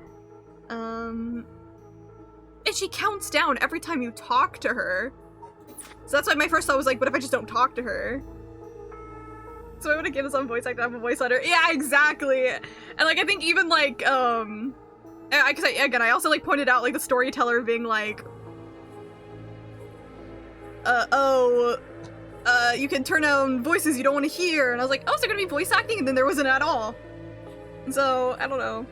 And she counts down every time you talk to her. So that's why my first thought was like, what if I just don't talk to her? So I would have given some voice actor, have a voice letter. Yeah, exactly. And like, I think even like, because I also like pointed out like the storyteller being like, you can turn on voices you don't want to hear. And I was like, oh, is there gonna be voice acting? And then there wasn't at all. And so, I don't know.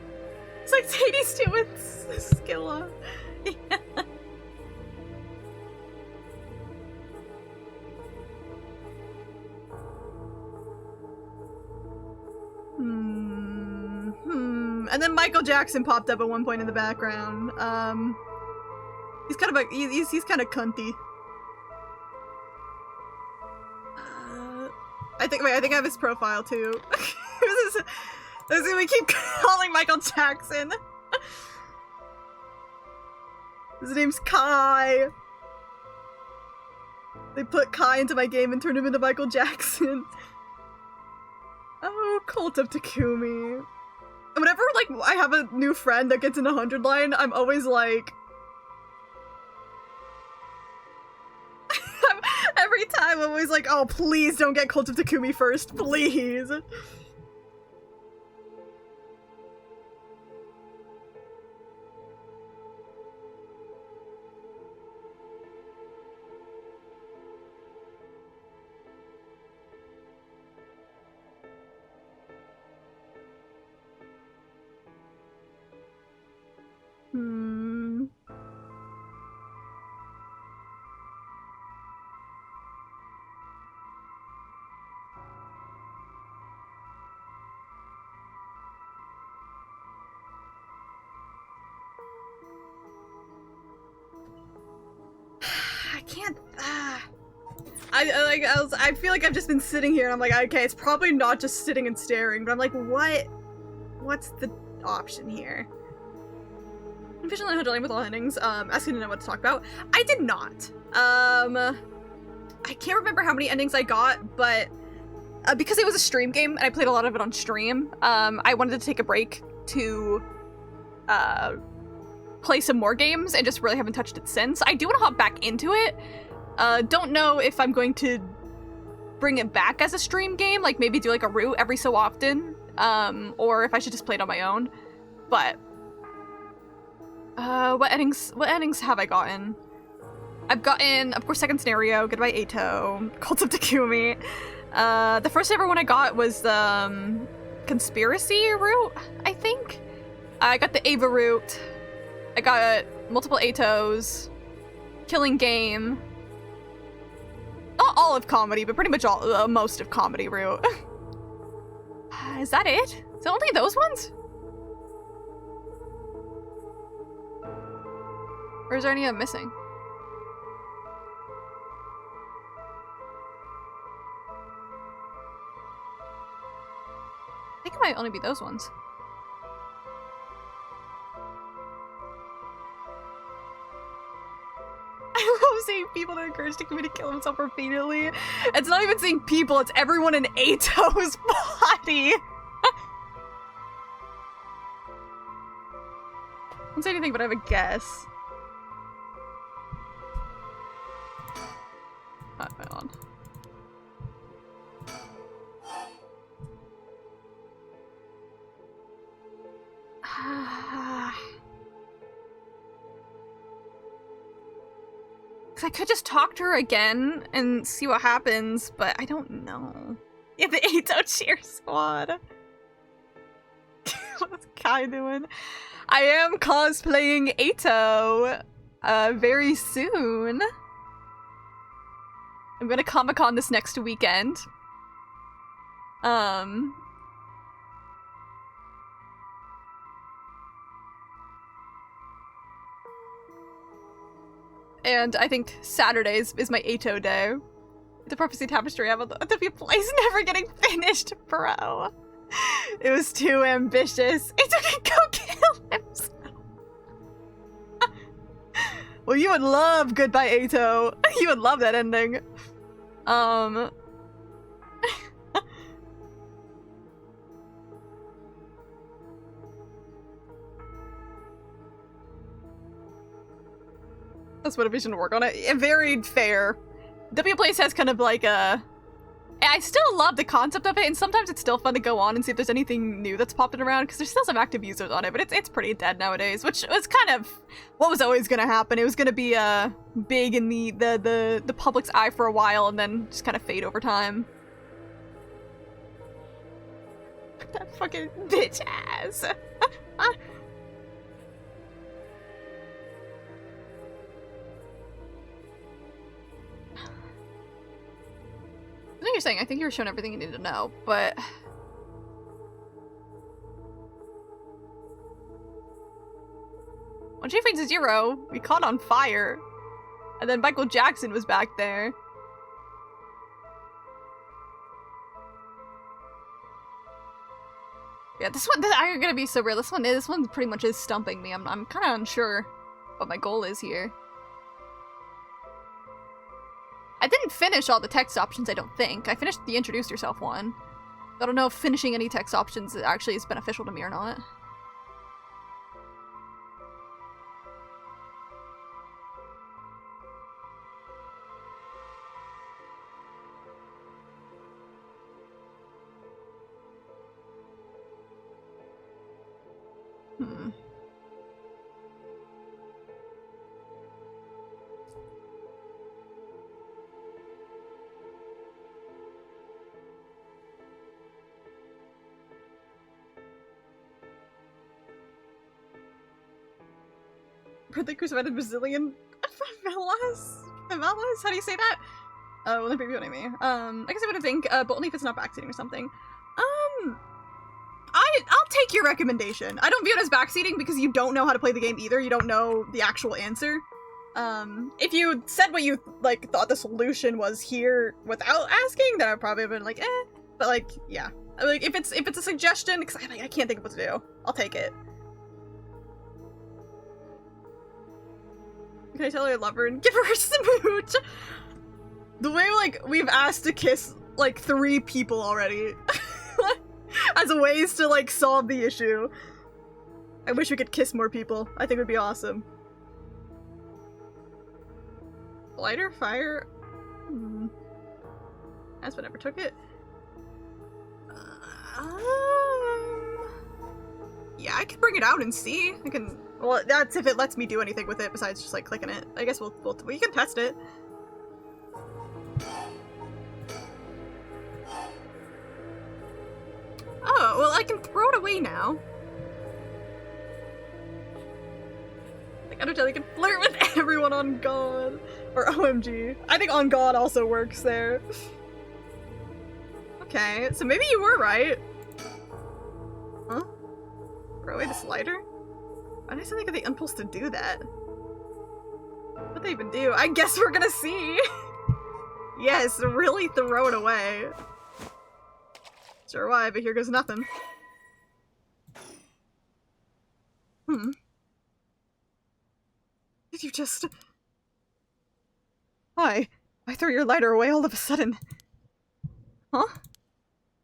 It's like Sadie's too with Skilla. Yeah. And then Michael Jackson popped up at one point in the background. He's kind of he's kind of cunty. I think I have his profile too. We keep calling Michael Jackson. His name's Kai. They put Kai into my game and turned him into Michael Jackson. Oh, Cult of Takumi. Whenever, like, I have a new friend that gets in a 100 line, I'm always like... Every time, I'm always like, oh, please don't get Cult of Takumi first, please. I feel like I've just been sitting here and I'm like, okay, it's probably not just sitting and staring, but I'm like, what's the option here? Officially 100 line with all endings, asking to know what to talk about. I did not. I can't remember how many endings I got, but because it was a stream game and I played a lot of it on stream, I wanted to take a break to play some more games and just really haven't touched it since. I do want to hop back into it. Don't know if I'm going to bring it back as a stream game, like maybe do like a route every so often, or if I should just play it on my own. But what endings have I gotten? I've gotten, of course, Second Scenario, Goodbye Ato, Cult of Takumi. The first ever one I got was the Conspiracy route, I think. I got the Ava route. I got multiple Atos, Killing Game. Not all of comedy, but pretty much all, most of comedy route. Is that it? Is it only those ones? Or is there any I'm missing? I think it might only be those ones. I love seeing people that encourage Takumi to kill himself repeatedly. It's not even seeing people, it's everyone in Ato's body. I don't say anything, but I have a guess. Hold on. Cause I could just talk to her again and see what happens, but I don't know. Yeah, the Ato cheer squad. What's Kai doing? I am cosplaying Ato very soon. I'm gonna Comic-Con this next weekend. And I think Saturdays is my Ato day. The Prophecy Tapestry of the place never getting finished, bro. It was too ambitious. Ato can go kill himself. Well, you would love Goodbye Ato. You would love that ending. That's motivation to work on it. Very fair. W Place has kind of like a... I still love the concept of it, and sometimes it's still fun to go on and see if there's anything new that's popping around, because there's still some active users on it, but it's pretty dead nowadays, which was kind of what was always going to happen. It was going to be big in the public's eye for a while, and then just kind of fade over time. That fucking bitch ass. I know what you're saying. I think you're showing everything you need to know, but... When she finds Zero, we caught on fire. And then Michael Jackson was back there. Yeah, I'm gonna be so real. This one pretty much is stumping me. I'm kind of unsure what my goal is here. I didn't finish all the text options, I don't think. I finished the Introduce Yourself one. I don't know if finishing any text options actually is beneficial to me or not. Birthday Crucified Brazilian favelas? Favelas? How do you say that? Well, then what I mean. I guess I would think, but only if it's not backseating or something. I'll take your recommendation. I don't view it as backseating because you don't know how to play the game either. You don't know the actual answer. If you said what you, like, thought the solution was here without asking, then I'd probably have been like, eh. But, like, yeah. Like, if it's a suggestion, because I can't think of what to do, I'll take it. Can I tell her I love her and give her a smooch? The way, like, we've asked to kiss, like, 3 people already. As a ways to, like, solve the issue. I wish we could kiss more people. I think it would be awesome. Lighter? Fire? That's what never took it. Yeah, I can bring it out and see. I can... Well, that's if it lets me do anything with it besides just, like, clicking it. I guess we can test it. Oh, well, I can throw it away now. Like, I don't tell you, can flirt with everyone on God. Or OMG. I think on God also works there. Okay, so maybe you were right. Huh? Throw away the slider? Why did I suddenly get the impulse to do that? What'd they even do? I guess we're gonna see! Yes, really throw it away. Sure why, but here goes nothing. Did you just... Why? I threw your lighter away all of a sudden. Huh?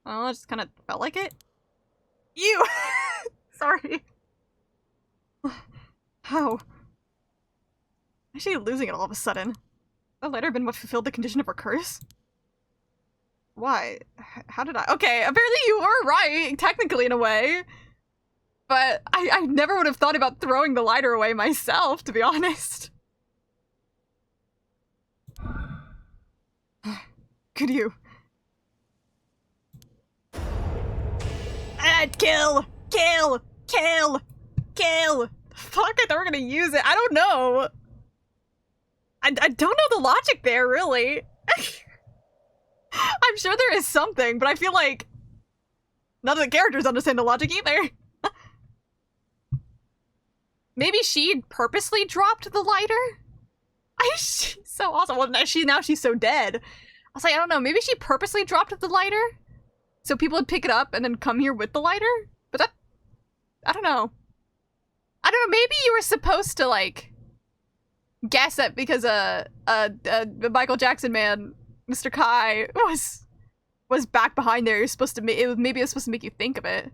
Oh, I just kind of felt like it. Ew! Sorry. How? Is she losing it all of a sudden? The lighter been what fulfilled the condition of her curse? Why? How did I? Okay, apparently you were right, technically in a way. But I never would have thought about throwing the lighter away myself, to be honest. Could you? Kill! Kill! Kill! Kill! Fuck, I thought we were gonna use it. I don't know. I don't know the logic there, really. I'm sure there is something, but I feel like none of the characters understand the logic either. Maybe she purposely dropped the lighter? She's so awesome. Well, now she's so dead. I was like, I don't know, maybe she purposely dropped the lighter? So people would pick it up and then come here with the lighter? But that... I don't know. I don't know, maybe you were supposed to, like, guess that because the Michael Jackson man, Mr. Kai, was back behind there. You're supposed to maybe it was supposed to make you think of it.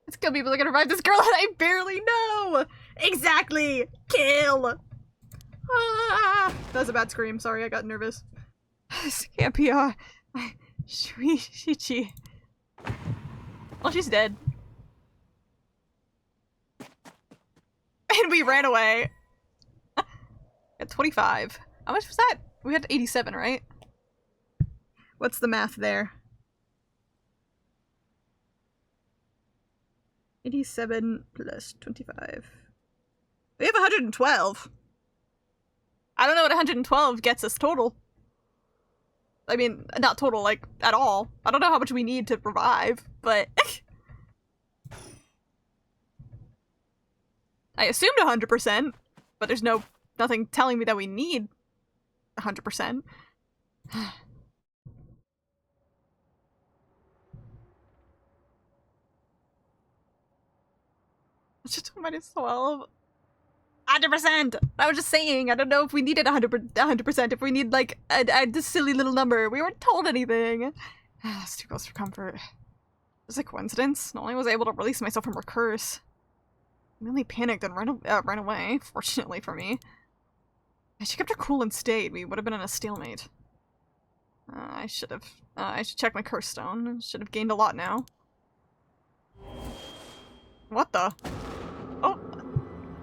It's gonna be gonna revive this girl that I barely know. Exactly. Kill. Ah, that was a bad scream. Sorry, I got nervous. This can't be Shuichi. Well, she's dead. And we ran away. At 25. How much was that? We had 87, right? What's the math there? 87 plus 25. We have 112. I don't know what 112 gets us total. I mean, not total, like, at all. I don't know how much we need to revive, but... I assumed 100%, but there's nothing telling me that we need 100%. It's just minus 12. 100%! I was just saying, I don't know if we needed 100%, if we need, like, a silly little number. We weren't told anything. It's too close for comfort. It's a coincidence. Not only was I able to release myself from her curse, I only panicked and ran away, fortunately for me. If she kept her cool and stayed, we would have been in a stalemate. I should check my curse stone. Should have gained a lot now. What the? Oh!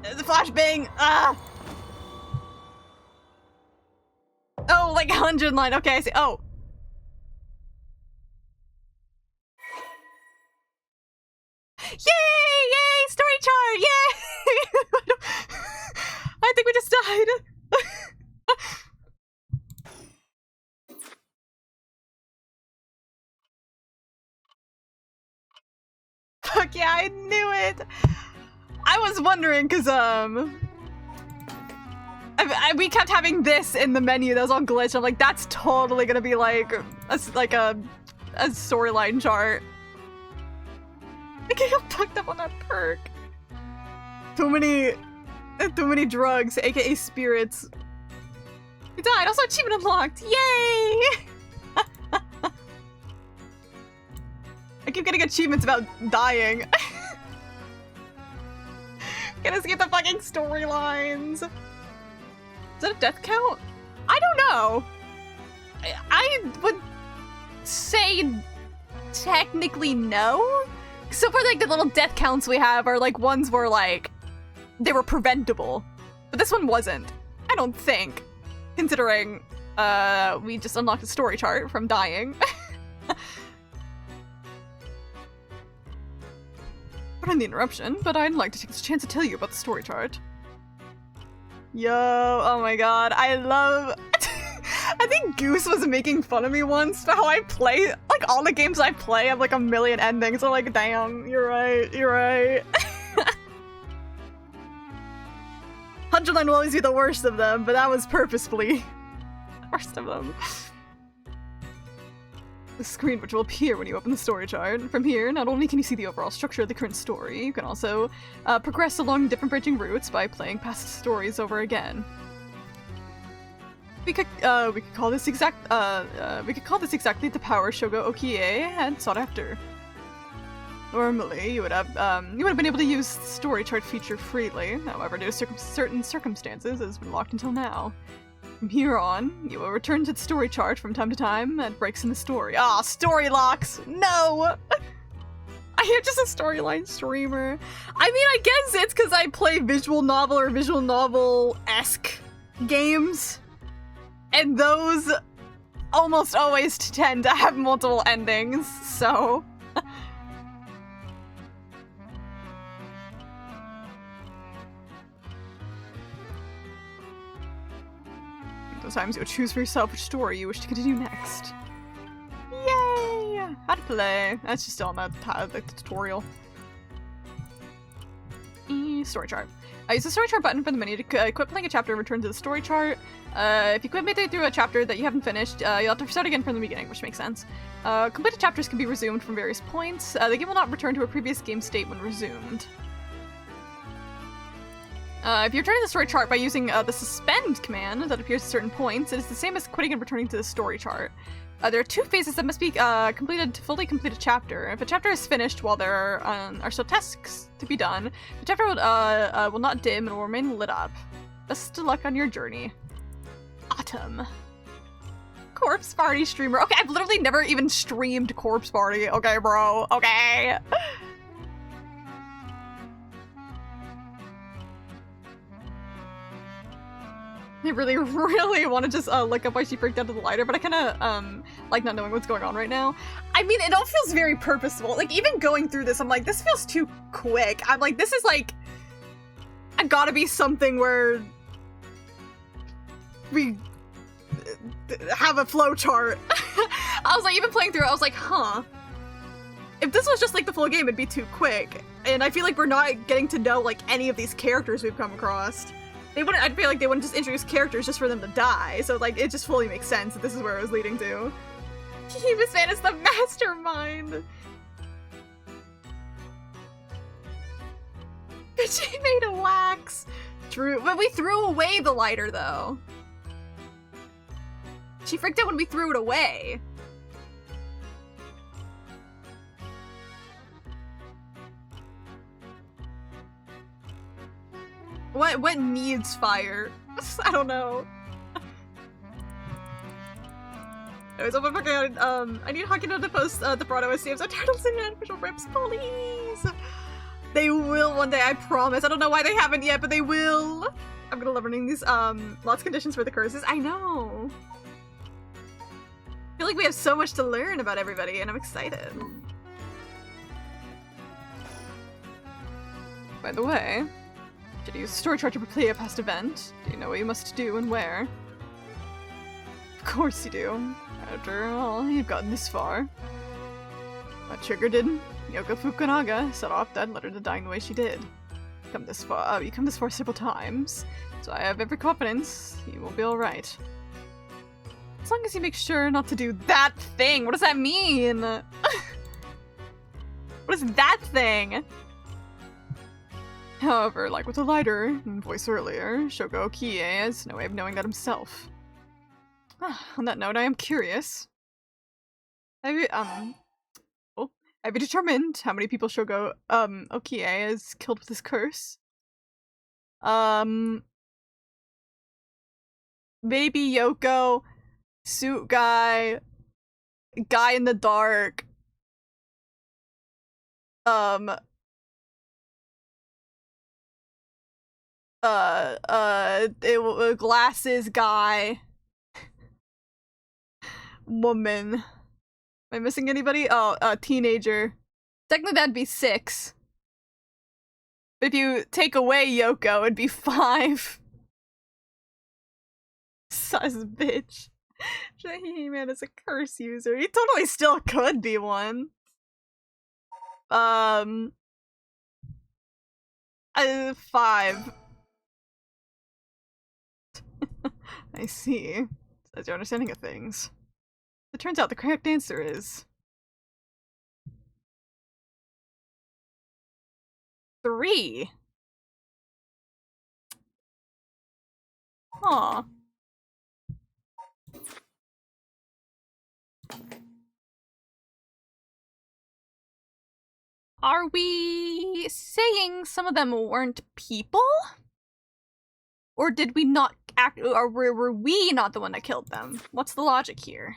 The flashbang! Ah! Oh, like 100 line. Okay, I see. Oh! Yay! Yay! Story chart! Yay! I think we just died. Fuck yeah, I knew it! I was wondering, cause, we kept having this in the menu that was on glitch. I'm like, that's totally gonna be like a storyline chart. I got fucked up on that perk. Too many drugs, aka spirits. We died. Also, achievement unlocked. Yay! I keep getting achievements about dying. Gonna skip the fucking storylines. Is that a death count? I don't know. I would say technically no. So far, like, the little death counts we have are like ones where, like, they were preventable. But this one wasn't. I don't think. Considering, we just unlocked a story chart from dying. Pardon the interruption, but I'd like to take this chance to tell you about the story chart. Yo, oh my god, I love... I think Goose was making fun of me once for how I play. Like, all the games I play have like a million endings. I'm like, damn, you're right, you're right. 100 will always be the worst of them, but that was purposefully the worst of them. The screen which will appear when you open the story chart. From here, not only can you see the overall structure of the current story, you can also progress along different branching routes by playing past stories over again. We could call this exactly the power Shogo Okie had sought after. Normally, you would have been able to use the story chart feature freely. However, due to certain circumstances, it has been locked until now. From here on, you will return to the story chart from time to time at breaks in the story. Ah, story locks! No! I am just a storyline streamer. I mean, I guess it's because I play visual novel or visual novel-esque games. And those almost always tend to have multiple endings, so... Sometimes you'll choose for yourself which story you wish to continue next. Yay! How to play. That's just on the tutorial. Story chart. Use the story chart button from the menu to quit playing a chapter and return to the story chart. If you quit midway through a chapter that you haven't finished, you'll have to start again from the beginning, which makes sense. Completed chapters can be resumed from various points. The game will not return to a previous game state when resumed. If you return to the story chart by using the suspend command that appears at certain points, it is the same as quitting and returning to the story chart. There are 2 phases that must be completed to fully complete a chapter. If a chapter is finished while there are still tasks to be done, the chapter will not dim and will remain lit up. Best of luck on your journey. Autumn. Corpse Party streamer. Okay, I've literally never even streamed Corpse Party. Okay, bro. Okay. I really, really want to just look up why she freaked out of the lighter, but I kind of like not knowing what's going on right now. I mean, it all feels very purposeful. Like, even going through this, I'm like, this feels too quick. I'm like, this is like, I gotta be something where we have a flow chart. I was like, even playing through it, I was like, huh. If this was just like the full game, it'd be too quick. And I feel like we're not getting to know like any of these characters we've come across. They wouldn't, I feel like they wouldn't just introduce characters just for them to die, so like, it just fully makes sense that this is where it was leading to. This man is the mastermind! But she made a wax! True, but we threw away the lighter, though. She freaked out when we threw it away. What needs fire? I don't know. Anyways, oh my god, I need Hakino to post the Broad OST of titles and unofficial rips, please! They will one day, I promise. I don't know why they haven't yet, but they will! I'm gonna love learning these, lots of conditions for the curses. I know! I feel like we have so much to learn about everybody, and I'm excited. By the way, did you use the story chart to replay a past event? Do you know what you must do and where? Of course you do. After all, you've gotten this far. What Trigger did, Yoko Fukunaga set off that letter to dying the way she did. You come this far several times, so I have every confidence you will be alright. As long as you make sure not to do that thing! What does that mean? What is that thing? However, like with the lighter and voice earlier, Shogo Kie has no way of knowing that himself. On that note, I am curious. Have you determined how many people Shogo Okie has killed with his curse? Baby Yoko, suit guy in the dark, glasses guy, woman. Am I missing anybody? Oh, teenager. Technically that'd be 6. If you take away Yoko, it'd be 5. Sus bitch. He-Man is a curse user. He totally still could be one. 5. I see. That's your understanding of things. It turns out the correct answer is 3. Aw. Are we saying some of them weren't people? Or did we not act, or were we not the one that killed them? What's the logic here?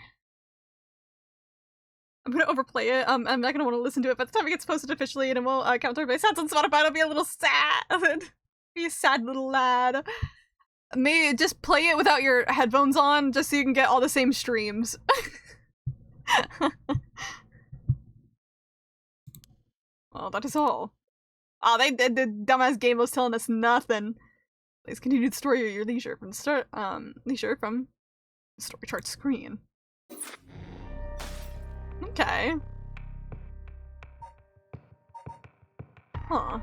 I'm gonna overplay it. I'm not gonna want to listen to it by the time it gets posted officially, and it won't count toward my stats on Spotify. I'll be a little sad. Be a sad little lad. Maybe just play it without your headphones on, just so you can get all the same streams. Well, that is all. Oh, the dumbass game was telling us nothing. Please continue the story at your leisure from story chart screen. Okay. Huh.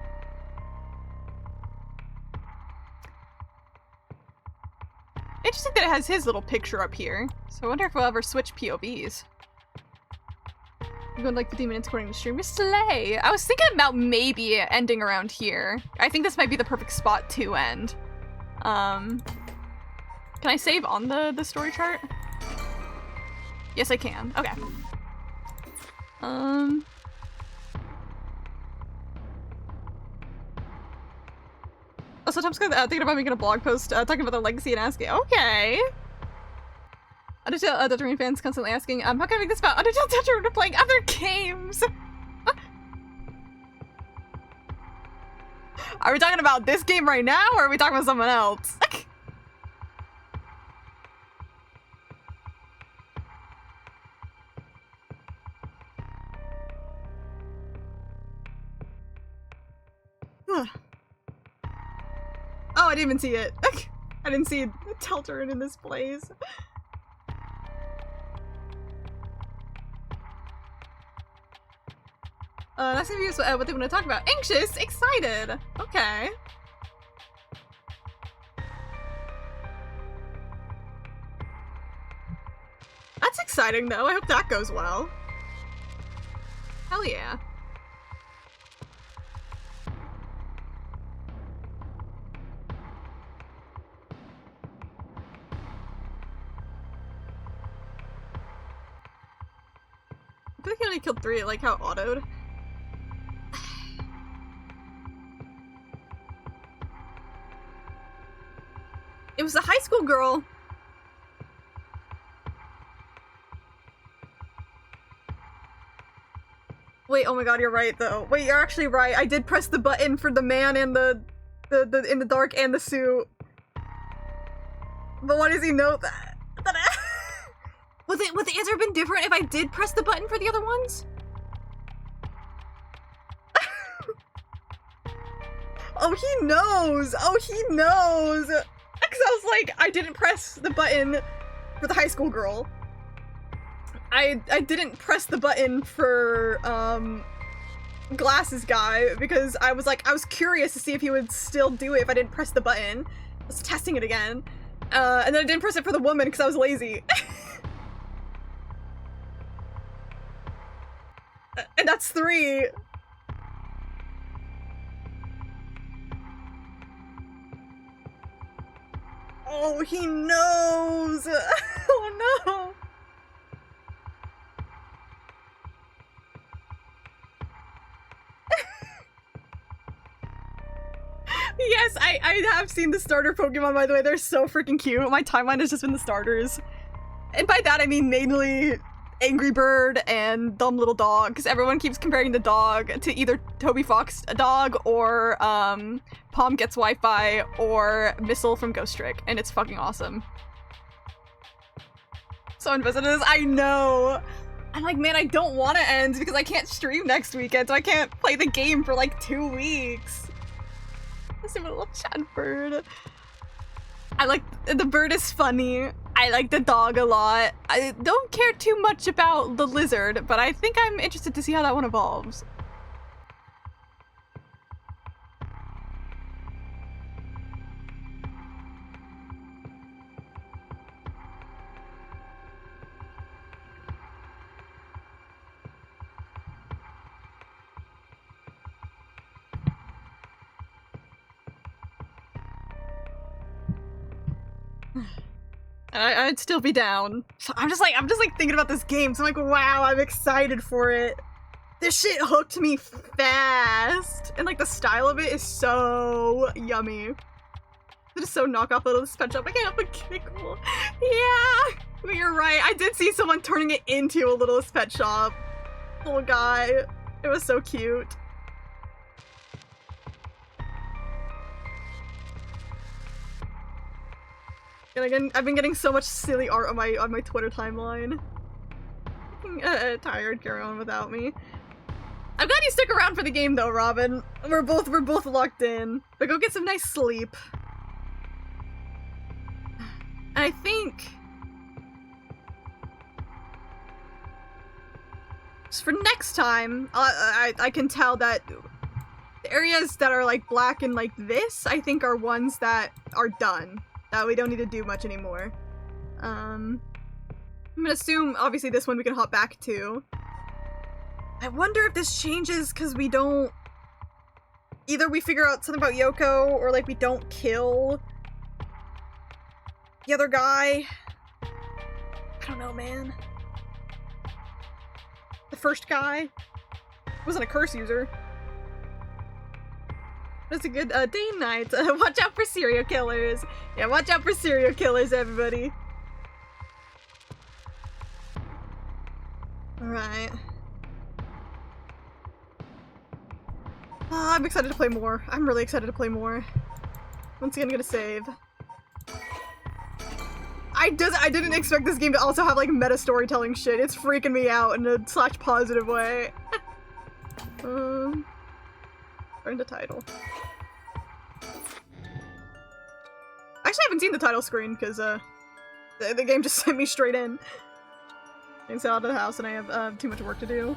Interesting that it has his little picture up here. So I wonder if we'll ever switch POVs. I'm going like 15 minutes according to stream. Slay! I was thinking about maybe ending around here. I think this might be the perfect spot to end. Can I save on the story chart? Yes, I can. Okay. Also, Tom's thinking about making a blog post talking about the legacy and asking. Okay. Undertale Deltarune fans constantly asking, how can I make this about Undertale Deltarune playing other games? Are we talking about this game right now, or are we talking about someone else? Oh, I didn't even see it. I didn't see Deltarune in this place. That's gonna be what they want to talk about. Anxious, excited. Okay. That's exciting, though. I hope that goes well. Hell yeah. I think he only killed 3, like how autoed. It was a high school girl. Wait, oh my god, you're right though. Wait, you're actually right. I did press the button for the man in the in the dark and the suit. But why does he know that? Would the answer have been different if I did press the button for the other ones? Oh, he knows! Oh, he knows! Because I was like, I didn't press the button for the high school girl. I didn't press the button for, glasses guy because I was like, I was curious to see if he would still do it if I didn't press the button. I was testing it again. And then I didn't press it for the woman because I was lazy. And that's 3. Oh, he knows! Oh no! Yes, I have seen the starter Pokemon, by the way. They're so freaking cute. My timeline has just been the starters. And by that I mean mainly Angry Bird and Dumb Little Dog, because everyone keeps comparing the dog to either Toby Fox a dog or Palm Gets Wi-Fi or Missile from Ghost Trick, and it's fucking awesome. So invested in this, I know! I'm like, man, I don't want to end because I can't stream next weekend, so I can't play the game for like 2 weeks. I see my little chat bird. I like, the bird is funny. I like the dog a lot. I don't care too much about the lizard, but I think I'm interested to see how that one evolves. And I'd still be down. So I'm just like thinking about this game. So I'm like, wow, I'm excited for it. This shit hooked me fast. And like the style of it is so yummy. Just so knock off Little Pet Shop. I can't help but giggle. Yeah, but you're right. I did see someone turning it into a Little Pet Shop. Little guy. It was so cute. And again, I've been getting so much silly art on my Twitter timeline. Tired, carry on without me. I'm glad you stick around for the game though, Robin. We're both locked in. But go get some nice sleep. And I think just for next time, I can tell that the areas that are like black and like this, I think are ones that are done. That we don't need to do much anymore. I'm gonna assume obviously this one we can hop back to. I wonder if this changes because we don't... Either we figure out something about Yoko, or like we don't kill the other guy. I don't know, man. The first guy wasn't a curse user. That's a good day and night. Watch out for serial killers. Yeah, watch out for serial killers, everybody. Alright. I'm excited to play more. I'm really excited to play more. Once again, I'm gonna save. I didn't expect this game to also have like meta storytelling shit. It's freaking me out in a / positive way. Learn the title. Actually, I haven't seen the title screen because the game just sent me straight in. It's out of the house and I have too much work to do.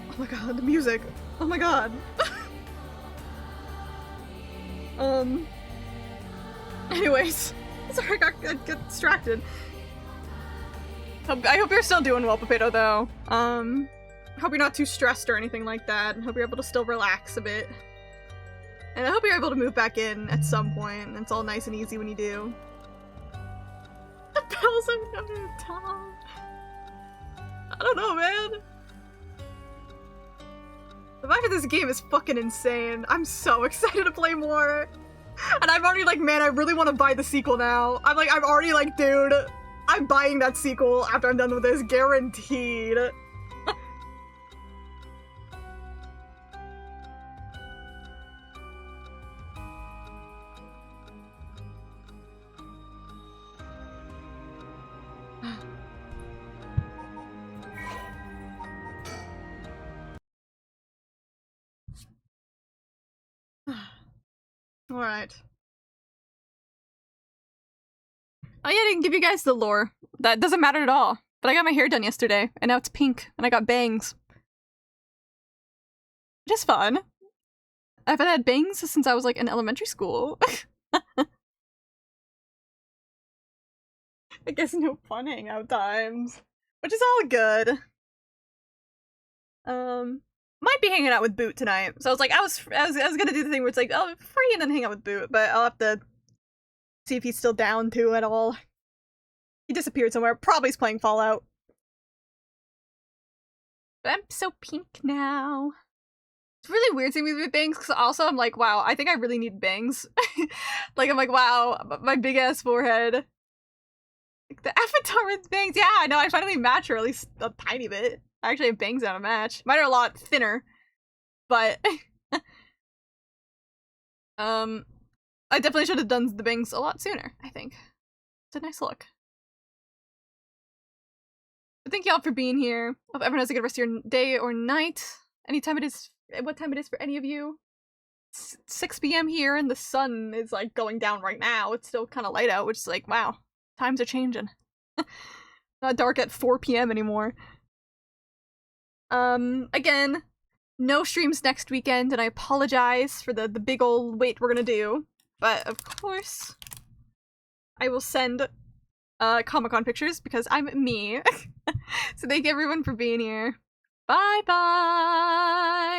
Oh my god, the music. Oh my god. Anyways. Sorry, I got distracted. I hope you're still doing well, Potato, though. Hope you're not too stressed or anything like that. Hope you're able to still relax a bit. And I hope you're able to move back in at some point. It's all nice and easy when you do. The bells have another tongue. I don't know, man. The vibe of this game is fucking insane. I'm so excited to play more. And I'm already like, man, I really want to buy the sequel now. I'm already like, dude, I'm buying that sequel after I'm done with this, guaranteed. Alright. Oh yeah, I didn't give you guys the lore. That doesn't matter at all. But I got my hair done yesterday, and now it's pink, and I got bangs. Just fun. I haven't had bangs since I was like in elementary school. I guess no fun hangout times. Which is all good. Might be hanging out with Boot tonight. So I was like, I was gonna do the thing where it's like, oh, free and then hang out with Boot, but I'll have to see if he's still down to it all. He disappeared somewhere. Probably he's playing Fallout. But I'm so pink now. It's really weird seeing me with bangs, because also I'm like, wow, I think I really need bangs. Like, I'm like, wow, my big ass forehead. Like, the avatar with bangs. Yeah, I know, I finally match her at least a tiny bit. I actually have bangs on a match. Mine are a lot thinner, but I definitely should have done the bangs a lot sooner, I think. It's a nice look. But thank y'all for being here. Hope everyone has a good rest of your day or night. Anytime it is, what time it is for any of you. It's 6 p.m. here and the sun is like going down right now. It's still kind of light out, which is like, wow, times are changing. Not dark at 4 p.m. anymore. Again, no streams next weekend, and I apologize for the big old wait we're gonna do. But, of course, I will send, Comic-Con pictures, because I'm me. So thank everyone for being here. Bye-bye!